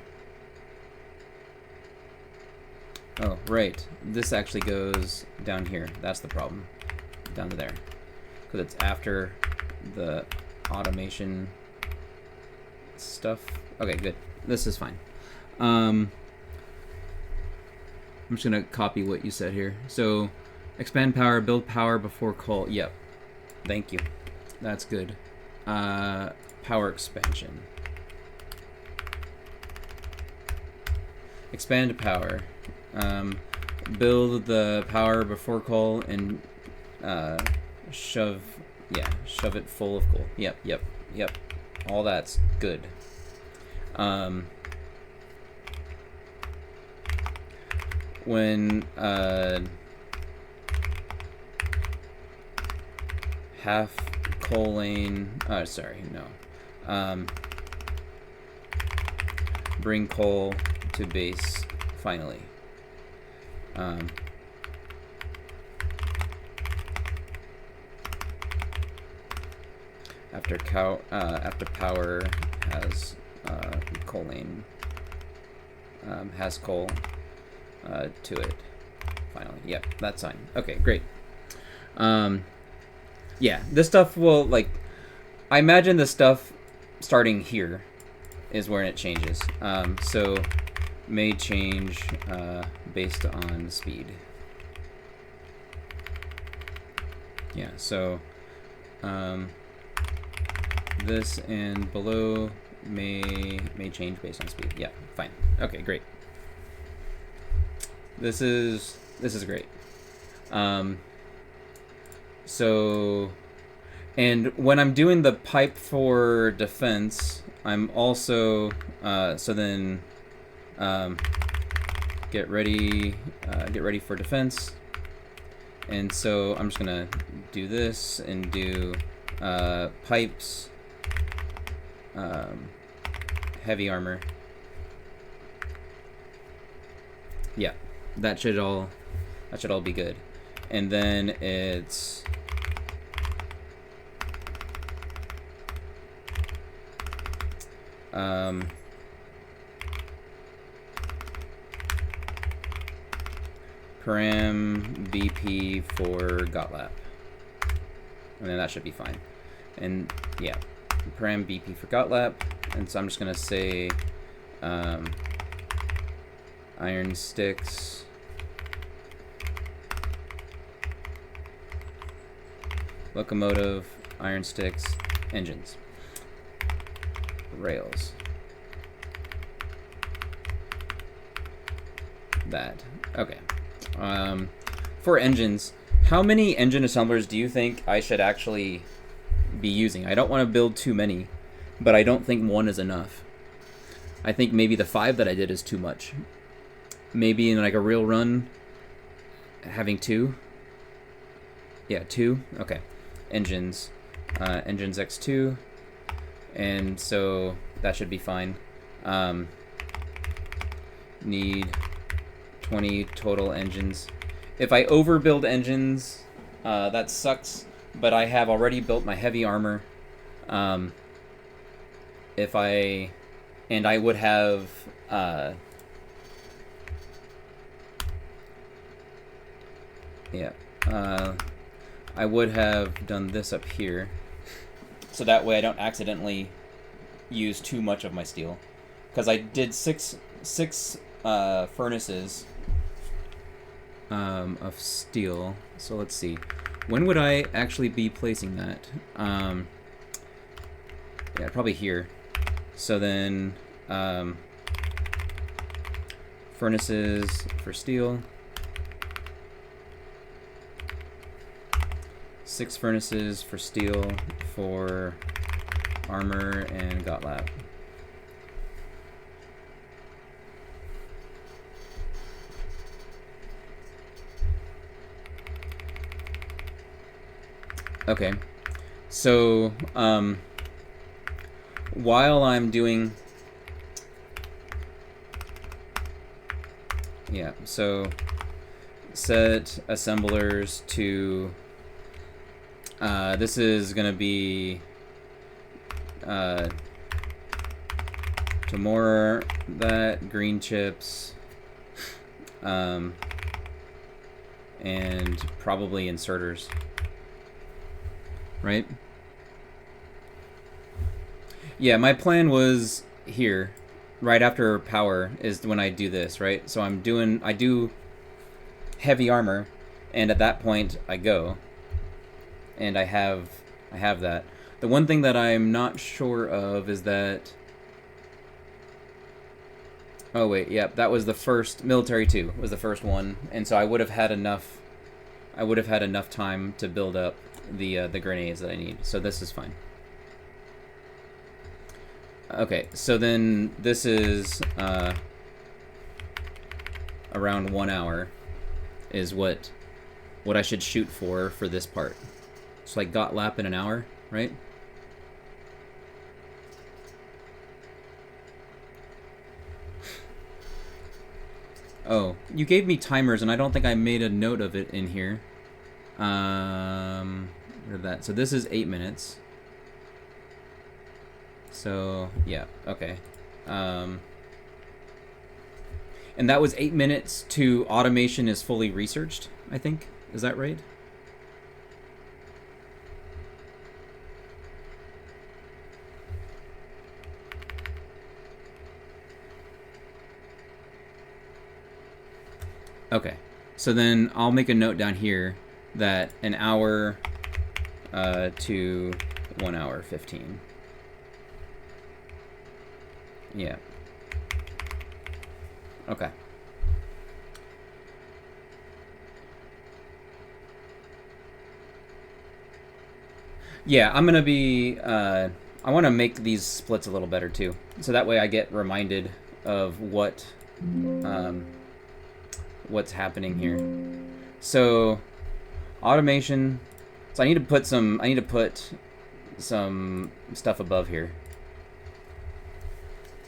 Oh, right. This actually goes down here. That's the problem. Down to there. Because it's after the automation stuff. Okay, good. This is fine. I'm just going to copy what you said here. So, expand power, build power before call. Yep. Thank you. That's good. Power expansion. Expand power. Build the power before call and shove it full of coal. Yep. All that's good. When half coal lane, bring coal to base finally. After power has coal lane has coal to it finally. Yep, that's fine. Okay, great. Yeah, this stuff will, like, I imagine the stuff starting here is where it changes. So may change based on speed. Yeah, so this and below may change based on speed. Yeah, fine. Okay, great. This is great. So, and when I'm doing the pipe for defense, I'm also so then get ready for defense. And so I'm just gonna do this and do pipes, heavy armor. Yeah, that should all be good. And then it's param BP for gotlap, and then that should be fine. And yeah, param BP for gotlap. And so I'm just gonna say iron sticks, locomotive, iron sticks, engines, rails. That. Okay. For engines, how many engine assemblers do you think I should actually be using? I don't want to build too many, but I don't think one is enough. I think maybe the 5 that I did is too much. Maybe in like a real run, having 2. Yeah, 2. Okay. Engines. Engines X2. And so that should be fine. Need 20 total engines. If I overbuild engines, that sucks, but I have already built my heavy armor. I would have I would have done this up here, so that way I don't accidentally use too much of my steel, because I did six furnaces of steel. So let's see. When would I actually be placing that? Yeah, probably here. So then, furnaces for steel. 6 furnaces for steel for armor and Gotlab. Okay, so while I'm doing, yeah, so set assemblers to, this is gonna be to more that green chips, and probably inserters. Right? Yeah, my plan was here, right after power is when I do this, right? So I do heavy armor, and at that point I go, and I have that. The one thing that I'm not sure of is that, oh wait, yeah, that was the first, military 2 was the first one, and so I would have had enough time to build up the grenades that I need. So this is fine. Okay, so then this is around 1 hour is what I should shoot for this part. So I got lap in an hour, right? Oh, you gave me timers, and I don't think I made a note of it in here. That. So this is 8 minutes. So yeah, okay. And that was 8 minutes to automation is fully researched, I think. Is that right? Okay. So then I'll make a note down here that an hour to 1 hour 15. Yeah. Okay. Yeah, I'm gonna be, I want to make these splits a little better too. So that way I get reminded of what's happening here. So, automation. So I need to put some stuff above here.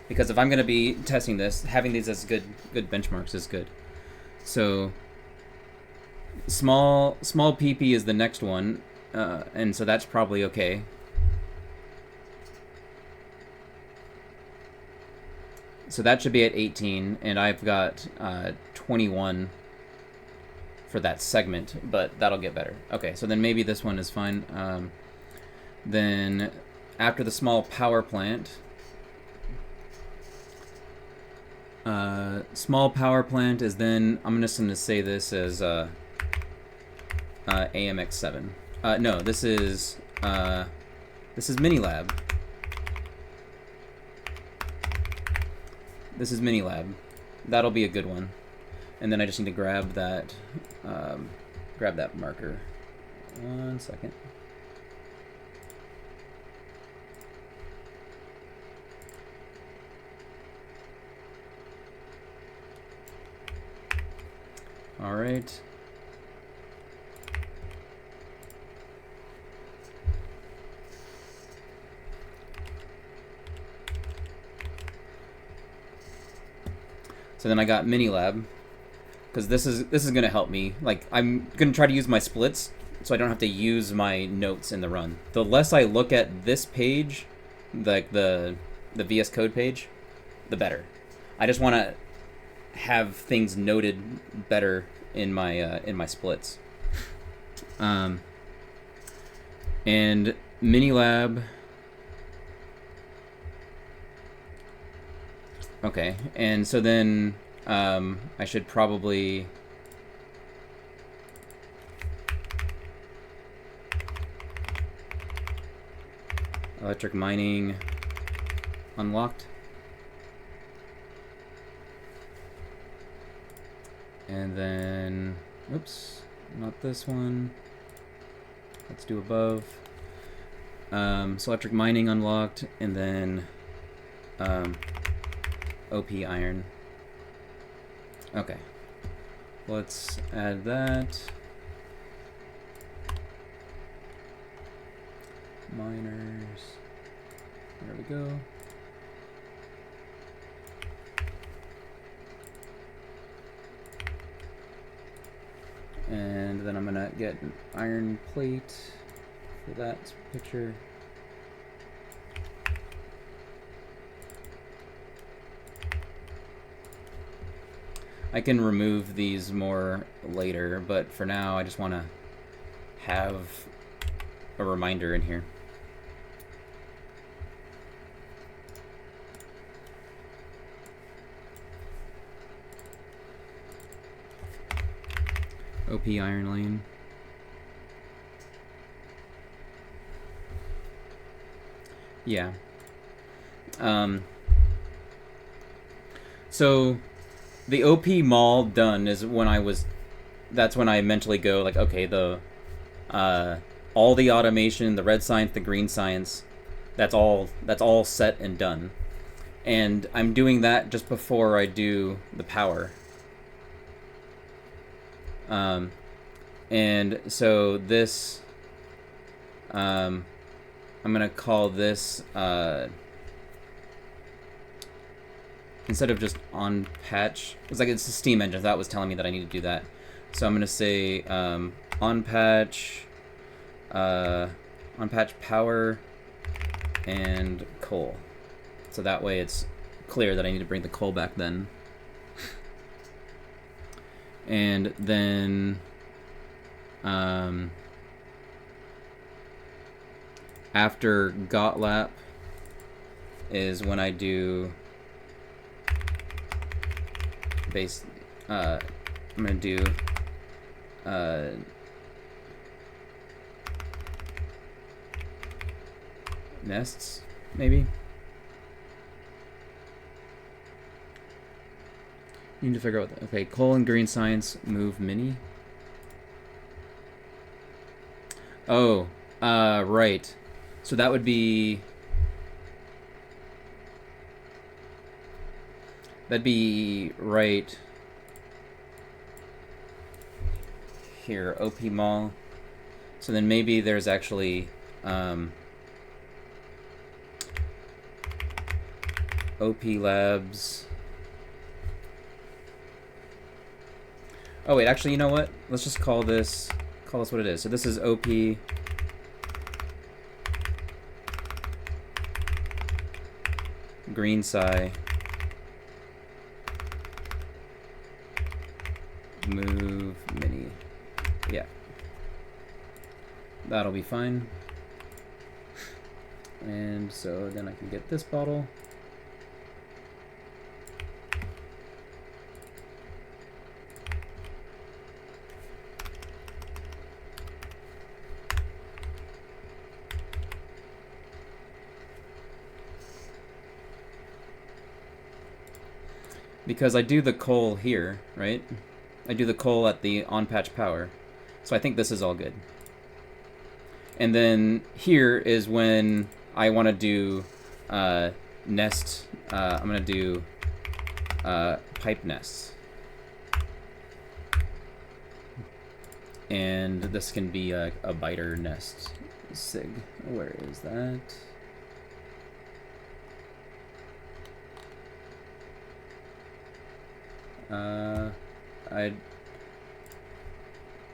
Because if I'm gonna be testing this, having these as good benchmarks is good. So small PP is the next one, and so that's probably okay. So that should be at 18, and I've got 21 for that segment, but that'll get better. Okay, so then maybe this one is fine. Then after the small power plant, small power plant is then, I'm just going to say this as AMX7. No, this is mini lab. This is mini lab. That'll be a good one. And then I just need to grab that marker. 1 second. All right. So then I got mini lab, because this is gonna help me. Like, I'm gonna try to use my splits so I don't have to use my notes in the run. The less I look at this page, like the VS Code page, the better. I just want to have things noted better in my splits. And mini lab. Okay, and so then I should probably electric mining unlocked. And then, oops, not this one. Let's do above. So electric mining unlocked, and then OP iron. Okay, let's add that. Miners, there we go. And then I'm gonna get an iron plate for that picture. I can remove these more later, but for now I just want to have a reminder in here. OP iron lane. Yeah. So the OP mall done is when that's when I mentally go like, okay, all the automation, the red science, the green science, that's all set and done. And I'm doing that just before I do the power. And so this, I'm gonna call this, instead of just on patch, it's like it's a steam engine, that was telling me that I need to do that. So I'm gonna say, on patch power and coal. So that way it's clear that I need to bring the coal back then. And then after Gotlap is when I do base, I'm gonna do nests, maybe. Need to figure out what okay, coal and green science move mini. Oh, right. So that would be, that'd be right here, OP mall. So then maybe there's actually OP labs. Oh wait, actually, you know what? Let's just call this what it is. So this is OP green sci move mini. Yeah, that'll be fine. And so then I can get this bottle. Because I do the coal here, right? I do the coal at the on-patch power. So I think this is all good. And then here is when I want to do nest. I'm going to do pipe nests. And this can be a biter nest. Sig. Where is that?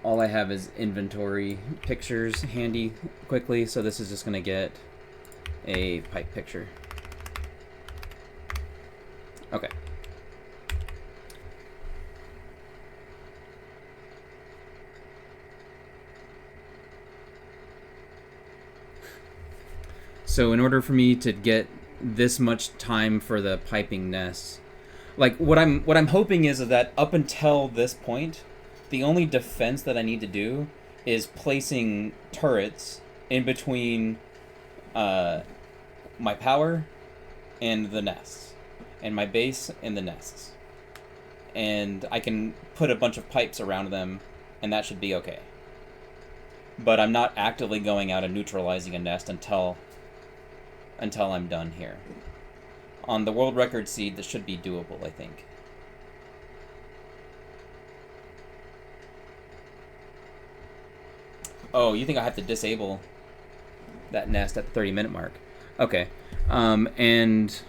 All I have is inventory pictures handy quickly, so this is just gonna get a pipe picture. Okay. So in order for me to get this much time for the piping nests, Like what I'm hoping is that up until this point, the only defense that I need to do is placing turrets in between my power and the nests, and my base and the nests. And I can put a bunch of pipes around them, and that should be okay. But I'm not actively going out and neutralizing a nest until I'm done here. On the world record seed, this should be doable, I think. Oh, you think I have to disable that nest at the 30-minute mark? Okay. And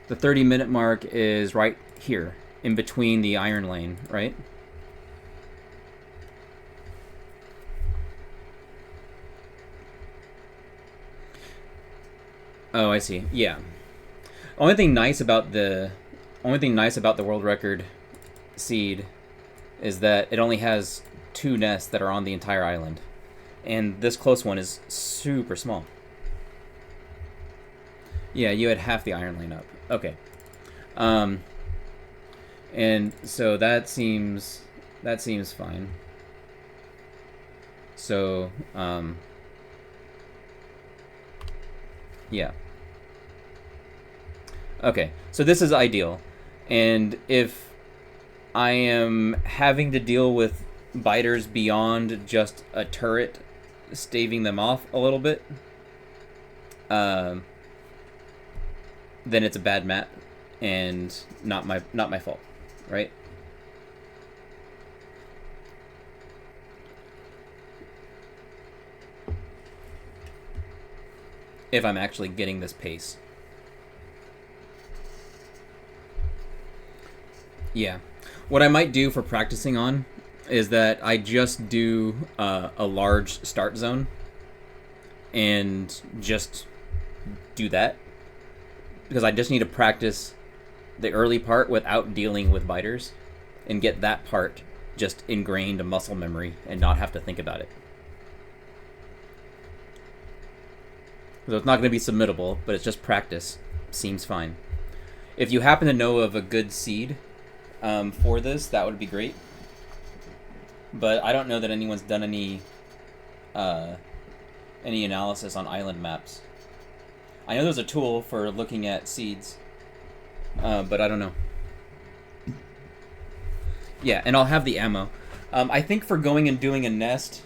the 30-minute mark is right here, in between the iron lane, right? Oh, I see. Yeah. Only thing nice about the world record seed is that it only has 2 nests that are on the entire island, and this close one is super small. Yeah, you had half the iron lane up. Okay. And so that seems fine. So yeah. Okay, so this is ideal. And if I am having to deal with biters beyond just a turret staving them off a little bit, then it's a bad map and not my fault, right? If I'm actually getting this pace. Yeah. What I might do for practicing on is that I just do a large start zone and just do that, because I just need to practice the early part without dealing with biters and get that part just ingrained in muscle memory and not have to think about it. So it's not going to be submittable, but it's just practice. Seems fine. If you happen to know of a good seed for this, that would be great. But I don't know that anyone's done any analysis on island maps. I know there's a tool for looking at seeds, but I don't know. Yeah, and I'll have the ammo. I think for going and doing a nest,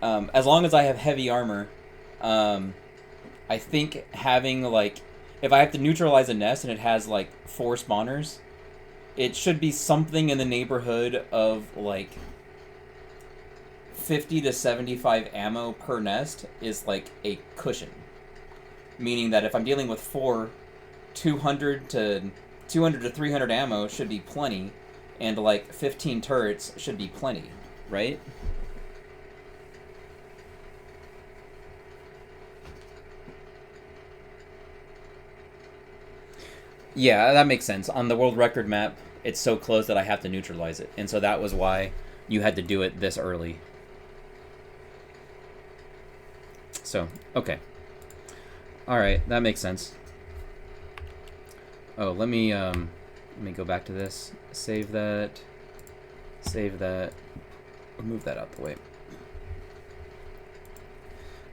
as long as I have heavy armor, I think having, like, if I have to neutralize a nest and it has, like, 4 spawners, it should be something in the neighborhood of, like, 50 to 75 ammo per nest is, like, a cushion. Meaning that if I'm dealing with 4, 200 to 300 ammo should be plenty, and, like, 15 turrets should be plenty, right? Yeah, that makes sense. On the world record map, it's so close that I have to neutralize it. And so that was why you had to do it this early. So, okay. Alright, that makes sense. Oh, let me go back to this. Save that. Save that. Move that out the way.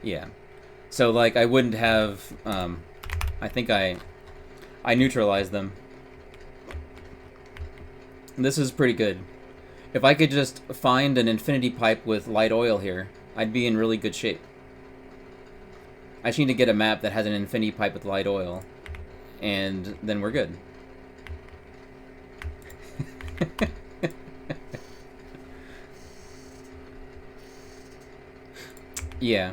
Yeah. So, like, I wouldn't have, I think I neutralized them. This is pretty good. If I could just find an infinity pipe with light oil here, I'd be in really good shape. I just need to get a map that has an infinity pipe with light oil, and then we're good. Yeah.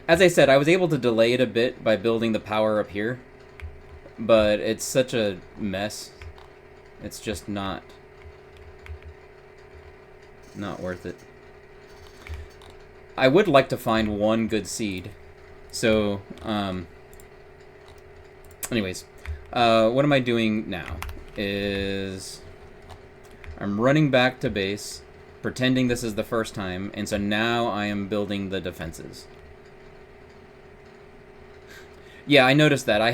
As I said, I was able to delay it a bit by building the power up here, but it's such a mess. It's just not worth it. I would like to find one good seed. So, anyways, what am I doing now? Is I'm running back to base, pretending this is the first time, and so now I am building the defenses. Yeah, I noticed that. I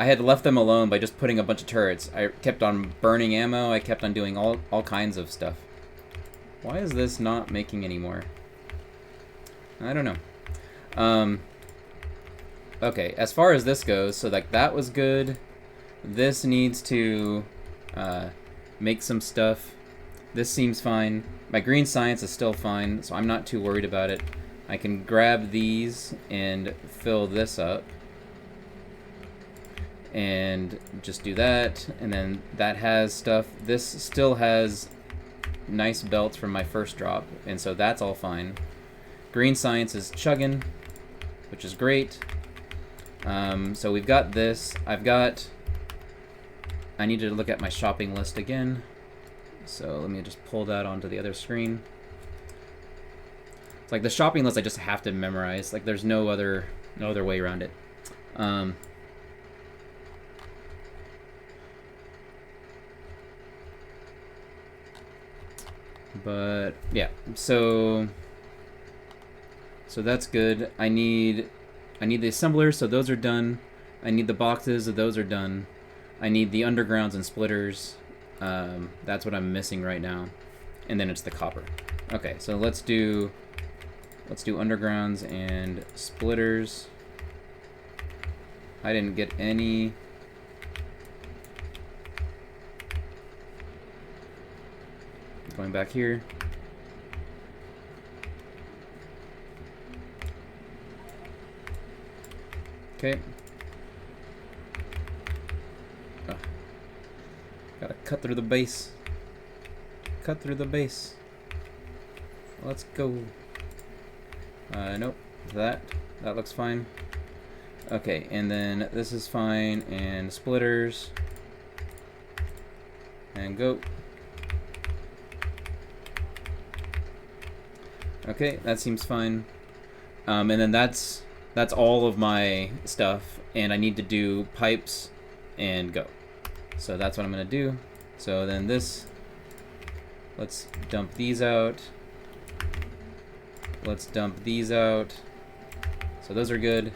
I had left them alone by just putting a bunch of turrets. I kept on burning ammo. I kept on doing all kinds of stuff. Why is this not making any more? I don't know. Okay, as far as this goes, so like that was good. This needs to make some stuff. This seems fine. My green science is still fine, so I'm not too worried about it. I can grab these and fill this up. And just do that, and then that has stuff. This still has nice belts from my first drop, and so that's all fine. Green science is chugging, which is great. So we've got this. I need to look at my shopping list again. So let me just pull that onto the other screen. It's like the shopping list I just have to memorize. Like there's no other way around it. But yeah, so that's good. I need the assemblers, so those are done. I need the boxes, so those are done. I need the undergrounds and splitters. That's what I'm missing right now. And then it's the copper. Okay, so let's do undergrounds and splitters. I didn't get any. Going back here. Okay. Oh. Gotta cut through the base. Cut through the base. Let's go. Nope. That looks fine. Okay, and then this is fine, and splitters. And go. Okay, that seems fine. And then that's all of my stuff, and I need to do pipes and go. So that's what I'm gonna do. So then this, let's dump these out. Let's dump these out. So those are good.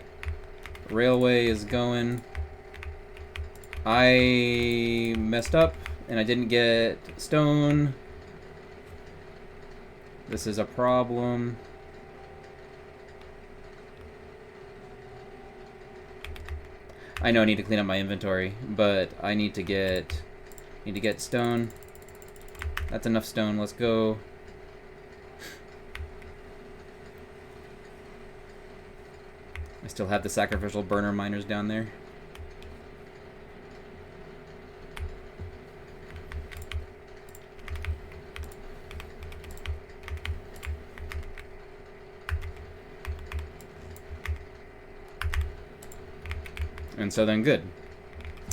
Railway is going. I messed up and I didn't get stone. This is a problem. I know I need to clean up my inventory, but I need to get stone. That's enough stone. Let's go. I still have the sacrificial burner miners down there. And so then good.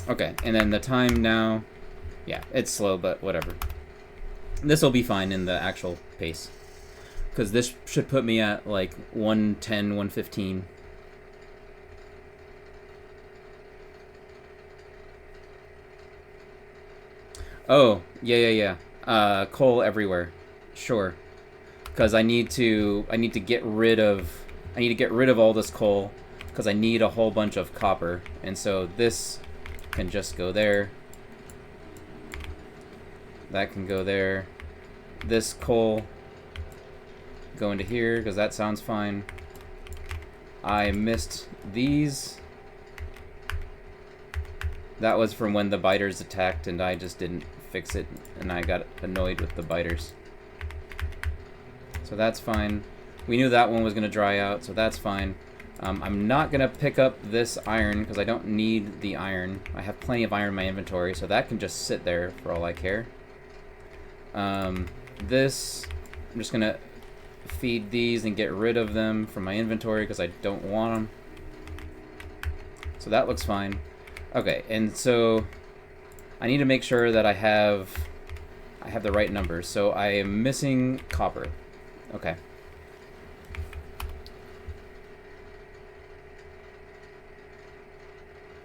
Okay, and then the time now, yeah, it's slow, but whatever. This will be fine in the actual pace. Because this should put me at like 110, 115. Oh, yeah. Coal everywhere. Sure. Because I need to get rid of all this coal. Because I need a whole bunch of copper, and so this can just go there. That can go there. This coal go into here, because that sounds fine. I missed these. That was from when the biters attacked, and I just didn't fix it, and I got annoyed with the biters. So that's fine. We knew that one was going to dry out, so that's fine. I'm not going to pick up this iron because I don't need the iron. I have plenty of iron in my inventory, so that can just sit there for all I care. This, I'm just going to feed these and get rid of them from my inventory because I don't want them. So that looks fine. Okay, and so I need to make sure that I have the right numbers. So I am missing copper. Okay.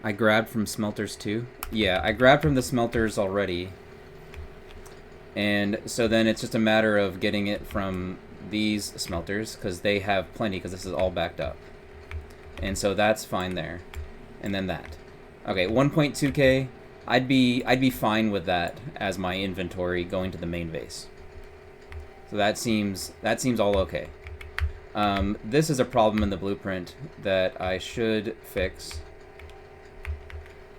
I grabbed from smelters too? Yeah, I grabbed from the smelters already. And so then it's just a matter of getting it from these smelters, because they have plenty, because this is all backed up. And so that's fine there. And then that. Okay, 1.2k. I'd be fine with that as my inventory going to the main base. So that seems all okay. This is a problem in the blueprint that I should fix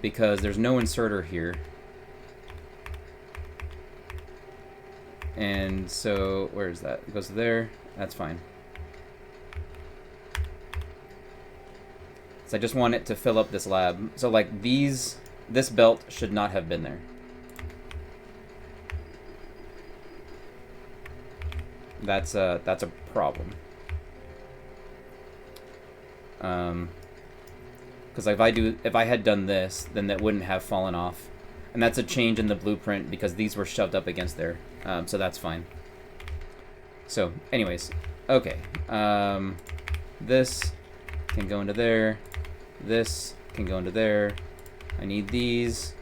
because there's no inserter here. And so, where is that? It goes there. That's fine. So I just want it to fill up this lab. So like this belt should not have been there. That's a problem. Because if I had done this, then that wouldn't have fallen off, and that's a change in the blueprint because these were shoved up against there. So that's fine. So, anyways, okay. This can go into there. This can go into there. I need these.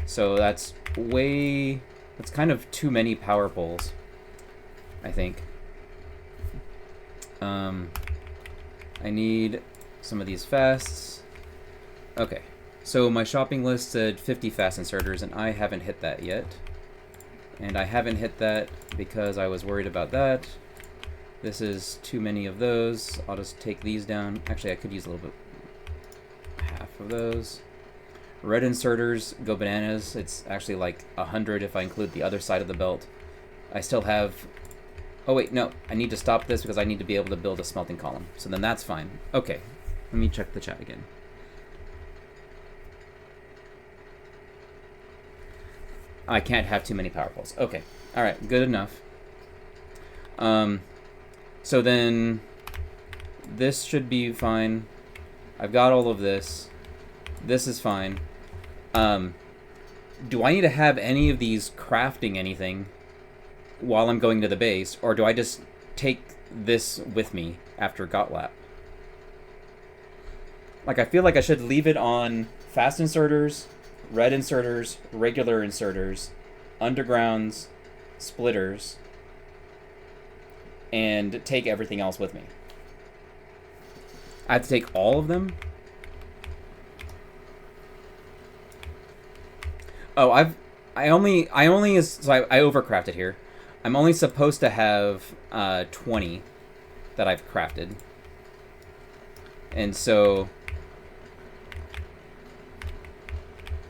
So that's kind of too many power poles, I think. I need some of these fasts. Okay, so my shopping list said 50 fast inserters, and I haven't hit that yet. And I haven't hit that because I was worried about that. This is too many of those. I'll just take these down. Actually, I could use a little bit, half of those. Red inserters go bananas. It's actually like 100 if I include the other side of the belt. I still have... Oh wait, no. I need to stop this because I need to be able to build a smelting column. So then that's fine. Okay, let me check the chat again. I can't have too many power poles. Okay, all right, good enough. So then this should be fine. I've got all of this. This is fine. Do I need to have any of these crafting anything while I'm going to the base, or do I just take this with me after Gotlap? Like, I feel like I should leave it on fast inserters, red inserters, regular inserters, undergrounds, splitters, and take everything else with me. I have to take all of them? Oh, I overcrafted here. I'm only supposed to have 20 that I've crafted. And so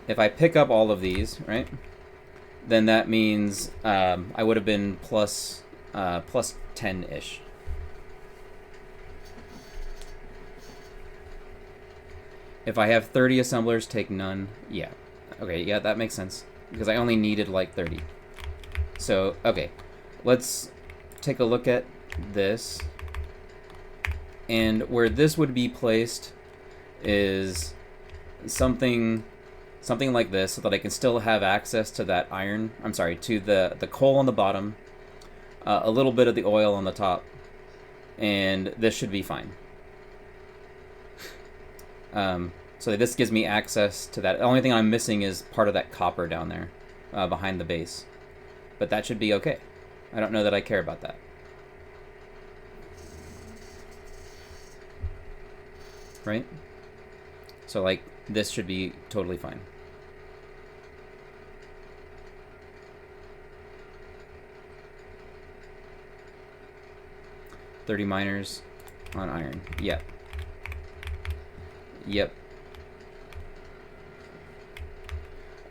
if I pick up all of these, right, then that means I would have been plus 10-ish. If I have 30 assemblers, take none. Yeah. Okay, yeah, that makes sense. Because I only needed like 30. So, okay. Let's take a look at this. And where this would be placed is something like this, so that I can still have access to that iron. I'm sorry, to the coal on the bottom, a little bit of the oil on the top, and this should be fine. So this gives me access to that. The only thing I'm missing is part of that copper down there, behind the base, but that should be okay. I don't know that I care about that. Right? So like this should be totally fine. $30 miners on iron. Yep. Yep.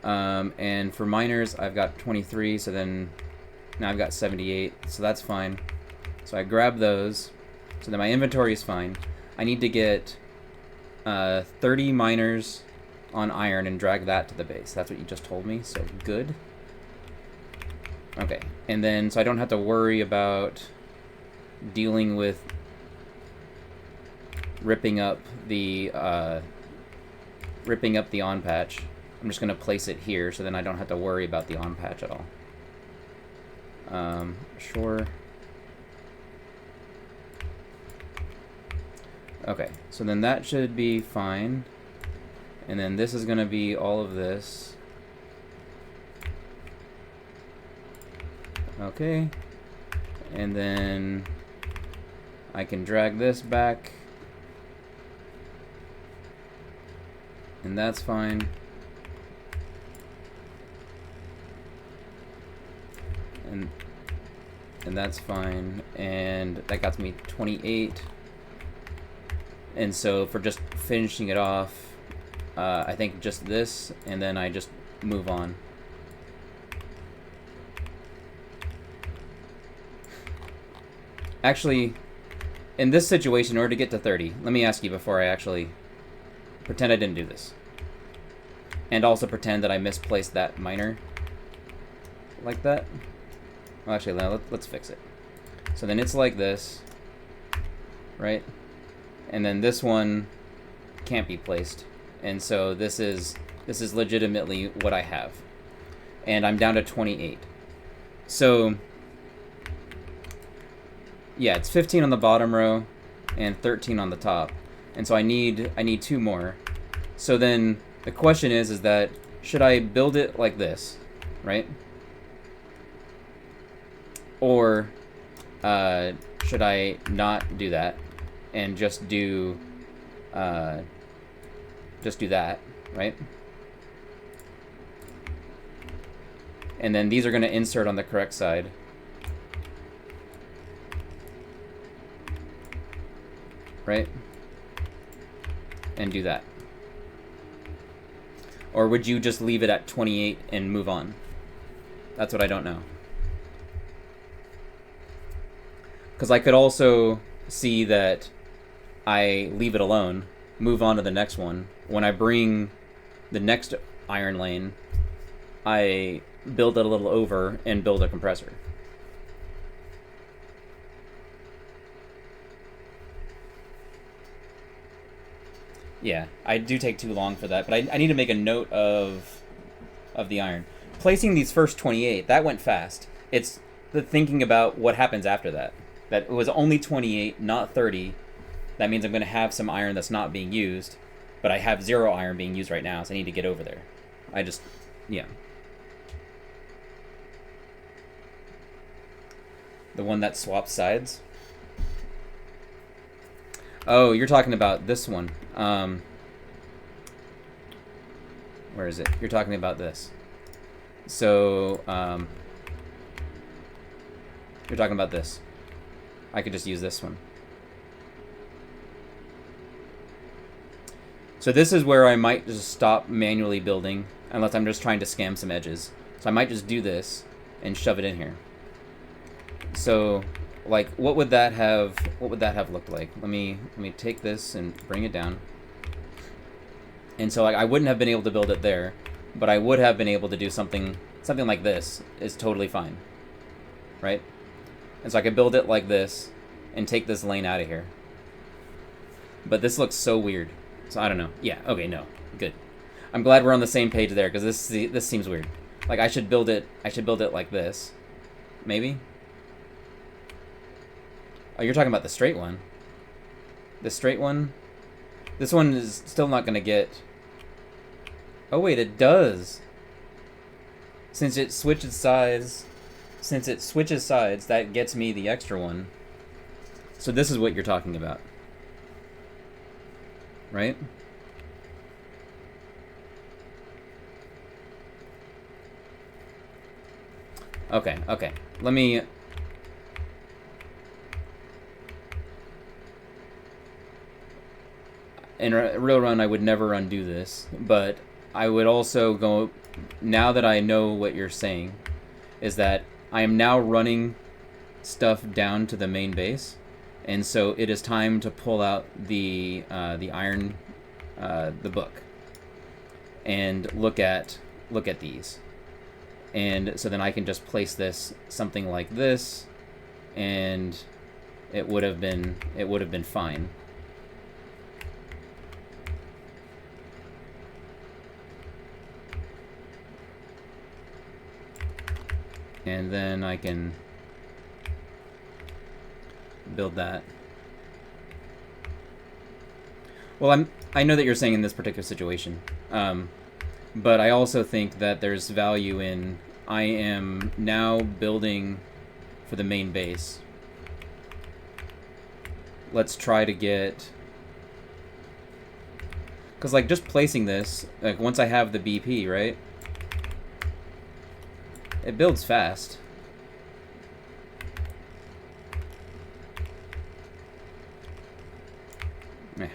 And for miners, I've got 23, so then now I've got 78, so that's fine. So I grab those, so then my inventory is fine. I need to get 30 miners on iron and drag that to the base. That's what you just told me, so good. Okay, and then so I don't have to worry about dealing with ripping up the on patch. I'm just gonna place it here, so then I don't have to worry about the on patch at all. Sure. Okay, so then that should be fine. And then this is gonna be all of this. Okay. And then I can drag this back. And that's fine. And that's fine. And that got me 28. And so for just finishing it off, I think just this, and then I just move on. Actually, in this situation, in order to get to 30, let me ask you before I actually pretend I didn't do this. And also pretend that I misplaced that miner. Like that. Well, actually, let's fix it. So then it's like this. Right? And then this one can't be placed. And so this is legitimately what I have. And I'm down to 28. So yeah, it's 15 on the bottom row and 13 on the top. And so I need 2 more. So then the question is that should I build it like this, right? Or should I not do that and just do that, right? And then these are going to insert on the correct side. Right? And do that. Or would you just leave it at 28 and move on? That's what I don't know. Because I could also see that I leave it alone, move on to the next one. When I bring the next iron lane, I build it a little over and build a compressor. Yeah, I do take too long for that, but I need to make a note of the iron. Placing these first 28, that went fast. It's the thinking about what happens after that. That it was only 28, not 30. That means I'm going to have some iron that's not being used, but I have 0 iron being used right now, so I need to get over there. Yeah. The one that swaps sides? Oh, you're talking about this one. Where is it? You're talking about this. So, you're talking about this. I could just use this one. So this is where I might just stop manually building, unless I'm just trying to scam some edges. So I might just do this and shove it in here. So, like, what would that have looked like? Let me take this and bring it down. And so, like, I wouldn't have been able to build it there, but I would have been able to do something like this is totally fine, right? And so I could build it like this and take this lane out of here. But this looks so weird. So I don't know. Yeah. Okay. No. Good. I'm glad we're on the same page there, because this seems weird. Like I should build it like this, maybe. Oh, you're talking about the straight one. The straight one. This one is still not gonna get. Oh wait, it does. Since it switches sides, that gets me the extra one. So this is what you're talking about, right? Okay. Let me. In a real run, I would never undo this, but I would also go. Now that I know what you're saying, is that I am now running stuff down to the main base, and so it is time to pull out the iron, the book, and look at these, and so then I can just place this something like this, and it would have been fine. And then I can build that. Well, I know that you're saying in this particular situation, but I also think that there's value in I am now building for the main base. Let's try to get. Because, like, just placing this, like, once I have the BP, right? It builds fast. Yeah.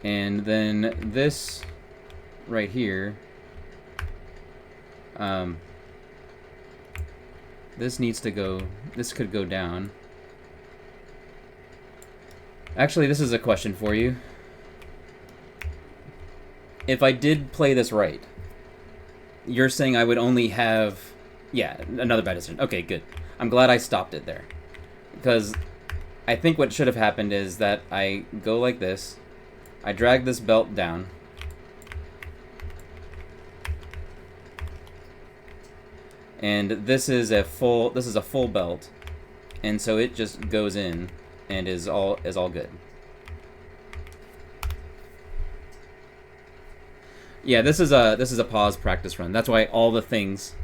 And then this right here, this needs to go, this could go down. Actually, this is a question for you. If I did play this right, you're saying I would only have... Yeah, another bad decision. Okay, good. I'm glad I stopped it there. Because I think what should have happened is that I go like this, I drag this belt down, and this is a full belt, and so it just goes in and is all good. Yeah, this is a pause practice run. That's why all the things,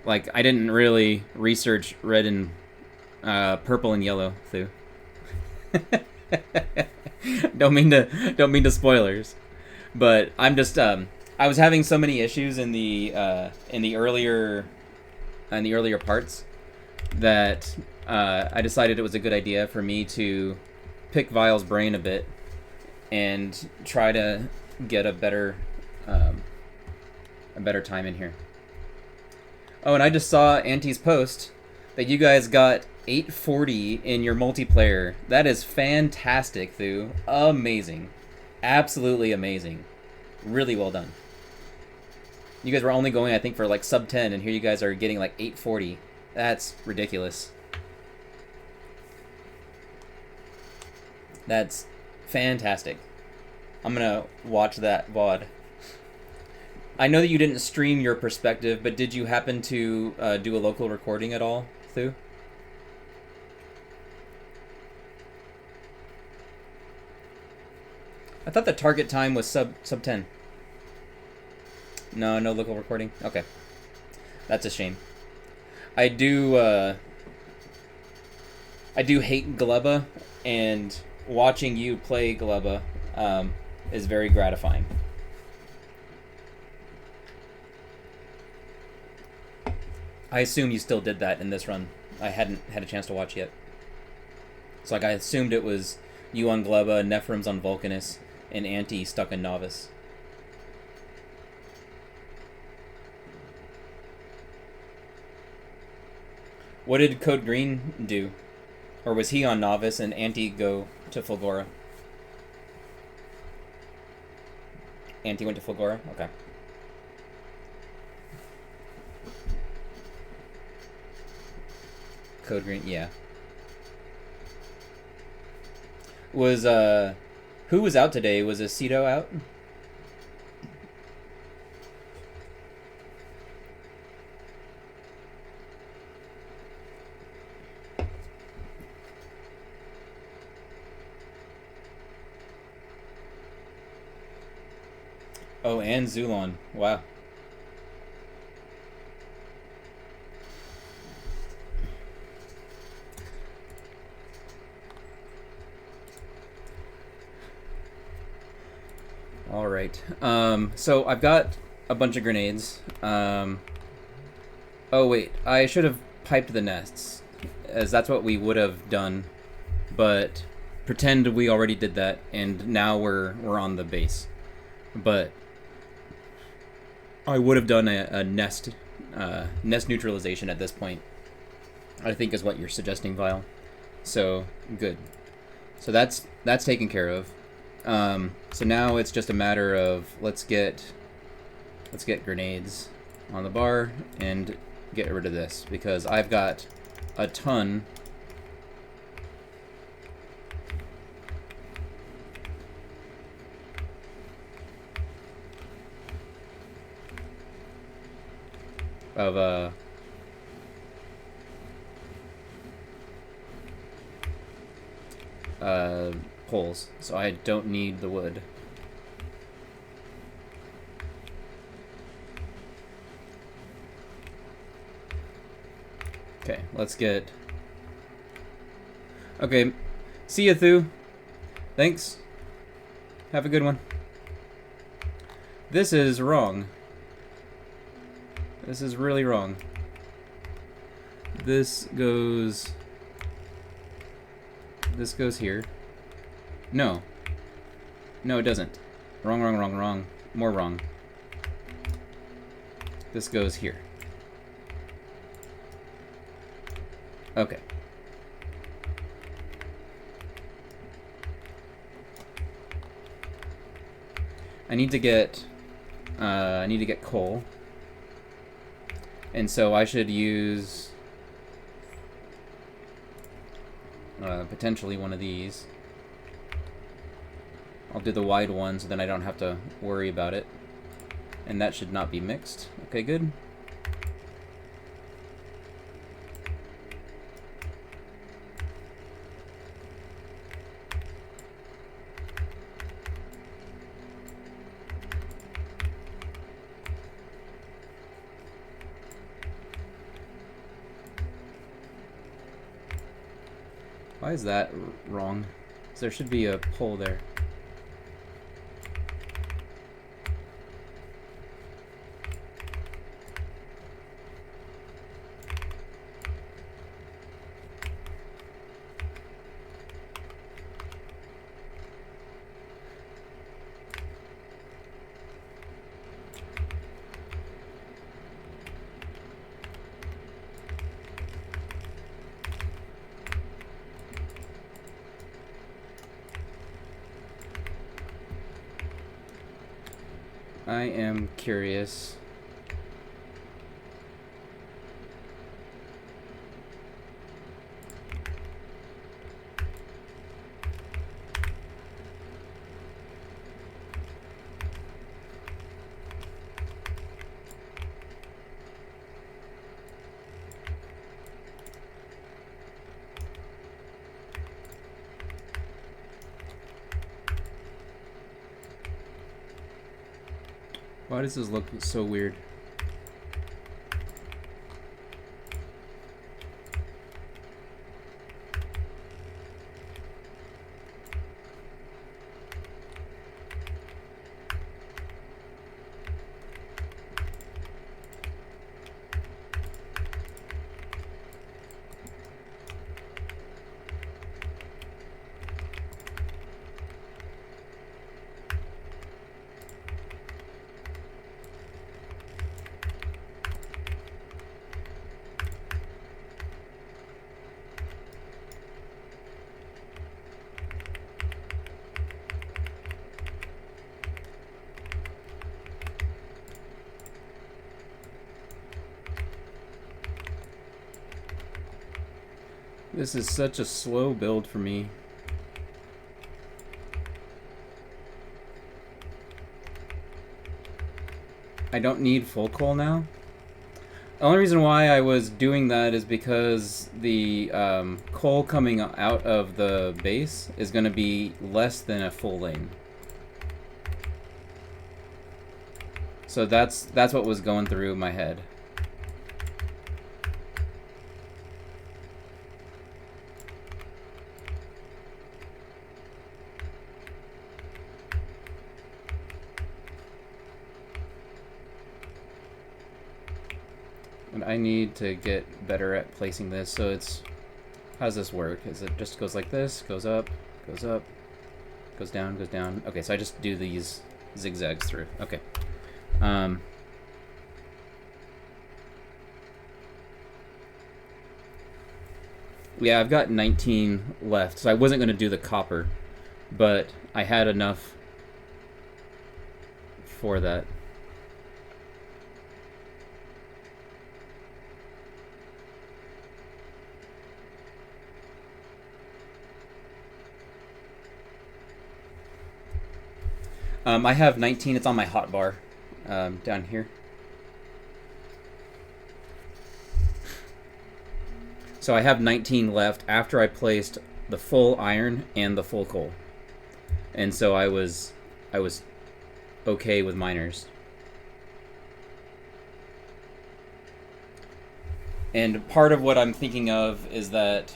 like, I didn't really research red and purple and yellow through. don't mean to spoilers, but I'm just I was having so many issues in the earlier parts that I decided it was a good idea for me to pick Vile's brain a bit and try to get a better time in here. Oh, and I just saw Auntie's post that you guys got 840 in your multiplayer. That is fantastic, Thu. Amazing. Absolutely amazing. Really well done. You guys were only going, I think, for like sub 10, and here you guys are getting like 840. That's ridiculous. That's fantastic. I'm gonna watch that VOD. I know that you didn't stream your perspective, but did you happen to do a local recording at all, Thu? I thought the target time was sub 10. No local recording? Okay. That's a shame. I do hate Gleba, and watching you play Gleba is very gratifying. I assume you still did that in this run. I hadn't had a chance to watch yet. So like I assumed it was you on Gleba, Nephrim's on Vulcanus, and Auntie stuck in Novice. What did Code Green do? Or was he on Novice and Auntie go to Fulgora? Auntie went to Fulgora? Okay. Code Green, yeah. Was, who was out today? Was Aceto out? Oh, and Zulon. Wow. All right. So I've got a bunch of grenades. Oh wait, I should have piped the nests, as that's what we would have done. But pretend we already did that, and now we're on the base. But I would have done a nest neutralization at this point, I think is what you're suggesting, Vile. So good. So that's taken care of. So now it's just a matter of let's get grenades on the bar and get rid of this, because I've got a ton of poles, so I don't need the wood. Okay, let's get... Okay, see ya, Thu. Thanks. Have a good one. This is wrong. This is really wrong. This goes here. No. No, it doesn't. Wrong, wrong, wrong, wrong. More wrong. This goes here. Okay. I need to get coal. And so I should use potentially one of these. I'll do the wide one so then I don't have to worry about it. And that should not be mixed. Okay, good. Why is that wrong? So there should be a pole there. I am curious. Why does this look so weird? This is such a slow build for me. I don't need full coal now. The only reason why I was doing that is because the coal coming out of the base is going to be less than a full lane. So that's what was going through my head. And I need to get better at placing this. So it's, how does this work? Is it just goes like this, goes up, goes down, goes down. Okay, so I just do these zigzags through. Okay. Yeah, I've got 19 left, so I wasn't going to do the copper, but I had enough for that. I have 19. It's on my hotbar down here. So I have 19 left after I placed the full iron and the full coal, and so I was okay with miners. And part of what I'm thinking of is that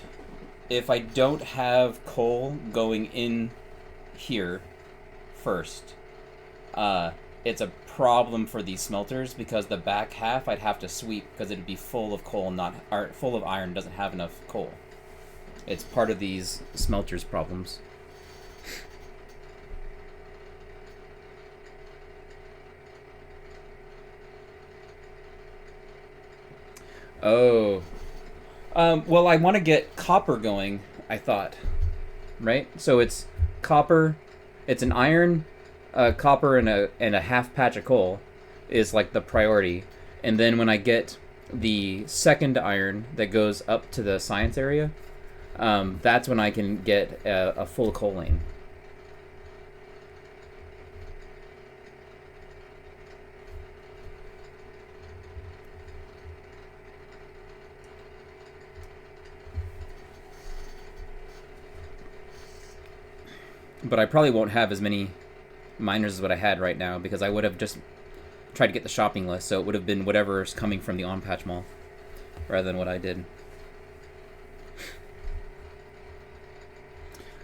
if I don't have coal going in here first, it's a problem for these smelters because the back half I'd have to sweep because it'd be full of coal, full of iron, doesn't have enough coal. It's part of these smelters problems. Oh. Well, I want to get copper going, I thought. Right? So it's copper, it's an iron, copper, and a half patch of coal is like the priority. And then when I get the second iron that goes up to the science area, that's when I can get a full coal lane. But I probably won't have as many miners as what I had right now because I would have just tried to get the shopping list, so it would have been whatever's coming from the on-patch mall rather than what I did.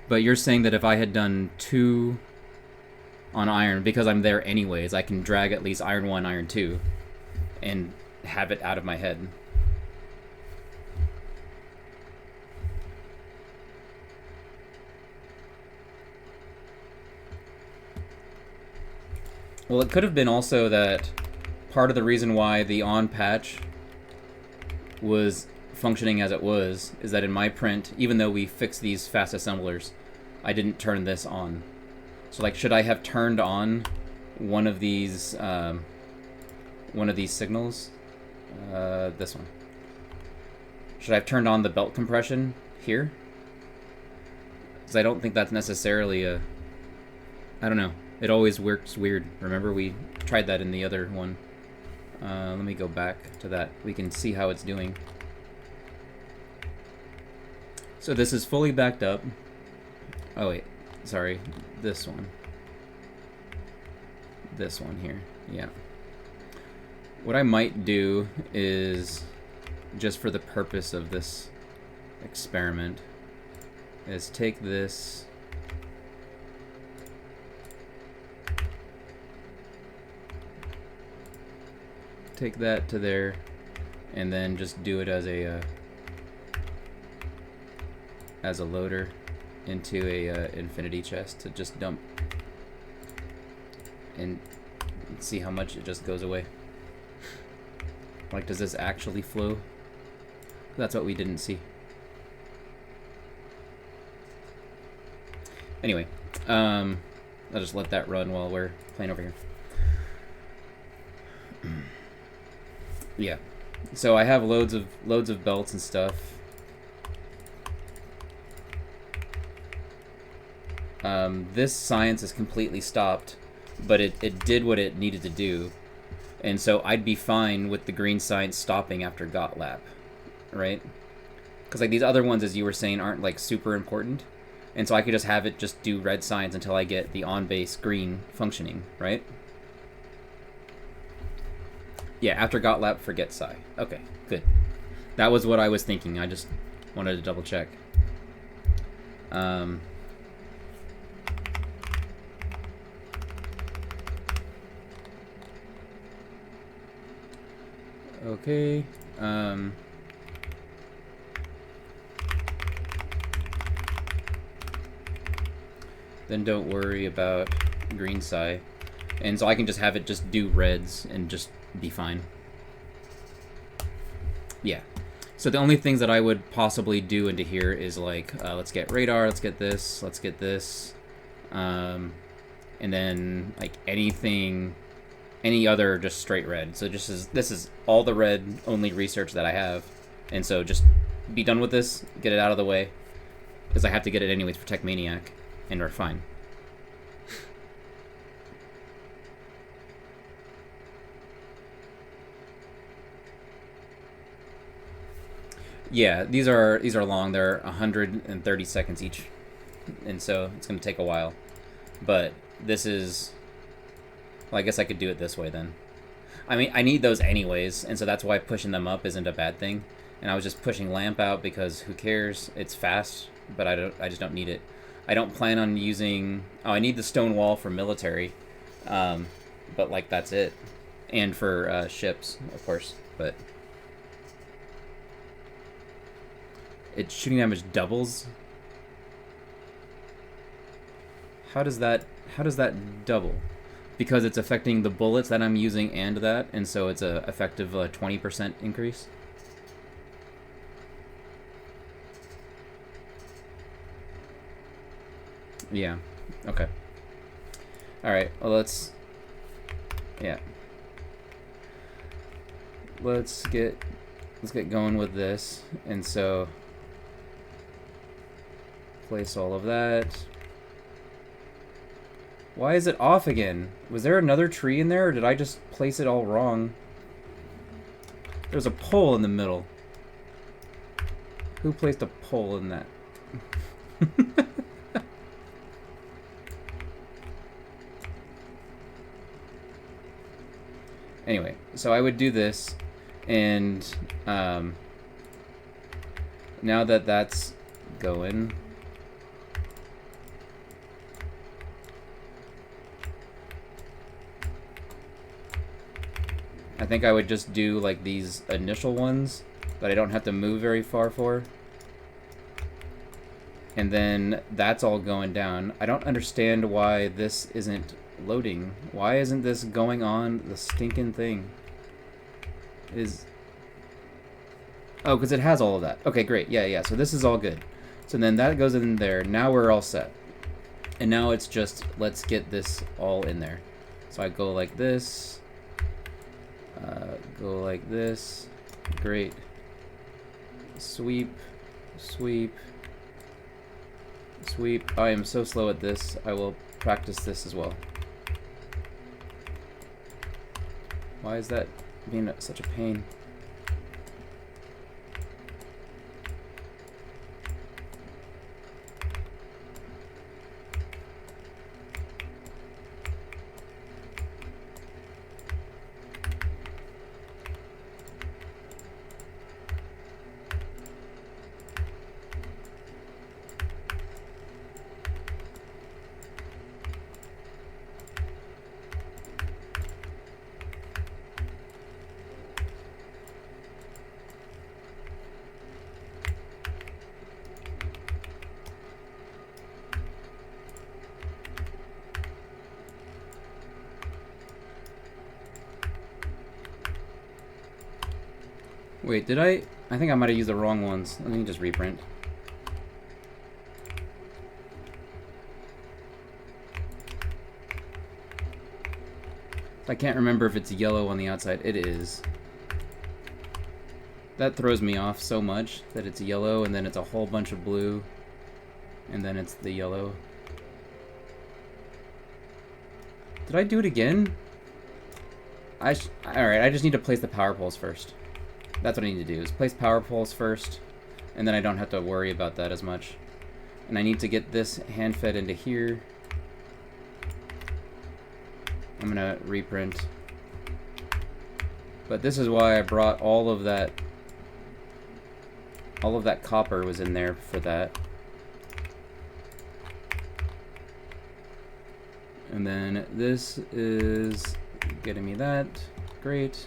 But you're saying that if I had done 2 on iron, because I'm there anyways, I can drag at least iron 1, iron 2, and have it out of my head. Well, it could have been also that part of the reason why the on patch was functioning as it was is that in my print, even though we fixed these fast assemblers, I didn't turn this on. So like, should I have turned on one of these signals? This one. Should I have turned on the belt compression here? Because I don't think that's necessarily a... I don't know. It always works weird. Remember, we tried that in the other one. Let me go back to that. We can see how it's doing. So this is fully backed up. Oh wait, sorry. This one. This one here. Yeah. What I might do is, just for the purpose of this experiment, is take this... take that to there, and then just do it as a loader into a infinity chest to just dump, and see how much it just goes away. Like, does this actually flow? That's what we didn't see. Anyway, I'll just let that run while we're playing over here. Yeah, so I have loads of belts and stuff. This science is completely stopped, but it did what it needed to do, and so I'd be fine with the green science stopping after got lap, right? Because like these other ones, as you were saying, aren't like super important, and so I could just have it just do red science until I get the on base green functioning, right? Yeah, after got lap, forget psi. Okay, good. That was what I was thinking. I just wanted to double check. Okay. Then don't worry about green psi. And so I can just have it just do reds and just be fine. Yeah. So the only things that I would possibly do into here is like, let's get radar, let's get this, and then like anything, any other just straight red. So just this is all the red only research that I have, and so just be done with this, get it out of the way, because I have to get it anyways for Tech Maniac, and we're fine. Yeah, these are long. They're 130 seconds each, and so it's going to take a while. But this is... well, I guess I could do it this way then. I mean, I need those anyways, and so that's why pushing them up isn't a bad thing. And I was just pushing lamp out because who cares? It's fast, but I just don't need it. I don't plan on using... Oh, I need the stone wall for military. But, like, that's it. And for ships, of course. But... Its shooting damage doubles? How does that double? Because it's affecting the bullets that I'm using and that, and so it's a effective 20% increase? Yeah. Okay. Alright, well let's... Yeah. Let's get going with this, and so... Place all of that. Why is it off again? Was there another tree in there, or did I just place it all wrong? There's a pole in the middle. Who placed a pole in that? Anyway, so I would do this, and now that that's going... I think I would just do like these initial ones that I don't have to move very far for. And then that's all going down. I don't understand why this isn't loading. Why isn't this going on the stinking thing? Oh, because it has all of that. Okay, great. Yeah. So this is all good. So then that goes in there. Now we're all set. And now it's just, let's get this all in there. So I go like this. Go like this. Great. Sweep. Sweep. Sweep. I am so slow at this. I will practice this as well. Why is that being such a pain? Wait, did I think I might have used the wrong ones. Let me just reprint. I can't remember if it's yellow on the outside. It is. That throws me off so much that it's yellow and then it's a whole bunch of blue and then it's the yellow. Did I do it again? Alright, I just need to place the power poles first. That's what I need to do, is place power poles first, and then I don't have to worry about that as much. And I need to get this hand fed into here. I'm gonna reprint. But this is why I brought all of that copper was in there for that. And then this is getting me that. Great.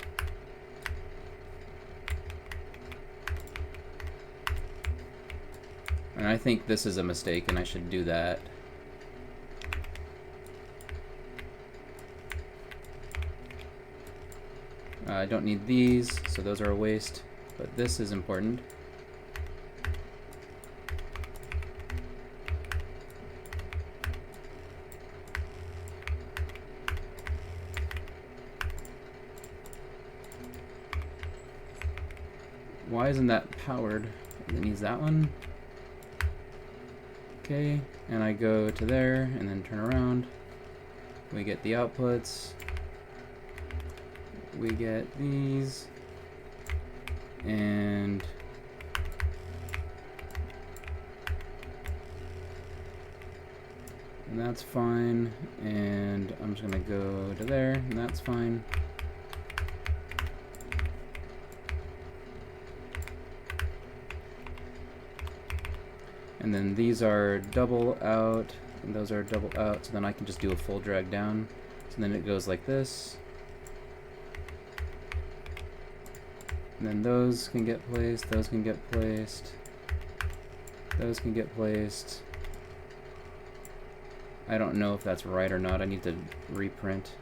And I think this is a mistake and I should do that. I don't need these, so those are a waste, but this is important. Why isn't that powered? It needs that one. Okay, and I go to there and then turn around. We get the outputs. We get these. And that's fine. And I'm just gonna go to there, and that's fine. And then these are double out, and those are double out, so then I can just do a full drag down. So then it goes like this. And then those can get placed, those can get placed, those can get placed. I don't know if that's right or not. I need to reprint.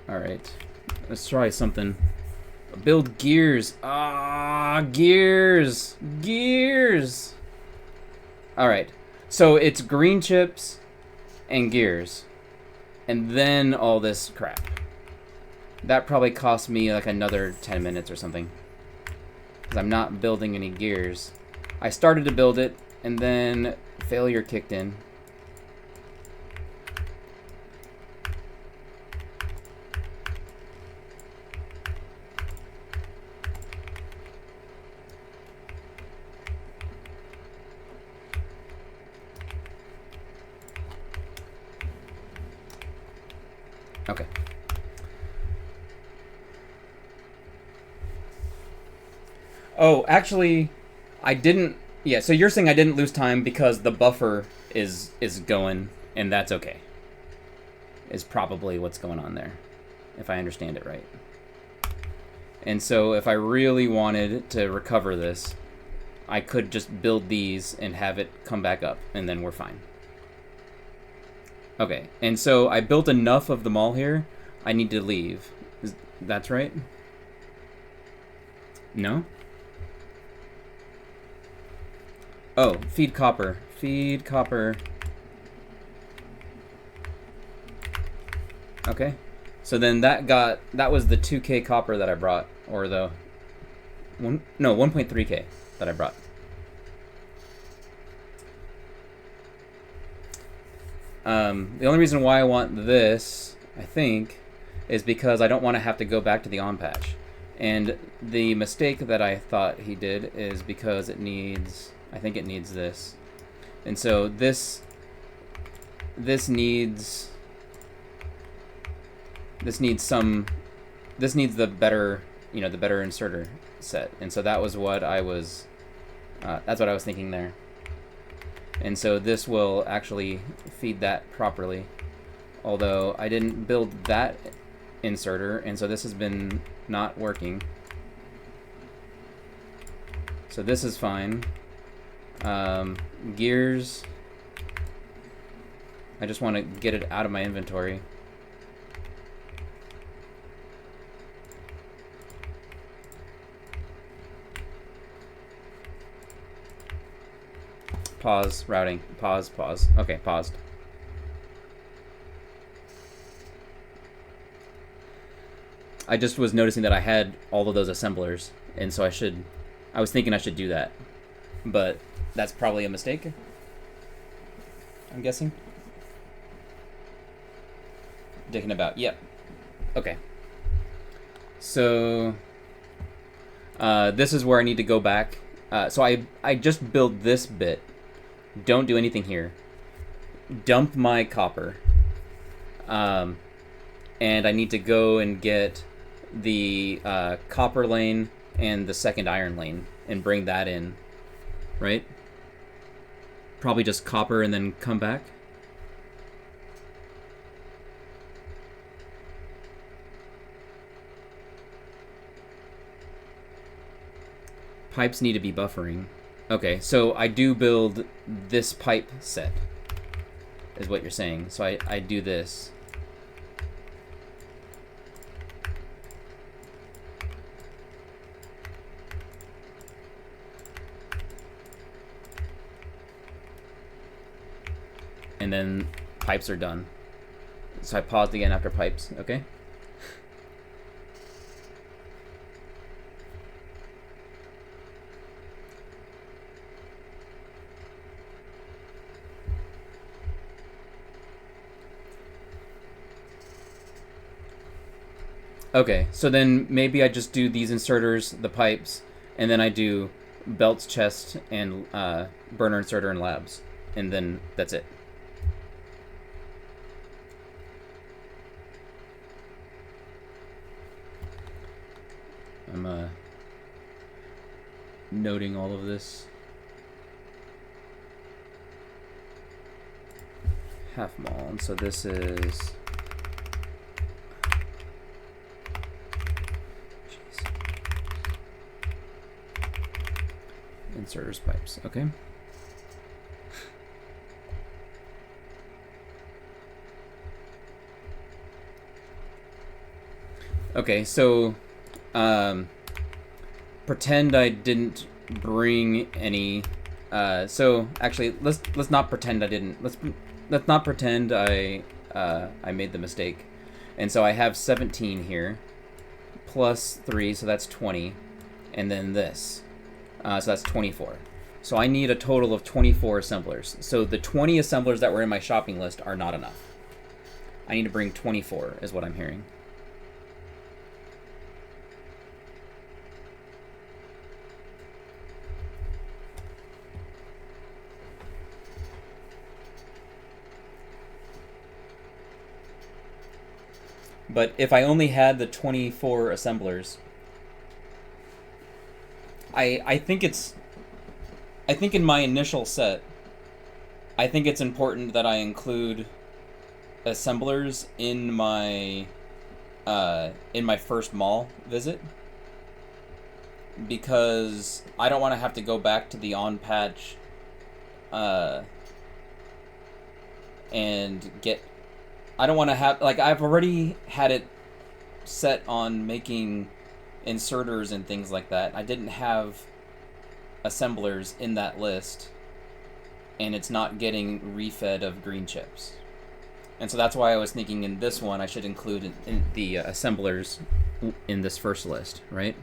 Alright, let's try something. Build gears. Ah, gears. Gears. Alright, so it's green chips and gears. And then all this crap. That probably cost me like another 10 minutes or something. Because I'm not building any gears. I started to build it, and then failure kicked in. Okay. Oh, actually, I didn't. Yeah, so you're saying I didn't lose time because the buffer is going, and that's okay. Is probably what's going on there, if I understand it right. And so if I really wanted to recover this, I could just build these and have it come back up, and then we're fine. Okay, and so I built enough of them all here. I need to leave. That's right? No? Oh, feed copper. Feed copper. Okay. So then that was the 2K copper that I brought, or the 1.3K that I brought. The only reason why I want this, I think, is because I don't want to have to go back to the on patch. And the mistake that I thought he did is because it needs, I think it needs this. And so this needs the better, the better inserter set. And so that was what I was, that's what I was thinking there. And so this will actually feed that properly. Although I didn't build that inserter, and so this has been not working. So this is fine. Gears. I just want to get it out of my inventory. Pause, routing. Pause, pause. Okay, paused. I just was noticing that I had all of those assemblers, and so I was thinking I should do that. But that's probably a mistake, I'm guessing. Dicking about, yep. Okay. So, this is where I need to go back. So I just built this bit. Don't do anything here. Dump my copper. And I need to go and get the copper lane and the second iron lane and bring that in, right? Probably just copper and then come back. Pipes need to be buffering. Okay, so I do build this pipe set, is what you're saying. So I do this. And then pipes are done. So I paused again after pipes, okay? Okay, so then maybe I just do these inserters, the pipes, and then I do belts, chest, and burner inserter and labs, and then that's it. I'm noting all of this. Half mall, and so this is. Inserters, pipes, okay. Okay, so pretend I didn't bring any. So actually, let's not pretend I didn't. Let's not pretend I made the mistake. And so I have 17 here, plus 3, so that's 20, and then this. So that's 24. So I need a total of 24 assemblers. So the 20 assemblers that were in my shopping list are not enough. I need to bring 24, is what I'm hearing. But if I only had the 24 assemblers, I think in my initial set, I think it's important that I include assemblers in my first mall visit, because I don't want to have to go back to the on patch and get. I don't want to have, like, I've already had it set on making inserters and things like that. I didn't have assemblers in that list, and it's not getting refed of green chips. And so that's why I was thinking in this one I should include in the assemblers in this first list, right?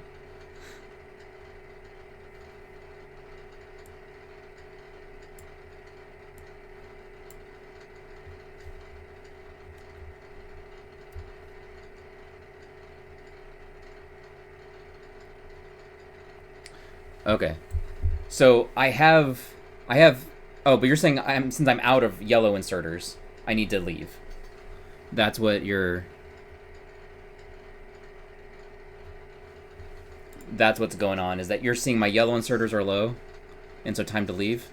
Okay, so I have. Oh, but you're saying since I'm out of yellow inserters, I need to leave. That's what you're. That's what's going on. Is that you're seeing my yellow inserters are low, and so time to leave.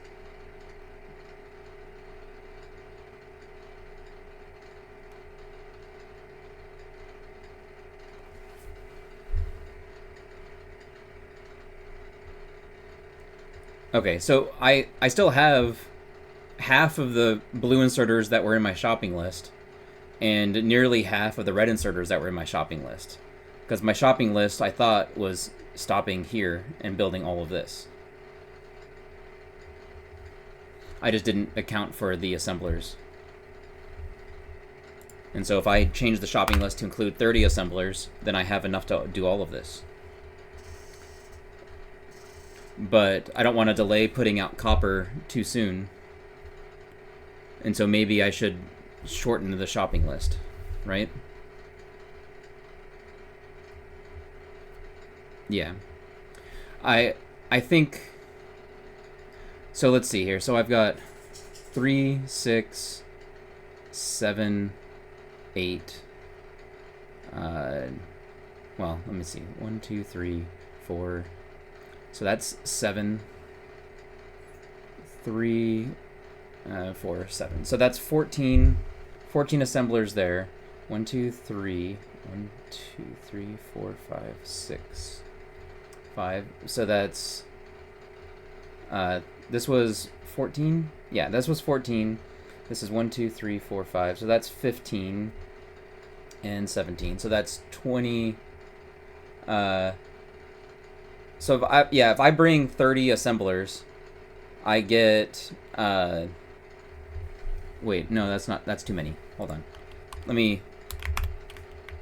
Okay, so I still have half of the blue inserters that were in my shopping list, and nearly half of the red inserters that were in my shopping list. Because my shopping list, I thought, was stopping here and building all of this. I just didn't account for the assemblers. And so if I change the shopping list to include 30 assemblers, then I have enough to do all of this. But I don't want to delay putting out copper too soon. And so maybe I should shorten the shopping list, right? Yeah. I think... So let's see here. So I've got 3, 6, 7, 8. Well, let me see. 1, 2, 3, 4... So that's 7, 3, 4, 7. So that's 14 assemblers there. 1, 2, 3, 1, 2, 3, 4, 5, 6, 5. So that's, this was 14? Yeah, this was 14. This is 1, 2, 3, 4, 5. So that's 15 and 17. So that's 20, so if I bring 30 assemblers, I get, wait, no, that's too many. Hold on. Let me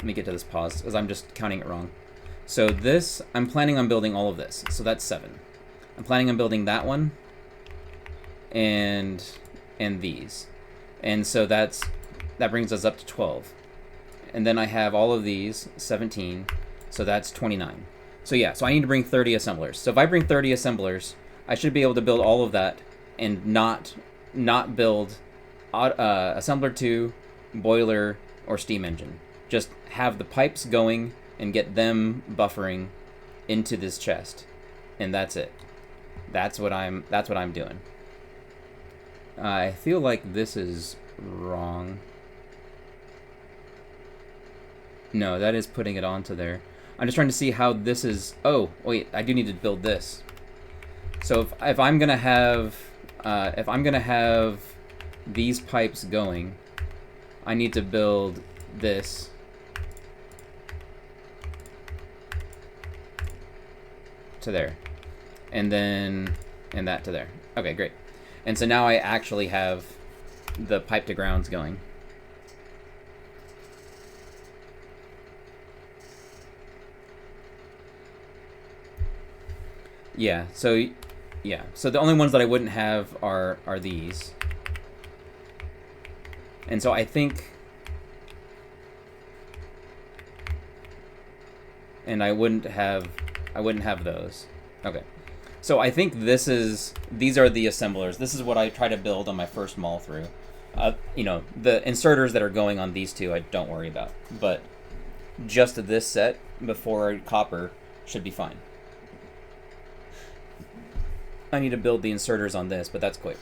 get to this pause, because I'm just counting it wrong. So this, I'm planning on building all of this. So that's 7. I'm planning on building that one, and these. And so that brings us up to 12. And then I have all of these, 17. So that's 29. So yeah, so I need to bring 30 assemblers. So if I bring 30 assemblers, I should be able to build all of that and not build assembler 2, boiler, or steam engine. Just have the pipes going and get them buffering into this chest. And that's it. That's what I'm doing. I feel like this is wrong. No, that is putting it onto there. I'm just trying to see how this is. Oh, wait, I do need to build this. So if I'm gonna have these pipes going, I need to build this. To there. And that to there. Okay, great. And so now I actually have the pipe to grounds going. Yeah, so the only ones that I wouldn't have are these. And so I think, and I wouldn't have those. Okay. So I think these are the assemblers. This is what I try to build on my first mall through. You know, the inserters that are going on these two I don't worry about, but just this set before copper should be fine. I need to build the inserters on this, but that's quick.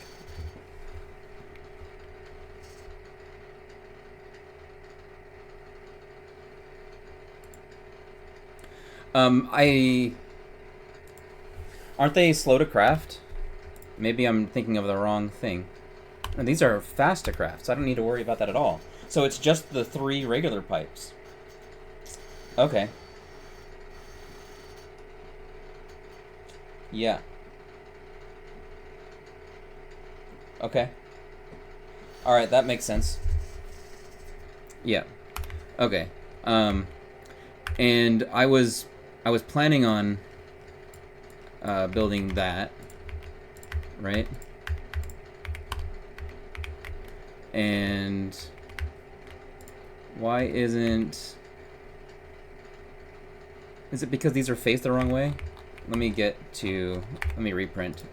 Aren't they slow to craft? Maybe I'm thinking of the wrong thing. And these are fast to craft, so I don't need to worry about that at all. So it's just the 3 regular pipes. Okay. Yeah. Okay. Alright, that makes sense. Yeah. Okay. And I was planning on building that, right? And why isn't... Is it because these are faced the wrong way? Let me reprint.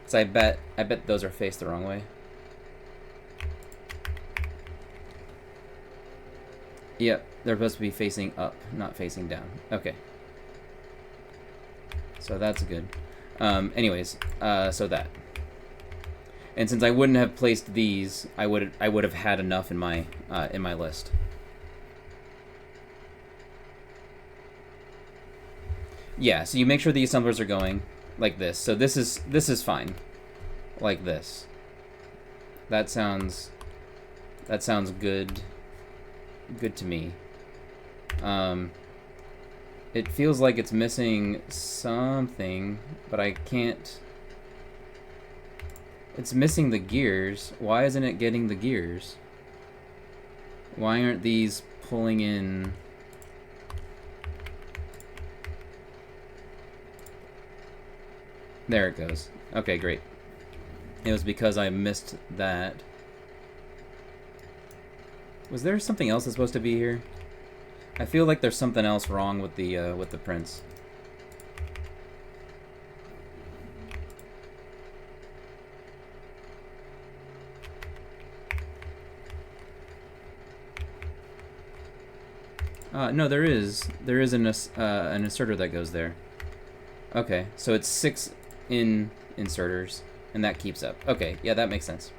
So I bet those are faced the wrong way. Yep, they're supposed to be facing up, not facing down. Okay. So that's good. Anyways, so that. And since I wouldn't have placed these, I would have had enough in my list. Yeah, so you make sure the assemblers are going like this. So this is fine. Like this. That sounds good. Good to me. It feels like it's missing something, but I can't... It's missing the gears. Why isn't it getting the gears? Why aren't these pulling in... There it goes. Okay, great. It was because I missed that. Was there something else that's supposed to be here? I feel like there's something else wrong with the prints. No, there is an inserter that goes there. Okay, so it's 6 inserters, and that keeps up. Okay, yeah, that makes sense.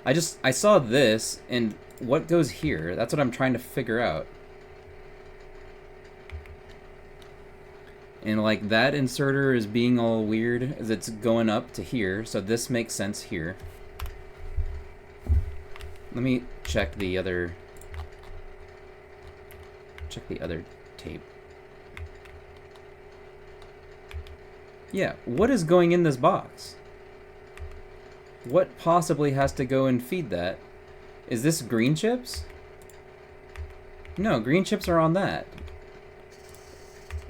I saw this, and what goes here? That's what I'm trying to figure out. And like that inserter is being all weird as it's going up to here, so this makes sense here. Let me check the other tape. Yeah, what is going in this box? What possibly has to go and feed that? Is this green chips? No, green chips are on that.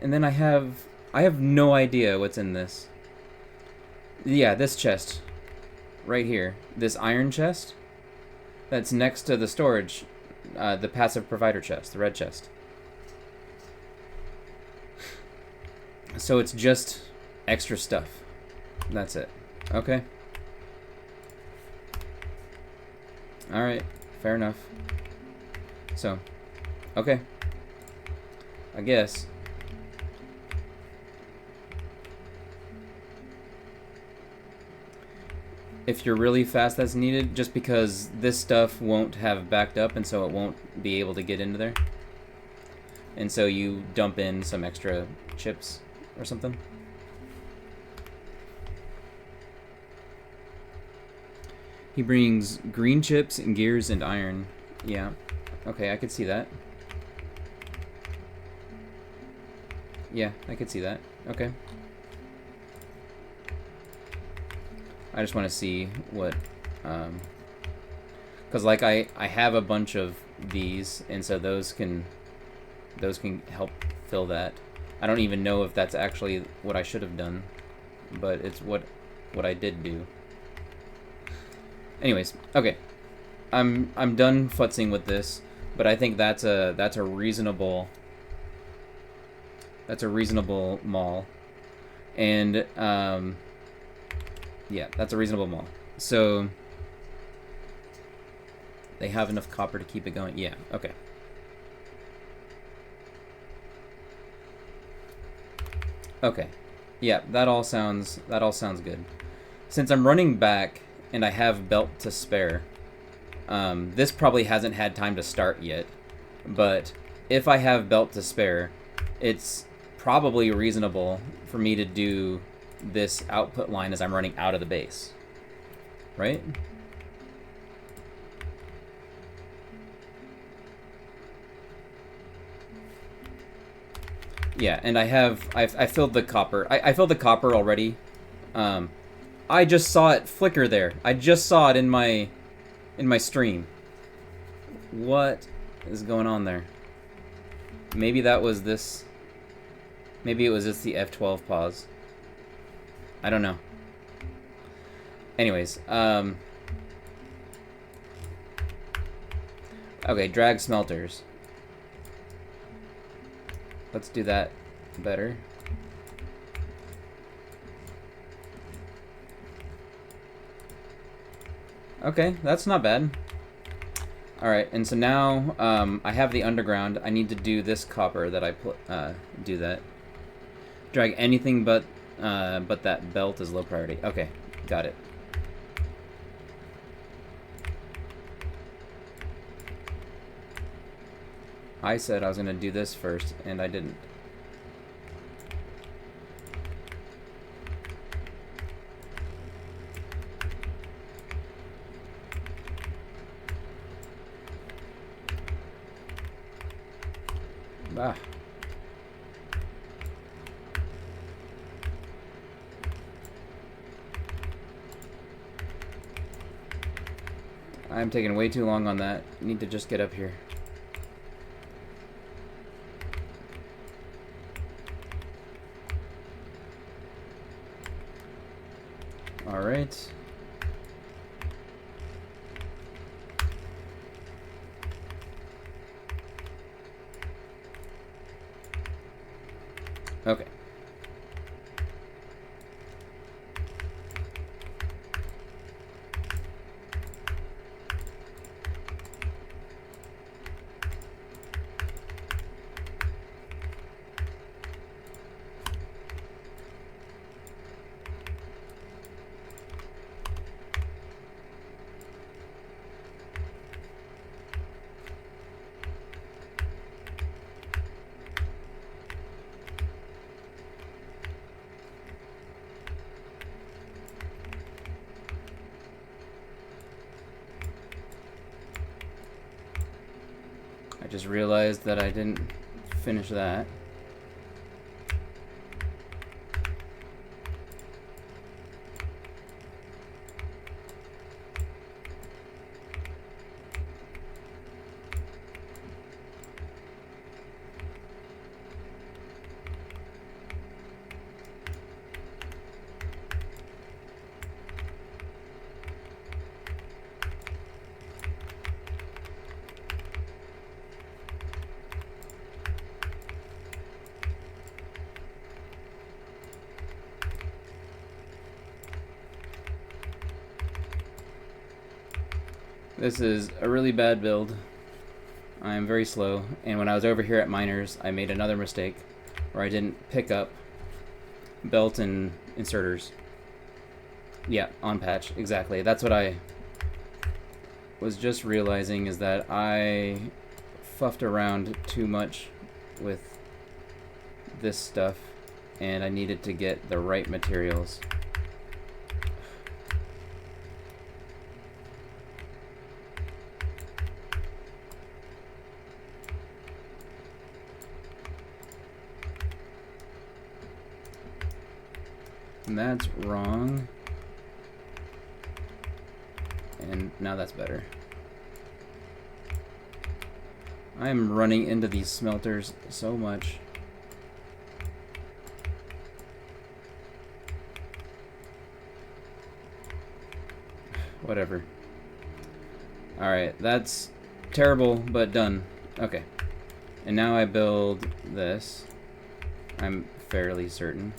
And then I have no idea what's in this. Yeah, this chest. Right here. This iron chest. That's next to the storage. the passive provider chest, the red chest. So it's just extra stuff. That's it. Okay. Alright, fair enough. So, okay. I guess. If you're really fast, that's needed, just because this stuff won't have backed up, and so it won't be able to get into there. And so you dump in some extra chips or something. He brings green chips and gears and iron. Yeah. Okay, I could see that. Yeah, I could see that. Okay. I just want to see what, because like I have a bunch of these, and so those can help fill that. I don't even know if that's actually what I should have done, but it's what I did do. Anyways, okay, I'm done futzing with this, but I think that's a reasonable mall, and yeah, that's a reasonable mall. So they have enough copper to keep it going. Yeah, okay. Okay. Yeah, that all sounds good. Since I'm running back and I have belt to spare, this probably hasn't had time to start yet, but if I have belt to spare, it's probably reasonable for me to do this output line as I'm running out of the base, right? Yeah, and I filled the copper. I filled the copper already. I just saw it flicker there. I just saw it in my stream. What is going on there? Maybe that was this. Maybe it was just the F12 pause. I don't know. Anyways, okay, drag smelters. Let's do that better. Okay, that's not bad. Alright, and so now I have the underground. I need to do this copper that I do that. Drag anything but that belt is low priority. Okay, got it. I said I was gonna do this first, and I didn't. Ah. I'm taking way too long on that. Need to just get up here. All right. Okay. I just realized that I didn't finish that. This is a really bad build. I am very slow, and when I was over here at miners, I made another mistake where I didn't pick up belt and inserters. Yeah, on patch, exactly. That's what I was just realizing, is that I fuffed around too much with this stuff, and I needed to get the right materials. And that's wrong. And now that's better. I am running into these smelters so much. Whatever. Alright, that's terrible, but done. Okay. And now I build this. I'm fairly certain.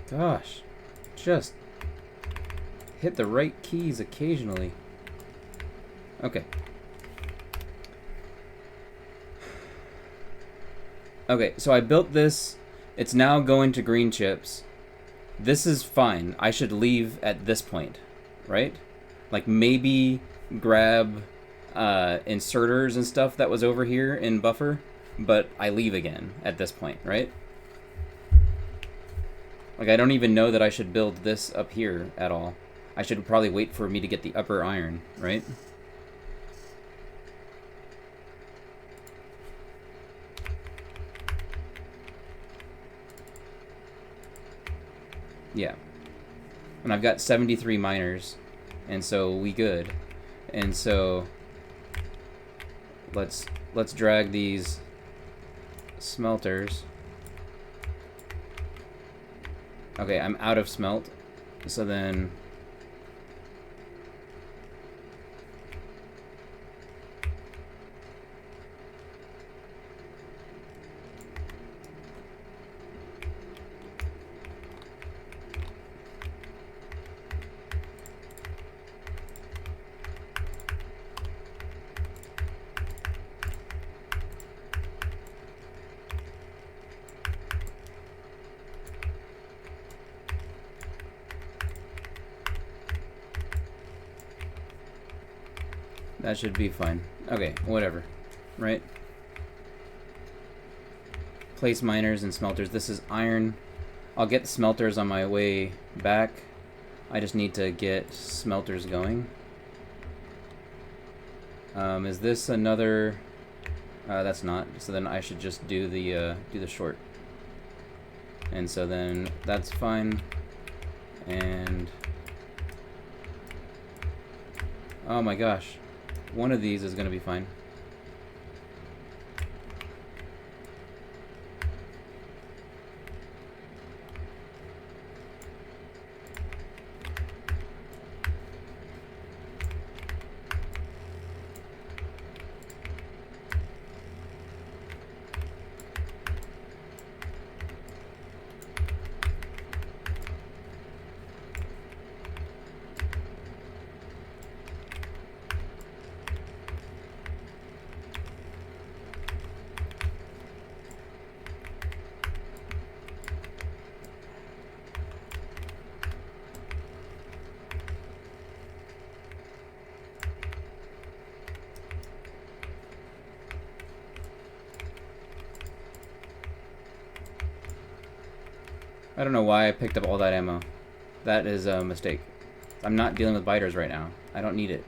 Gosh, just hit the right keys occasionally. Okay. Okay, so I built this. It's now going to green chips. This is fine. I should leave at this point, right? Like maybe grab inserters and stuff that was over here in buffer, but I leave again at this point, right? Like, I don't even know that I should build this up here at all. I should probably wait for me to get the upper iron, right? Yeah. And I've got 73 miners, and so we good. And so let's drag these smelters. Okay, I'm out of smelt, so then that should be fine. Okay, whatever, right? Place miners and smelters. This is iron. I'll get smelters on my way back. I just need to get smelters going. Is this another? That's not. So then I should just do the short. And so then that's fine. And oh my gosh. One of these is going to be fine. I don't know why I picked up all that ammo. That is a mistake. I'm not dealing with biters right now. I don't need it.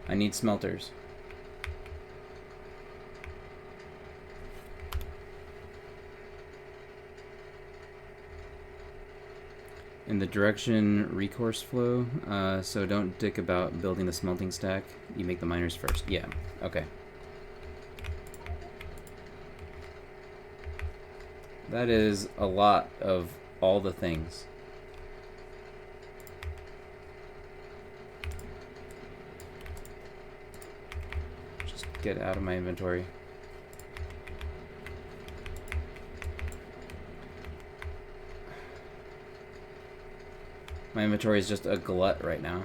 I need smelters. In the direction recourse flow, so don't dick about building the smelting stack. You make the miners first. Yeah, okay. That is a lot of all the things. get out of my inventory. My inventory is just a glut right now.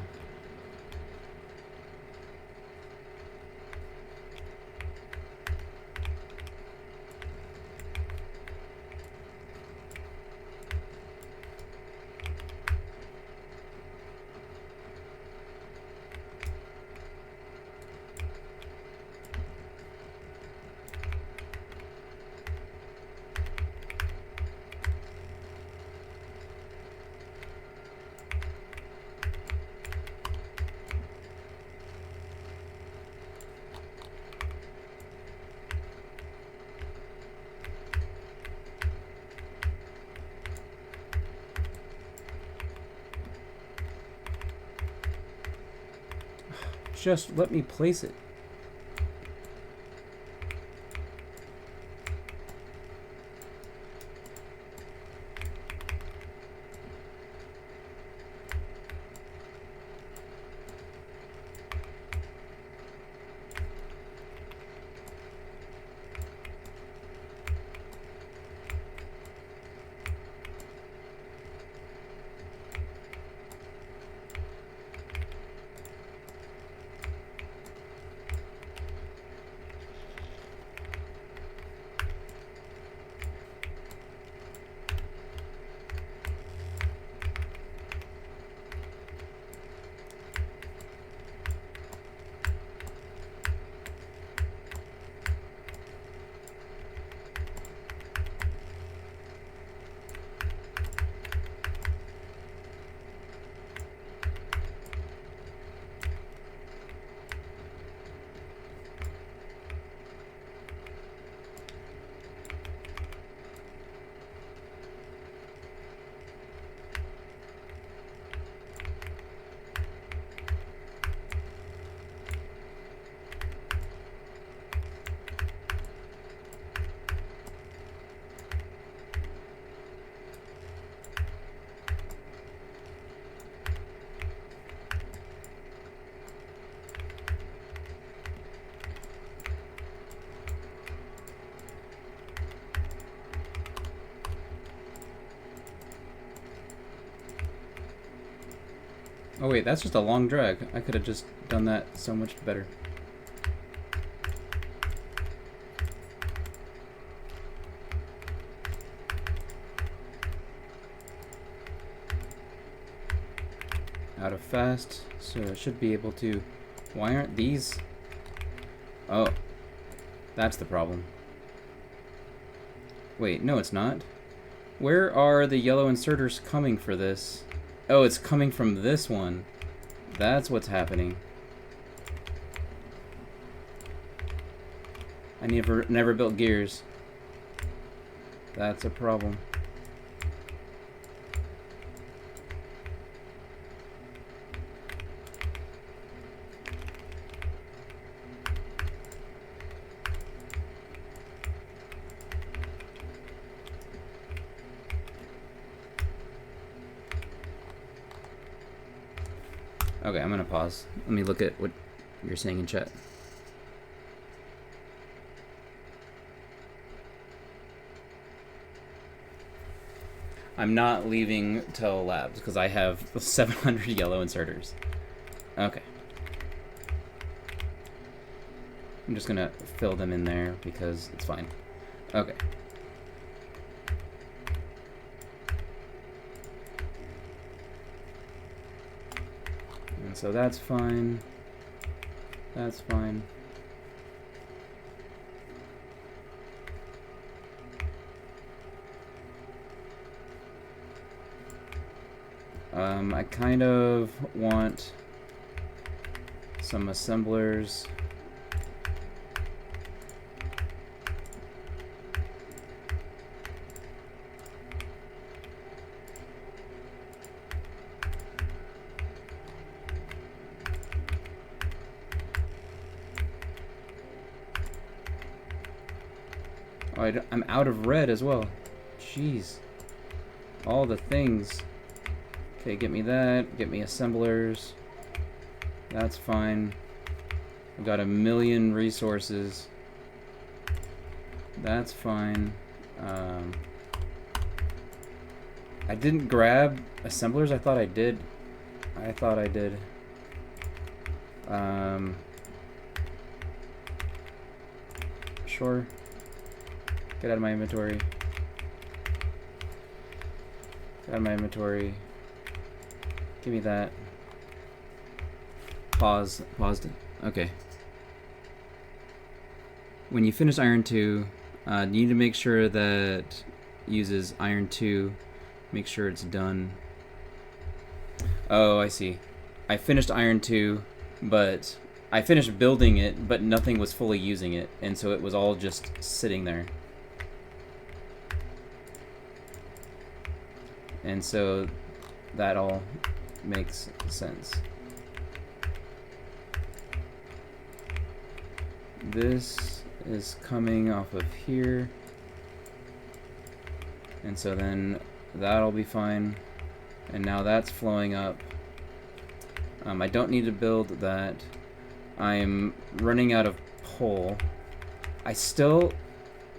Just let me place it. Oh wait, that's just a long drag. I could have just done that so much better. Out of fast, so I should be able to... Why aren't these... Oh, that's the problem. Wait, no it's not. Where are the yellow inserters coming for this? Oh, it's coming from this one. That's what's happening. I never built gears. That's a problem. Okay, I'm gonna pause. Let me look at what you're saying in chat. I'm not leaving till labs because I have 700 yellow inserters. Okay. I'm just gonna fill them in there because it's fine. Okay. And so that's fine. That's fine. I kind of want some assemblers. Oh, I'm out of red as well. Jeez. All the things. Okay, get me that. Get me assemblers. That's fine. got 1,000,000 resources. That's fine. I didn't grab assemblers. I thought I did. Sure. Get out of my inventory. Get out of my inventory. Give me that. Paused. Okay. When you finish iron 2, you need to make sure that uses iron 2. Make sure it's done. Oh, I see. I finished iron 2, but I finished building it, but nothing was fully using it, and so it was all just sitting there. And so that all makes sense. This is coming off of here, and so then that'll be fine. And now that's flowing up. I don't need to build that. I'm running out of coal. I still...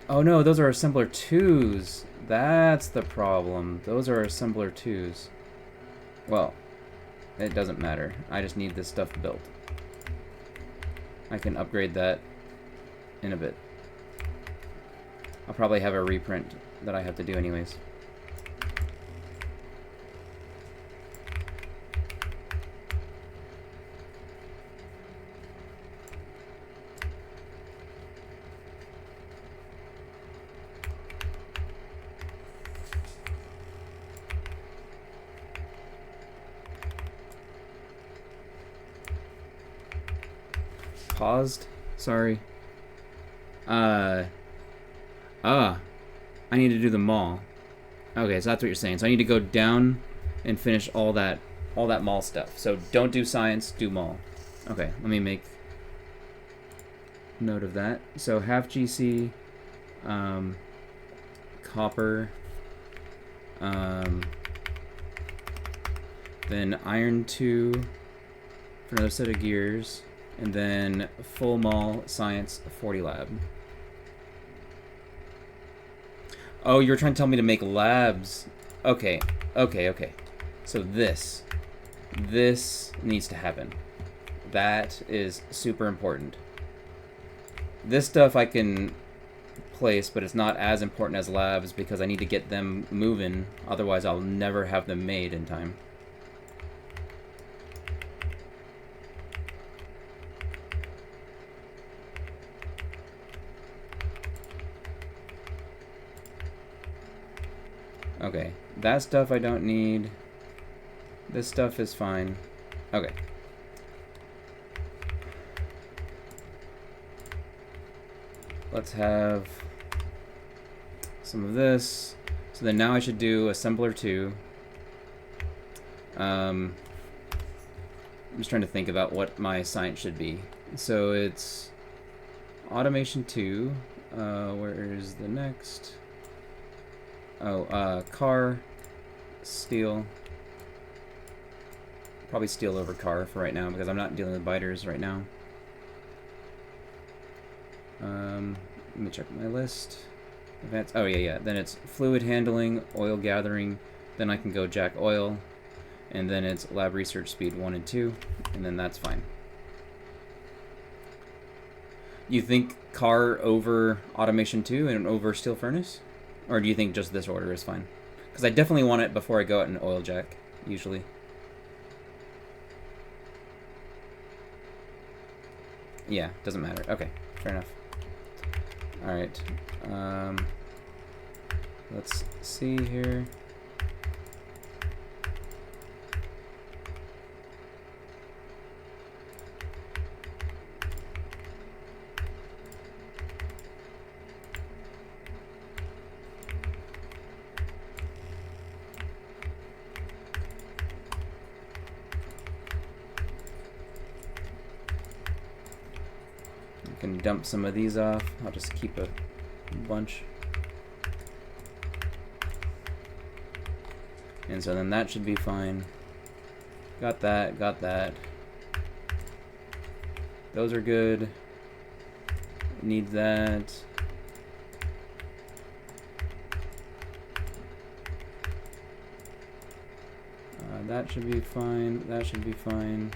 Oh no, those are assembler 2s. That's the problem. Those are assembler 2s. Well, it doesn't matter. I just need this stuff built. I can upgrade that in a bit. I'll probably have a reprint that I have to do anyways. Paused? Sorry. I need to do the mall. Okay, so that's what you're saying. So I need to go down and finish all that mall stuff. So don't do science, do mall. Okay, let me make note of that. So half GC, copper, then iron 2 for another set of gears, and then full mall science 40 lab. Oh, you're trying to tell me to make labs. Okay. So this needs to happen. That is super important. This stuff I can place, but it's not as important as labs because I need to get them moving. Otherwise, I'll never have them made in time. Okay, that stuff I don't need. This stuff is fine. Okay. Let's have some of this. So then now I should do assembler 2. I'm just trying to think about what my science should be. So it's automation 2. Where is the next? Oh, car, steel. Probably steel over car for right now because I'm not dealing with biters right now. Let me check my list. Advanced. Oh yeah. Then it's fluid handling, oil gathering. Then I can go jack oil, and then it's lab research speed 1 and 2, and then that's fine. You think car over automation 2 and over steel furnace? Or do you think just this order is fine? Because I definitely want it before I go out and oil jack, usually. Yeah, doesn't matter. Okay, fair enough. Alright. Let's see here. Can dump some of these off. I'll just keep a bunch. And so then that should be fine. Got that, got that. Those are good. Need that. That should be fine. That should be fine.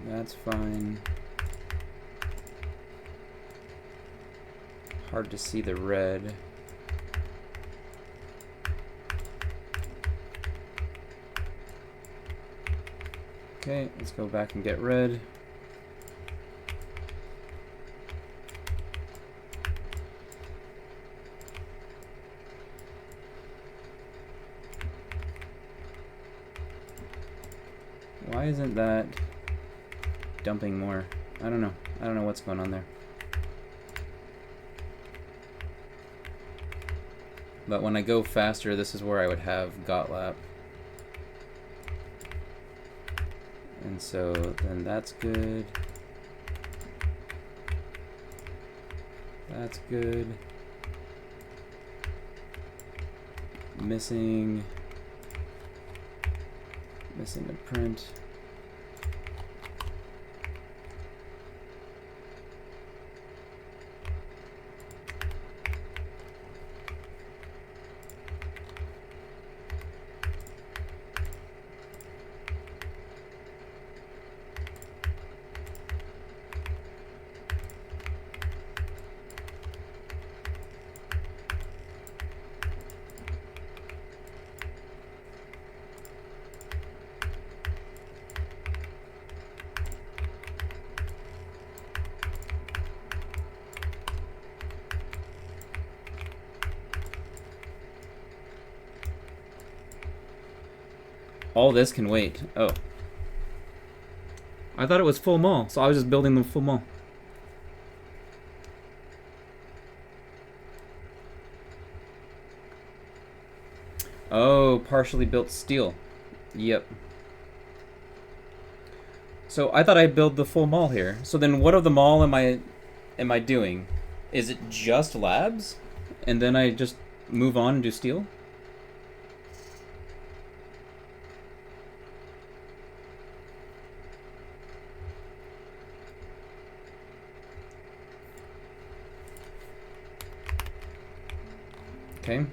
That's fine. Hard to see the red. Okay, let's go back and get red. Why isn't that dumping more? I don't know. I don't know what's going on there. But when I go faster, this is where I would have Gotlap. And so then that's good. That's good. Missing a print. All this can wait. Oh. I thought it was full mall, so I was just building the full mall. Oh, partially built steel. Yep. So I thought I'd build the full mall here. So then what of the mall am I doing? Is it just labs? And then I just move on and do steel? Okay.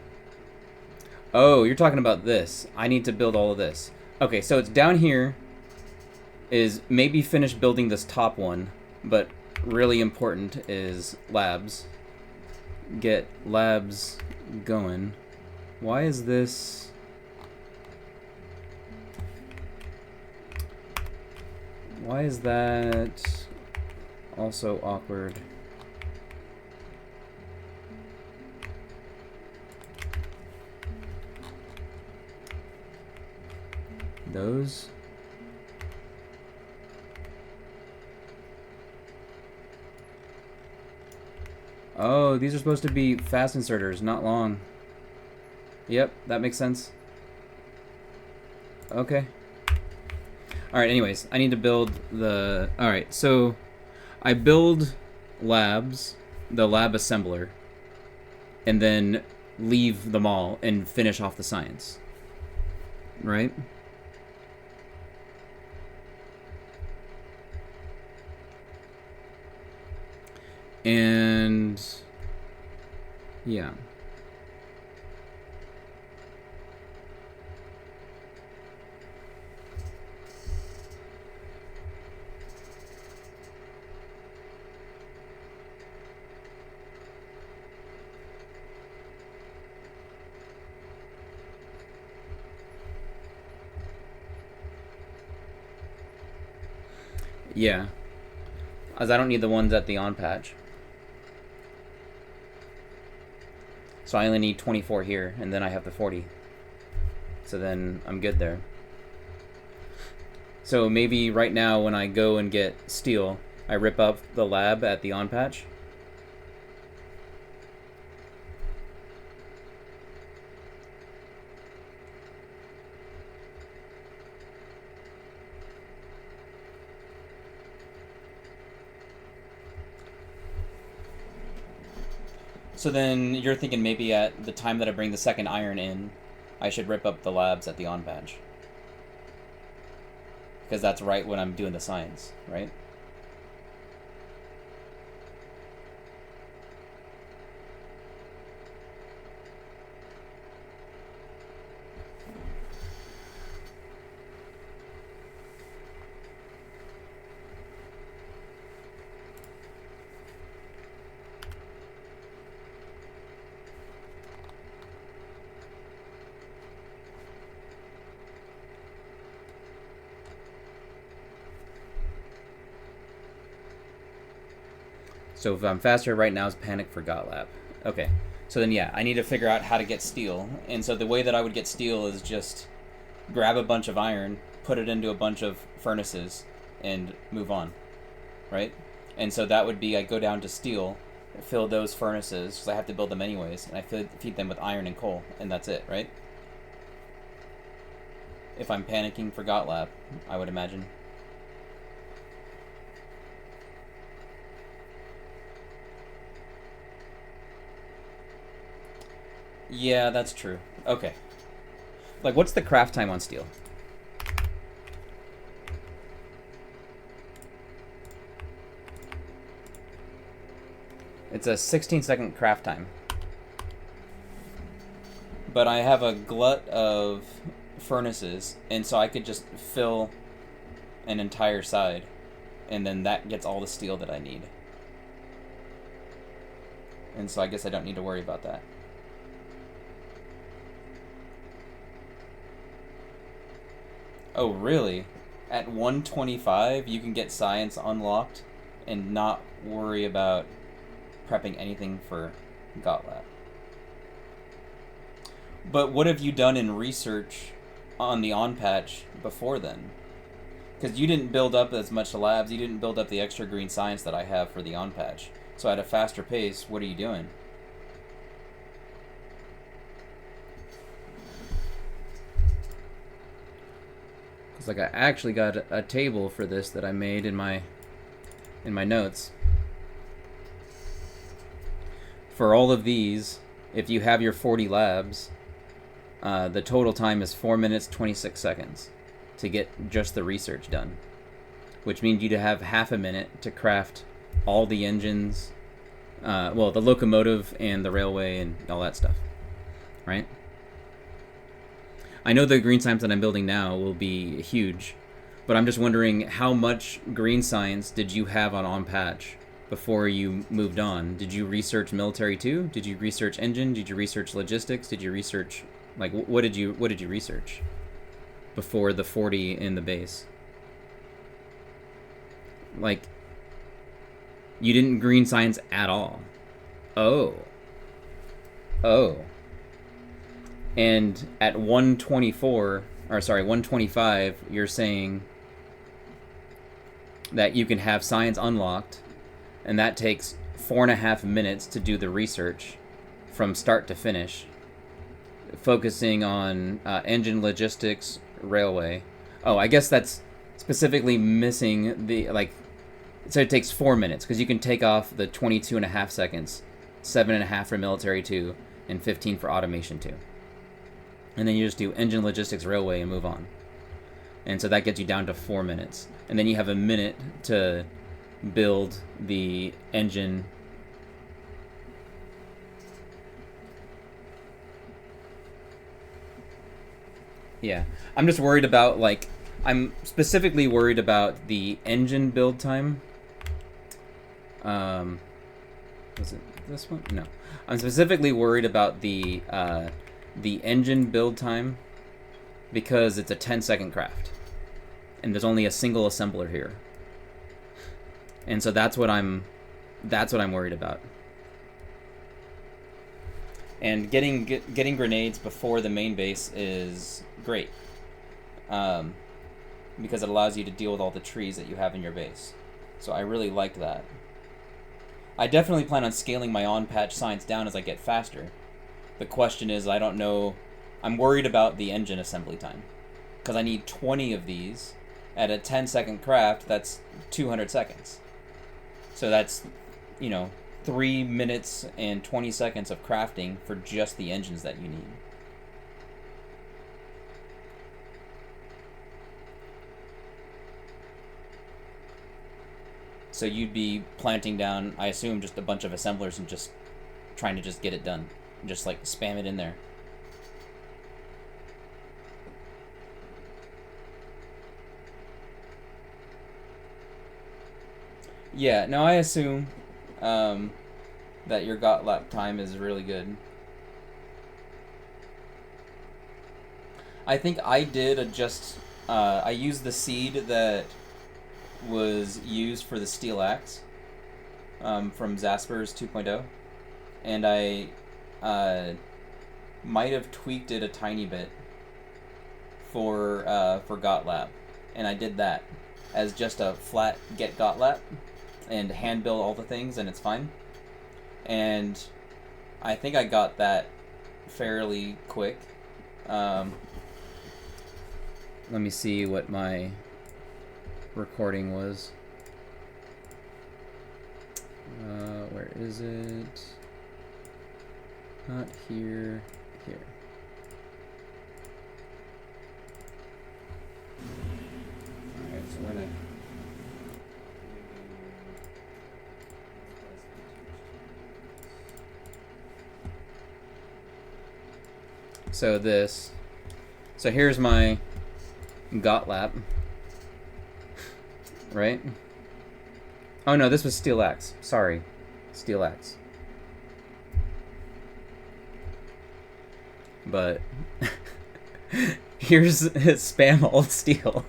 Oh, you're talking about this. I need to build all of this. Okay, so it's down here is maybe finish building this top one, but really important is labs. Get labs going. Why is this? Why is that also awkward? Those. Oh, these are supposed to be fast inserters, not long. Yep, that makes sense. Okay. Alright, anyways, I need to build the... Alright, so I build labs, the lab assembler, and then leave them all and finish off the science. Right? And yeah. Yeah. As I don't need the ones at the on patch. So I only need 24 here, and then I have the 40. So then I'm good there. So maybe right now when I go and get steel, I rip up the lab at the on patch. So then you're thinking maybe at the time that I bring the second iron in, I should rip up the labs at the on patch. Because that's right when I'm doing the science, right? So if I'm faster right now is panic for Gotlab. Okay. So then yeah, I need to figure out how to get steel. And so the way that I would get steel is just grab a bunch of iron, put it into a bunch of furnaces, and move on. Right? And so that would be I go down to steel, fill those furnaces, because I have to build them anyways, and I feed them with iron and coal, and that's it, right? If I'm panicking for Gotlab, I would imagine. Yeah, that's true. Okay. Like, what's the craft time on steel? It's a 16-second craft time. But I have a glut of furnaces, and so I could just fill an entire side, and then that gets all the steel that I need. And so I guess I don't need to worry about that. Oh, really? At 125, you can get science unlocked and not worry about prepping anything for Gotlab. But what have you done in research on the on patch before then? Because you didn't build up as much labs, you didn't build up the extra green science that I have for the on patch. So at a faster pace, what are you doing? It's like I actually got a table for this that I made in my notes. For all of these, if you have your 40 labs, the total time is 4 minutes 26 seconds to get just the research done, which means you'd have half a minute to craft all the engines, well, the locomotive and the railway and all that stuff, right? I know the green science that I'm building now will be huge, but I'm just wondering how much green science did you have on patch before you moved on? Did you research military too? Did you research engine? Did you research logistics? Did you research, like, what did you research before the 40 in the base? Like, you didn't green science at all. Oh. And at 125, you're saying that you can have science unlocked, and that takes 4.5 minutes to do the research from start to finish, focusing on engine, logistics, railway. Oh, I guess that's specifically missing the, like, so it takes 4 minutes, because you can take off the 22.5 seconds, 7.5 for military 2, and 15 for automation 2. And then you just do engine, logistics, railway, and move on. And so that gets you down to 4 minutes. And then you have a minute to build the engine. Yeah. I'm just worried about, like, I'm specifically worried about the engine build time. Was it this one? No. I'm specifically worried about the engine build time, because it's a 10-second craft and there's only a single assembler here, and so that's what I'm worried about. And getting grenades before the main base is great, because it allows you to deal with all the trees that you have in your base. So I really like that. I definitely plan on scaling my on-patch science down as I get faster. The question is, I don't know, I'm worried about the engine assembly time, because I need 20 of these at a 10-second craft. That's 200 seconds. So that's, you know, 3 minutes and 20 seconds of crafting for just the engines that you need. So you'd be planting down, I assume, just a bunch of assemblers and just trying to just get it done. Just like spam it in there. Yeah, no, I assume that your got lap time is really good. I think I did adjust, I used the seed that was used for the steel axe from Zasper's 2.0, and I might have tweaked it a tiny bit for Gotlab, and I did that as just a flat get Gotlab and hand build all the things, and it's fine. And I think I got that fairly quick. Let me see what my recording was. Where is it? Not here. Here. Alright, so we're gonna... So here's my Gotlap, right? Oh no, this was Steel Axe. Sorry, Steel Axe. But here's spam old steel.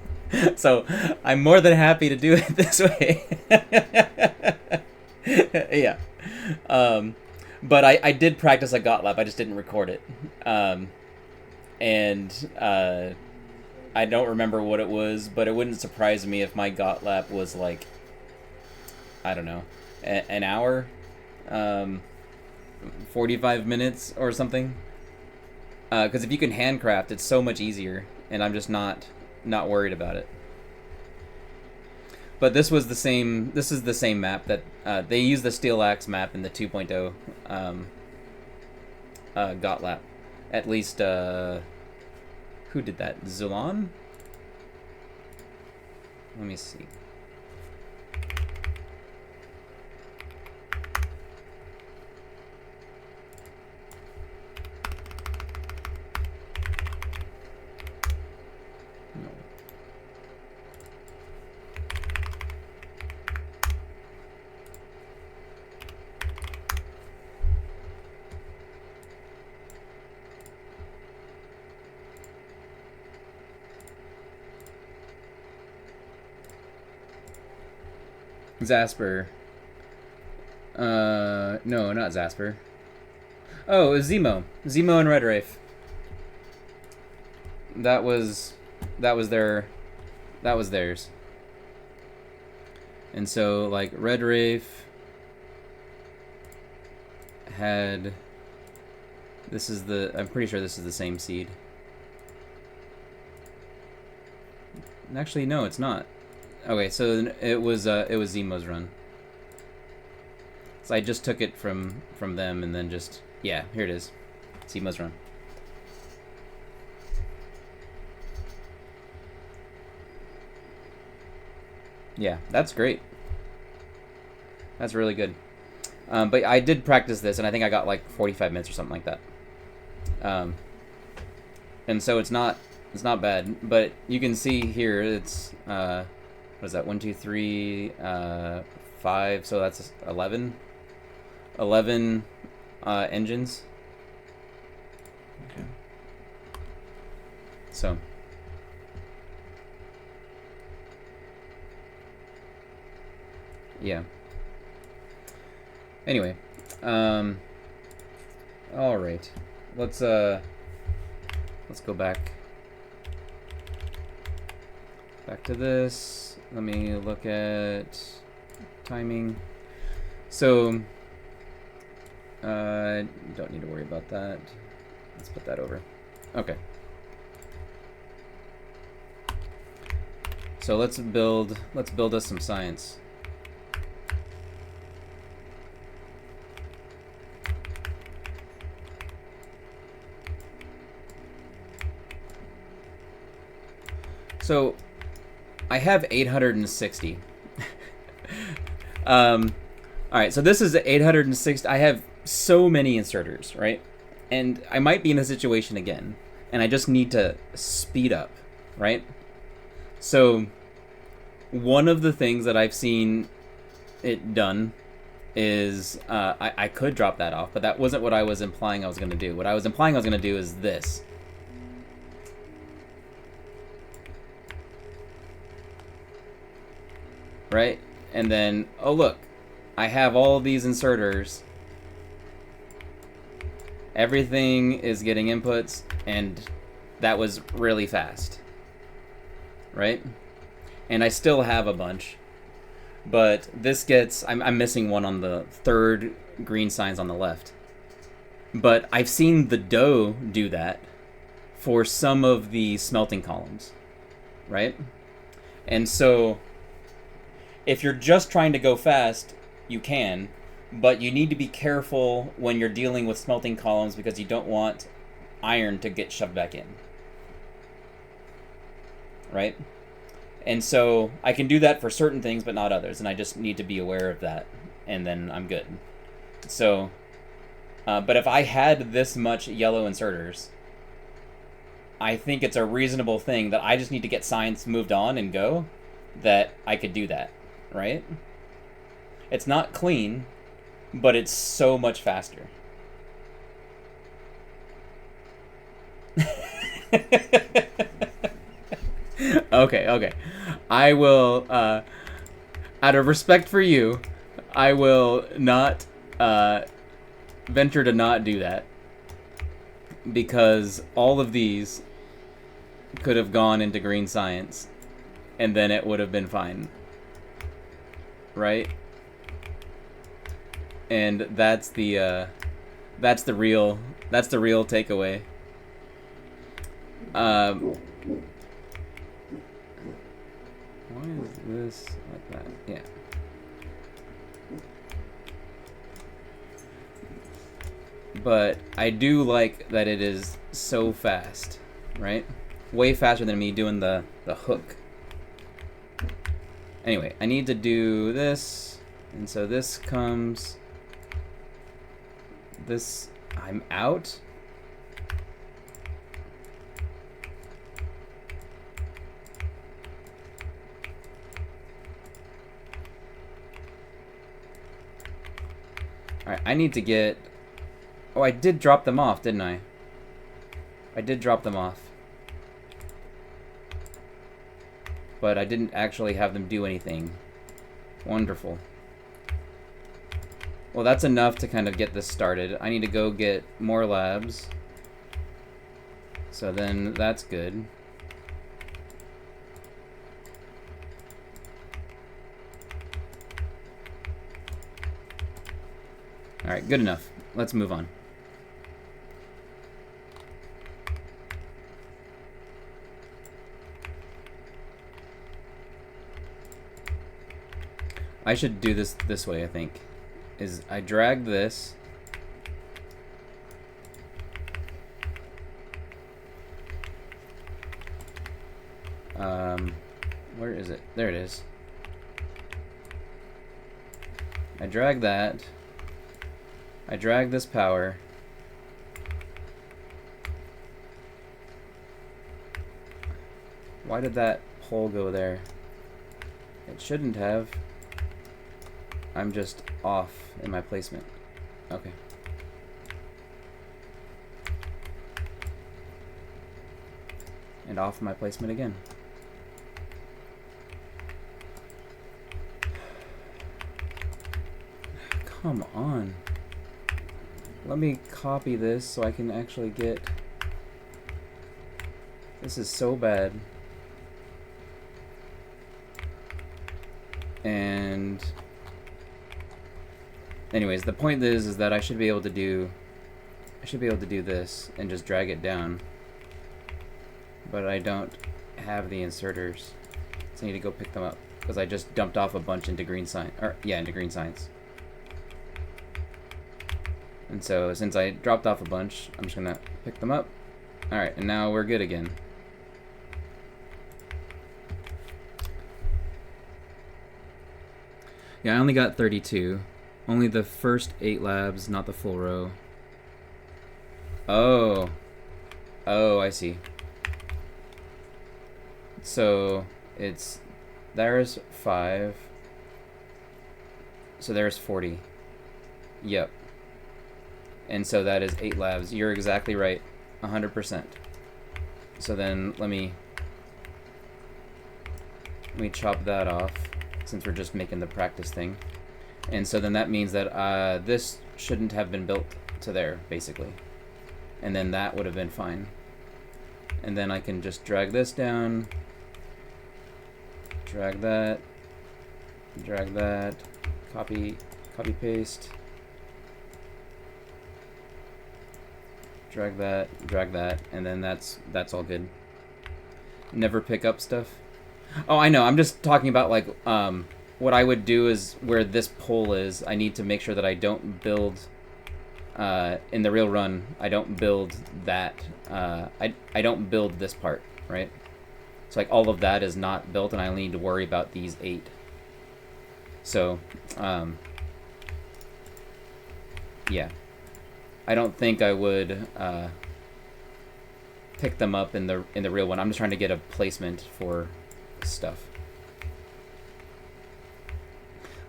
So I'm more than happy to do it this way. Yeah. But I did practice a Gotlap, I just didn't record it. I don't remember what it was, but it wouldn't surprise me if my Gotlap was like, I don't know, an hour, 45 minutes or something. Because if you can handcraft, it's so much easier, and I'm just not worried about it. But this was the same. This is the same map that they use the Steel Axe map in the 2.0 Gotlap. At least, who did that? Zulon? Let me see. No. Zasper. No, not Zasper. Oh, it was Zemo. Zemo and Red Wraith. That was theirs. And so, like, Red Wraith had... I'm pretty sure this is the same seed. Actually, no, it's not. Okay, so it was Zemo's run. So I just took it from them and then just... Yeah, here it is. Zemo's run. Yeah, that's great. That's really good. But I did practice this, and I think I got like 45 minutes or something like that. And so it's not bad. But you can see here it's what is that? 1, 2, 3, 5. So that's 11 engines. Okay. So. Yeah. Anyway, all right. Let's go back to this. Let me look at timing. So, don't need to worry about that. Let's put that over. Okay. So let's build us some science. So I have 860. Alright, so this is 860. I have so many inserters, right? And I might be in a situation again, and I just need to speed up, right? So one of the things that I've seen it done is I could drop that off, but that wasn't what I was implying I was going to do. What I was implying I was going to do is this. Right? And then, oh look, I have all of these inserters. Everything is getting inputs, and that was really fast. Right? And I still have a bunch. But this gets, I'm missing one on the third green signs on the left. But I've seen the dough do that for some of the smelting columns, right? And so if you're just trying to go fast, you can, but you need to be careful when you're dealing with smelting columns because you don't want iron to get shoved back in, right? And so I can do that for certain things, but not others. And I just need to be aware of that. And then I'm good. So, but if I had this much yellow inserters, I think it's a reasonable thing that I just need to get science moved on and go, that I could do that, right? It's not clean, but it's so much faster. Okay. I will, out of respect for you, I will not venture to not do that. Because all of these could have gone into green science, and then it would have been fine. Right? And that's the real takeaway. Why is this like that? Yeah. But I do like that it is so fast, right? Way faster than me doing the hook. Anyway, I need to do this, and so this comes. This, I'm out. Alright, I need to get... Oh, I did drop them off, didn't I? I did drop them off. But I didn't actually have them do anything. Wonderful. Well, that's enough to kind of get this started. I need to go get more labs. So then that's good. Alright, good enough. Let's move on. I should do this way, I think. Is I drag this. Where is it? There it is. I drag that. I drag this power. Why did that pole go there? It shouldn't have. I'm just off in my placement. Okay. And off my placement again. Come on. Let me copy this so I can actually get... This is so bad. And... Anyways, the point is that I should be able to do... this and just drag it down. But I don't have the inserters. So I need to go pick them up. Because I just dumped off a bunch into green science. Or, yeah, into green science. And so, since I dropped off a bunch, I'm just gonna pick them up. Alright, and now we're good again. Yeah, I only got 32. Only the first 8 labs, not the full row. Oh. Oh, I see. So it's there's 5. So there's 40. Yep. And so that is 8 labs. You're exactly right. 100%. So then let me chop that off since we're just making the practice thing. And so then that means that this shouldn't have been built to there, basically. And then that would have been fine. And then I can just drag this down, drag that, copy, paste, drag that, and then that's all good. Never pick up stuff. Oh, I know. I'm just talking about like what I would do is where this pole is, I need to make sure that I don't build in the real run. I don't build that. I don't build this part, right? So like all of that is not built, and I only need to worry about these 8. So yeah, I don't think I would pick them up in the real one. I'm just trying to get a placement for stuff.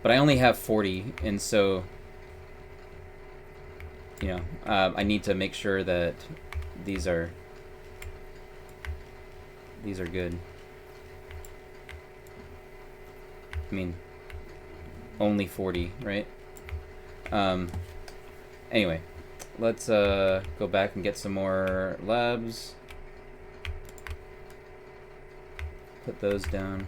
But I only have 40, and so you know, I need to make sure that these are good. I mean, only 40, right? Anyway, let's go back and get some more labs. Put those down.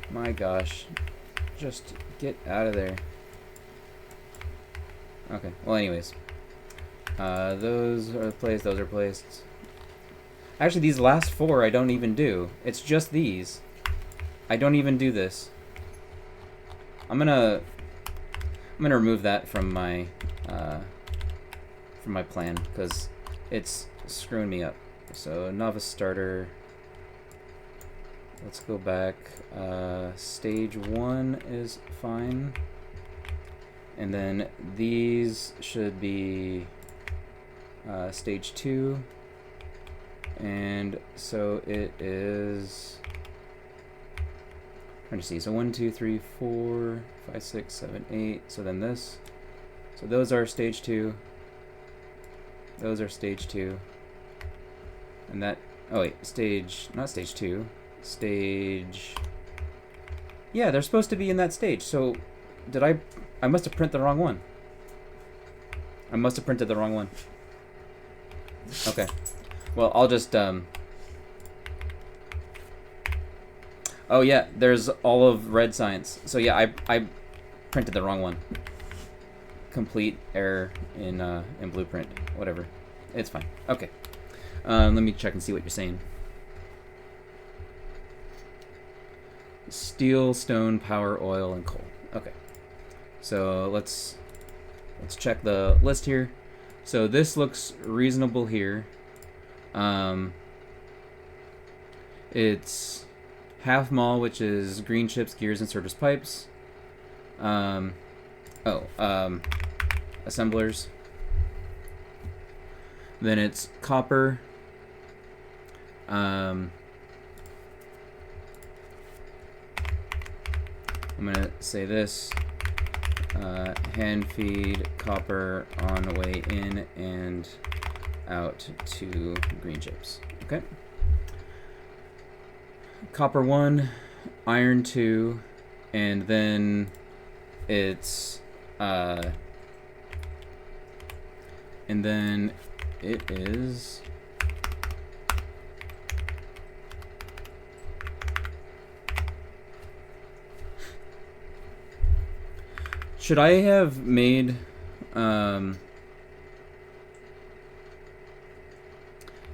My gosh, just get out of there. Okay, well anyways, those are placed, those are placed. Actually, these last 4 I don't even do. It's just these. I don't even do this. I'm gonna remove that from my plan because it's screwing me up. So novice starter. Let's go back. Stage 1 is fine. And then these should be stage 2. And so it is... trying to see. So 1, 2, 3, 4, 5, 6, 7, 8. So then this. So those are stage 2. Those are stage 2. And that... oh wait, not stage 2. Stage... yeah, they're supposed to be in that stage. So did I must have printed the wrong one. I must have printed the wrong one. Okay. Well, I'll just oh yeah, there's all of red science. So yeah, I printed the wrong one. Complete error in Blueprint. Whatever. It's fine. Okay. Let me check and see what you're saying. Steel, stone, power, oil, and coal. Okay. So let's check the list here. So this looks reasonable here. It's half mall, which is green chips, gears, and service pipes. Assemblers. Then it's copper. I'm gonna say this, hand feed copper on the way in and out to green chips. Okay. Copper 1, iron 2, and then it's and then it is should I have made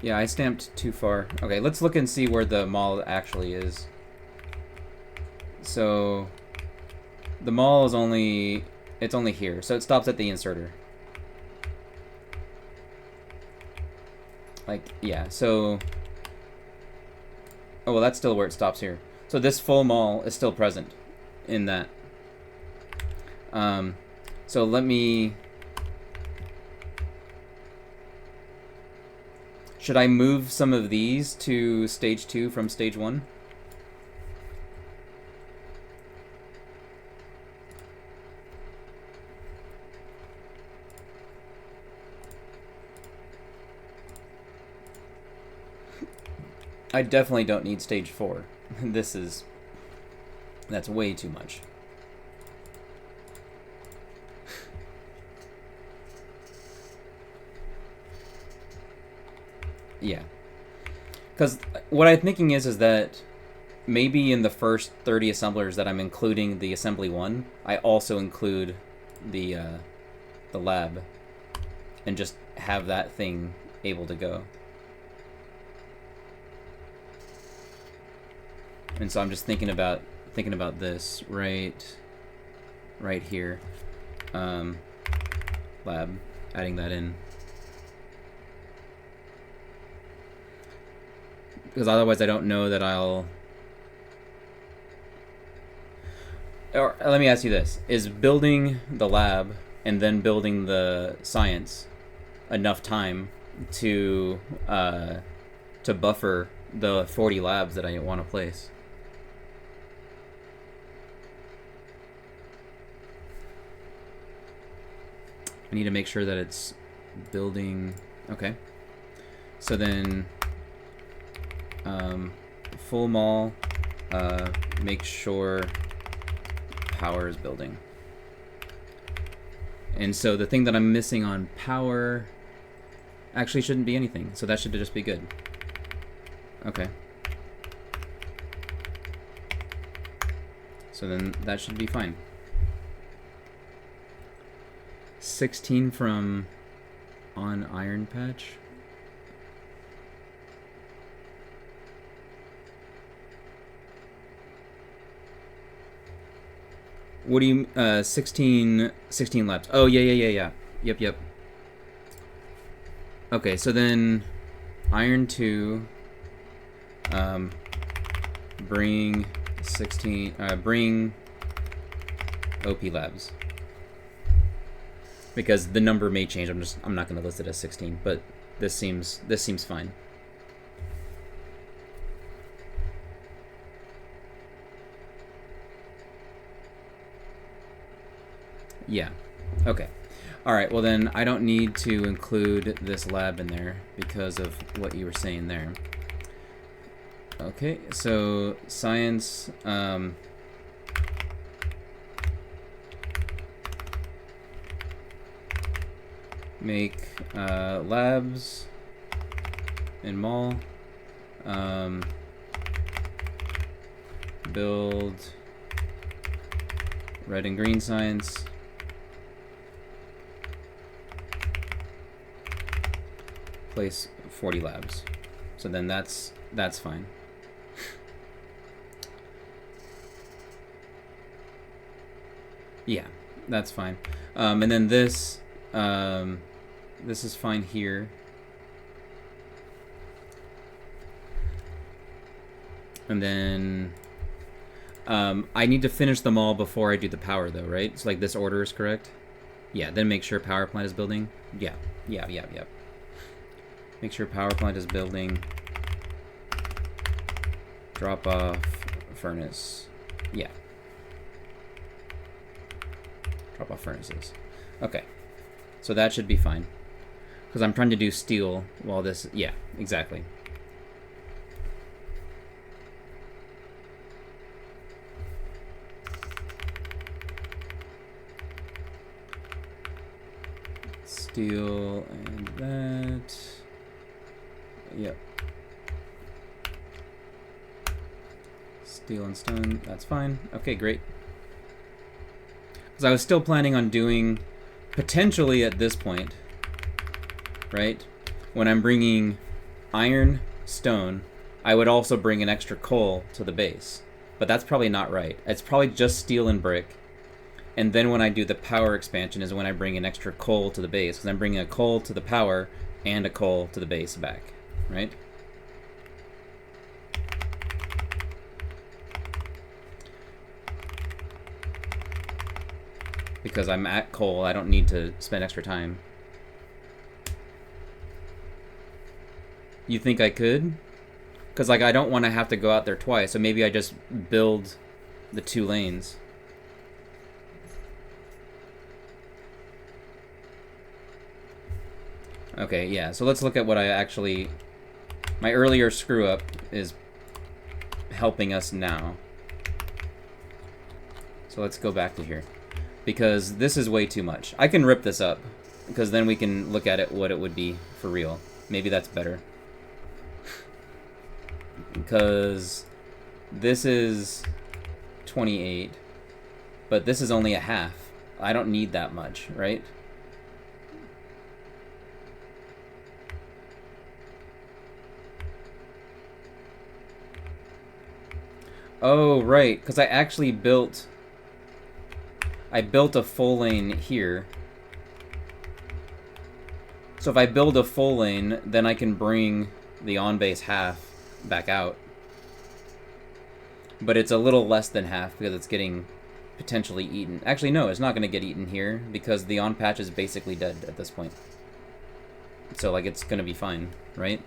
Yeah, I stamped too far. Okay, let's look and see where the mall actually is. So the mall is only here, so it stops at the inserter. Like, yeah, so oh well, that's still where it stops here. So this full mall is still present in that. So let me. Should I move some of these to stage 2 from stage 1? I definitely don't need stage 4. That's way too much. Yeah. Because what I'm thinking is that maybe in the first 30 assemblers that I'm including the assembly 1, I also include the lab and just have that thing able to go. And so I'm just thinking about this right here. Lab, adding that in. Because otherwise I don't know that I'll... Or let me ask you this. Is building the lab and then building the science enough time to buffer the 40 labs that I want to place? I need to make sure that it's building... Okay. So then... full mall, make sure power is building. And so the thing that I'm missing on power actually shouldn't be anything, so that should just be good. Okay. So then that should be fine. 16 from on iron patch. What do you 16 labs? Oh yeah. Yep. Okay, so then iron 2 bring 16 bring OP labs. Because the number may change. I'm not going to list it as 16, but this seems fine. Yeah. Okay. All right. Well, then I don't need to include this lab in there because of what you were saying there. Okay. So science. Make labs in mall. Build red and green science. Place 40 labs. So then that's fine. Yeah, that's fine. And then this is fine here. And then I need to finish them all before I do the power though, right? So like this order is correct? Yeah, then make sure power plant is building. Yeah. Make sure power plant is building. Drop off furnace. Yeah. Drop off furnaces. Okay. So that should be fine. Because I'm trying to do steel while this... Yeah, exactly. Steel and that... Yep. Steel and stone, that's fine. Okay, great. Because I was still planning on doing, potentially at this point, right? When I'm bringing iron, stone, I would also bring an extra coal to the base. But that's probably not right. It's probably just steel and brick. And then when I do the power expansion is when I bring an extra coal to the base. Because I'm bringing a coal to the power and a coal to the base back. Right? Because I'm at coal, I don't need to spend extra time. You think I could? Because like I don't want to have to go out there twice, so maybe I just build the 2 lanes. Okay, yeah, so let's look at what I actually... My earlier screw up is helping us now. So let's go back to here. Because this is way too much. I can rip this up, because then we can look at it what it would be for real. Maybe that's better. Because this is 28, but this is only a half. I don't need that much, right? Oh, right, because I actually built... I built a full lane here. So if I build a full lane, then I can bring the on-base half back out. But it's a little less than half because it's getting potentially eaten. Actually, no, it's not going to get eaten here because the on-patch is basically dead at this point. So, like, it's going to be fine, right?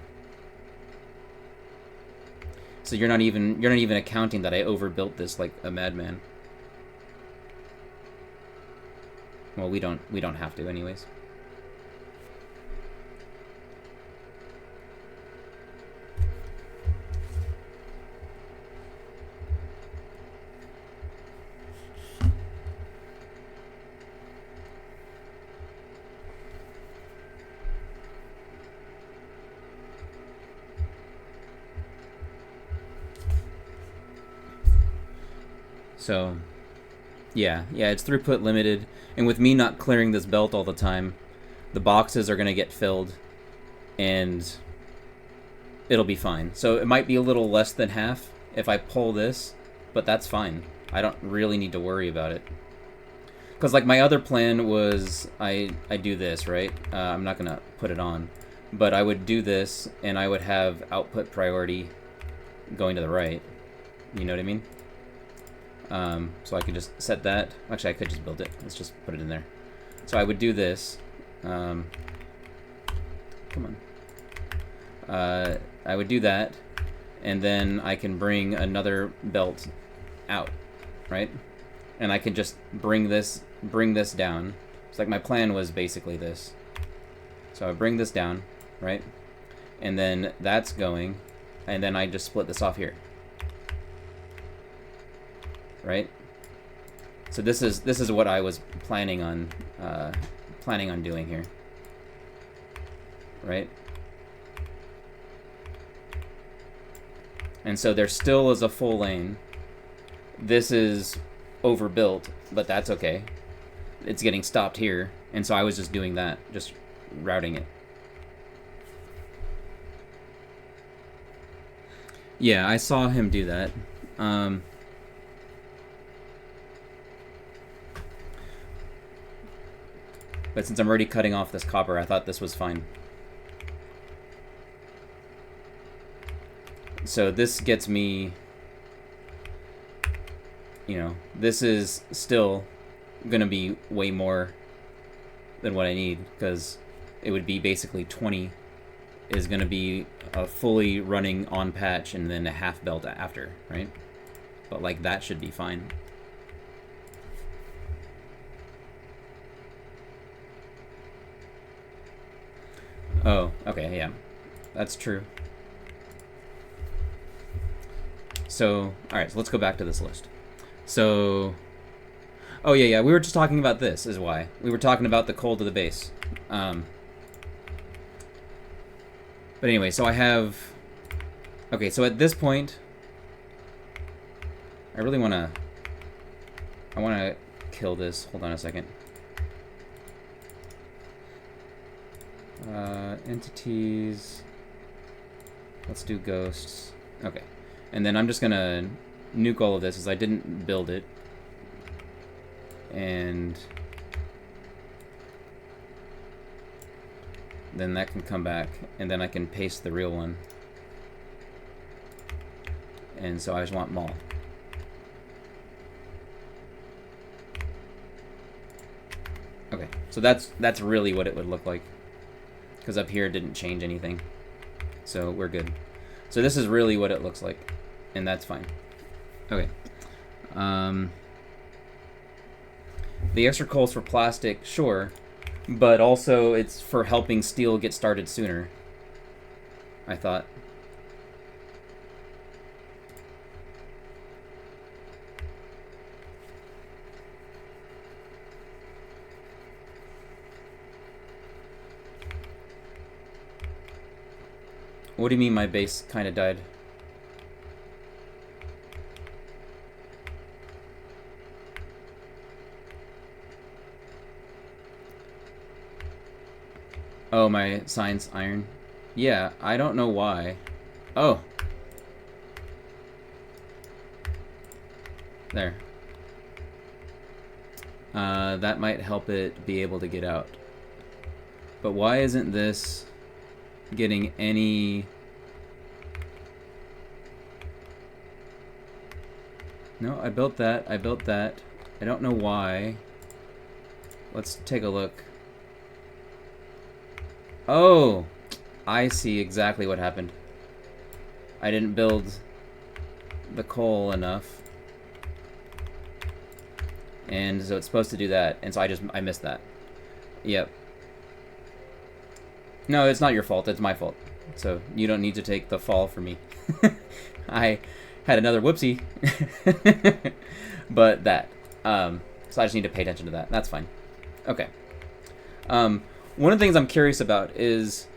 So you're not even accounting that I overbuilt this like a madman. Well, we don't have to anyways. So, yeah, it's throughput limited, and with me not clearing this belt all the time, the boxes are going to get filled, and it'll be fine. So it might be a little less than half if I pull this, but that's fine. I don't really need to worry about it. Because, like, my other plan was I do this, right? I'm not going to put it on, but I would do this, and I would have output priority going to the right. You know what I mean? So I could just set that. Actually, I could just build it. Let's just put it in there. So I would do this. Come on. I would do that, and then I can bring another belt out, right? And I can just bring this down. It's like my plan was basically this. So I bring this down, right? And then that's going, and then I just split this off here. Right? So this is what I was planning on doing here. Right? And so there still is a full lane. This is overbuilt, but that's okay. It's getting stopped here, and so I was just doing that, just routing it. Yeah, I saw him do that. But since I'm already cutting off this copper, I thought this was fine. So this gets me, you know, this is still gonna be way more than what I need, because it would be basically 20 is gonna be a fully running on patch and then a half belt after, right? But like that should be fine. Oh, okay, yeah. That's true. So, alright, so let's go back to this list. So, oh yeah, we were just talking about this, is why. We were talking about the coal to the base. But anyway, so I have... Okay, so at this point, I really want to... I want to kill this. Hold on a second. Entities, Let's do ghosts. Okay. And then I'm just gonna nuke all of this as I didn't build it. And then that can come back, and then I can paste the real one. And so I just want mall. Okay, so that's really what it would look like, because up here it didn't change anything, so we're good. So this is really what it looks like, and that's fine. Okay. The extra coal's for plastic, sure, but also it's for helping steel get started sooner, I thought. What do you mean my base kind of died? Oh, my science iron? Yeah, I don't know why. Oh. There. That might help it be able to get out. But why isn't this getting any... No, I built that. I built that. I don't know why. Let's take a look. Oh! I see exactly what happened. I didn't build the coal enough. And so it's supposed to do that. And so I missed that. Yep. No, it's not your fault. It's my fault. So you don't need to take the fall for me. I had another whoopsie. But that. So I just need to pay attention to that. That's fine. Okay. One of the things I'm curious about is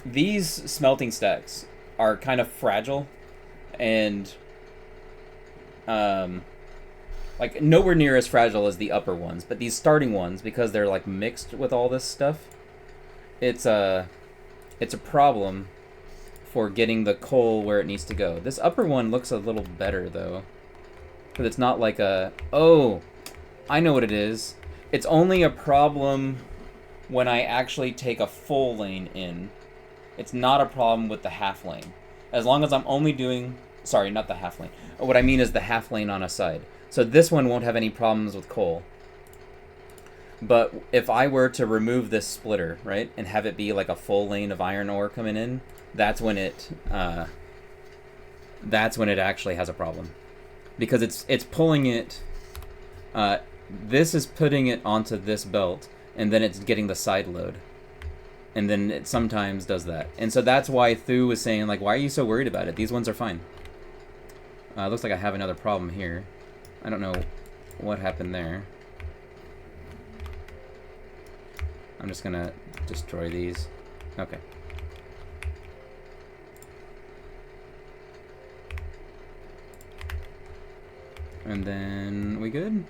these smelting stacks are kind of fragile and like nowhere near as fragile as the upper ones, but these starting ones, because they're like mixed with all this stuff, it's a problem for getting the coal where it needs to go. This upper one looks a little better though, because it's not like a... Oh, I know what it is. It's only a problem when I actually take a full lane in. It's not a problem with the half lane. As long as I'm only doing... Sorry, not the half lane. What I mean is the half lane on a side. So this one won't have any problems with coal. But if I were to remove this splitter, right, and have it be like a full lane of iron ore coming in, that's when it actually has a problem. Because it's pulling it... this is putting it onto this belt, and then it's getting the side load. And then it sometimes does that. And so that's why Thu was saying, like, why are you so worried about it? These ones are fine. Looks like I have another problem here. I don't know what happened there. I'm just gonna destroy these. Okay. And then we good?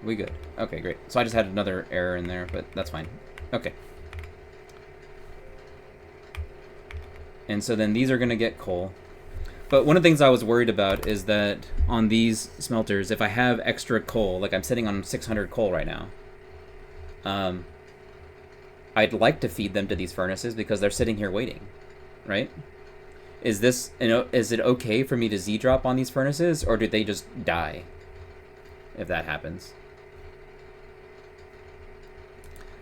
We good. Okay, great. So I just had another error in there, but that's fine. Okay. And so then these are going to get coal. But one of the things I was worried about is that on these smelters, if I have extra coal, like I'm sitting on 600 coal right now, I'd like to feed them to these furnaces because they're sitting here waiting, right? Is this, is it okay for me to Z-drop on these furnaces, or do they just die if that happens?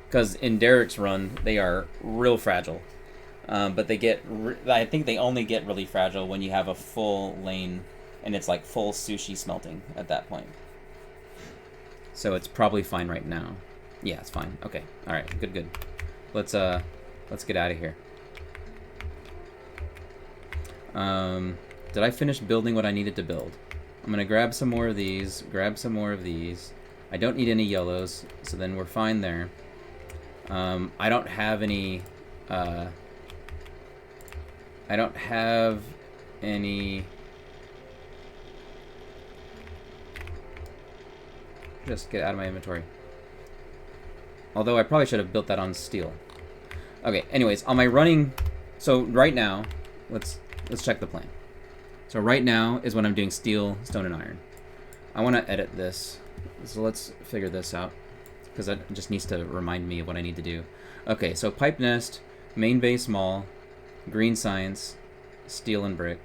Because in Derek's run, they are real fragile. But they get, I think they only get really fragile when you have a full lane and it's like full sushi smelting at that point. So it's probably fine right now. Yeah, it's fine. Okay. All right. Good, good. Let's get out of here. Did I finish building what I needed to build? I'm going to grab some more of these, grab some more of these. I don't need any yellows, so then we're fine there. I don't have any... I don't have any... Just get out of my inventory. Although I probably should have built that on steel. Okay, anyways, on my running So right now, let's check the plan. So right now is when I'm doing steel, stone, and iron. I want to edit this. So let's figure this out, because that just needs to remind me of what I need to do. Okay, so pipe nest, main base mall, green science, steel and brick.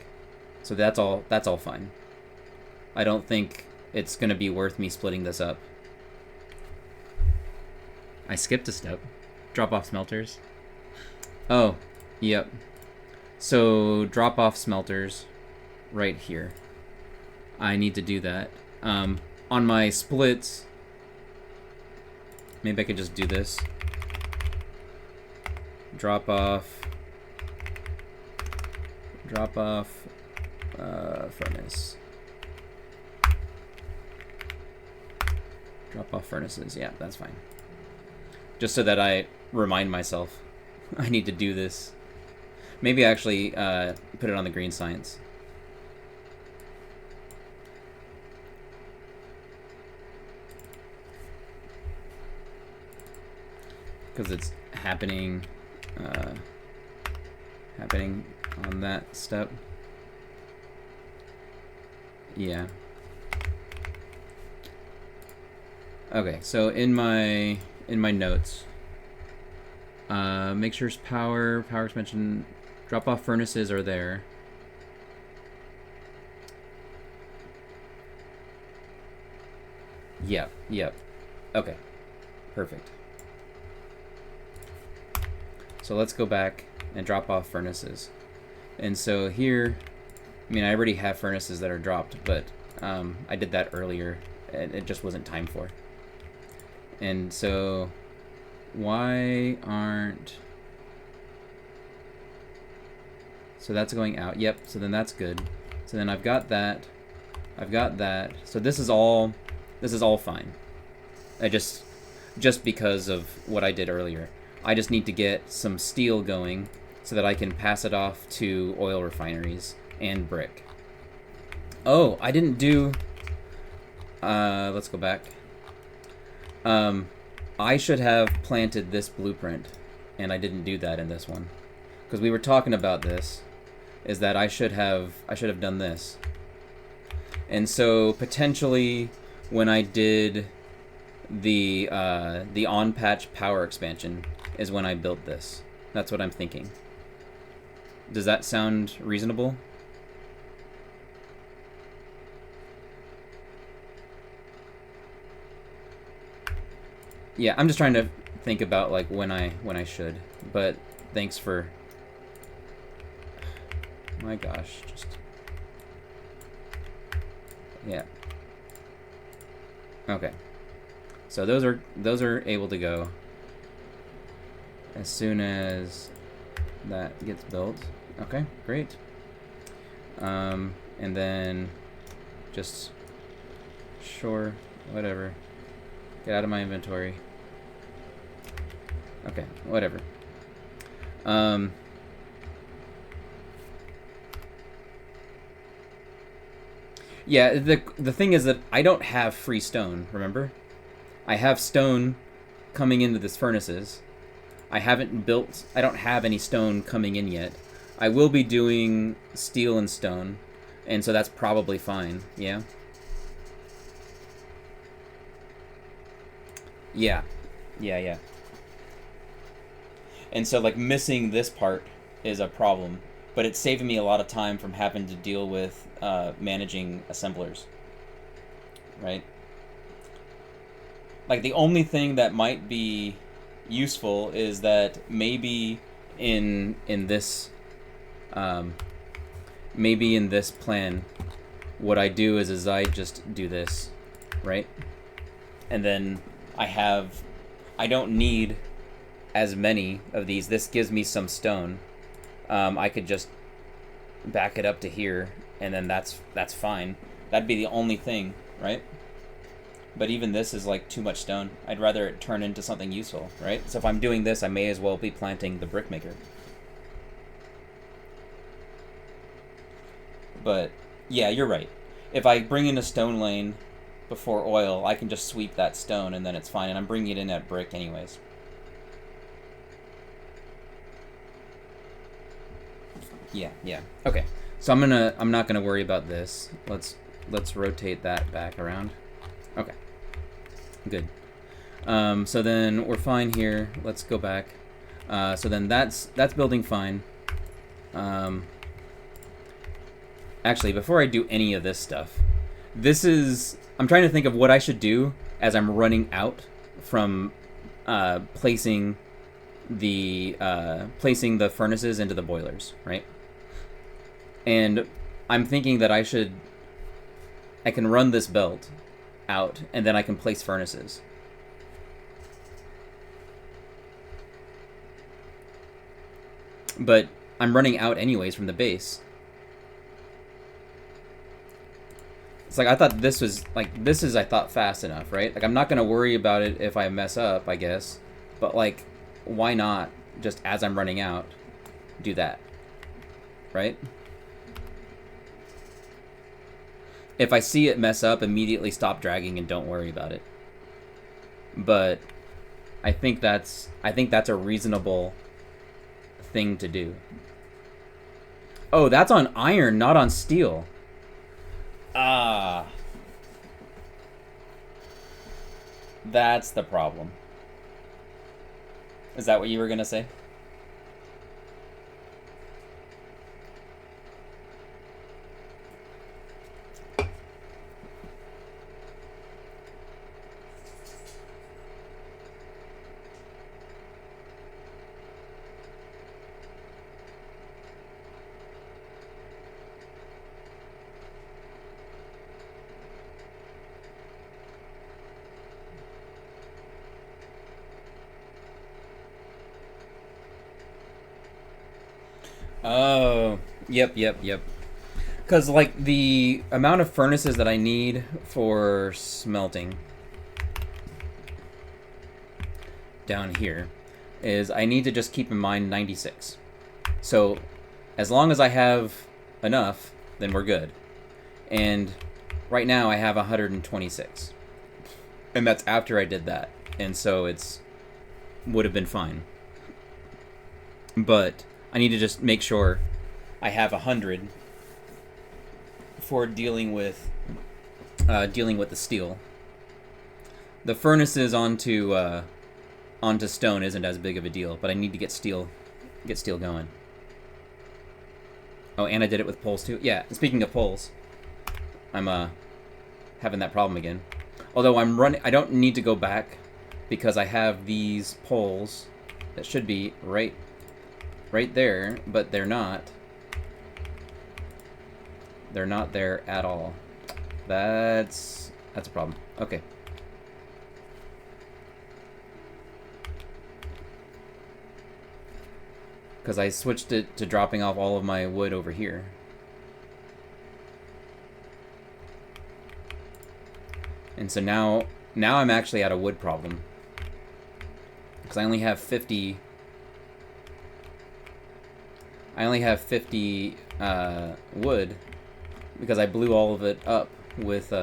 So that's all fine. I don't think it's gonna be worth me splitting this up. I skipped a step. Drop off smelters. Oh, yep. So drop off smelters right here. I need to do that. On my splits, maybe I could just do this. Drop off furnace. Drop off furnaces. Yeah, that's fine. Just so that I remind myself I need to do this. Maybe actually put it on the green science. Because it's happening on that step. Yeah. Okay, so in my notes, make sure power expansion, drop off furnaces are there. Yep. Okay, perfect. So let's go back and drop off furnaces. And so here, I mean, I already have furnaces that are dropped, but I did that earlier and it just wasn't time for. And so why aren't... So that's going out. Yep, so then that's good. So then I've got that. I've got that. So this is all fine. I just because of what I did earlier. I just need to get some steel going so that I can pass it off to oil refineries and brick. Oh, I didn't do... let's go back. I should have planted this blueprint, and I didn't do that in this one. Because we were talking about this, is that I should have done this. And so potentially when I did the on-patch power expansion is when I built this. That's what I'm thinking. Does that sound reasonable? Yeah, I'm just trying to think about like when I should. But thanks for... My gosh, just... Yeah. Okay. So those are able to go as soon as that gets built. Okay, great. And then just sure, whatever. Get out of my inventory. Okay, whatever. Yeah, the thing is that I don't have free stone, remember? I have stone coming into this furnaces. I don't have any stone coming in yet. I will be doing steel and stone, and so that's probably fine, yeah? Yeah. And so, like, missing this part is a problem, but it's saving me a lot of time from having to deal with managing assemblers, right? Like, the only thing that might be useful is that maybe in this plan, what I do is I just do this, right? And then I don't need as many of these. This gives me some stone. I could just back it up to here, and then that's fine. That'd be the only thing, right? But even this is like too much stone. I'd rather it turn into something useful, right? So if I'm doing this, I may as well be planting the brickmaker. But yeah, you're right. If I bring in a stone lane before oil, I can just sweep that stone and then it's fine. And I'm bringing it in at brick anyways. Yeah. Okay. So I'm not gonna worry about this. Let's rotate that back around. Okay. Good. So then we're fine here. Let's go back. So then that's building fine. Actually, before I do any of this stuff, I'm trying to think of what I should do as I'm running out from placing the furnaces into the boilers, right? And I'm thinking that I can run this belt out, and then I can place furnaces. But I'm running out anyways from the base. It's like I thought this is I thought fast enough, right? Like I'm not gonna worry about it if I mess up, I guess. But like, why not just as I'm running out, do that, right? If I see it mess up, immediately stop dragging and don't worry about it. But I think that's a reasonable thing to do. Oh, that's on iron, not on steel. Ah. That's the problem. Is that what you were gonna say? Oh, yep. Because, like, the amount of furnaces that I need for smelting down here is I need to just keep in mind 96. So, as long as I have enough, then we're good. And right now I have 126. And that's after I did that. And so would have been fine. But I need to just make sure I have 100 for dealing with the steel. The furnaces onto stone isn't as big of a deal, but I need to get steel going. Oh, and I did it with poles too. Yeah. Speaking of poles, I'm having that problem again. Although I don't need to go back because I have these poles that should be right there, but they're not. They're not there at all. That's a problem. Okay. Because I switched it to dropping off all of my wood over here. And so now I'm actually at a wood problem. Because I only have 50 wood because I blew all of it up with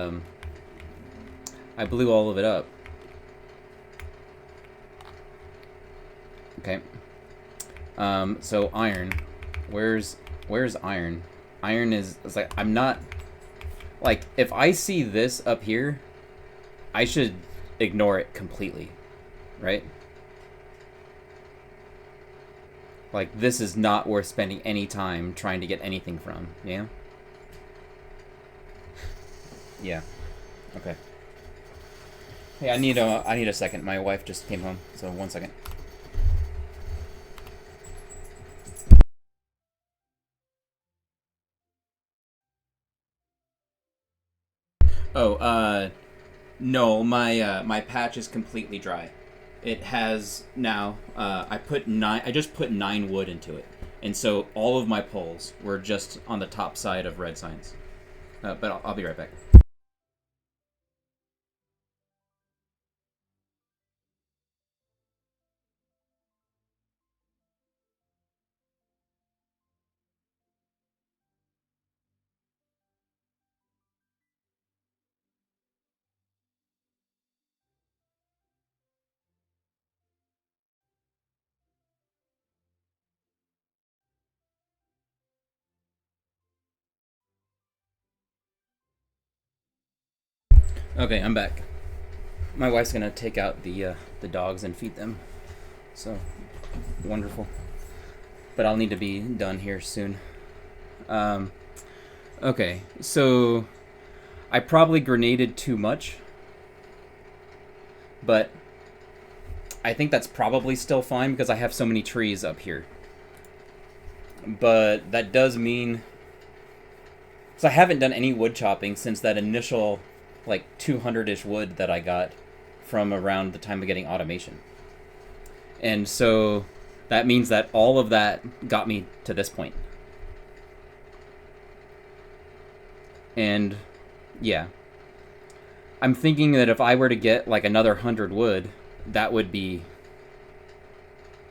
Okay. So iron. Where's iron? Iron it's like I'm not like if I see this up here, I should ignore it completely, right? Like this is not worth spending any time trying to get anything from, yeah? Yeah. Okay. Hey, I need a second. My wife just came home, so 1 second. Oh, no, my patch is completely dry. It has now. I just put 9 wood into it, and so all of my poles were just on the top side of red signs. But I'll be right back. Okay, I'm back. My wife's gonna take out the dogs and feed them. So wonderful. But I'll need to be done here soon. Okay, so I probably grenaded too much, but I think that's probably still fine because I have so many trees up here. But that does mean, so I haven't done any wood chopping since that initial like 200-ish wood that I got from around the time of getting automation. And so that means that all of that got me to this point. And yeah, I'm thinking that if I were to get like another 100 wood, that would be,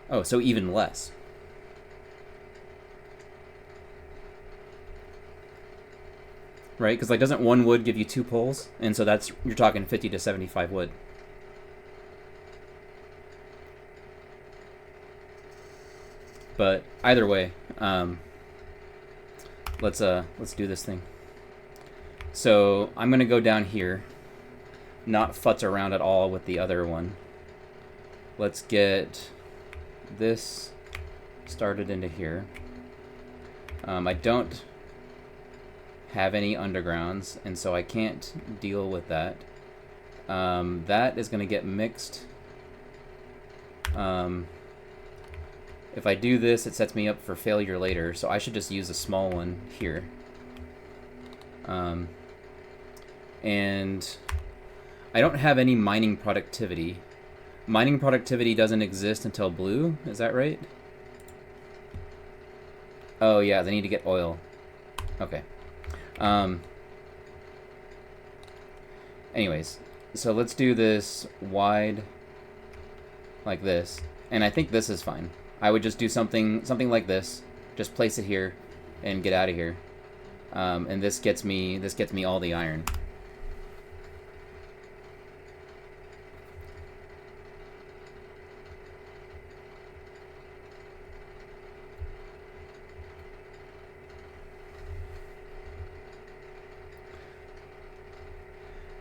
oh, so even less. Right? Because like, doesn't one wood give you 2 poles? And so that's, you're talking 50 to 75 wood. But either way, let's do this thing. So I'm gonna go down here, not futz around at all with the other one. Let's get this started into here. I don't have any undergrounds, and so I can't deal with that. That is going to get mixed. If I do this, it sets me up for failure later, so I should just use a small one here. And I don't have any mining productivity. Mining productivity doesn't exist until blue, is that right? Oh yeah, they need to get oil. Okay. Anyways, so let's do this wide like this, and I think this is fine. I would just do something like this, just place it here and get out of here. And this gets me all the iron.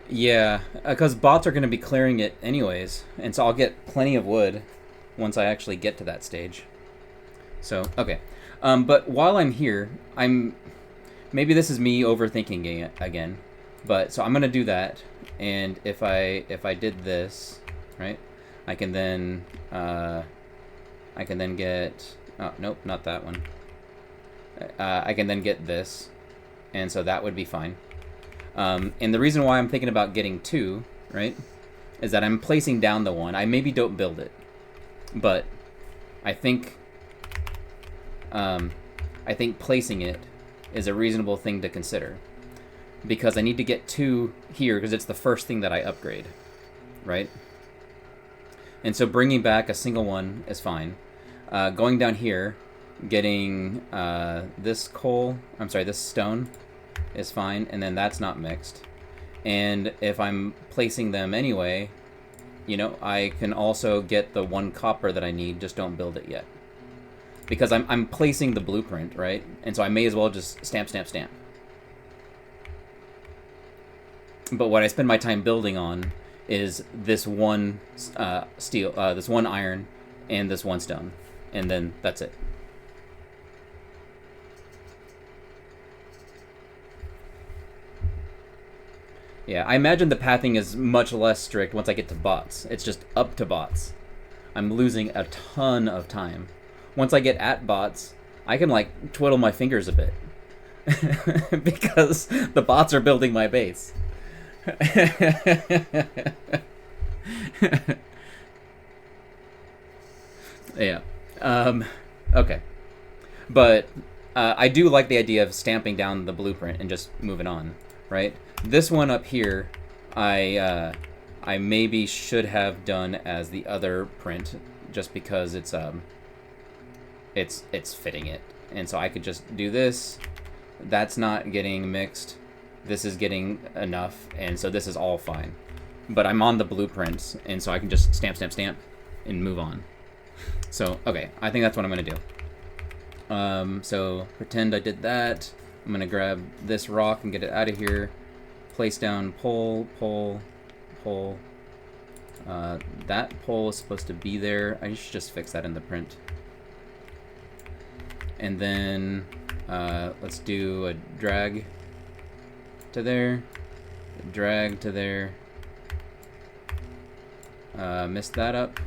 Yeah, because bots are going to be clearing it anyways, and so I'll get plenty of wood once I actually get to that stage. So, okay. But while I'm here, maybe this is me overthinking it again, but so I'm going to do that, and if I did this, right, I can then get, oh, nope, not that one. I can then get this, and so that would be fine. And the reason why I'm thinking about getting 2, right, is that I'm placing down the one. I maybe don't build it, but I think placing it is a reasonable thing to consider, because I need to get 2 here because it's the first thing that I upgrade, right? And so bringing back a single one is fine. Going down here, getting this stone is fine, and then that's not mixed. And if I'm placing them anyway, you know, I can also get the 1 copper that I need, just don't build it yet. Because I'm placing the blueprint, right? And so I may as well just stamp. But what I spend my time building on is this 1 steel, this 1 iron, and this 1 stone. And then that's it. Yeah, I imagine the pathing is much less strict once I get to bots. It's just up to bots. I'm losing a ton of time. Once I get at bots, I can like twiddle my fingers a bit. Because the bots are building my base. Yeah. Okay. But I do like the idea of stamping down the blueprint and just moving on, right? This one up here, I maybe should have done as the other print, just because it's fitting it, and so I could just do this. That's not getting mixed. This is getting enough, and so this is all fine. But I'm on the blueprints, and so I can just stamp, and move on. So okay, I think that's what I'm gonna do. So pretend I did that. I'm gonna grab this rock and get it out of here. place down pole, pole, pole. That pole is supposed to be there. I should just fix that in the print. And then let's do a drag to there, drag to there. Missed that up.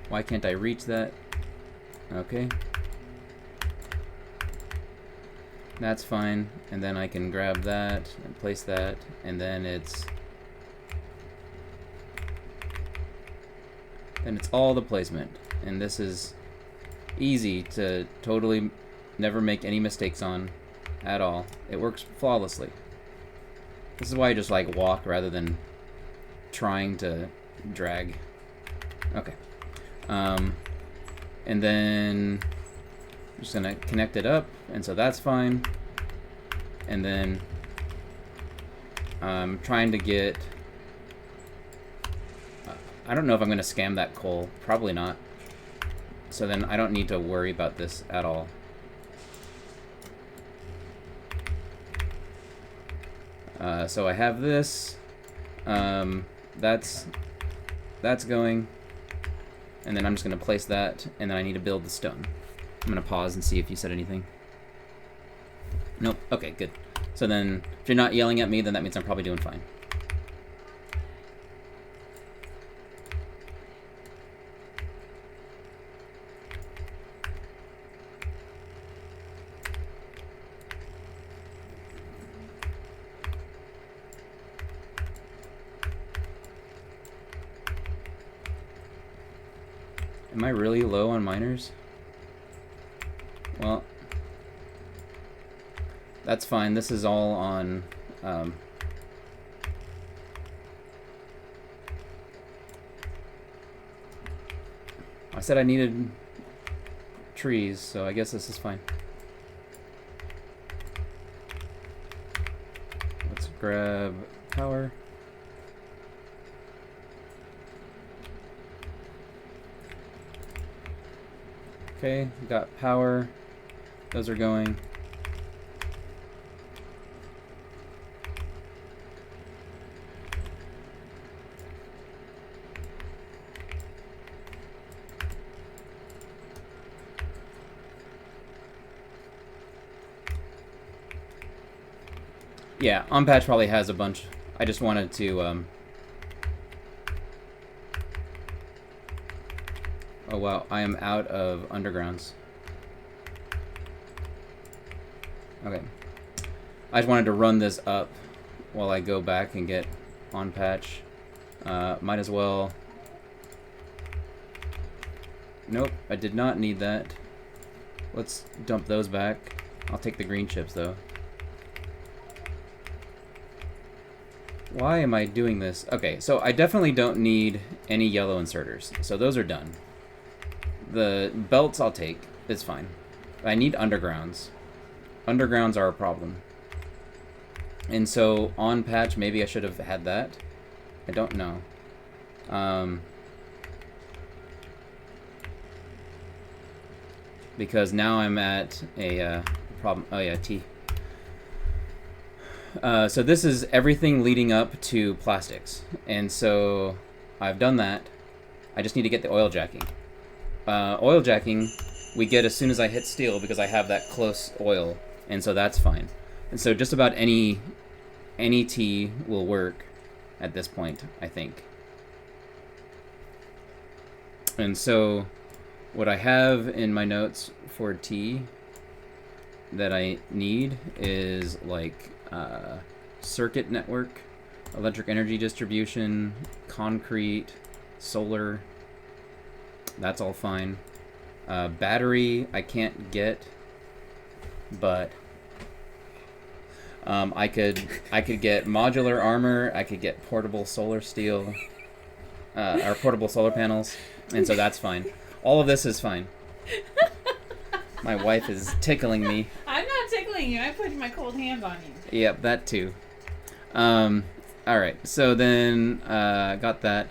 Why can't I reach that? Okay. That's fine. And then I can grab that and place that, and then it's all the placement. And this is easy to totally never make any mistakes on at all. It works flawlessly. This is why I just like walk rather than trying to drag. Okay. And then I'm just gonna connect it up, and so that's fine. And then I'm trying to get, I don't know if I'm gonna scam that coal, probably not. So then I don't need to worry about this at all. So I have this, that's going, and then I'm just gonna place that, and then I need to build the stone. I'm gonna pause and see if you said anything. Nope, okay, good. So then, if you're not yelling at me, then that means I'm probably doing fine. Am I really low on miners? Well, that's fine. This is all on I said I needed trees, so I guess this is fine. Let's grab power. Okay, got power. Those are going. Yeah, OnPatch probably has a bunch. I just wanted to oh wow, I am out of undergrounds. Okay. I just wanted to run this up while I go back and get OnPatch. Might as well. Nope, I did not need that. Let's dump those back. I'll take the green chips though. Why am I doing this? Okay, so I definitely don't need any yellow inserters. So those are done. The belts I'll take. It's fine. I need undergrounds. Undergrounds are a problem. And so OnPatch, maybe I should have had that. I don't know. Because now I'm at a problem. Oh yeah, T. So this is everything leading up to plastics. And so I've done that. I just need to get the oil jacking. Oil jacking we get as soon as I hit steel because I have that close oil, and so that's fine. And so just about any T will work at this point, I think. And so what I have in my notes for T that I need is like circuit network, electric energy distribution, concrete, solar. That's all fine. Battery I can't get, but I could get modular armor. I could get portable solar steel, or portable solar panels, and so that's fine. All of this is fine. My wife is tickling me. I'm not tickling you. I'm putting my cold hands on you. Yep, that too. All right, so then got that.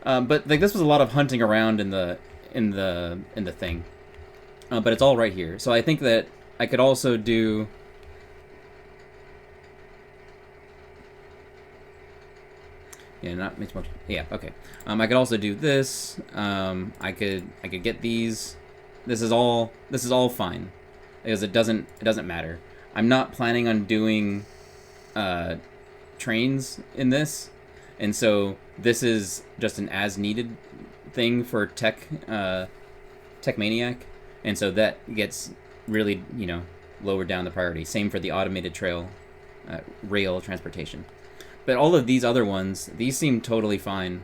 But like this was a lot of hunting around in the thing, but it's all right here. So I think that I could also do Yeah, not much. Yeah, okay. I could also do this. I could get these. This is all fine, because it doesn't matter. I'm not planning on doing trains in this, and so this is just an as needed thing for Tech Maniac, and so that gets really lowered down the priority. Same for the automated rail transportation. But all of these other ones, these seem totally fine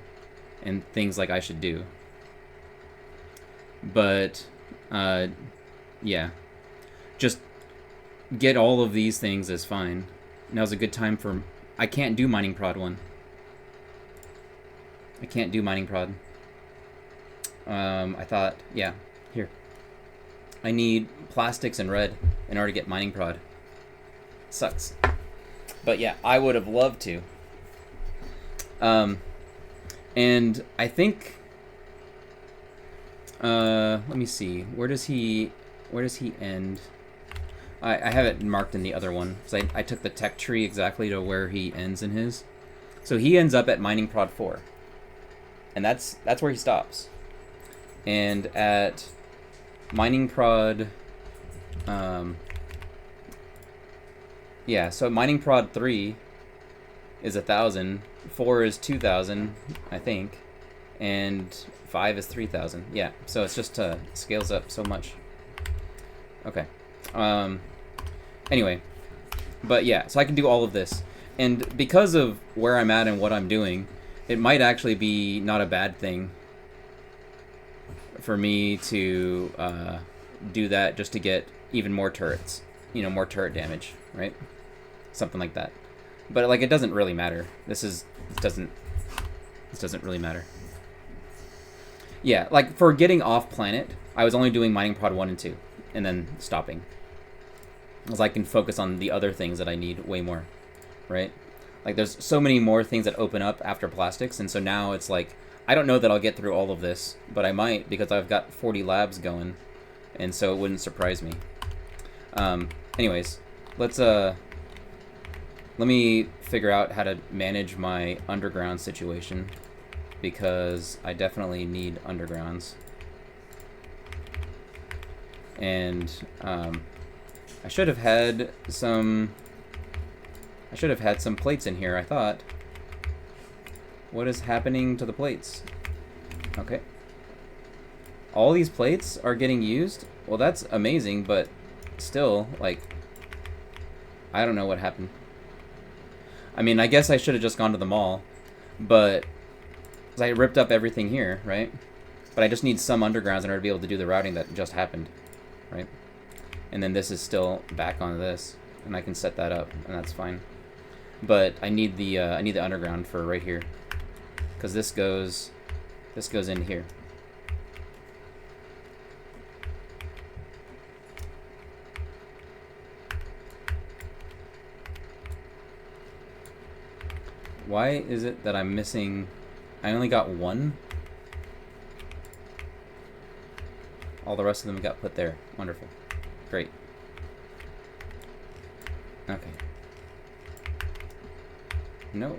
and things like I should do. But, yeah. Just get all of these things as fine. Now's a good time for... I can't do mining prod 1. I can't do mining prod. I thought, yeah, here. I need plastics and red in order to get mining prod. Sucks. But yeah, I would have loved to. And I think, let me see, where does he end? I have it marked in the other one, because I took the tech tree exactly to where he ends in his. So he ends up at mining prod 4. And that's where he stops. And at mining prod, yeah, so mining prod 3 is 1,000, 4 is 2,000, I think, and 5 is 3,000. Yeah, so it's just scales up so much. Okay. Anyway, but yeah, so I can do all of this, and because of where I'm at and what I'm doing, it might actually be not a bad thing for me to do that just to get even more turrets, more turret damage, right? Something like that. But like, it doesn't really matter. This doesn't really matter. Yeah, like for getting off planet, I was only doing mining prod 1 and 2 and then stopping, because I can focus on the other things that I need way more, right? Like there's so many more things that open up after plastics, and so now it's like, I don't know that I'll get through all of this, but I might, because I've got 40 labs going, and so it wouldn't surprise me. Anyways, let me figure out how to manage my underground situation, because I definitely need undergrounds. And I should have had some plates in here, I thought. What is happening to the plates? Okay. All these plates are getting used? Well, that's amazing, but still, like, I don't know what happened. I mean, I guess I should have just gone to the mall, but 'cause I ripped up everything here, right? But I just need some undergrounds in order to be able to do the routing that just happened, right? And then this is still back on this, and I can set that up, and that's fine. But I need the underground for right here, because this goes in here. Why is it that I'm missing? I only got one. All the rest of them got put there. Wonderful. Great. Okay. No.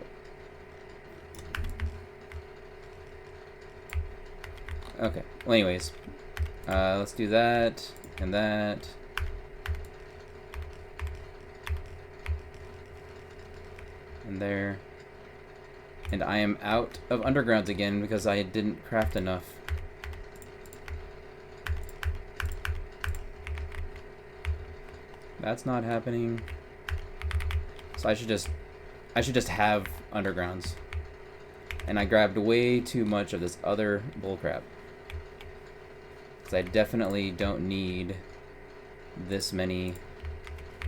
Okay. Well, anyways, let's do that and that. And there. And I am out of undergrounds again because I didn't craft enough. That's not happening. So I should just have undergrounds. And I grabbed way too much of this other bullcrap, because I definitely don't need this many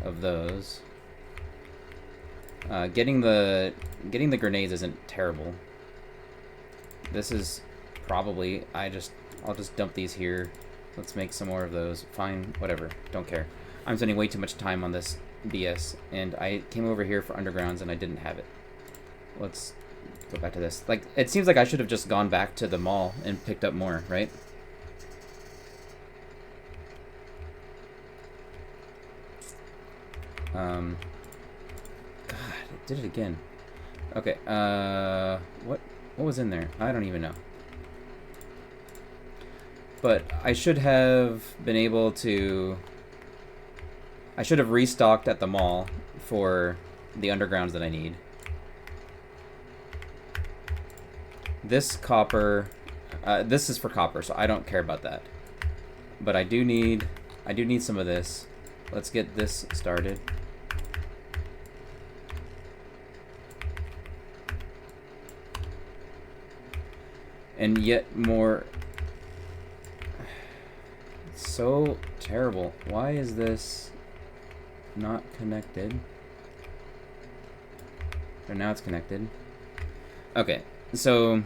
of those. Getting the grenades isn't terrible. This is probably, I'll just dump these here. Let's make some more of those. Fine, whatever, don't care. I'm spending way too much time on this BS, and I came over here for undergrounds and I didn't have it. Let's go back to this. Like, it seems like I should have just gone back to the mall and picked up more, right? God, it did it again. Okay, what was in there? I don't even know. But I should have been able to... I should have restocked at the mall for the undergrounds that I need. This copper... this is for copper, so I don't care about that. But I do need some of this. Let's get this started. And yet more... It's so terrible. Why is this not connected? Or now it's connected. Okay, so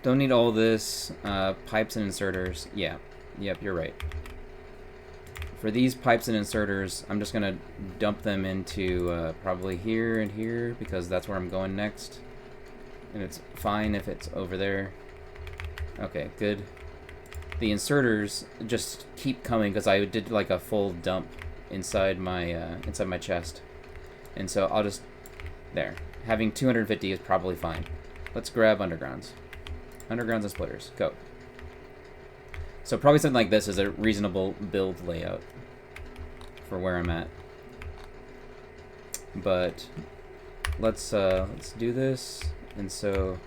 don't need all this. Pipes and inserters. Yeah, yep, you're right. For these pipes and inserters, I'm just gonna dump them into probably here and here because that's where I'm going next. And it's fine if it's over there. Okay, good. The inserters just keep coming because I did like a full dump inside my chest, and so I'll just there. Having 250 is probably fine. Let's grab undergrounds, and splitters. Go. So probably something like this is a reasonable build layout for where I'm at. But let's do this, and so.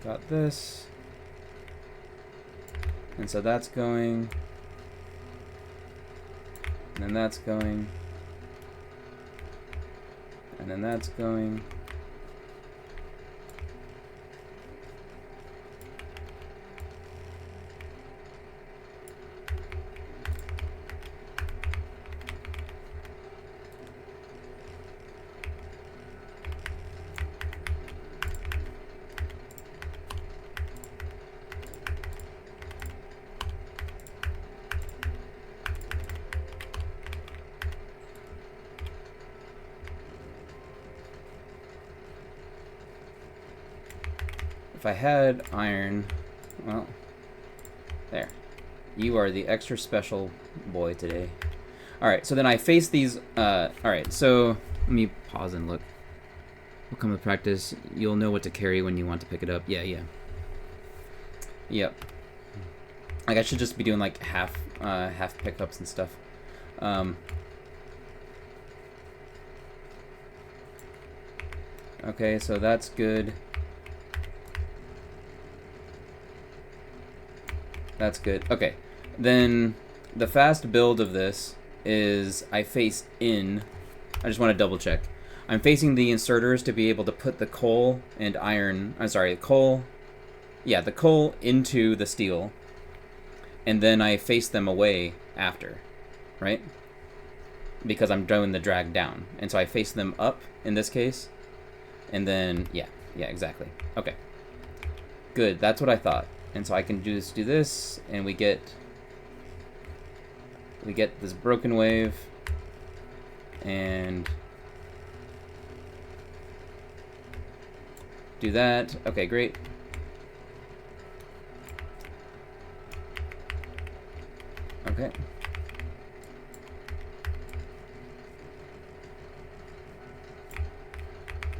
Got this, and so that's going, and then that's going, and then that's going, If I had iron, well, there. You are the extra special boy today. Alright, so then I face these, alright, so let me pause and look. We'll come with practice. You'll know what to carry when you want to pick it up. Yeah. Yep. Like I should just be doing like half pickups and stuff. Okay, so that's good. That's good. Okay. Then the fast build of this is I face in. I just want to double check. I'm facing the inserters to be able to put the coal and iron. I'm sorry, coal. Yeah, the coal into the steel. And then I face them away after. Right? Because I'm doing the drag down. And so I face them up in this case. And then, yeah, exactly. Okay. Good. That's what I thought. And so I can just do this, and we get this broken wave, and do that. Okay, great. Okay.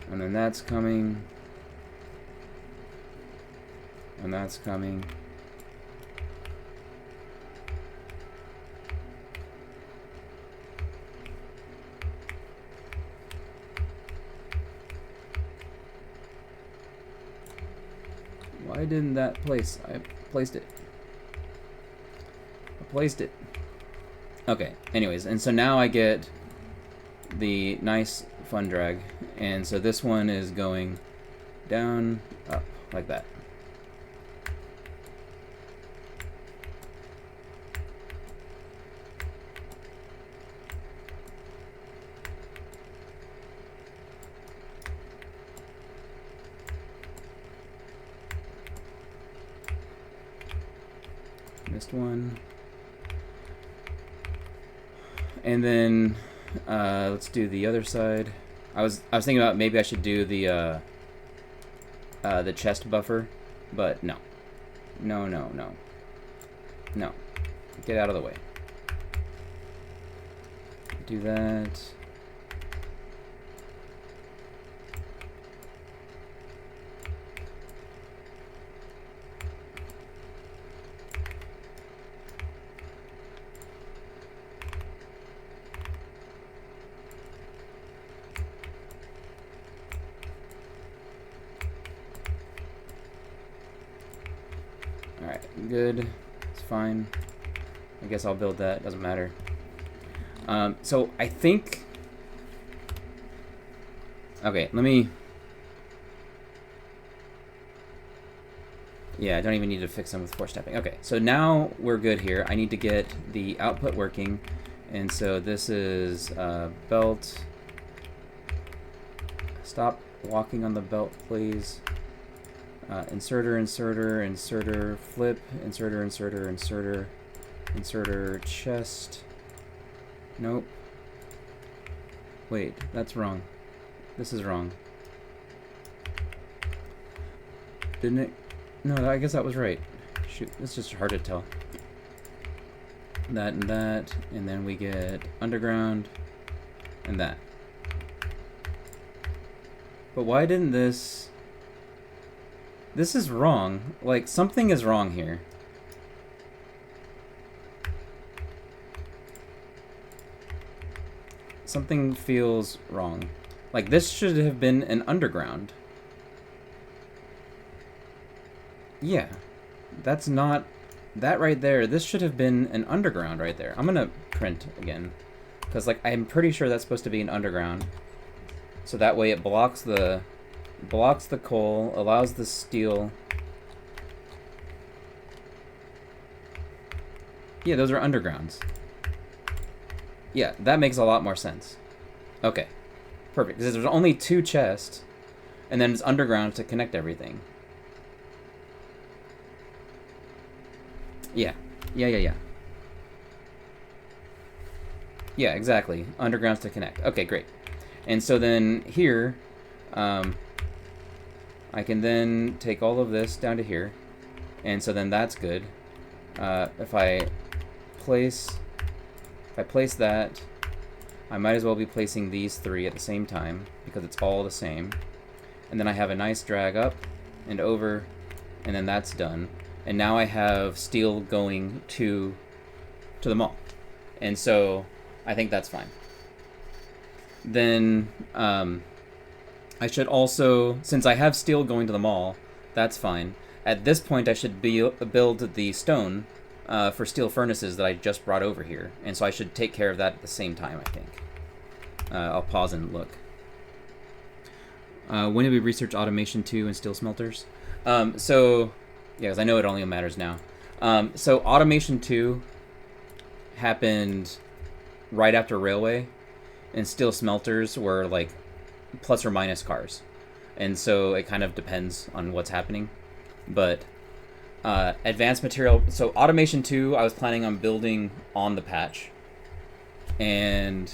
And then that's coming. And that's coming. Why didn't that place? I placed it. Okay, anyways, and so now I get the nice fun drag. And so this one is going down, up, like that. Missed one. And then let's do the other side. I was thinking about maybe I should do the chest buffer, but no. No. Get out of the way. do that. Alright, good. It's fine. I guess I'll build that. Doesn't matter. So I think... Okay, let me... Yeah, I don't even need to fix them with 4-stepping. Okay, so now we're good here. I need to get the output working. And so this is belt. Stop walking on the belt, please. Inserter, inserter, inserter, flip, inserter, inserter, inserter, inserter, chest. Nope. Wait, that's wrong. This is wrong. Didn't it? No, I guess that was right. Shoot, it's just hard to tell. That, and then we get underground, and that. But why didn't this... This is wrong. Like, something is wrong here. Something feels wrong. Like, this should have been an underground. Yeah. That's not... That right there, this should have been an underground right there. I'm gonna print again. Because, like, I'm pretty sure that's supposed to be an underground. So that way it blocks the coal, allows the steel. Yeah, those are undergrounds. Yeah, that makes a lot more sense. Okay, perfect. Because there's only 2 chests, and then it's underground to connect everything. Yeah. Yeah, exactly. Undergrounds to connect. Okay, great. And so then here, I can then take all of this down to here. And so then that's good. If I place that, I might as well be placing these 3 at the same time because it's all the same. And then I have a nice drag up and over, and then that's done. And now I have steel going to the mall. And so I think that's fine. Then I should also, since I have steel going to the mall, that's fine. At this point I should build the stone for steel furnaces that I just brought over here. And so I should take care of that at the same time, I think. I'll pause and look. When did we research automation 2 and steel smelters? So, yeah, because I know it only matters now. So automation 2 happened right after railway, and steel smelters were like plus or minus cars. And so it kind of depends on what's happening. But advanced material, so automation 2 I was planning on building on the patch. And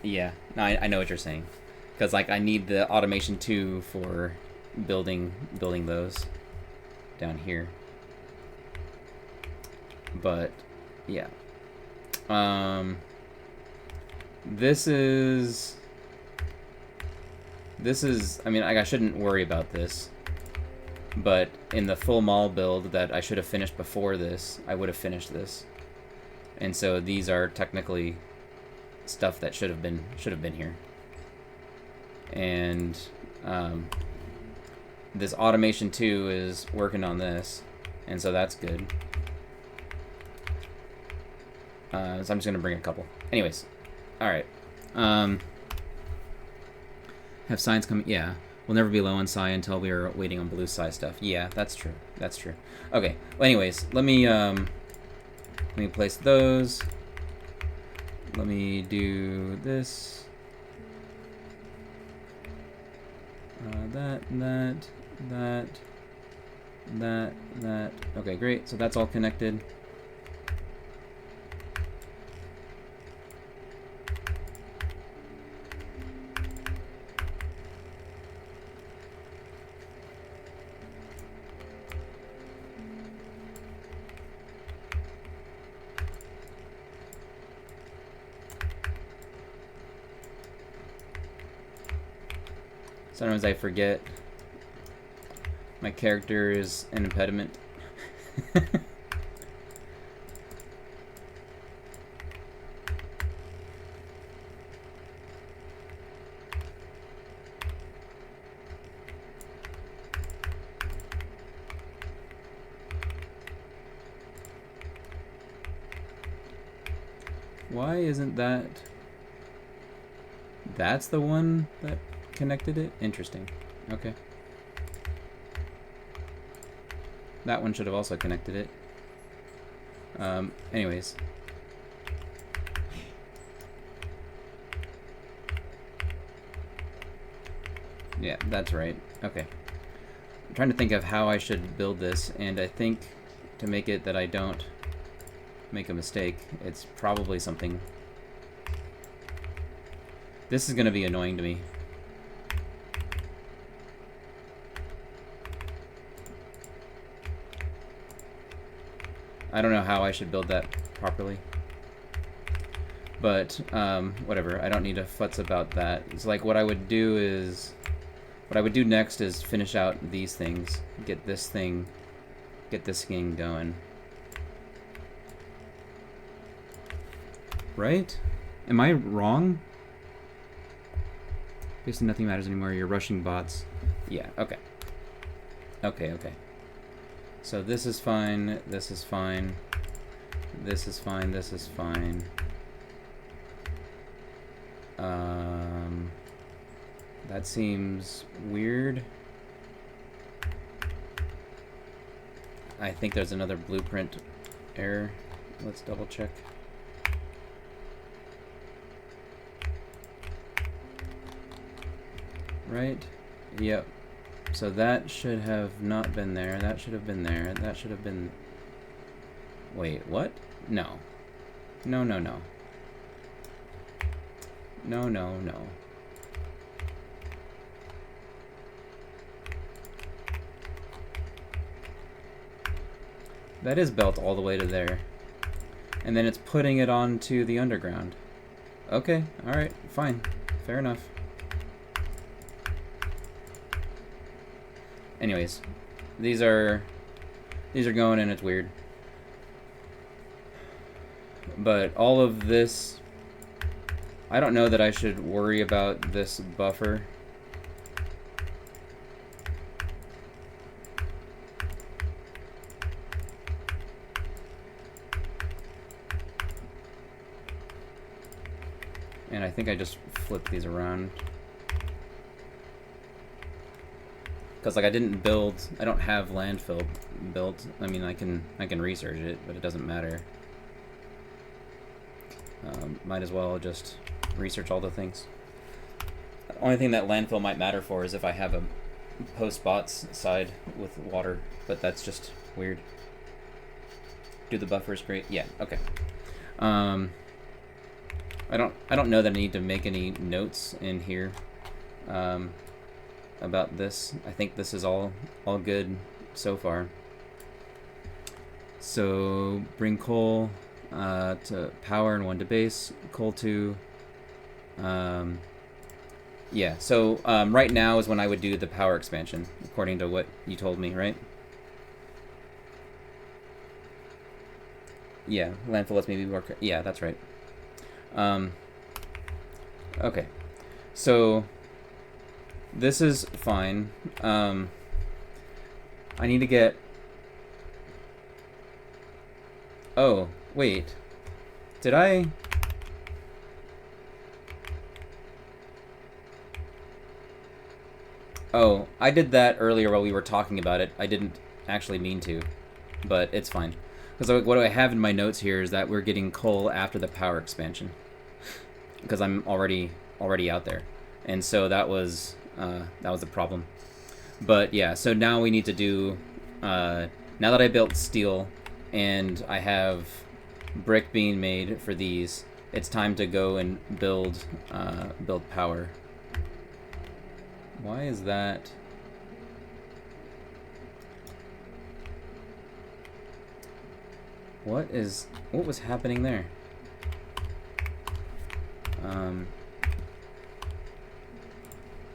yeah, no, I know what you're saying. Because like I need the automation 2 for building those down here. But yeah. This is I mean, I shouldn't worry about this, but in the full mall build that I should have finished before this, I would have finished this. And so these are technically stuff that should have been here. And this automation 2 is working on this, and so that's good. So I'm just gonna bring a couple. Anyways, all right. Have signs coming? Yeah, we'll never be low on psi until we are waiting on blue psi stuff. Yeah, that's true. That's true. Okay. Well, anyways, let me place those. Let me do this. That. Okay, great. So that's all connected. Sometimes I forget my character is an impediment. Why isn't that... That's the one that connected it? Interesting. Okay. That one should have also connected it. Anyways. Yeah, that's right. Okay. I'm trying to think of how I should build this, and I think to make it that I don't make a mistake, it's probably something... This is going to be annoying to me. I don't know how I should build that properly. But, whatever. I don't need to futz about that. It's like what I would do is... What I would do next is finish out these things. Get this thing going. Right? Am I wrong? Basically nothing matters anymore. You're rushing bots. Yeah, okay. Okay. So this is fine, this is fine, this is fine, this is fine. That seems weird. I think there's another blueprint error. Let's double check. Right? Yep. So that should have not been there. That should have been there. That should have been... Wait, what? No. No. No. That is built all the way to there. And then it's putting it onto the underground. Okay, alright, fine. Fair enough. Anyways, these are going and it's weird. But all of this, I don't know that I should worry about this buffer. And I think I just flipped these around. Because like I don't have landfill built. I mean I can research it, but it doesn't matter. Might as well just research all the things. The only thing that landfill might matter for is if I have a post bots side with water, but that's just weird. Do the buffers great? Yeah, okay. I don't know that I need to make any notes in here about this. I think this is all good so far. So bring coal to power and 1 to base, coal 2. Yeah, so right now is when I would do the power expansion, according to what you told me, right? Yeah, landfill lets me be more... Yeah, that's right. Okay, so this is fine. I need to get... Oh, wait. Did I... Oh, I did that earlier while we were talking about it. I didn't actually mean to, but it's fine. Because what I have in my notes here is that we're getting coal after the power expansion. Because I'm already out there. And so that was the problem. But yeah, so now we need to do... now that I built steel and I have brick being made for these, it's time to go and build power. Why is that? What was happening there?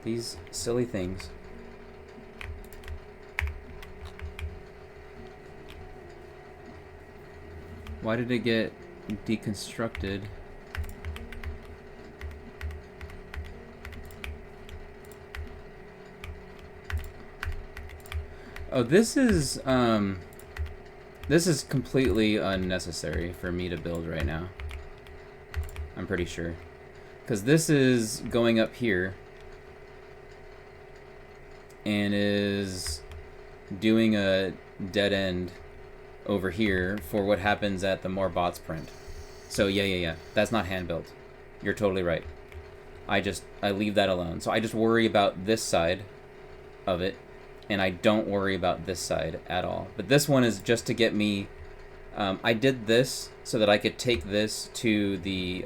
These silly things. Why did it get deconstructed? Oh, this is completely unnecessary for me to build right now. I'm pretty sure. Because this is going up here and is doing a dead end over here for what happens at the more bots print. So yeah. That's not hand built. You're totally right. I leave that alone. So I just worry about this side of it, and I don't worry about this side at all. But this one is just to get me... I did this so that I could take this to the...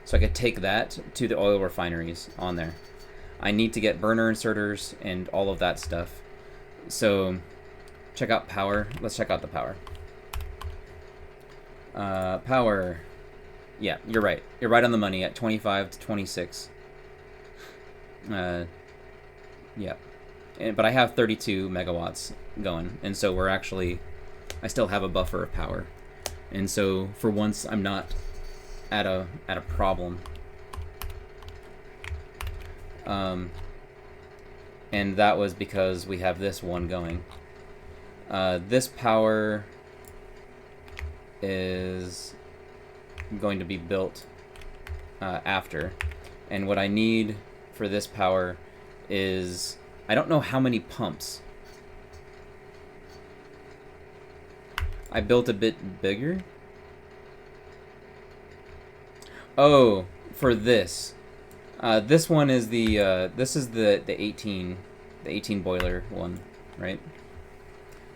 so I could take that to the oil refineries on there. I need to get burner inserters and all of that stuff. So check out power. Let's check out the power. Power. Yeah, you're right. You're right on the money at 25 to 26. Yeah. But I have 32 megawatts going, and so we're actually... I still have a buffer of power. And so for once I'm not at a problem. And that was because we have this one going. This power is going to be built after. And what I need for this power is... I don't know how many pumps. I built a bit bigger. Oh, for this. This one is the this is the 18 boiler one, right?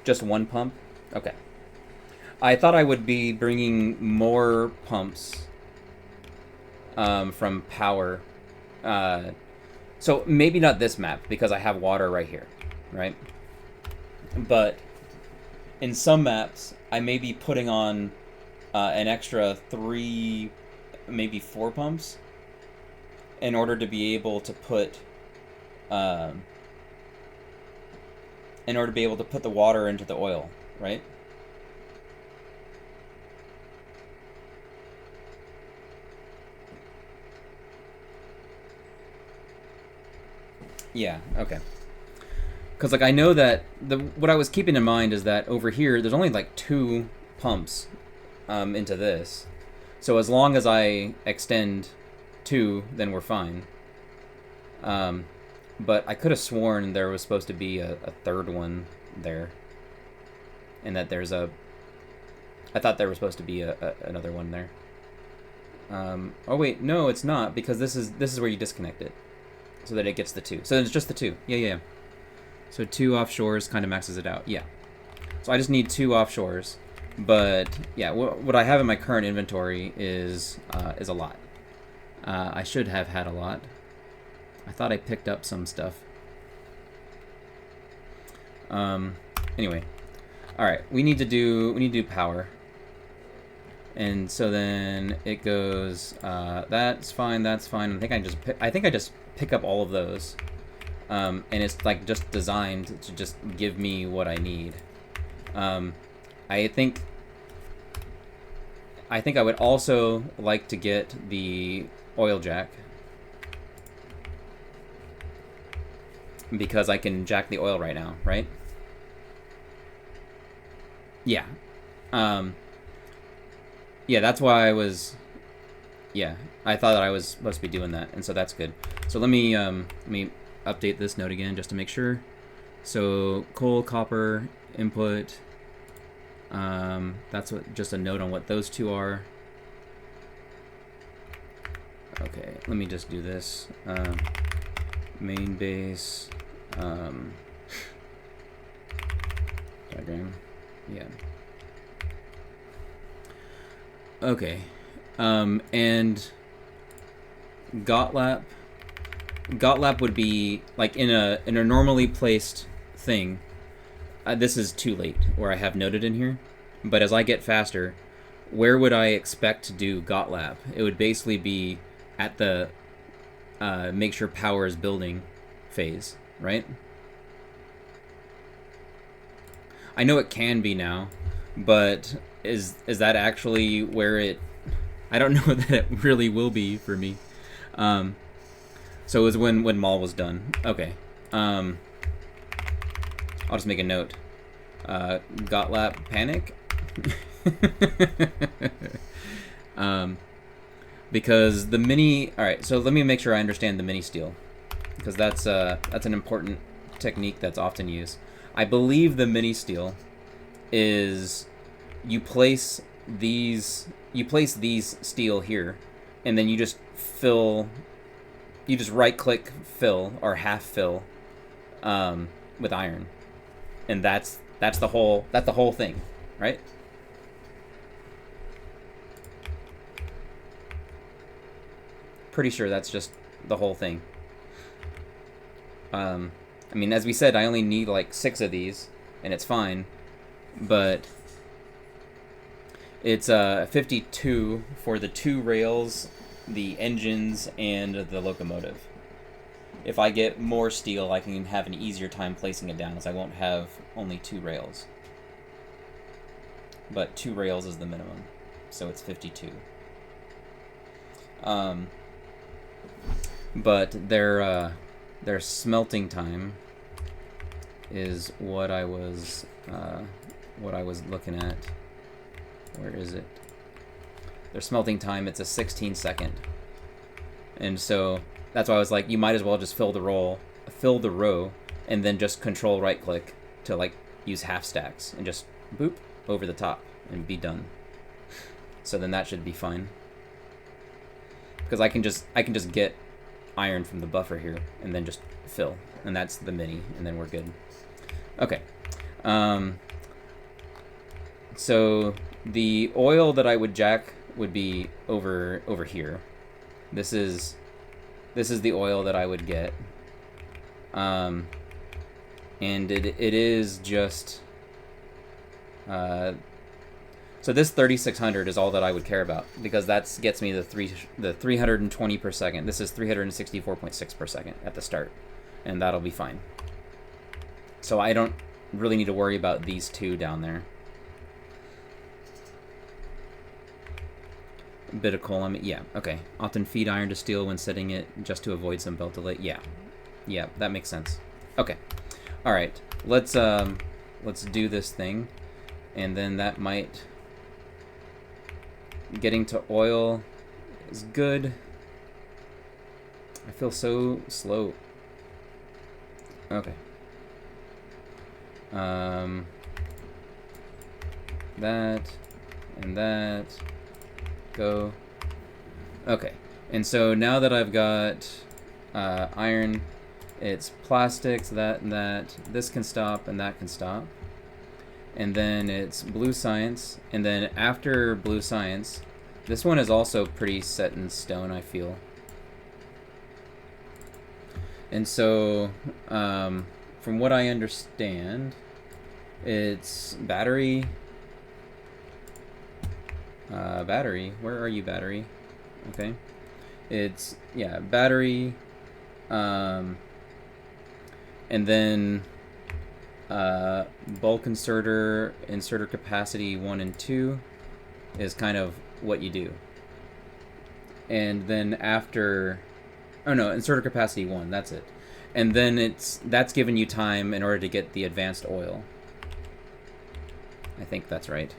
Just one pump? Okay. I thought I would be bringing more pumps from power. So maybe not this map because I have water right here, right? But in some maps, I may be putting on an extra 3, maybe 4 pumps in order to be able to put the water into the oil, right? Yeah, okay. Because, like, I know that what I was keeping in mind is that over here, there's only, like, 2 pumps into this. So as long as I extend 2, then we're fine. But I could have sworn there was supposed to be a third one there. And that there's a... I thought there was supposed to be another one there. Oh, wait, no, it's not, because this is where you disconnect it. So that it gets the 2. So it's just the 2. Yeah. So 2 offshores kind of maxes it out. Yeah. So I just need 2 offshores. But yeah, what I have in my current inventory is a lot. I should have had a lot. I thought I picked up some stuff. Anyway, all right. We need to do power. And so then it goes. That's fine. That's fine. I think I just pick up all of those. And it's like just designed to just give me what I need. I think I would also like to get the oil jack because I can jack the oil right now, right? Yeah. Yeah, that's why I was... Yeah, I thought that I was supposed to be doing that, and so that's good. So let me update this node again just to make sure. So coal, copper, input. That's just a note on what those 2 are. Okay, let me just do this. Main base. Diagram. Yeah. Okay. And Gotlap would be like in a normally placed thing. This is too late where I have noted in here, but as I get faster, where would I expect to do Gotlap? It would basically be at the make sure power is building phase, right? I know it can be now, but is that actually where it... I don't know that it really will be for me. So it was when Maul was done. Okay. I'll just make a note. Gotlap panic. Because the mini... Alright, so let me make sure I understand the mini steal. Because that's an important technique that's often used. I believe the mini steal is you place these steel here, and then you just fill... You just right-click fill, or half fill, with iron. And that's the whole thing, right? Pretty sure that's just the whole thing. I mean, as we said, I only need like 6 of these, and it's fine. But it's 52 for the 2 rails, the engines, and the locomotive. If I get more steel, I can have an easier time placing it down, as I won't have only 2 rails. But 2 rails is the minimum, so it's 52. But their smelting time is what I was looking at. Where is it? Their smelting time, it's a 16-second, and so that's why I was like, you might as well just fill the row, and then just control right click to like use half stacks and just boop over the top and be done. So then that should be fine, because I can just get iron from the buffer here and then just fill, and that's the mini, and then we're good. Okay. So the oil that I would jack would be over here. This is the oil that I would get. And it is just so this 3600 is all that I would care about, because that gets me the 320 per second. This is 364.6 per second at the start, and that'll be fine. So I don't really need to worry about these 2 down there. A bit of coal, yeah, okay. Often feed iron to steel when setting it just to avoid some belt delay. Yeah, that makes sense. Okay, all right. Let's do this thing, and then that might... Getting to oil is good. I feel so slow. Okay. That and that. Go. Okay. And so now that I've got iron, it's plastics, that and that. This can stop and that can stop. And then it's blue science, and then after blue science, this one is also pretty set in stone, I feel. And so, from what I understand, it's battery. Battery, where are you, battery? Okay. It's, yeah, battery, and then bulk inserter capacity 1 and 2 is kind of what you do. And then after, oh no, inserter capacity 1, that's it. And then that's giving you time in order to get the advanced oil. I think that's right.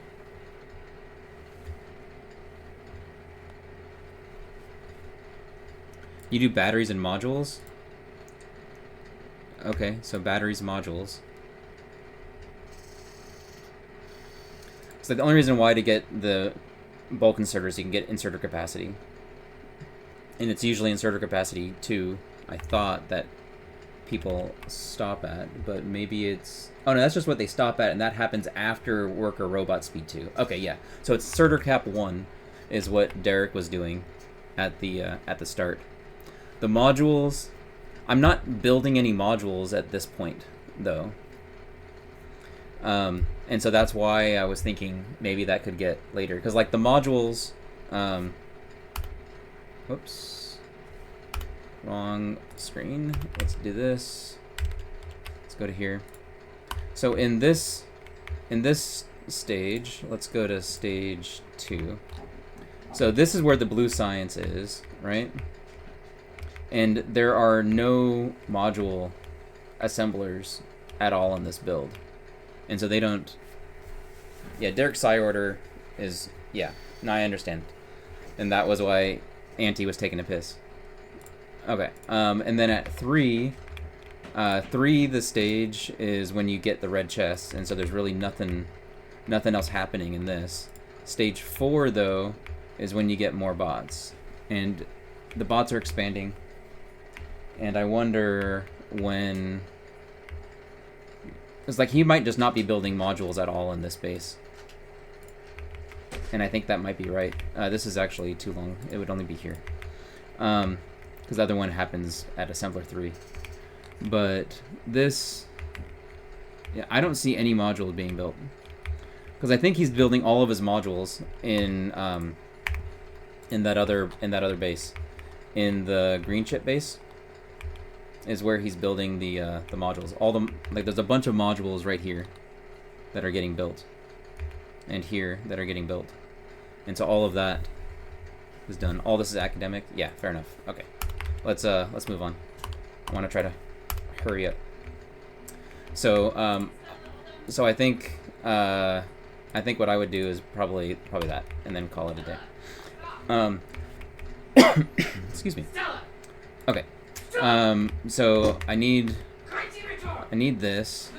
You do batteries and modules? Okay, so batteries, modules. So the only reason why to get the bulk inserters, you can get inserter capacity. And it's usually inserter capacity 2, I thought, that people stop at, but maybe it's... Oh no, that's just what they stop at, and that happens after worker robot speed 2. Okay, yeah. So it's inserter cap 1 is what Derek was doing at the start. The modules... I'm not building any modules at this point, though. And so that's why I was thinking maybe that could get later. Because, like, the modules... whoops. wrong screen. Let's do this. Let's go to here. So in this stage, let's go to stage 2. So this is where the blue science is, right? And there are no module assemblers at all in this build. And so they don't... Yeah, Derek's psi order is... Yeah, no, I understand. And that was why Auntie was taking a piss. Okay, and then at 3, the stage is when you get the red chest, and so there's really nothing else happening in this. Stage 4, though, is when you get more bots. And the bots are expanding. And I wonder when... It's like he might just not be building modules at all in this base. And I think that might be right. This is actually too long. It would only be here. Because the other one happens at Assembler 3. But this... Yeah, I don't see any module being built. Because I think he's building all of his modules in that other base. In the green chip base is where he's building the modules. There's a bunch of modules right here that are getting built. And here that are getting built. And so all of that is done. All this is academic. Yeah, fair enough. Okay. Let's move on. I want to try to hurry up. So so I think what I would do is probably that, and then call it a day. Excuse me. Okay. So I need this.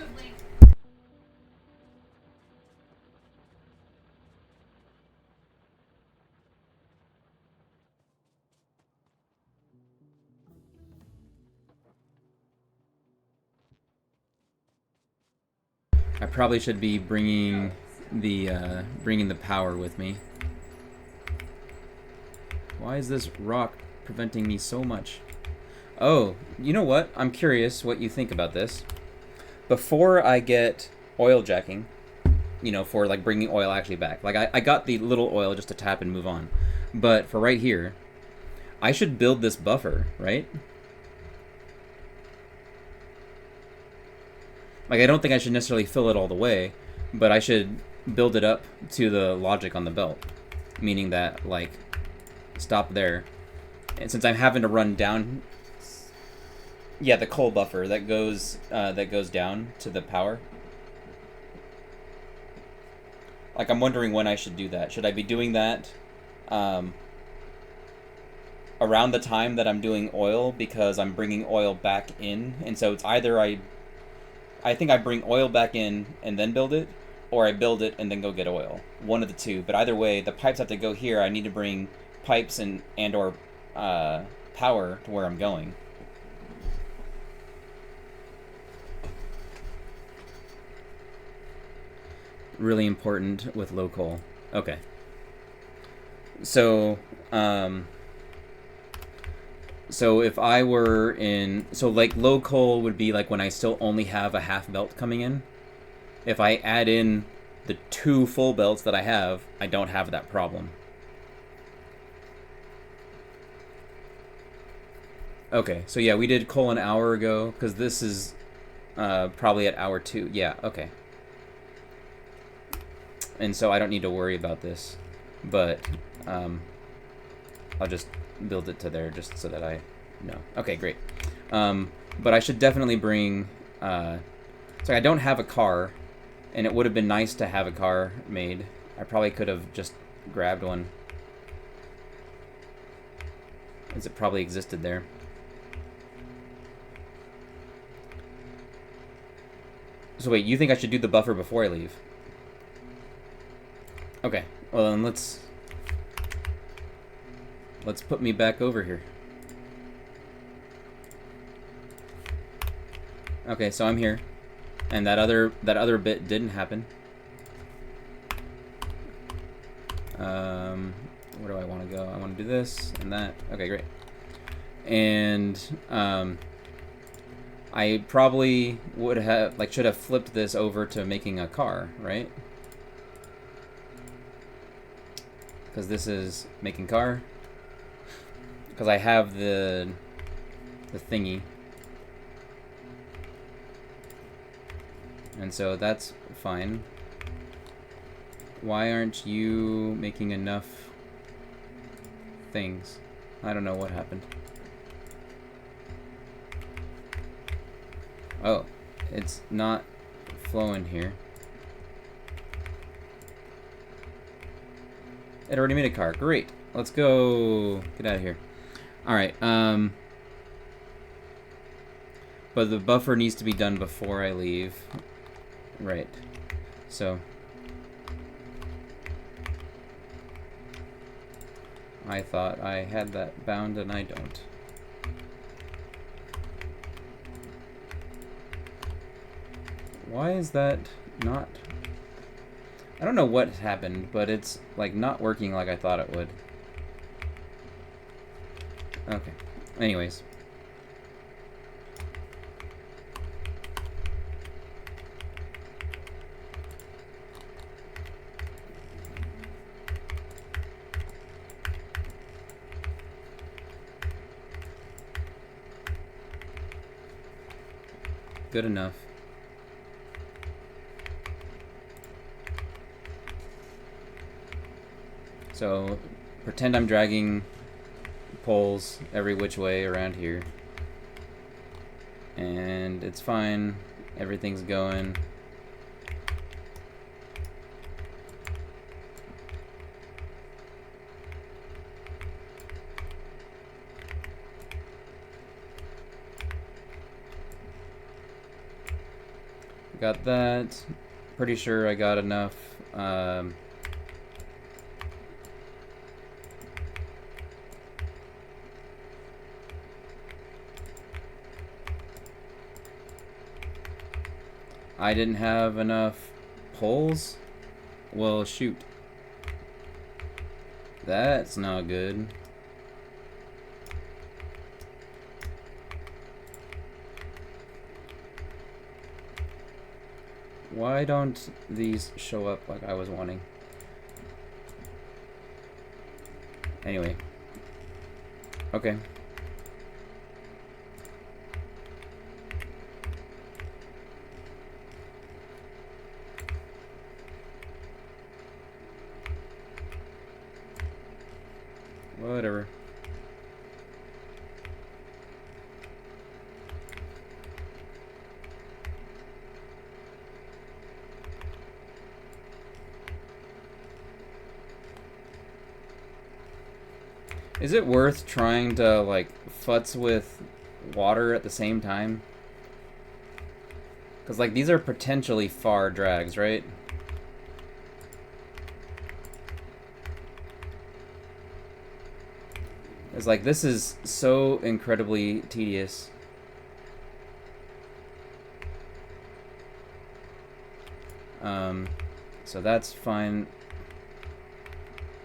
I probably should be bringing the power with me. Why is this rock preventing me so much? Oh, you know what? I'm curious what you think about this. Before I get oil jacking, you know, for like bringing oil actually back. Like I got the little oil just to tap and move on. But for right here, I should build this buffer, right? Like, I don't think I should necessarily fill it all the way, but I should build it up to the logic on the belt. Meaning that, like, stop there. And since I'm having to run down... Yeah, the coal buffer that goes down to the power. Like, I'm wondering when I should do that. Should I be doing that around the time that I'm doing oil because I'm bringing oil back in? And so it's either I think I bring oil back in and then build it, or I build it and then go get oil. One of the two. But either way, the pipes have to go here. I need to bring pipes and or power to where I'm going. Really important with low coal. Okay. So, so if I were in... So, like, low coal would be, like, when I still only have a half belt coming in. If I add in the 2 full belts that I have, I don't have that problem. Okay, so yeah, we did coal an hour ago, because this is probably at hour 2. Yeah, okay. And so I don't need to worry about this. But I'll just build it to there just so that I know. Okay, great. But I should definitely bring... so I don't have a car, and it would have been nice to have a car made. I probably could have just grabbed one, as it probably existed there. So wait, you think I should do the buffer before I leave? Okay, well then let's put me back over here. Okay, so I'm here, and that other bit didn't happen. Where do I want to go? I want to do this and that. Okay, great. And I probably would have should have flipped this over to making a car, right? Because this is making car. Because I have the the thingy. And so that's fine. Why aren't you making enough things? I don't know what happened. Oh, it's not flowing here. It already made a car. Great. Let's go. Get out of here. Alright, but the buffer needs to be done before I leave. Right. So I thought I had that bound and I don't. Why is that not... I don't know what happened, but it's like not working like I thought it would. Okay. Anyways. Good enough. So, pretend I'm dragging poles every which way around here. And it's fine. Everything's going. Got that. Pretty sure I got enough. I didn't have enough poles? Well, shoot. That's not good. Why don't these show up like I was wanting? Anyway. Okay. Whatever. Is it worth trying to, like, futz with water at the same time? Because, like, these are potentially far drags, right? It's like, this is so incredibly tedious. So that's fine.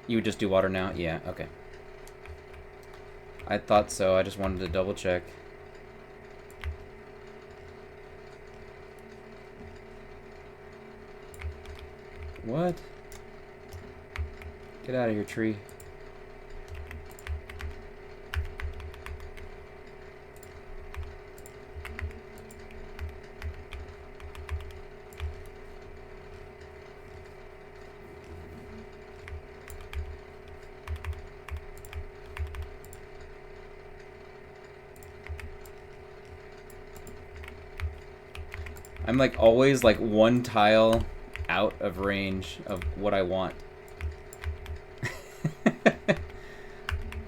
You would just do water now? Yeah, okay. I thought so, I just wanted to double check. What? Get out of here, tree. I'm like always like one tile out of range of what I want.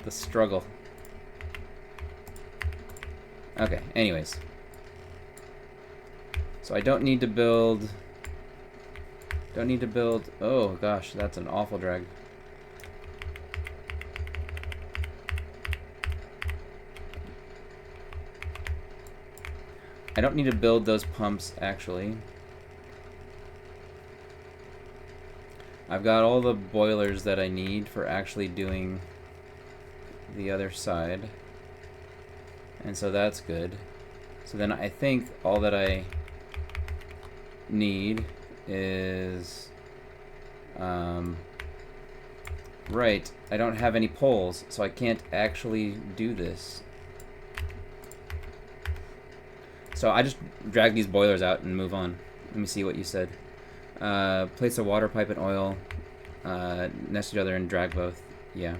The struggle. Okay, anyways. So I don't need to build... Oh gosh, that's an awful drag. I don't need to build those pumps, actually. I've got all the boilers that I need for actually doing the other side. And so that's good. So then I think all that I need is... right, I don't have any poles, so I can't actually do this. So I just drag these boilers out and move on. Let me see what you said. Place a water pipe and oil next to each other and drag both. Yeah.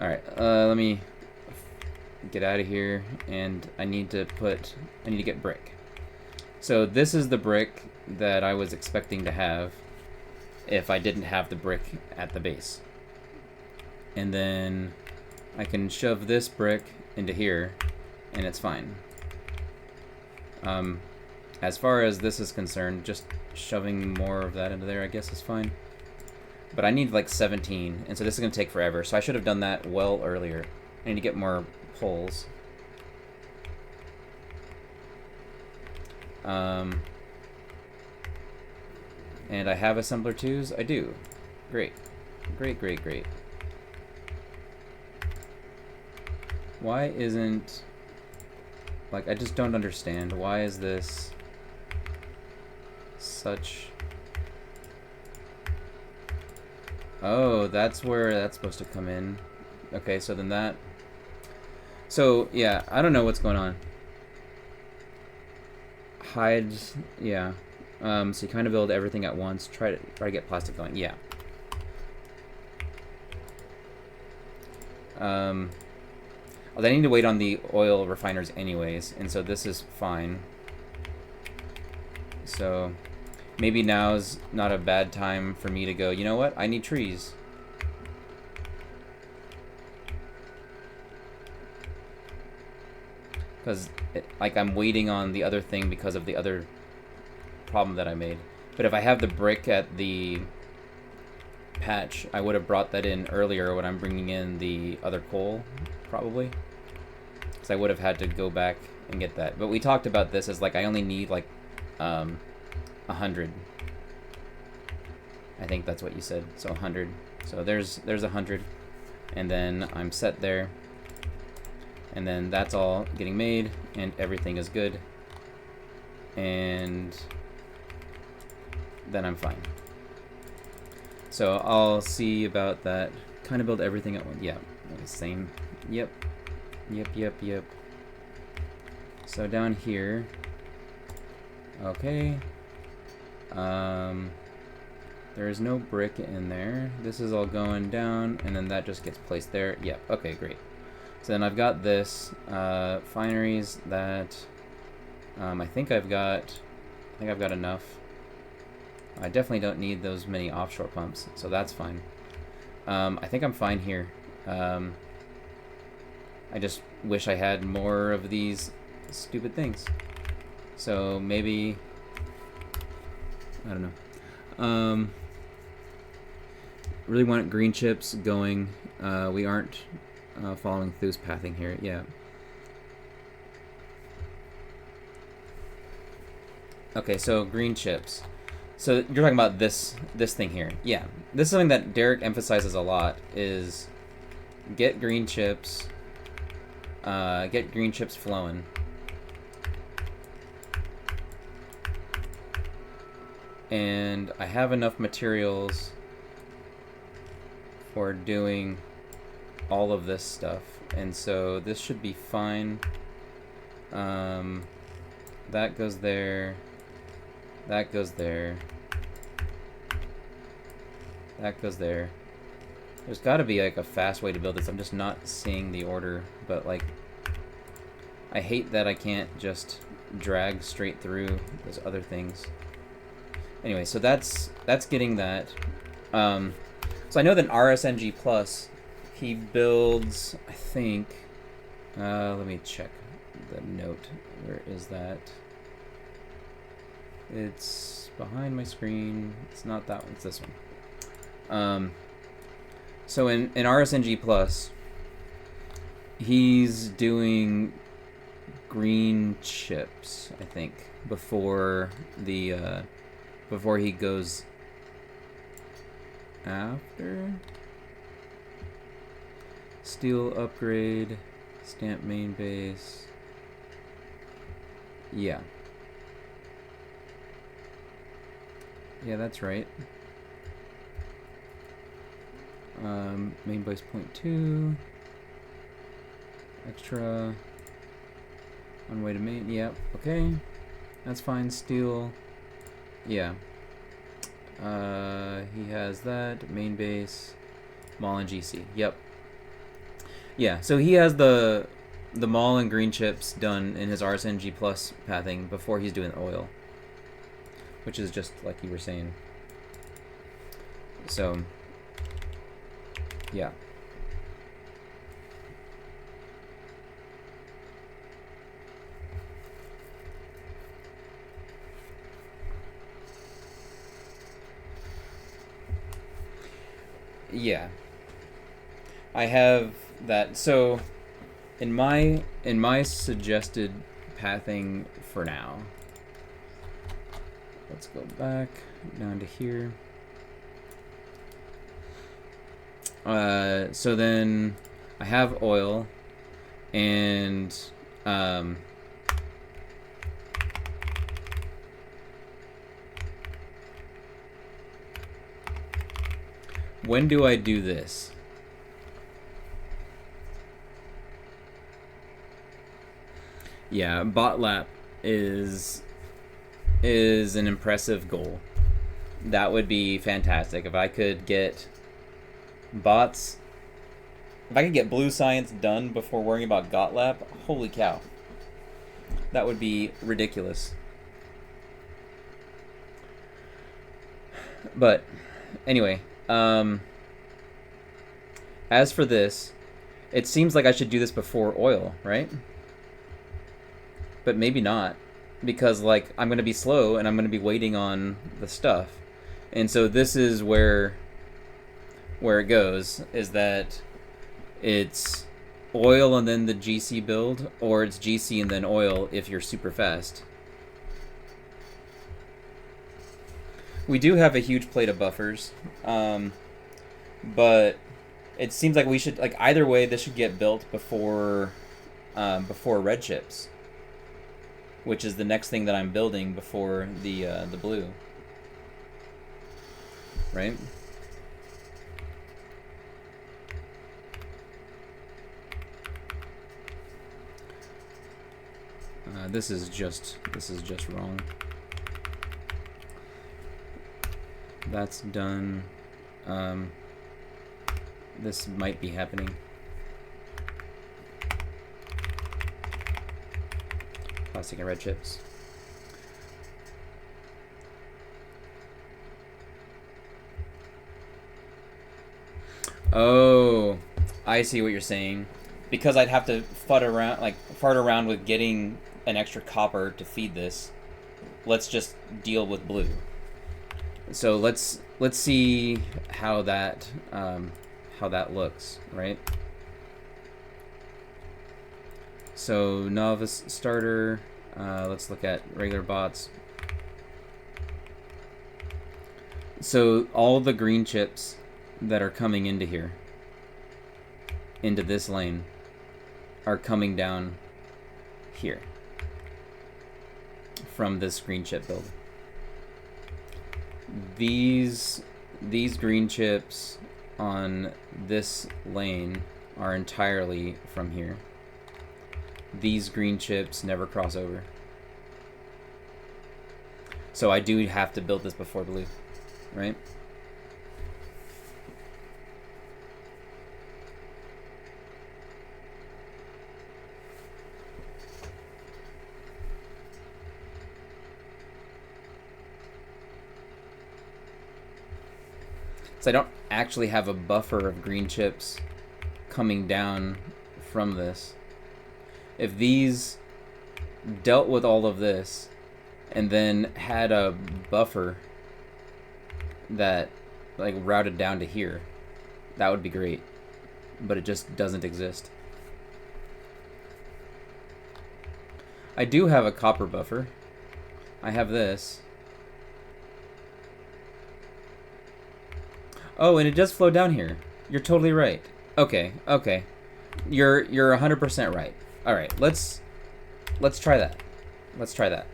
Alright, let me get out of here, and I need to get brick. So this is the brick that I was expecting to have if I didn't have the brick at the base. And then I can shove this brick into here, and it's fine. As far as this is concerned, just shoving more of that into there, I guess, is fine. But I need like 17, and so this is going to take forever, so I should have done that well earlier. I need to get more poles. And I have assembler 2s? I do. Great. Great, great, great. Why isn't... Like, I just don't understand. Why is this such... Oh, that's where that's supposed to come in. Okay, so then that... So, yeah, I don't know what's going on. Hides, yeah. So you kind of build everything at once. Try to get plastic going. Yeah. Well, I need to wait on the oil refiners anyways, and so this is fine. So maybe now's not a bad time for me to go, you know what? I need trees. Because, like, I'm waiting on the other thing because of the other problem that I made. But if I have the brick at the patch, I would have brought that in earlier when I'm bringing in the other coal, probably. Because I would have had to go back and get that. But we talked about this as, like, I only need, like, 100. I think that's what you said. So 100. So there's 100. And then I'm set there. And then that's all getting made, and everything is good. And then I'm fine. So I'll see about that. Kind of build everything at once. Yeah, same. Yep. Yep, yep, yep. So down here. Okay. There is no brick in there. This is all going down, and then that just gets placed there. Yep, okay, great. So then I've got this, fineries that, I think I've got enough. I definitely don't need those many offshore pumps, so that's fine. I think I'm fine here. I just wish I had more of these stupid things. So maybe, I don't know. Really want green chips going. We aren't following Thu's pathing here, yeah. Okay, so green chips. So you're talking about this thing here. Yeah, this is something that Derek emphasizes a lot, is get green chips flowing. And I have enough materials for doing all of this stuff, and so this should be fine. That goes there, that goes there, that goes there. There's got to be like a fast way to build this. I'm just not seeing the order, but like I hate that I can't just drag straight through those other things. Anyway, so that's getting that. So I know that RSNG Plus, he builds, I think, let me check the note. Where is that? It's behind my screen. It's not that one, it's this one. So in RSNG Plus, he's doing green chips, I think, before the, before he goes after. Steel upgrade, stamp main base. Yeah. Yeah, that's right. Main base 0.2. Extra. On way to main. Yep. Okay. That's fine. Steel. Yeah. He has that. Main base. Mall and GC. Yep. Yeah. So he has the mall and green chips done in his RSNG plus pathing before he's doing oil, which is just like you were saying. So. Yeah. Yeah. I have that. So in my suggested pathing for now, let's go back down to here. So then I have oil and when do I do this? Yeah, bot lap is an impressive goal. That would be fantastic if I could get bots. If I could get blue science done before worrying about got lap, holy cow. That would be ridiculous. But anyway, as for this, it seems like I should do this before oil, right? But maybe not, because like I'm gonna be slow and I'm gonna be waiting on the stuff, and so this is where it goes, is that it's oil and then the GC build, or it's GC and then oil if you're super fast. We do have a huge plate of buffers, but it seems like we should, like, either way this should get built before red chips, which is the next thing that I'm building before the blue, right? This is just wrong. That's done. This might be happening. Plastic and red chips. Oh, I see what you're saying. Because I'd have to fart around with getting an extra copper to feed this. Let's just deal with blue. So let's see how that looks, right? So novice starter. Let's look at regular bots. So all the green chips that are coming into here, into this lane, are coming down here from this green chip build. These green chips on this lane are entirely from here. These green chips never cross over. So I do have to build this before blue, right? So I don't actually have a buffer of green chips coming down from this. If these dealt with all of this and then had a buffer that like routed down to here, that would be great. But it just doesn't exist. I do have a copper buffer. I have this. Oh, and it does flow down here. You're totally right. Okay. You're 100% right. All right, let's try that. Let's try that.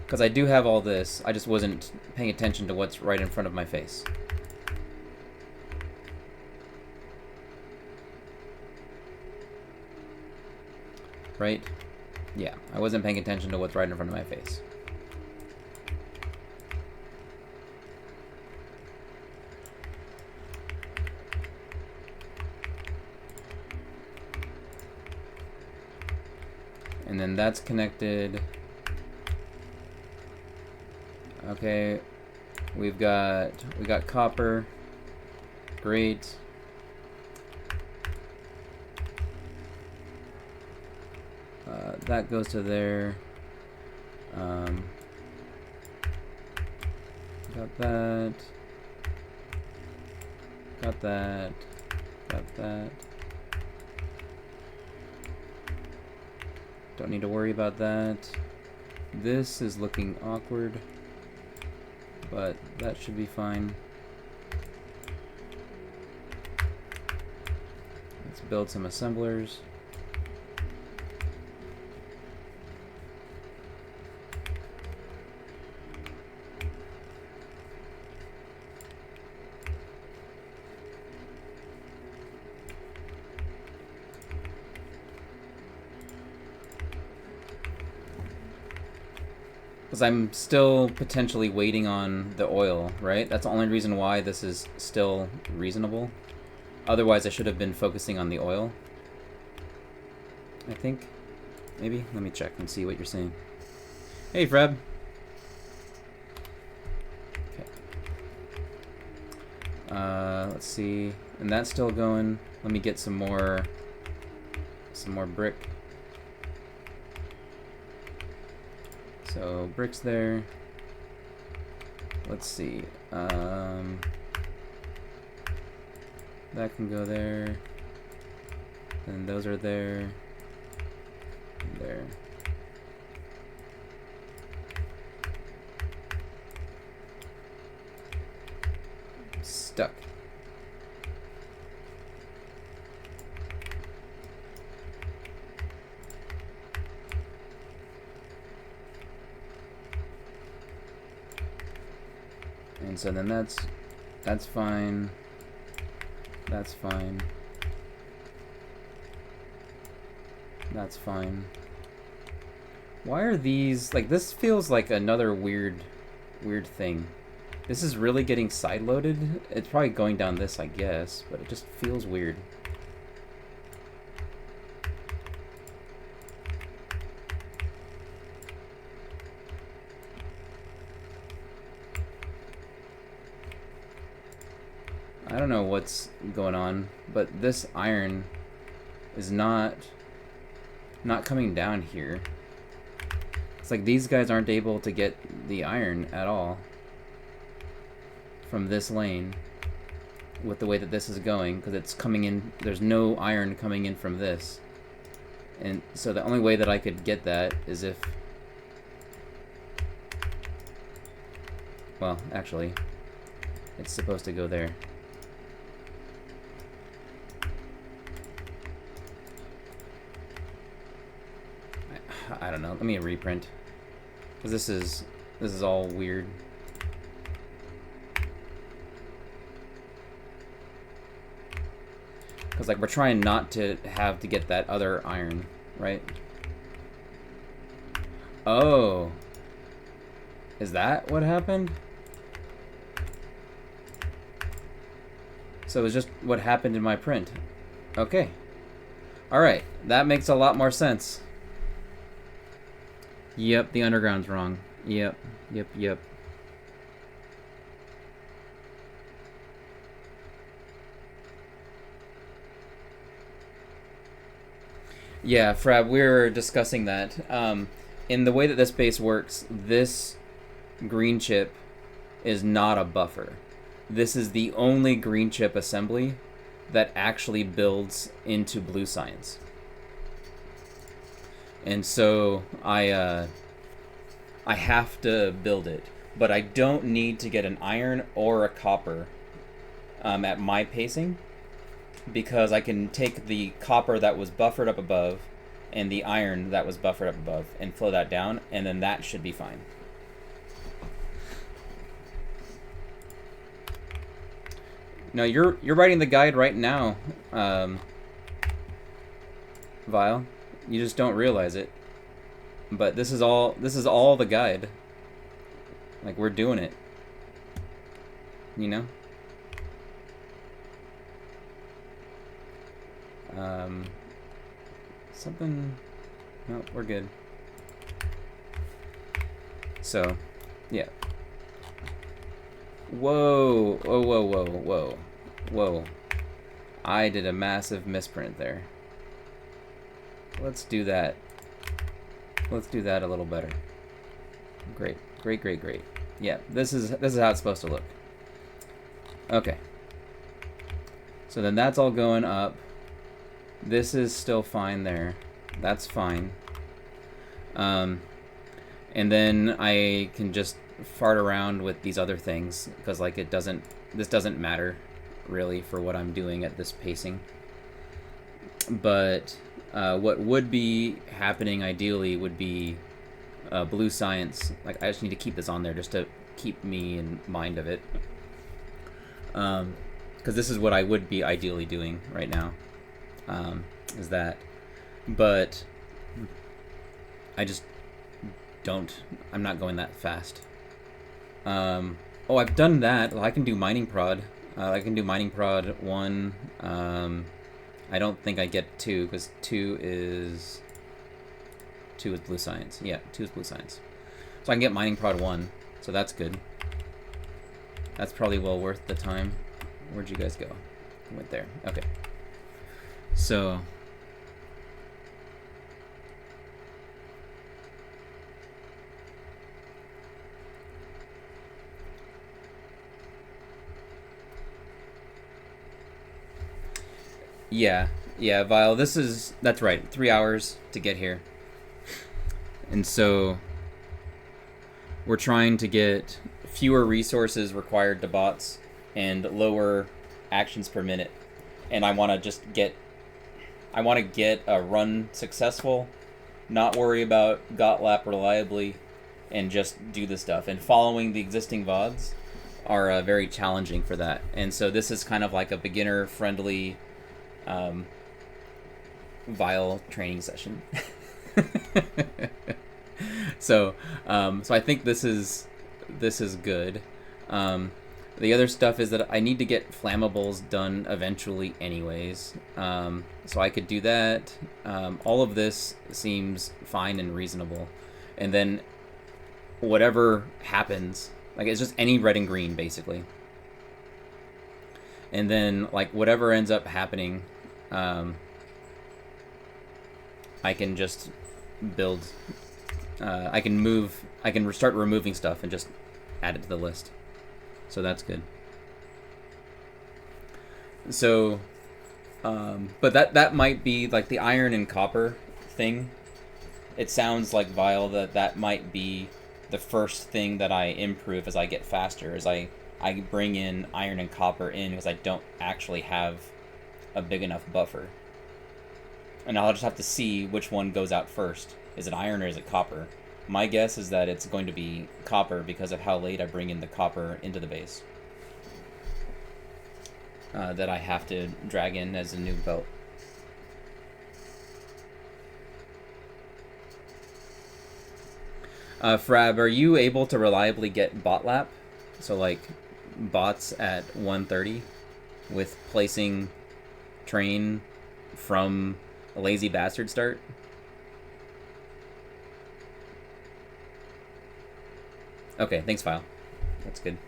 Because I do have all this. I just wasn't paying attention to what's right in front of my face. right? Yeah, I wasn't paying attention to what's right in front of my face. And then that's connected. Okay, we got copper. Great. That goes to there. Got that. Got that. Got that. Don't need to worry about that. This is looking awkward, but that should be fine. Let's build some assemblers. Because I'm still potentially waiting on the oil, right? That's the only reason why this is still reasonable. Otherwise, I should have been focusing on the oil. I think. Maybe? Let me check and see what you're saying. Hey, Freb. Okay. Let's see. And that's still going. Let me get some more brick. So bricks there. Let's see. That can go there. And those are there. And there. Stuck. And so then that's fine. That's fine. That's fine. Why are these like this feels like another weird thing. This is really getting side loaded. It's probably going down this, I guess, but it just feels weird. I don't know what's going on, but this iron is not coming down here. It's like these guys aren't able to get the iron at all from this lane with the way that this is going, because it's coming in, there's no iron coming in from this. And so the only way that I could get that is if, well, actually, it's supposed to go there. I don't know. Let me reprint, because this is all weird. Because like we're trying not to have to get that other iron, right? Oh, is that what happened? So it was just what happened in my print. Okay. All right, that makes a lot more sense. Yep, the underground's wrong. Yep. Yeah, Frab, we were discussing that. In the way that this base works, this green chip is not a buffer. This is the only green chip assembly that actually builds into blue science. And so I have to build it, but I don't need to get an iron or a copper at my pacing, because I can take the copper that was buffered up above and the iron that was buffered up above and flow that down, and then that should be fine. No, you're writing the guide right now, Vile. You just don't realize it. But this is all the guide. Like, we're doing it. You know? Something... No, we're good. So, yeah. Whoa. Whoa, whoa, whoa, whoa. Whoa. I did a massive misprint there. Let's do that. Let's do that a little better. Great. Great, great, great. Yeah, this is how it's supposed to look. Okay. So then that's all going up. This is still fine there. That's fine. And then I can just fart around with these other things because like this doesn't matter really for what I'm doing at this pacing. But what would be happening ideally would be blue science. Like, I just need to keep this on there just to keep me in mind of it. Because this is what I would be ideally doing right now. Is that. But I just don't. I'm not going that fast. Oh, I've done that. Well, I can do mining prod. I can do mining prod 1. I don't think I get 2 because 2 is blue science. Yeah, 2 is blue science. So I can get mining prod 1. So that's good. That's probably well worth the time. Where'd you guys go? Went there. Okay. So yeah, Vile, that's right, 3 hours to get here. And so we're trying to get fewer resources required to bots and lower actions per minute. And I want to just get a run successful, not worry about got lap reliably, and just do the stuff. And following the existing VODs are very challenging for that. And so this is kind of like a beginner-friendly Vile training session. So I think this is good. The other stuff is that I need to get flammables done eventually anyways. So I could do that. All of this seems fine and reasonable. And then whatever happens, like it's just any red and green basically. And then like whatever ends up happening, I can just build, I can start removing stuff and just add it to the list. So that's good. So, but that might be like the iron and copper thing. It sounds like Vile that might be the first thing that I improve as I get faster, as I bring in iron and copper in because I don't actually have a big enough buffer. And I'll just have to see which one goes out first. Is it iron or is it copper? My guess is that it's going to be copper because of how late I bring in the copper into the base. That I have to drag in as a new belt. Frab, are you able to reliably get bot lap? So like bots at 130 with placing train from a lazy bastard start? Okay, thanks, File. That's good.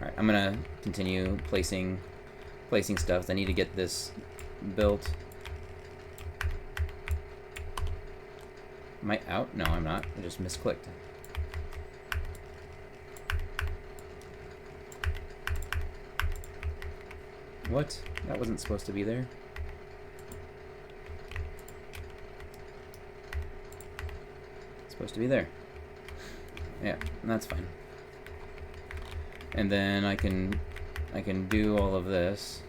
Alright, I'm gonna continue placing stuff. I need to get this built. Am I out? No, I'm not. I just misclicked. What? That wasn't supposed to be there. It's supposed to be there. Yeah, that's fine. And then I can do all of this.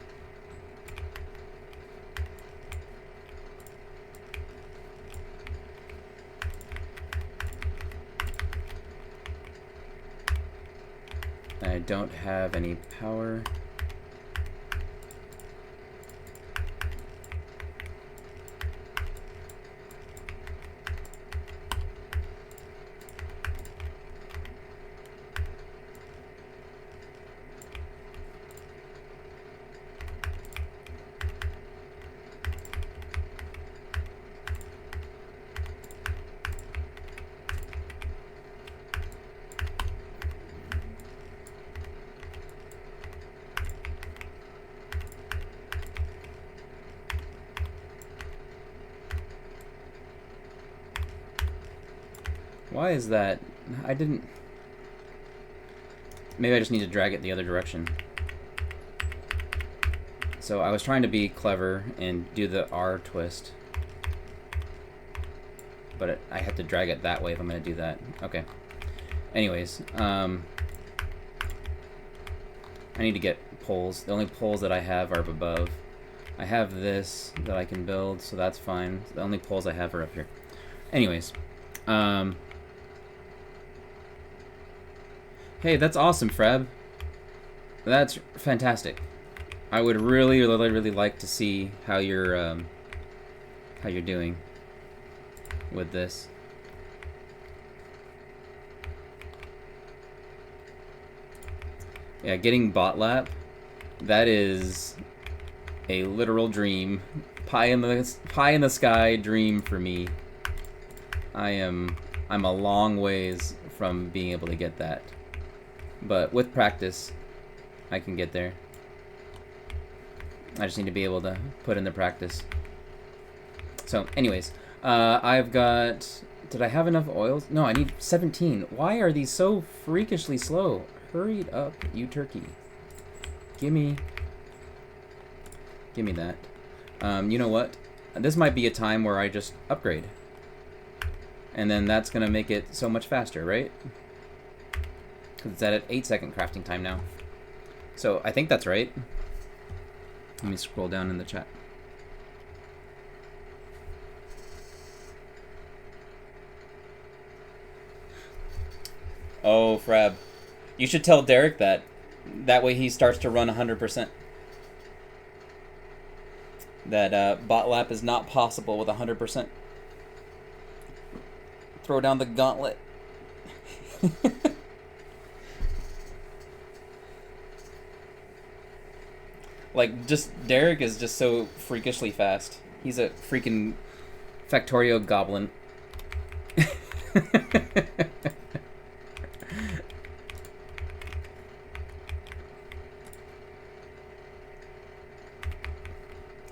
I don't have any power. Why is that? I didn't... Maybe I just need to drag it the other direction. So I was trying to be clever and do the R twist. But I have to drag it that way if I'm going to do that. Okay. Anyways, I need to get poles. The only poles that I have are up above. I have this that I can build, so that's fine. The only poles I have are up here. Anyways, hey, that's awesome, Freb. That's fantastic. I would really, really, really like to see how you're doing with this. Yeah, getting bot lap, that is a literal dream. Pie in the sky dream for me. I'm a long ways from being able to get that. But with practice, I can get there. I just need to be able to put in the practice. So, anyways, I've got... Did I have enough oils? No, I need 17. Why are these so freakishly slow? Hurry up, you turkey. Gimme that. You know what? This might be a time where I just upgrade. And then that's going to make it so much faster, right? Because it's at an 8-second crafting time now. So I think that's right. Let me scroll down in the chat. Oh, Frab. You should tell Derek that. That way he starts to run 100%. That bot lap is not possible with 100%. Throw down the gauntlet. Like, just Derek is just so freakishly fast. He's a freaking Factorio goblin.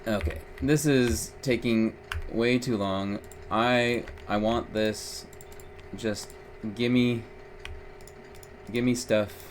Okay, this is taking way too long. I want this. Just gimme stuff.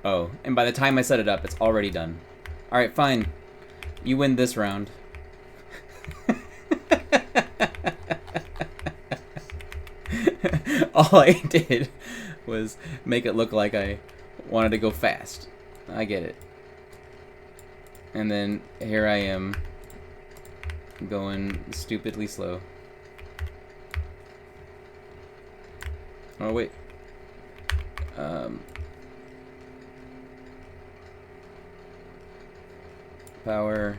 Oh, and by the time I set it up, it's already done. Alright, fine. You win this round. All I did was make it look like I wanted to go fast. I get it. And then here I am going stupidly slow. Oh, wait. Power.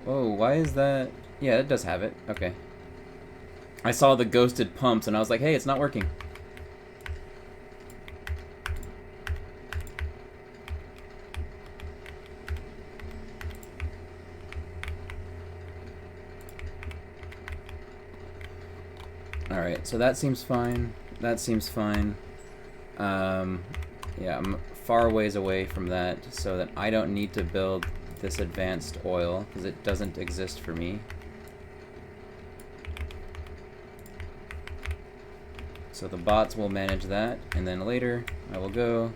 Whoa, why is that? Yeah, it does have it. Okay. I saw the ghosted pumps and I was like, hey, it's not working. Alright, so that seems fine. That seems fine. Yeah, I'm far ways away from that so that I don't need to build this advanced oil, because it doesn't exist for me. So the bots will manage that, and then later I will go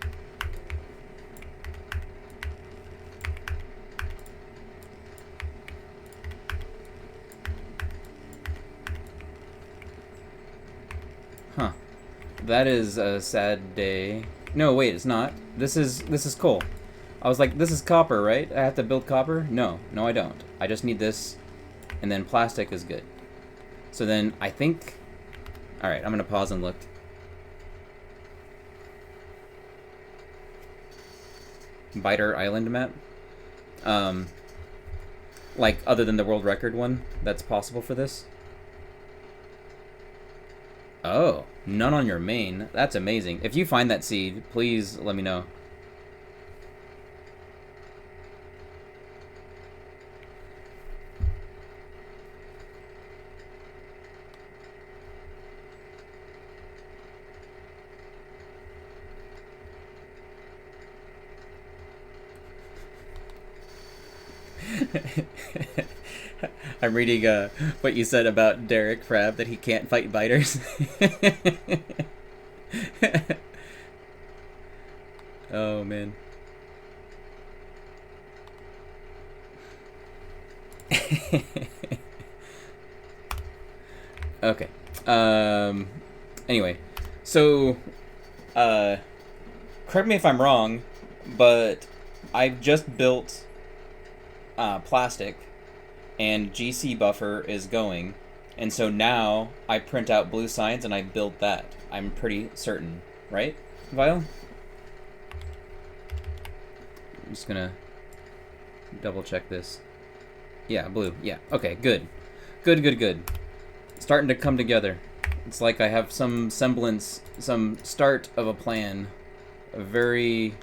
huh. That is a sad day. No, wait, it's not. This is coal. I was like, this is copper, right? I have to build copper? No, I don't. I just need this, and then plastic is good. So then I think... Alright, I'm gonna pause and look. Biter Island map. Like, other than the world record one that's possible for this. Oh, none on your main. That's amazing. If you find that seed, please let me know. I'm reading what you said about Derek Frab, that he can't fight biters. Oh, man. Okay. Anyway, so, correct me if I'm wrong, but I've just built plastic, and GC buffer is going, and so now I print out blue signs and I build that. I'm pretty certain, right, Vile? I'm just gonna double check this. Yeah, blue. Yeah. Okay, good. Good. Starting to come together. It's like I have some semblance, some start of a plan. A very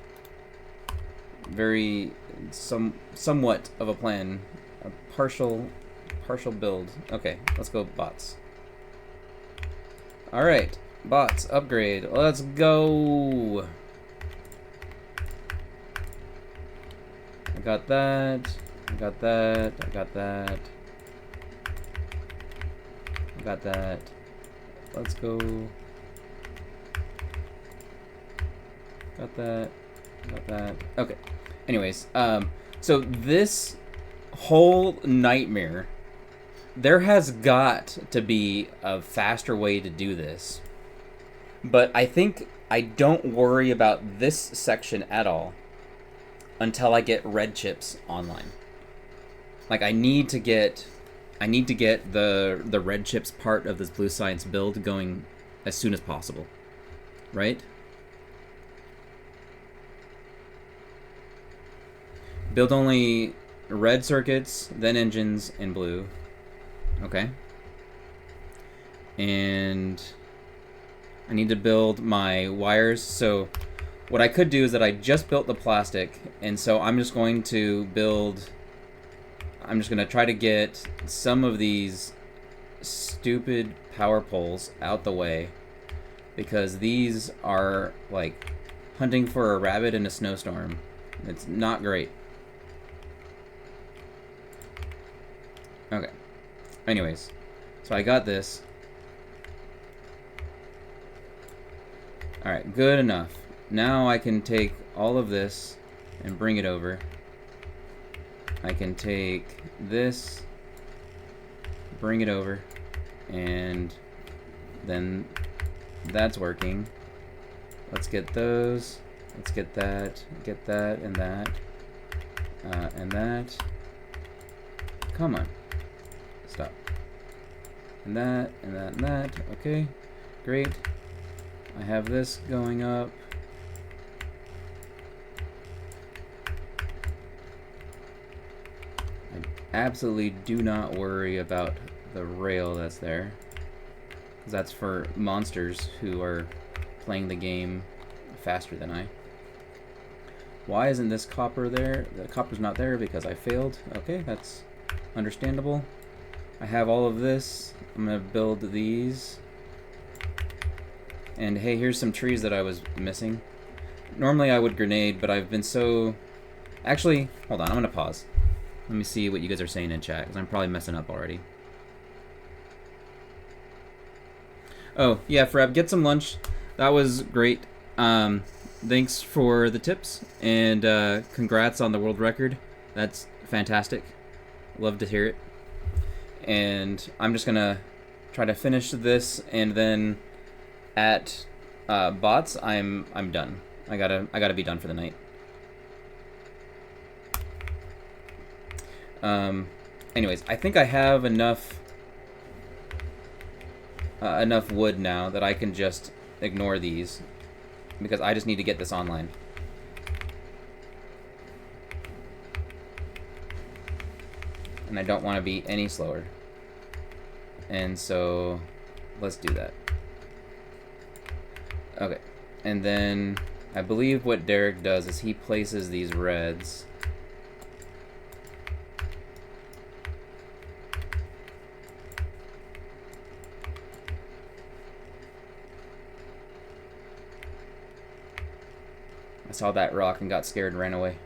somewhat of a plan. A partial build. Okay, let's go bots. Alright, bots, upgrade. Let's go. I got that. I got that. I got that. I got that. Let's go. Got that. Got that. Okay. Anyways, so this whole nightmare, there has got to be a faster way to do this. But I think I don't worry about this section at all until I get red chips online. Like, I need to get the red chips part of this blue science build going as soon as possible. Right? Build only red circuits, then engines, and blue. Okay. And I need to build my wires. So what I could do is that I just built the plastic, and so I'm just going to try to get some of these stupid power poles out the way, because these are like hunting for a rabbit in a snowstorm. It's not great. Okay. Anyways, so I got this. Alright, good enough. Now I can take all of this and bring it over. I can take this, bring it over, and then that's working. Let's get those. Let's get that, and that, and that. Come on. Stop. And that, and that, and that. Okay, great. I have this going up. I absolutely do not worry about the rail that's there, because that's for monsters who are playing the game faster than I. Why isn't this copper there? The copper's not there because I failed. Okay, that's understandable. I have all of this. I'm gonna build these. And hey, here's some trees that I was missing. Normally I would grenade, but I've been so... Actually, hold on, I'm gonna pause. Let me see what you guys are saying in chat, because I'm probably messing up already. Oh, yeah, Freb, get some lunch. That was great. Thanks for the tips, and congrats on the world record. That's fantastic. Love to hear it. And I'm just gonna try to finish this, and then at bots, I'm done. I gotta be done for the night. Anyways, I think I have enough wood now that I can just ignore these, because I just need to get this online. And I don't want to be any slower. And so let's do that. Okay. And then I believe what Derek does is he places these reds. I saw that rock and got scared and ran away.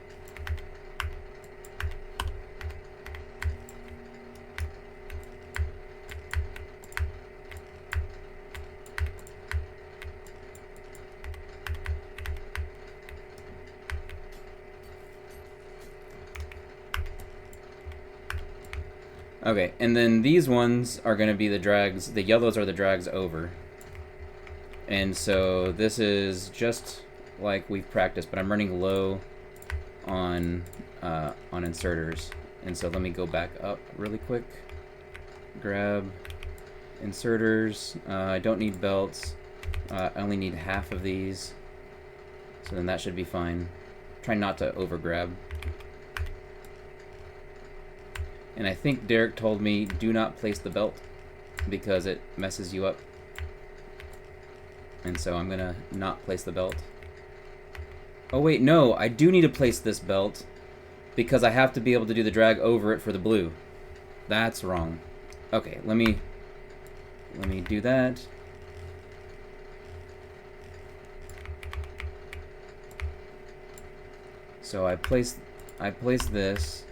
Okay, and then these ones are going to be the drags. The yellows are the drags over. And so this is just like we've practiced, but I'm running low on inserters. And so let me go back up really quick. Grab inserters. I don't need belts. I only need half of these. So then that should be fine. Try not to over grab. And I think Derek told me do not place the belt because it messes you up. And so I'm gonna not place the belt. Oh wait, no, I do need to place this belt because I have to be able to do the drag over it for the blue. That's wrong. Okay, let me do that. So I place this.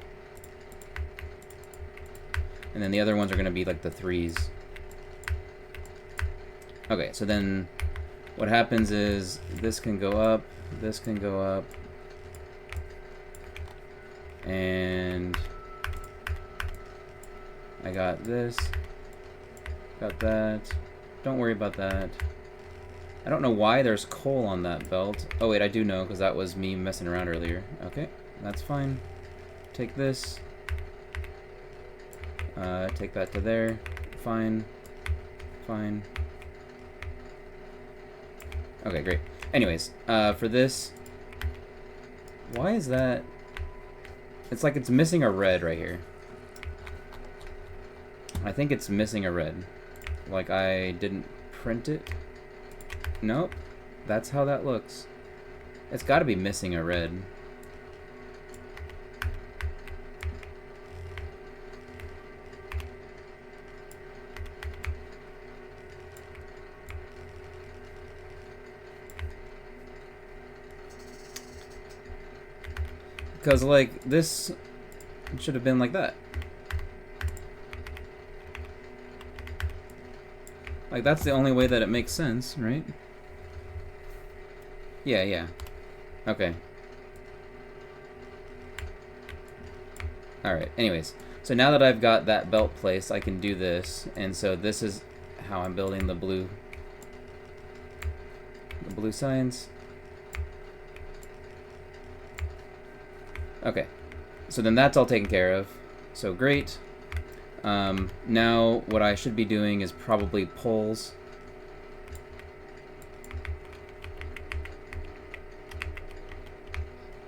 And then the other ones are going to be like the 3s. Okay, so then what happens is this can go up, this can go up, and I got this, got that. Don't worry about that. I don't know why there's coal on that belt. Oh wait, I do know because that was me messing around earlier. Okay, that's fine. Take this. Take that to there. Fine. Fine. Okay, great. Anyways, for this... Why is that... It's like it's missing a red right here. I think it's missing a red. Like I didn't print it. Nope. That's how that looks. It's gotta be missing a red. Because, like, this should have been like that. Like, that's the only way that it makes sense, right? Yeah, yeah. Okay. Alright, anyways. So now that I've got that belt placed, I can do this. And so this is how I'm building the blue signs. Okay, so then that's all taken care of. So great. Now what I should be doing is probably poles.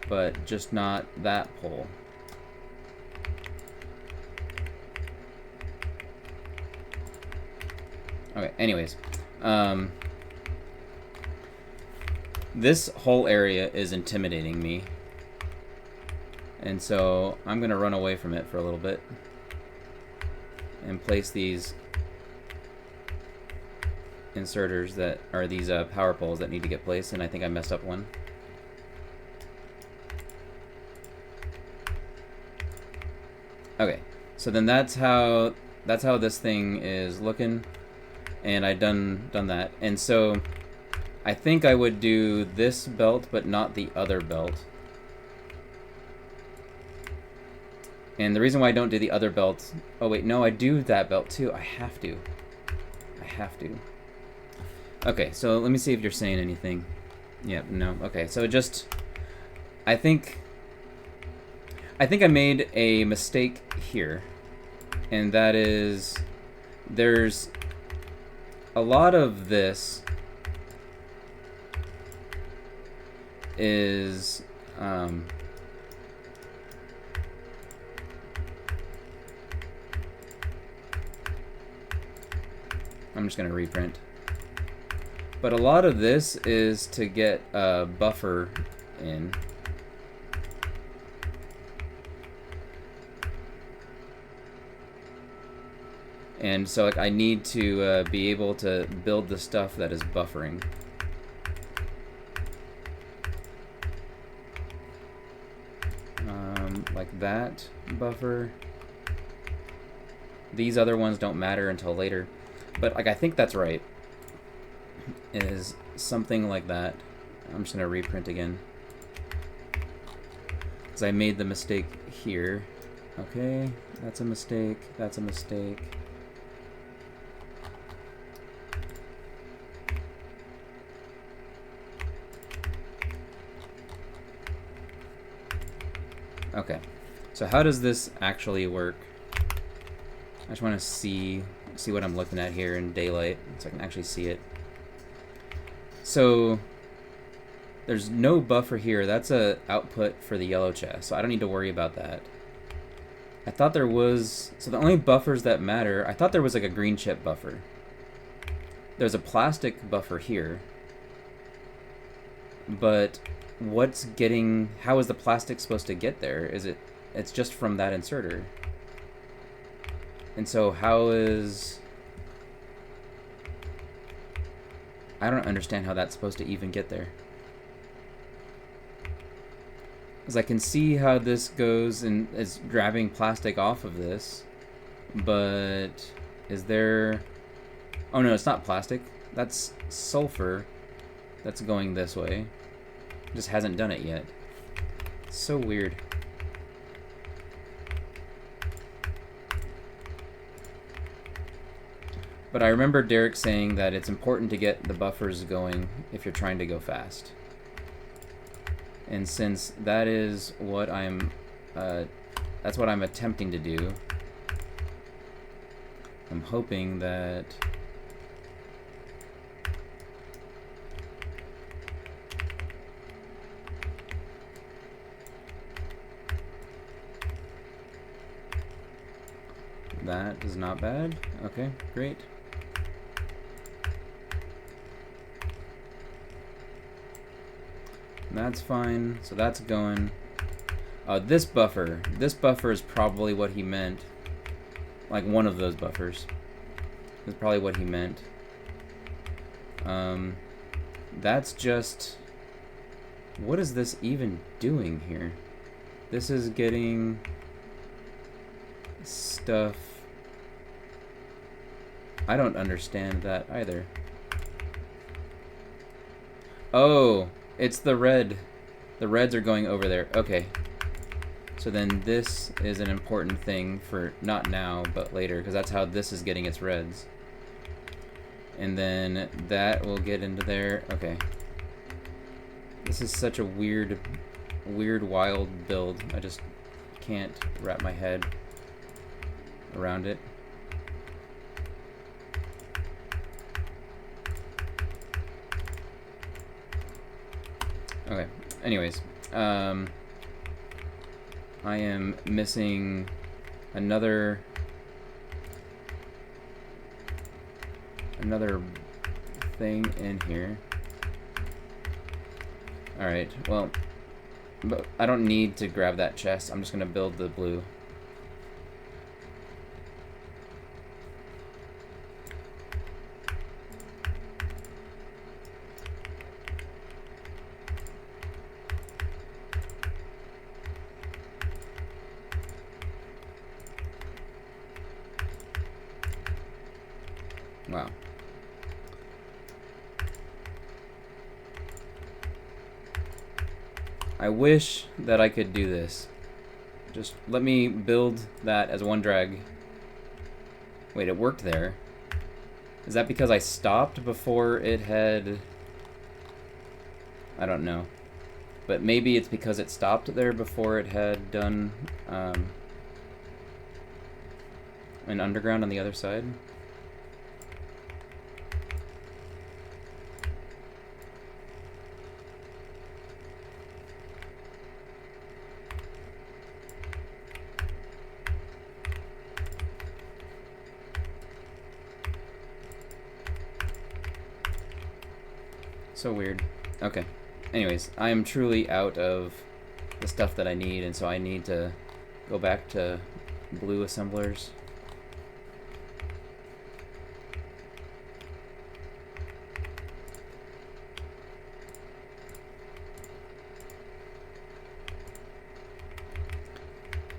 But just not that pole. Okay, anyways. This whole area is intimidating me. And so I'm going to run away from it for a little bit and place these inserters that are these power poles that need to get placed, and I think I messed up one. Okay, so then that's how this thing is looking, and I done that. And so I think I would do this belt, but not the other belt. And the reason why I don't do the other belt... Oh, wait, no, I do that belt, too. I have to. Okay, so let me see if you're saying anything. Yep, no. Okay, so just... I think I made a mistake here. And that is... There's a lot of this is... I'm just gonna reprint. But a lot of this is to get a buffer in. And so like, I need to be able to build the stuff that is buffering. Like that buffer. These other ones don't matter until later. But like, I think that's right. Is something like that. I'm just gonna reprint again. Because I made the mistake here. Okay, that's a mistake. That's a mistake. Okay, so how does this actually work? I just want to see what I'm looking at here in daylight, so I can actually see it. So there's no buffer here. That's a output for the yellow chest, so I don't need to worry about that. I thought there was... So the only buffers that matter... I thought there was like a green chip buffer. There's a plastic buffer here. But what's getting... How is the plastic supposed to get there? Is it... It's just from that inserter. And so how is... I don't understand how that's supposed to even get there. Because I can see how this goes and is grabbing plastic off of this. But is there... Oh no, it's not plastic. That's sulfur that's going this way. Just hasn't done it yet. It's so weird. But I remember Derek saying that it's important to get the buffers going if you're trying to go fast. And since that is what that's what I'm attempting to do, I'm hoping that that is not bad. Okay, great. That's fine. So that's going. This buffer is probably what he meant. Like one of those buffers is probably what he meant. That's just... What is this even doing here? This is getting stuff. I don't understand that either. Oh, it's the red. The reds are going over there. Okay. So then this is an important thing for not now, but later, because that's how this is getting its reds. And then that will get into there. Okay. This is such a weird, wild build. I just can't wrap my head around it. Okay, anyways, I am missing another thing in here. Alright, well, but I don't need to grab that chest. I'm just gonna build the blue. Wow. I wish that I could do this. Just let me build that as one drag. Wait, it worked there. Is that because I stopped before it had... I don't know. But maybe it's because it stopped there before it had done an underground on the other side. So weird. Okay. Anyways, I am truly out of the stuff that I need, and so I need to go back to blue assemblers.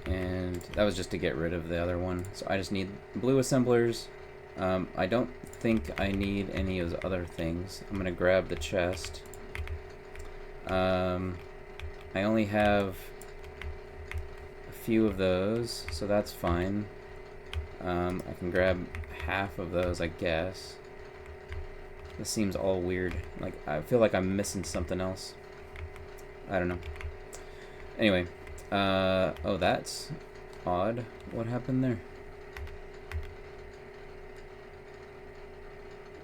And that was just to get rid of the other one. So I just need blue assemblers. I don't think I need any of the other things. I'm gonna grab the chest. I only have a few of those, so that's fine. I can grab half of those, I guess. This seems all weird. Like, I feel like I'm missing something else. I don't know. Anyway, oh, that's odd. What happened there?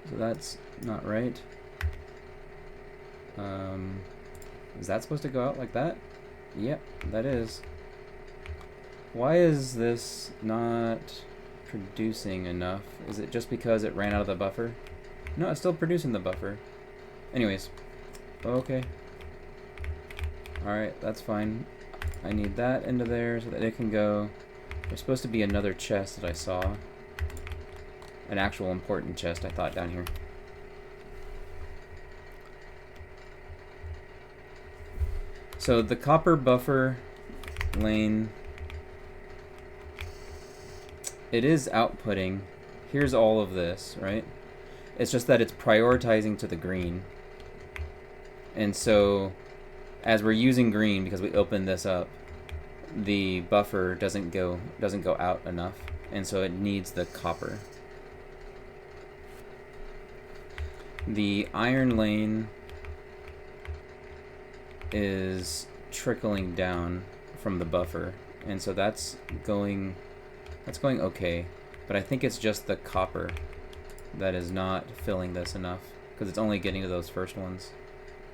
So that's not right. Is that supposed to go out like that? Yep, that is. Why is this not producing enough? Is it just because it ran out of the buffer? No, it's still producing the buffer. Anyways, okay. Alright, that's fine. I need that into there so that it can go. There's supposed to be another chest that I saw. An actual important chest, I thought, down here. So the copper buffer lane, it is outputting. Here's all of this, right? It's just that it's prioritizing to the green. And so as we're using green, because we opened this up, the buffer doesn't go out enough, and so it needs the copper. The iron lane is trickling down from the buffer, and so that's going okay, but I think it's just the copper that is not filling this enough, because it's only getting to those first ones,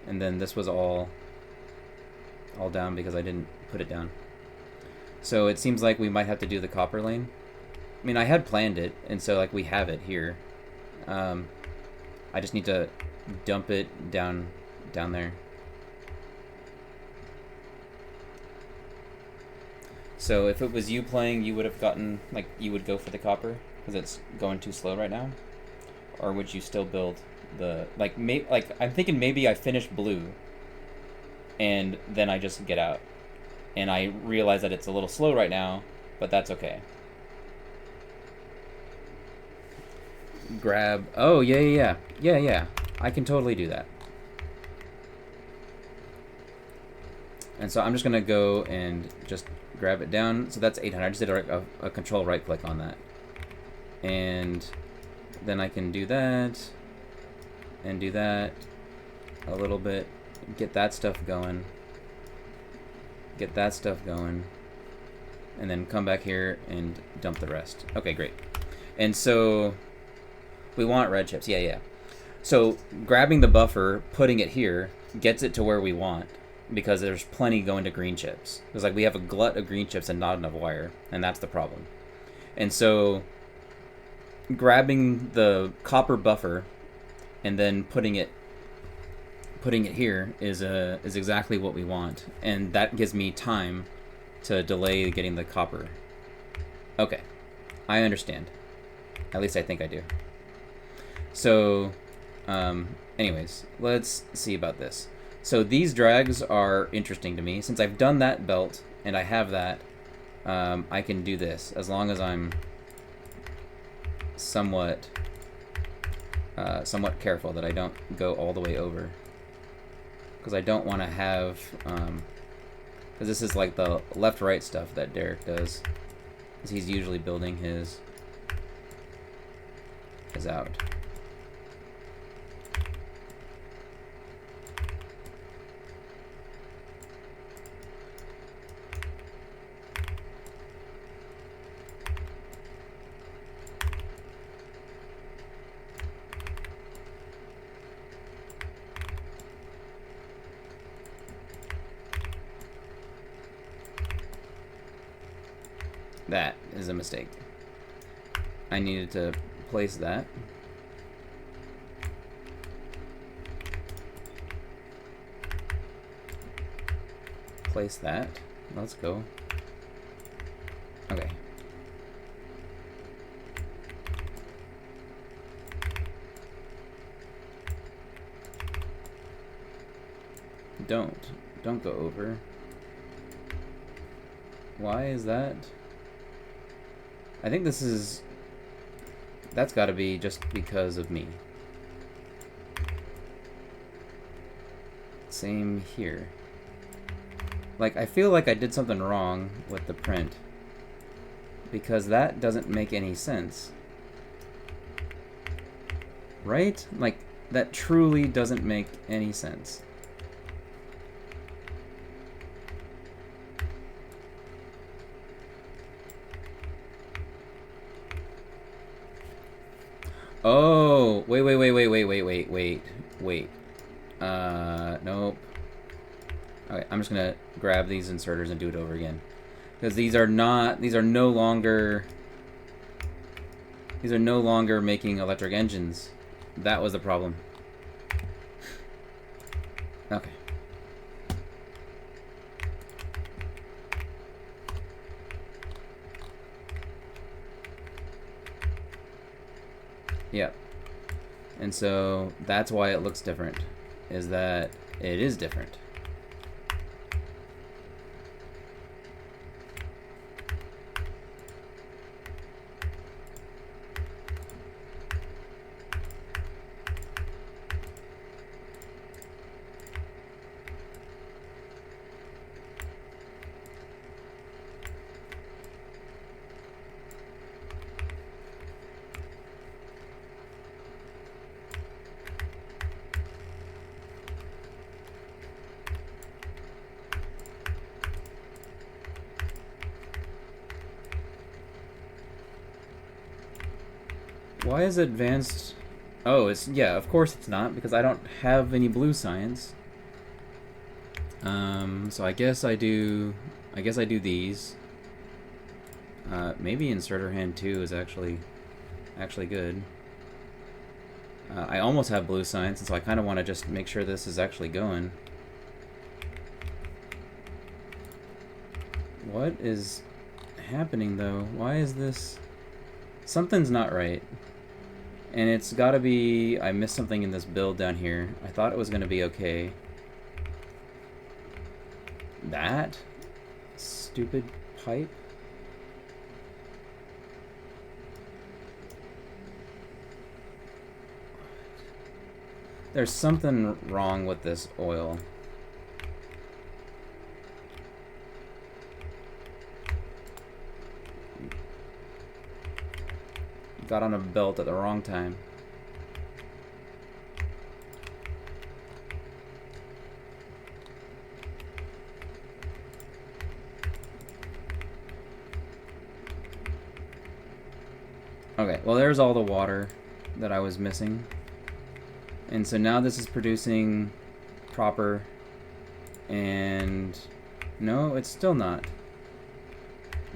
and then this was all down because I didn't put it down. So it seems like we might have to do the copper lane. I mean, I had planned it, and so like we have it here. I just need to dump it down there. So if it was you playing, you would have gotten, like, you would go for the copper because it's going too slow right now, or would you still build the like I'm thinking maybe I finish blue, and then I just get out, and I realize that it's a little slow right now, but that's okay. Grab. Oh yeah. I can totally do that. And so I'm just gonna go and just grab it down. So that's 800. I just did a control right click on that, and then I can do that and do that a little bit. Get that stuff going. Get that stuff going, and then come back here and dump the rest. Okay, great. And so we want red chips. Yeah. So grabbing the buffer, putting it here, gets it to where we want, because there's plenty going to green chips. It's like we have a glut of green chips and not enough wire, and that's the problem. And so grabbing the copper buffer and then putting it here is exactly what we want, and that gives me time to delay getting the copper. Okay, I understand. At least I think I do. So, anyways, let's see about this. So these drags are interesting to me. Since I've done that belt and I have that, I can do this as long as I'm somewhat somewhat careful that I don't go all the way over. Because I don't want to have... because this is like the left-right stuff that Derek does. Because he's usually building his out. That is a mistake. I needed to place that. Place that. Let's go. Okay. Don't go over. Why is that? I think this is... That's got to be just because of me. Same here. Like, I feel like I did something wrong with the print. Because that doesn't make any sense. Right? Like, that truly doesn't make any sense. Oh, wait. Nope. Okay, I'm just gonna grab these inserters and do it over again. Because these are no longer making electric engines. That was the problem. Okay. Yep. And so that's why it looks different, is that it is different. Why is advanced? Oh, it's, yeah, of course it's not, because I don't have any blue science. So I guess I do these. Maybe inserter hand 2 is actually good. I almost have blue science, and so I kind of want to just make sure this is actually going. What is happening though? Why is this? Something's not right. And it's gotta be, I missed something in this build down here. I thought it was gonna be okay. That stupid pipe. There's something wrong with this oil. Got on a belt at the wrong time. Okay, well there's all the water that I was missing. And so now this is producing proper, and no, it's still not.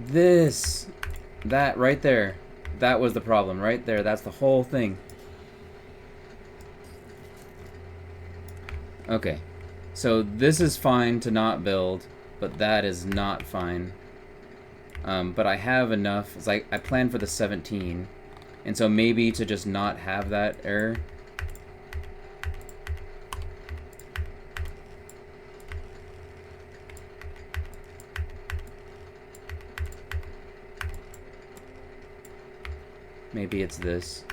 That right there. That was the problem right there. That's the whole thing. Okay. So this is fine to not build, but that is not fine. But I have enough. It's like I planned for the 17. And so maybe to just not have that error. Maybe it's this.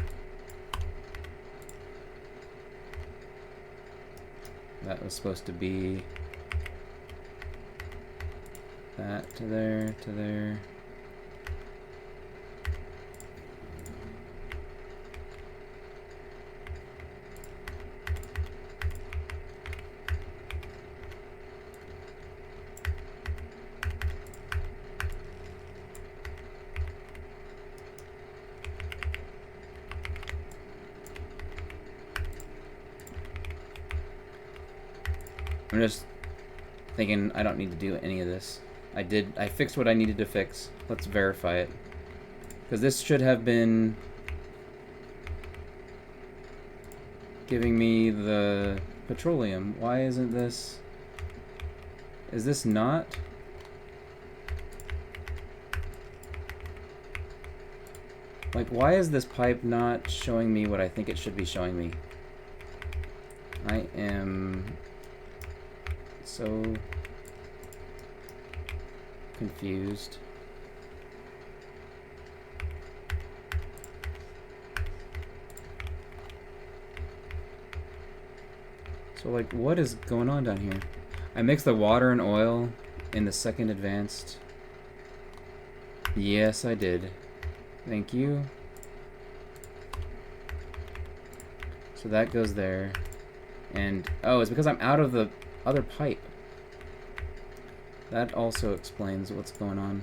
That was supposed to be that to there, to there. I'm just thinking I don't need to do any of this. I fixed what I needed to fix. Let's verify it. Because this should have been giving me the petroleum. Why isn't this? Is this not? Like, why is this pipe not showing me what I think it should be showing me? I am so confused. So, like, what is going on down here? I mixed the water and oil in the second advanced. Yes, I did. Thank you. So that goes there. And, oh, it's because I'm out of the other pipe. That also explains what's going on.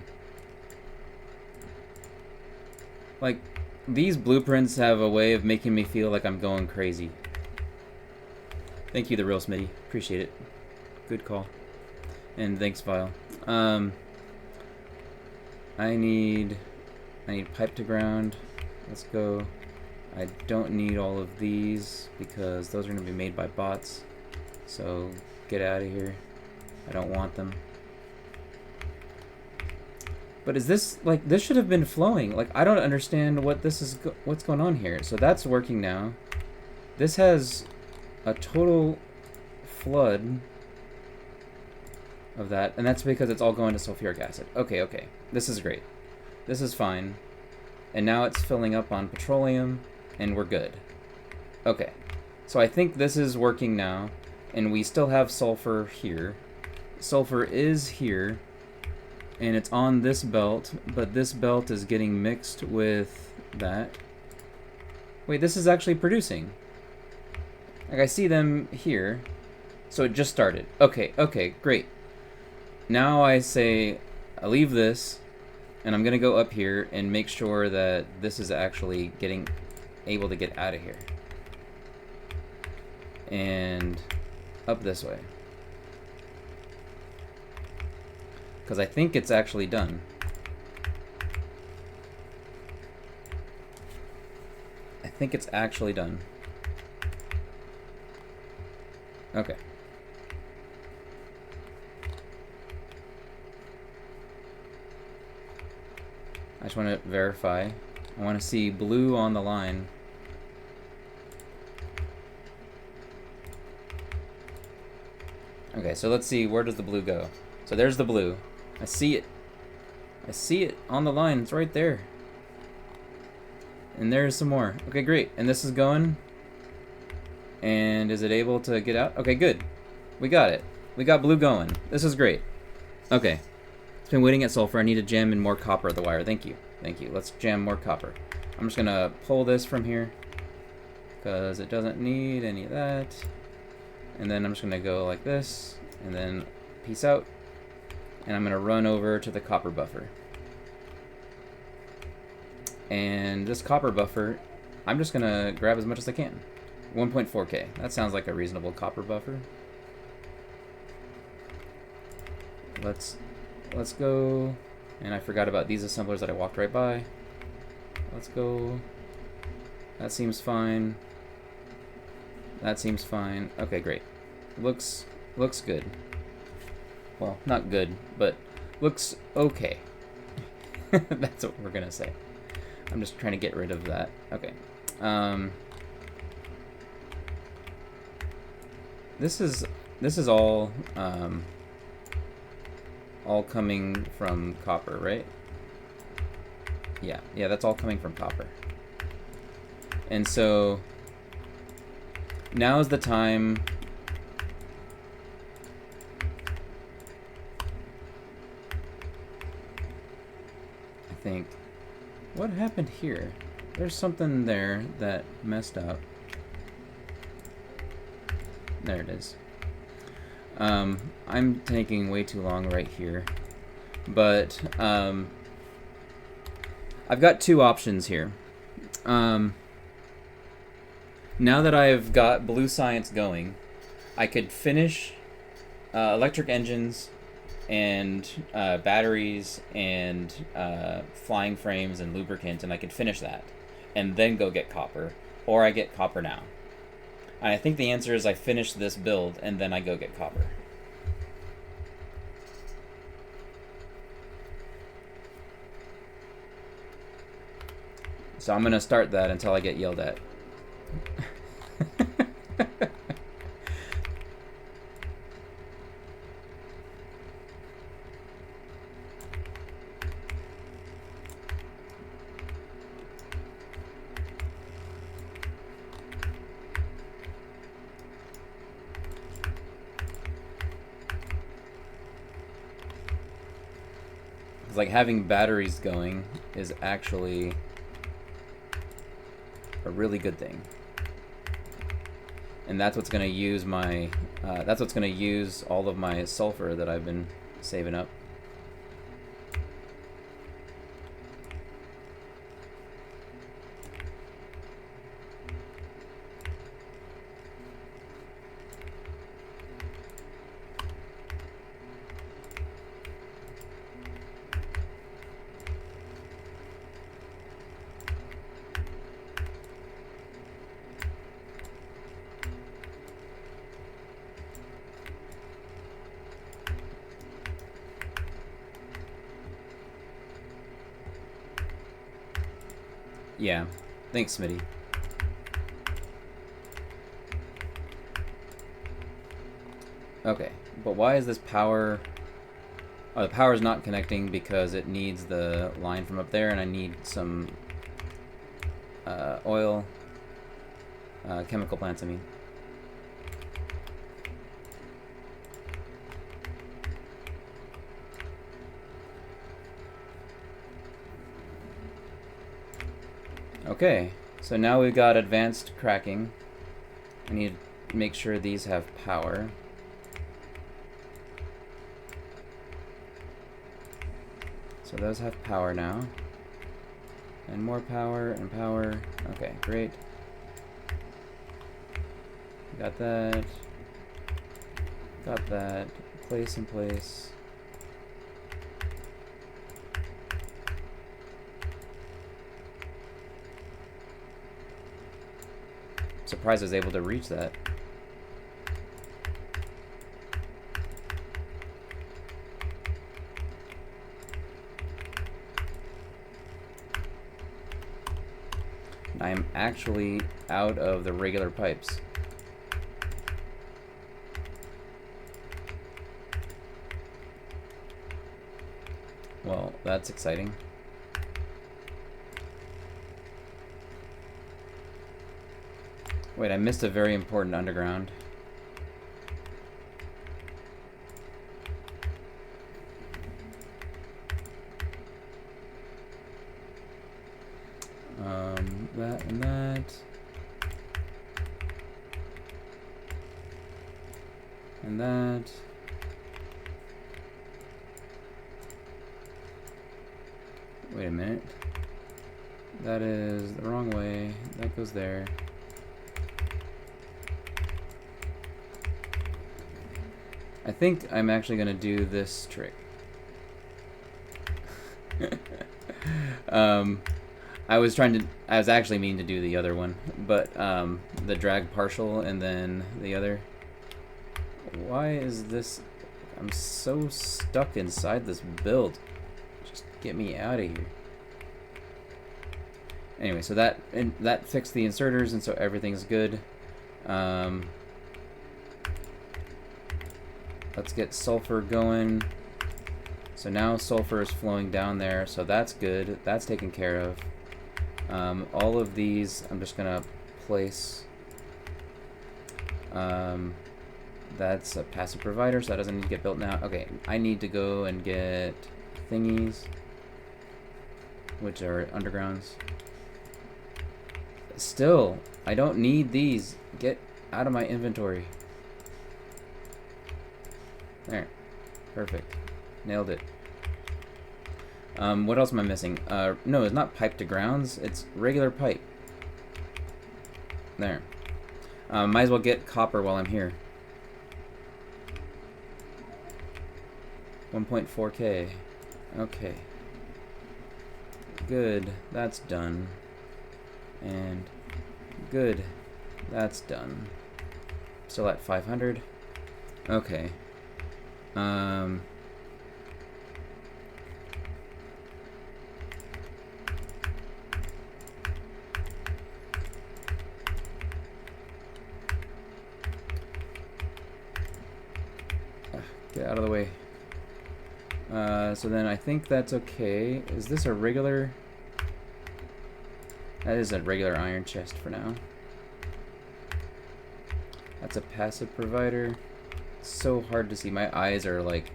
Like, these blueprints have a way of making me feel like I'm going crazy. Thank you, the real Smitty. Appreciate it. Good call. And thanks, Vile. I need pipe to ground. Let's go. I don't need all of these because those are going to be made by bots. So get out of here. I don't want them. But is this, like, this should have been flowing. Like, I don't understand what this is, what's going on here. So that's working now. This has a total flood of that, and that's because it's all going to sulfuric acid. Okay, okay. This is great. This is fine. And now it's filling up on petroleum, and we're good. Okay. So I think this is working now, and we still have sulfur here. Sulfur is here, and it's on this belt, but this belt is getting mixed with that. Wait, this is actually producing. Like, I see them here. So it just started. Okay, okay, great. Now I say, I leave this, and I'm gonna go up here and make sure that this is actually getting able to get out of here. And up this way. Because I think it's actually done. I think it's actually done. Okay. I just want to verify. I want to see blue on the line. Okay, so let's see, where does the blue go? So there's the blue. I see it. I see it on the line. It's right there. And there's some more. Okay, great. And this is going. And is it able to get out? Okay, good. We got it. We got blue going. This is great. Okay. It's been waiting at sulfur. I need to jam in more copper at the wire. Thank you. Thank you. Let's jam more copper. I'm just going to pull this from here because it doesn't need any of that. And then I'm just going to go like this and then peace out. And I'm going to run over to the copper buffer. And this copper buffer, I'm just going to grab as much as I can. 1.4K. That sounds like a reasonable copper buffer. Let's go. And I forgot about these assemblers that I walked right by. Let's go. That seems fine. That seems fine. Okay, great. Looks good. Well, not good, but looks okay. That's what we're gonna say. I'm just trying to get rid of that. Okay. This is all coming from copper, right? Yeah, that's all coming from copper. And so now is the time I think. What happened here? There's something there that messed up. There it is. I'm taking way too long right here. But, I've got two options here. Now that I've got blue science going, I could finish electric engines and batteries and flying frames and lubricant, and I could finish that and then go get copper, or I get copper now. And I think the answer is I finish this build and then I go get copper. So I'm gonna start that until I get yelled at. It's like having batteries going is actually a really good thing. And that's what's gonna use my, that's what's gonna use all of my sulfur that I've been saving up. Yeah, thanks, Smitty. Okay, but why is this power... Oh, the power is not connecting because it needs the line from up there, and I need some oil, chemical plants, I mean. Okay, so now we've got advanced cracking. I need to make sure these have power. So those have power now. And more power and power. Okay, great. Got that. Got that. Place in place. Surprised I was able to reach that. I am actually out of the regular pipes. Well, that's exciting. Wait, I missed a very important underground. That and that. And that. Wait a minute. That is the wrong way. That goes there. I think I'm actually going to do this trick. I was actually meaning to do the other one, but the drag partial and then the other. Why is this? I'm so stuck inside this build. Just get me out of here. Anyway, so that fixed the inserters, and so everything's good. Let's get sulfur going. So now sulfur is flowing down there, so that's good. That's taken care of. All of these, I'm just gonna place. That's a passive provider, so that doesn't need to get built now. Okay, I need to go and get thingies. which are undergrounds. Still, I don't need these. Get out of my inventory. There. Perfect. Nailed it. What else am I missing? No, it's not pipe to grounds. It's regular pipe. There. Might as well get copper while I'm here. 1.4K. Okay. Good. That's done. And good. That's done. Still at 500. Okay. Get out of the way. So then I think that's okay. Is this a regular? That is a regular iron chest for now. That's a passive provider. It's so hard to see. My eyes are like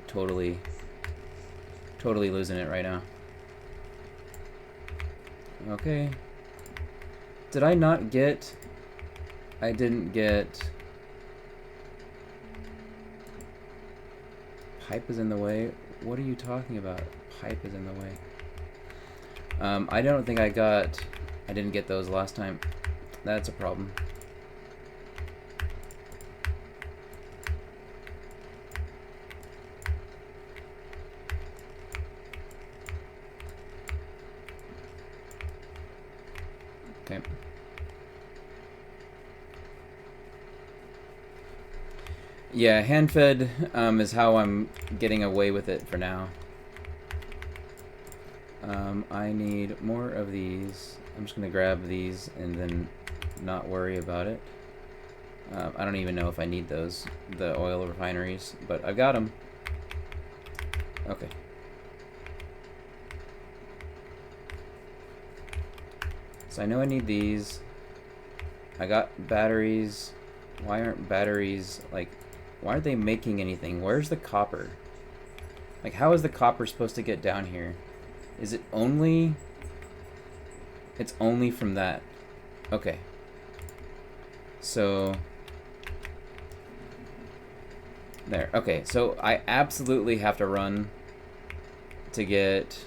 totally losing it right now. Okay. Did I not get... I didn't get... Pipe is in the way. What are you talking about? Pipe is in the way. I don't think I didn't get those last time. That's a problem. Okay. Yeah, hand-fed is how I'm getting away with it for now. I need more of these. I'm just going to grab these and then not worry about it. I don't even know if I need those, the oil refineries, but I've got them. Okay. So I know I need these. I got batteries. Why aren't batteries, like, why aren't they making anything? Where's the copper? Like, how is the copper supposed to get down here? Is it only... It's only from that. Okay. So... There. Okay, so I absolutely have to run to get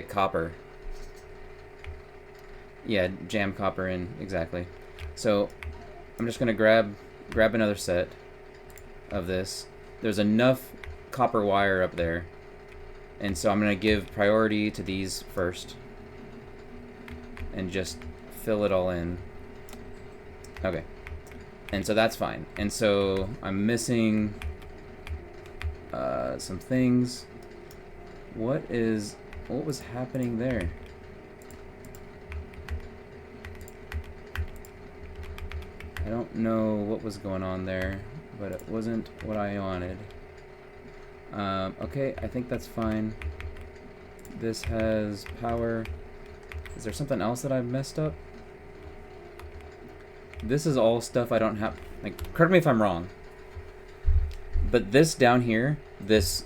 copper. Yeah, jam copper in, exactly. So I'm just gonna grab another set of this. There's enough copper wire up there, and so I'm gonna give priority to these first and just fill it all in. Okay, and so that's fine. And so I'm missing some things. What was happening there? I don't know what was going on there, but it wasn't what I wanted. Okay, I think that's fine. This has power. Is there something else that I've messed up? This is all stuff I don't have. Like, correct me if I'm wrong, but this down here, this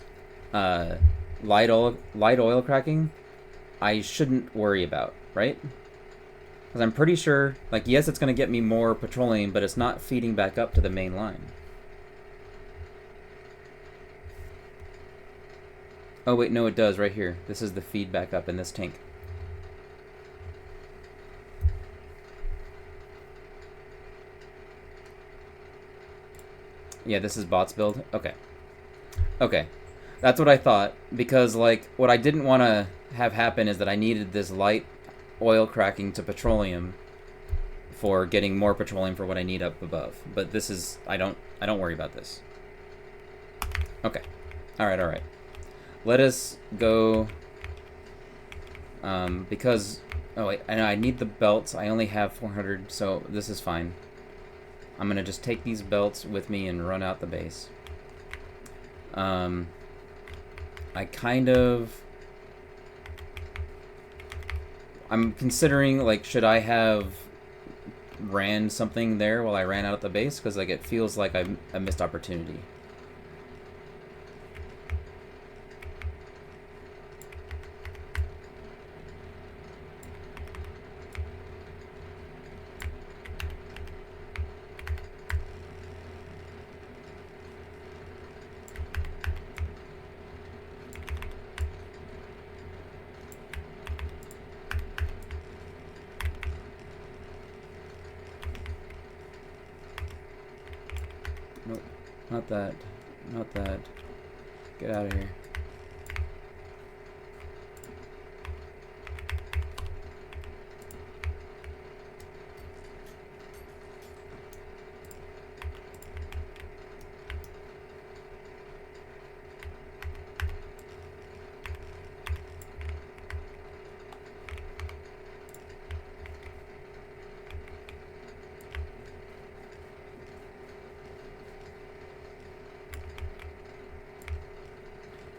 light oil cracking, I shouldn't worry about, right? Because I'm pretty sure, like, yes, it's going to get me more petroleum, but it's not feeding back up to the main line. Oh, wait, no, it does right here. This is the feed back up in this tank. Yeah, this is bots build. Okay. Okay. That's what I thought. Because, like, what I didn't want to have happen is that I needed this light oil cracking to petroleum for getting more petroleum for what I need up above. But this is, I don't worry about this. Okay. Alright. Let us go, because, oh wait, I need the belts. I only have 400, so this is fine. I'm gonna just take these belts with me and run out the base. I'm considering, like, should I have ran something there while I ran out of the base? Because, like, it feels like a missed opportunity. Not that. Not that. Get out of here.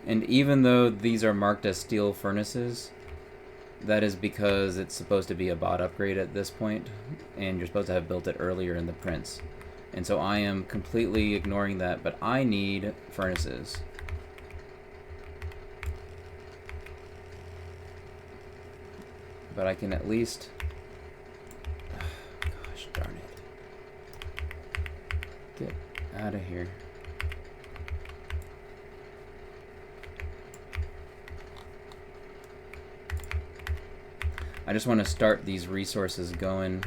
And even though these are marked as steel furnaces, that is because it's supposed to be a bot upgrade at this point, and you're supposed to have built it earlier in the prints. And so I am completely ignoring that, but I need furnaces. But I can at least... gosh darn it. Get out of here. I just want to start these resources going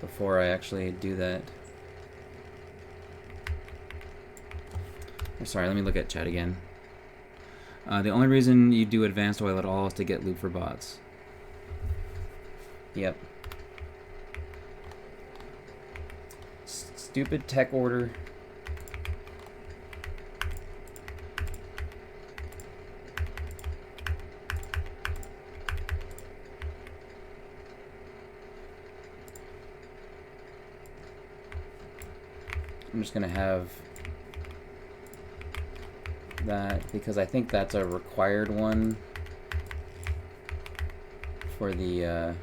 before I actually do that. Sorry, let me look at chat again. The only reason you do advanced oil at all is to get loot for bots. Yep. Stupid tech order. I'm just gonna have that because I think that's a required one for the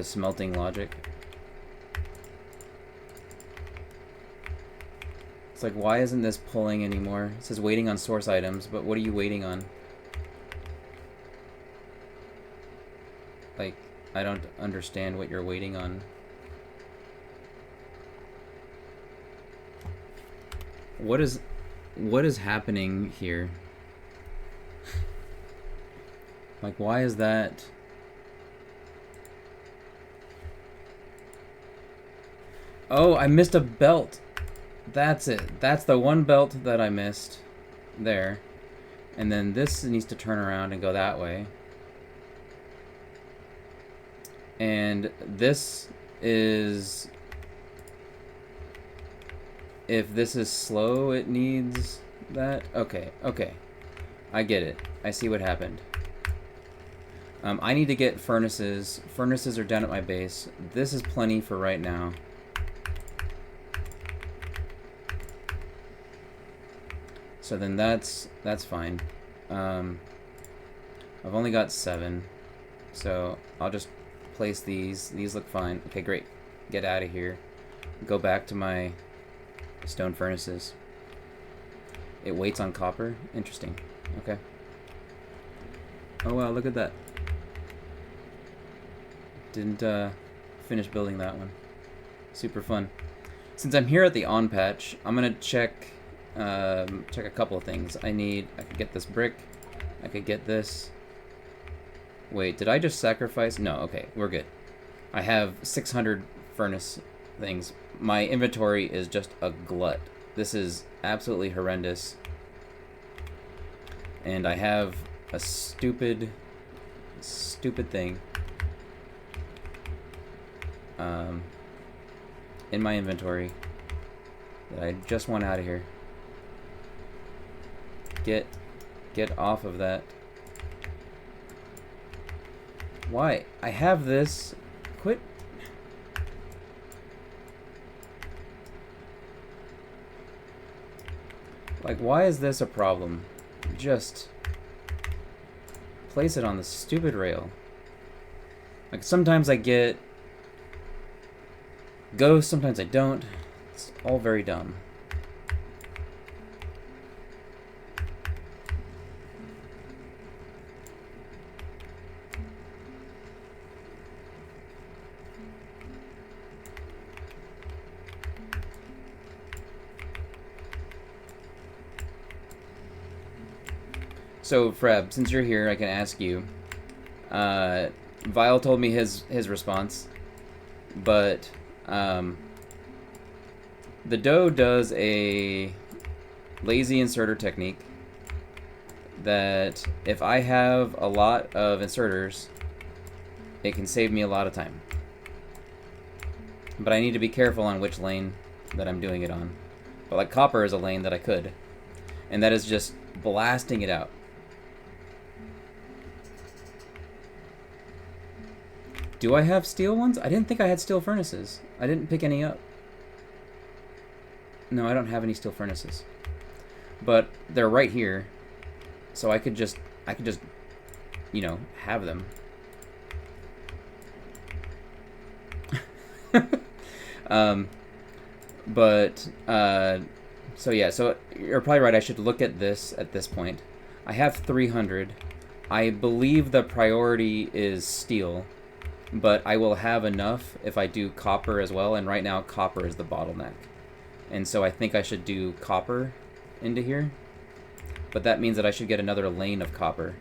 smelting logic. It's like, why isn't this pulling anymore? It says waiting on source items, but what are you waiting on? Like, I don't understand what you're waiting on. What is happening here? Like, why is that? Oh, I missed a belt. That's it. That's the one belt that I missed there. And then this needs to turn around and go that way. And this is... if this is slow, it needs that. Okay, okay. I get it. I see what happened. I need to get furnaces. Furnaces are down at my base. This is plenty for right now. So then that's fine. I've only got 7. So I'll just place these. These look fine. Okay, great. Get out of here. Go back to my stone furnaces. It waits on copper? Interesting. Okay. Oh wow, look at that. Didn't finish building that one. Super fun. Since I'm here at the on patch, I'm gonna check a couple of things. I could get this brick. I could get this. Wait, did I just sacrifice? No, okay, we're good. I have 600 furnace things. My inventory is just a glut. This is absolutely horrendous. And I have a stupid thing in my inventory that I just want out of here. Get off of that. Why? I have this. Quit. Like, why is this a problem? Just place it on the stupid rail. Like, sometimes I get ghosts, sometimes I don't. It's all very dumb. So, Freb, since you're here, I can ask you, Vile told me his response, but the dough does a lazy inserter technique that if I have a lot of inserters, it can save me a lot of time. But I need to be careful on which lane that I'm doing it on. But like copper is a lane that I could, and that is just blasting it out. Do I have steel ones? I didn't think I had steel furnaces. I didn't pick any up. No, I don't have any steel furnaces. But they're right here. So I could just, you know, have them. So yeah, so you're probably right. I should look at this at this point. I have 300. I believe the priority is steel, but I will have enough if I do copper as well. And right now, copper is the bottleneck. And so I think I should do copper into here. But that means that I should get another lane of copper.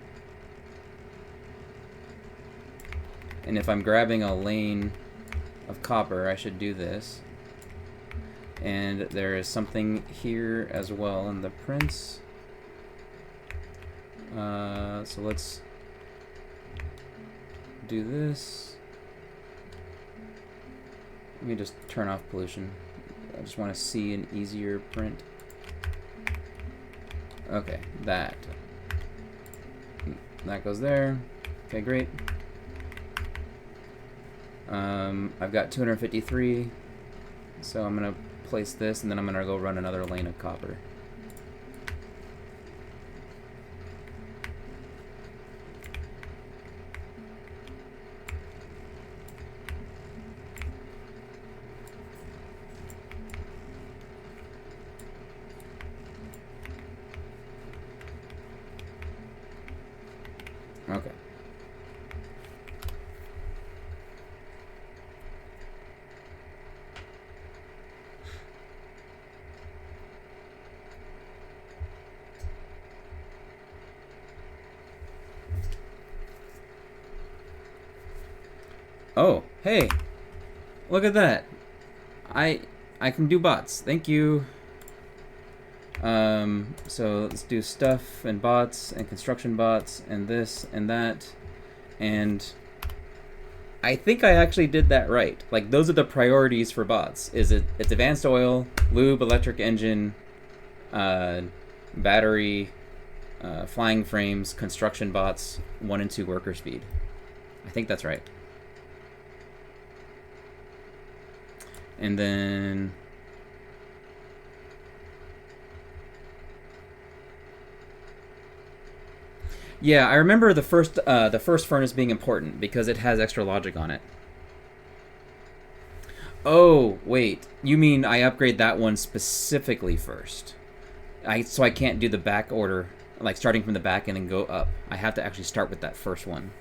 And if I'm grabbing a lane of copper, I should do this. And there is something here as well in the prints. So let's do this. Let me just turn off pollution. I just want to see an easier print. Okay, that goes there. Okay, great. I've got 253, so I'm gonna place this, and then I'm gonna go run another lane of copper. Okay. Oh, hey, look at that. I can do bots. Thank you. So let's do stuff and bots and construction bots and this and that. And I think I actually did that right. Like, those are the priorities for bots. It's advanced oil, lube, electric engine, battery, flying frames, construction bots, 1 and 2 worker speed. I think that's right. And then yeah, I remember the first furnace being important because it has extra logic on it. Oh, wait. You mean I upgrade that one specifically first? So I can't do the back order, like starting from the back and then go up. I have to actually start with that first one.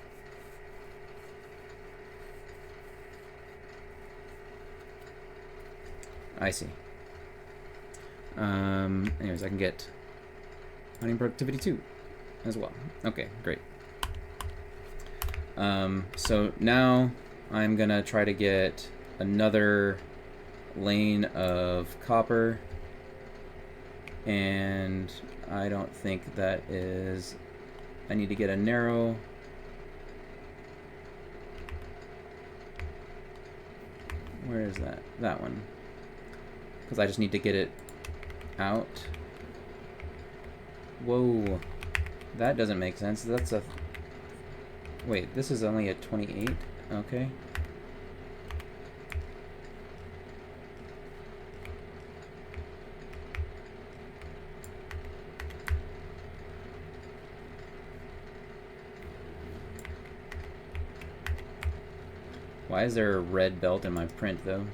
I see. Anyways, I can get mining productivity 2 as well. Okay, great. So now I'm gonna try to get another lane of copper, and I don't think that is. I need to get a narrow. Where is that? That one. Because I just need to get it out. Whoa. That doesn't make sense. That's a... Wait, this is only at 28? Okay. Why is there a red belt in my print, though?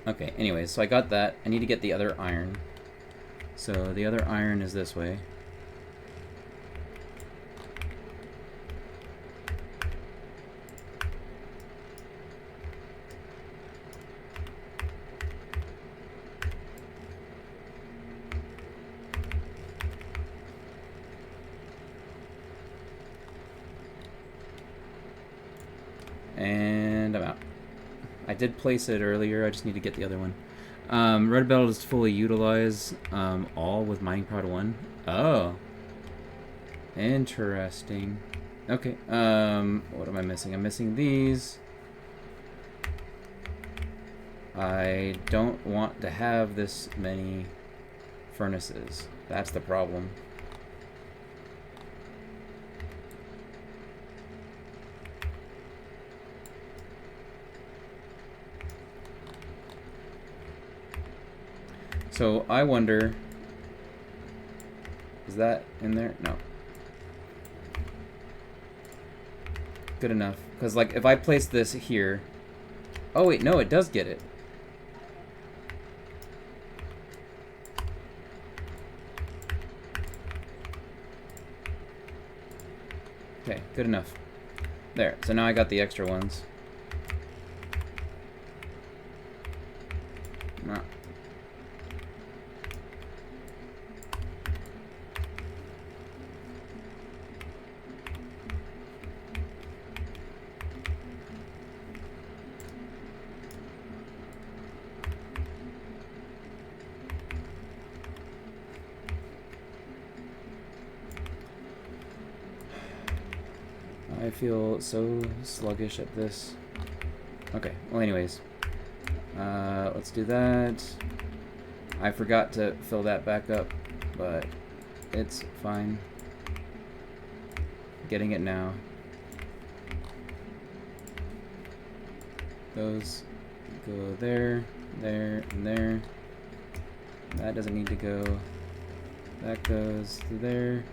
Okay, anyways, so I got that. I need to get the other iron. So the other iron is this way. And I'm out. I did place it earlier, I just need to get the other one. Red belt is fully utilized, all with mining prod 1. Oh. Interesting. Okay, what am I missing? I'm missing these. I don't want to have this many furnaces. That's the problem. So I wonder, is that in there? No. Good enough. Because, like, if I place this here... Oh, wait, no, it does get it. Okay, good enough. There, so now I got the extra ones. No. I feel so sluggish at this. Okay, well anyways. Let's do that. I forgot to fill that back up, but it's fine. Getting it now. Those go there, there, and there. That doesn't need to go. That goes to there.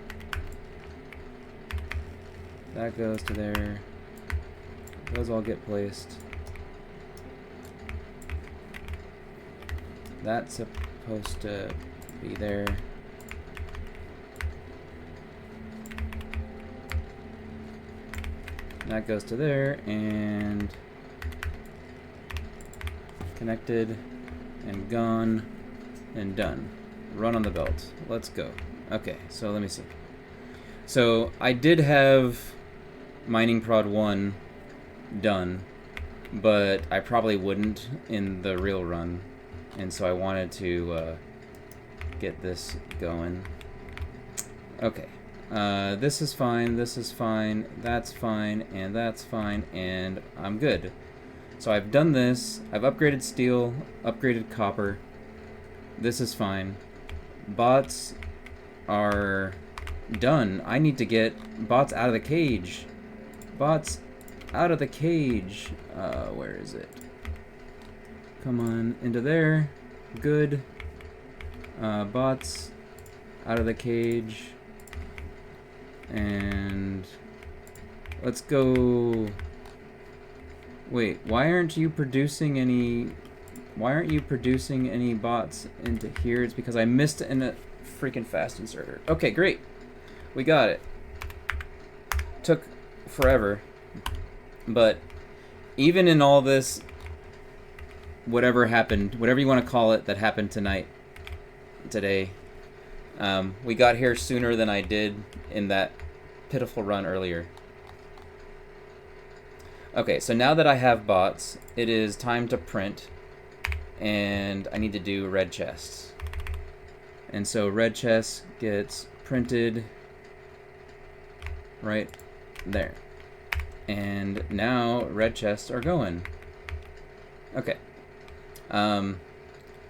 That goes to there. Those all get placed. That's supposed to be there. That goes to there, and connected, and gone, and done. Run on the belt. Let's go. Okay, so let me see. So I did have mining prod 1 done, but I probably wouldn't in the real run, and so I wanted to get this going. Okay, this is fine, that's fine, and that's fine, and I'm good. So I've done this, I've upgraded steel, upgraded copper, this is fine. Bots are done. I need to get bots out of the cage. Bots out of the cage. Where is it? Come on, into there. Good. Bots out of the cage. And let's go. Wait, why aren't you producing any bots into here? It's because I missed in a freaking fast inserter. Okay, great. We got it. Took forever. But even in all this, whatever happened, whatever you want to call it, that happened today, we got here sooner than I did in that pitiful run earlier. Okay, so now that I have bots, it is time to print, and I need to do red chests. And so red chest gets printed right there. And now red chests are going. Okay. I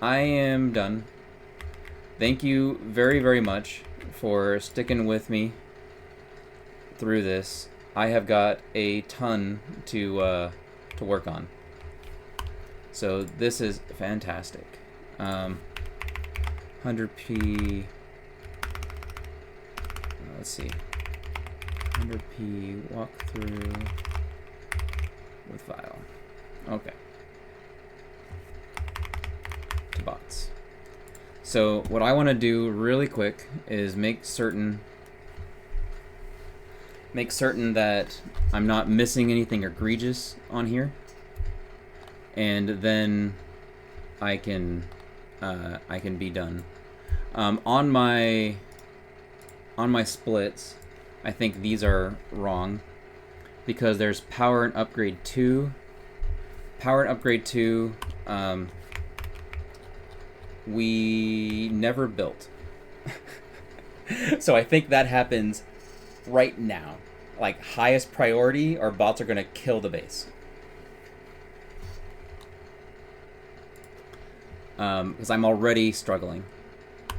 am done. Thank you very, very much for sticking with me through this. I have got a ton to work on. So this is fantastic. 100p. Let's see. 100p walkthrough with Vile. Okay. So what I want to do really quick is make certain that I'm not missing anything egregious on here, and then I can be done. On my splits, I think these are wrong because there's power and upgrade 2. Power and upgrade 2, we never built. So I think that happens right now. Like, highest priority, or bots are going to kill the base. Because I'm already struggling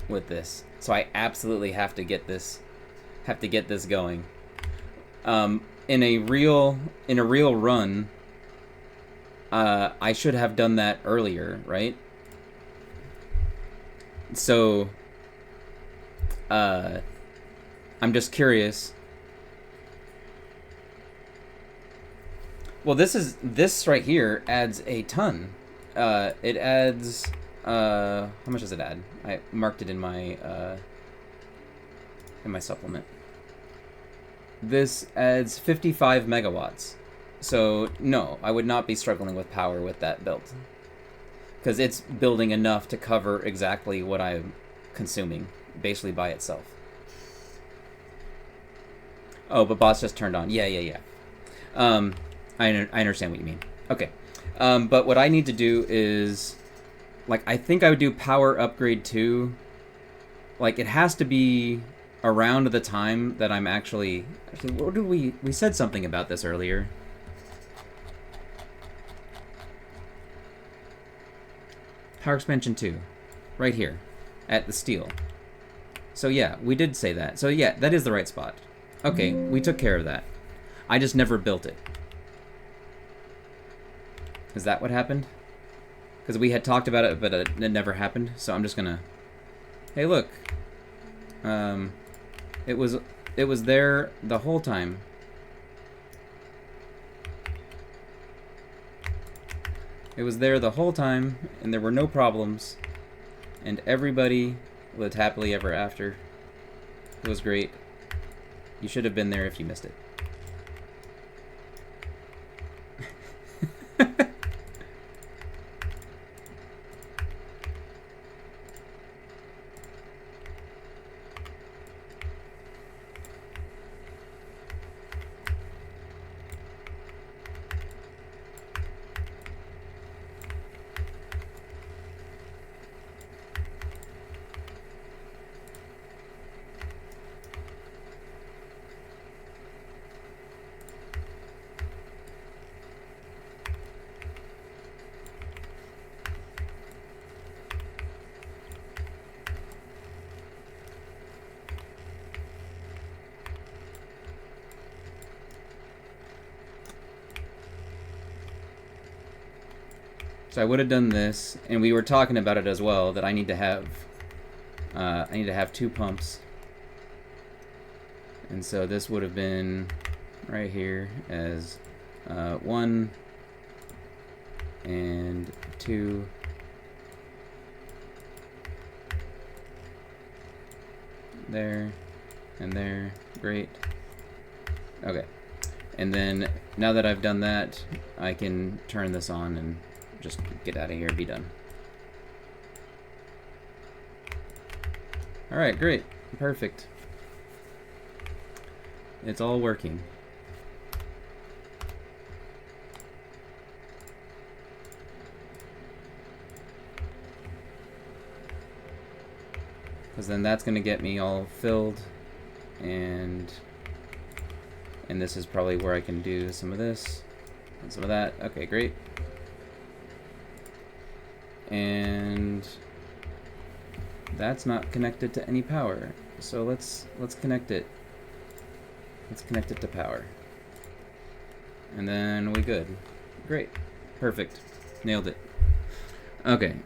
with this. So I absolutely have to get this going. In a real run, I should have done that earlier, right? So I'm just curious. Well, this right here adds a ton. It adds how much does it add? I marked it in my supplement. This adds 55 megawatts. So no, I would not be struggling with power with that build, because it's building enough to cover exactly what I'm consuming, basically by itself. Oh, but bots just turned on. Yeah. I understand what you mean. Okay. But what I need to do is, like, I think I would do power upgrade 2. Like, it has to be around the time that I'm actually what did we said something about this earlier. Power expansion 2. Right here. At the steel. So yeah, we did say that. So yeah, that is the right spot. Okay, we took care of that. I just never built it. Is that what happened? Because we had talked about it, but it never happened. So I'm just gonna... Hey, look. It was there the whole time. It was there the whole time, and there were no problems. And everybody lived happily ever after. It was great. You should have been there if you missed it. So I would have done this, and we were talking about it as well, that I need to have 2 pumps. And so this would have been right here as 1 and 2. There and there. Great. Okay. And then now that I've done that, I can turn this on and just get out of here and be done. Alright, great. Perfect. It's all working. Because then that's going to get me all filled, and this is probably where I can do some of this and some of that. Okay, great. And that's not connected to any power, so let's connect it. Let's connect it to power, and then we good. Great, perfect, nailed it. Okay.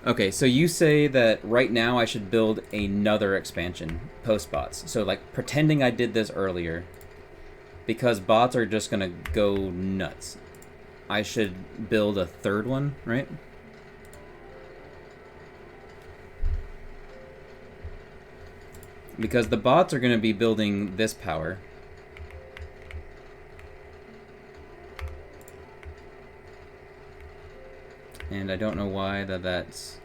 Okay, so you say that right now I should build another expansion post bots. So like pretending I did this earlier. because bots are just gonna go nuts. I should build a third one, right? Because the bots are gonna be building this power. And I don't know why that's...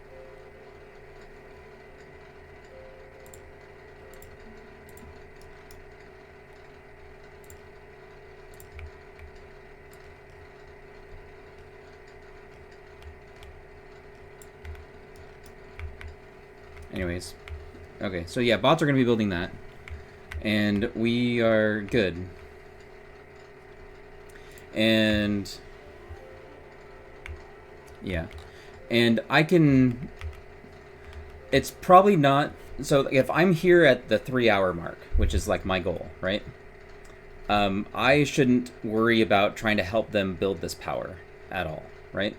Anyways. Okay, so yeah, bots are going to be building that. And we are good. And... yeah. And I can... it's probably not... so if I'm here at the 3-hour mark, which is like my goal, right? I shouldn't worry about trying to help them build this power at all, right?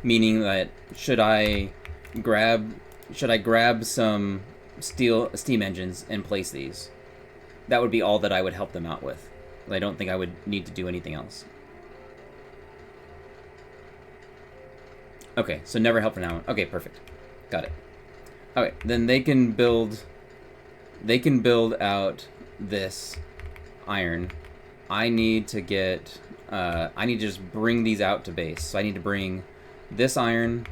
Meaning that should I grab some steam engines and place these? That would be all that I would help them out with. I don't think I would need to do anything else. Okay, so never help for now. Okay, perfect. Got it. Okay, then they can build out this iron. I need to just bring these out to base. So I need to bring this iron,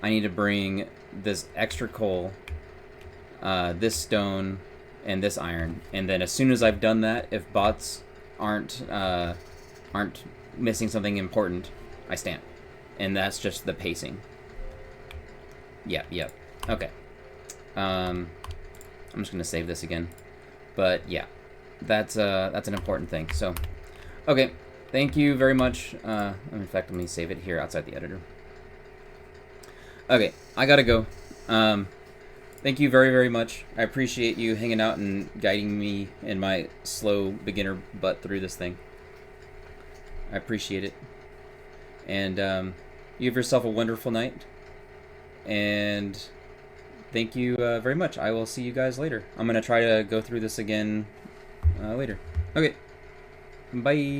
I need to bring this extra coal, this stone, and this iron. And then as soon as I've done that, if bots aren't missing something important, I stamp. And that's just the pacing. Yep. Okay. I'm just gonna save this again. But yeah, that's an important thing. So, okay, thank you very much. In fact, let me save it here outside the editor. Okay, I gotta go. Thank you very, very much. I appreciate you hanging out and guiding me in my slow beginner butt through this thing. I appreciate it. And you have yourself a wonderful night. And thank you very much. I will see you guys later. I'm gonna try to go through this again later. Okay, bye.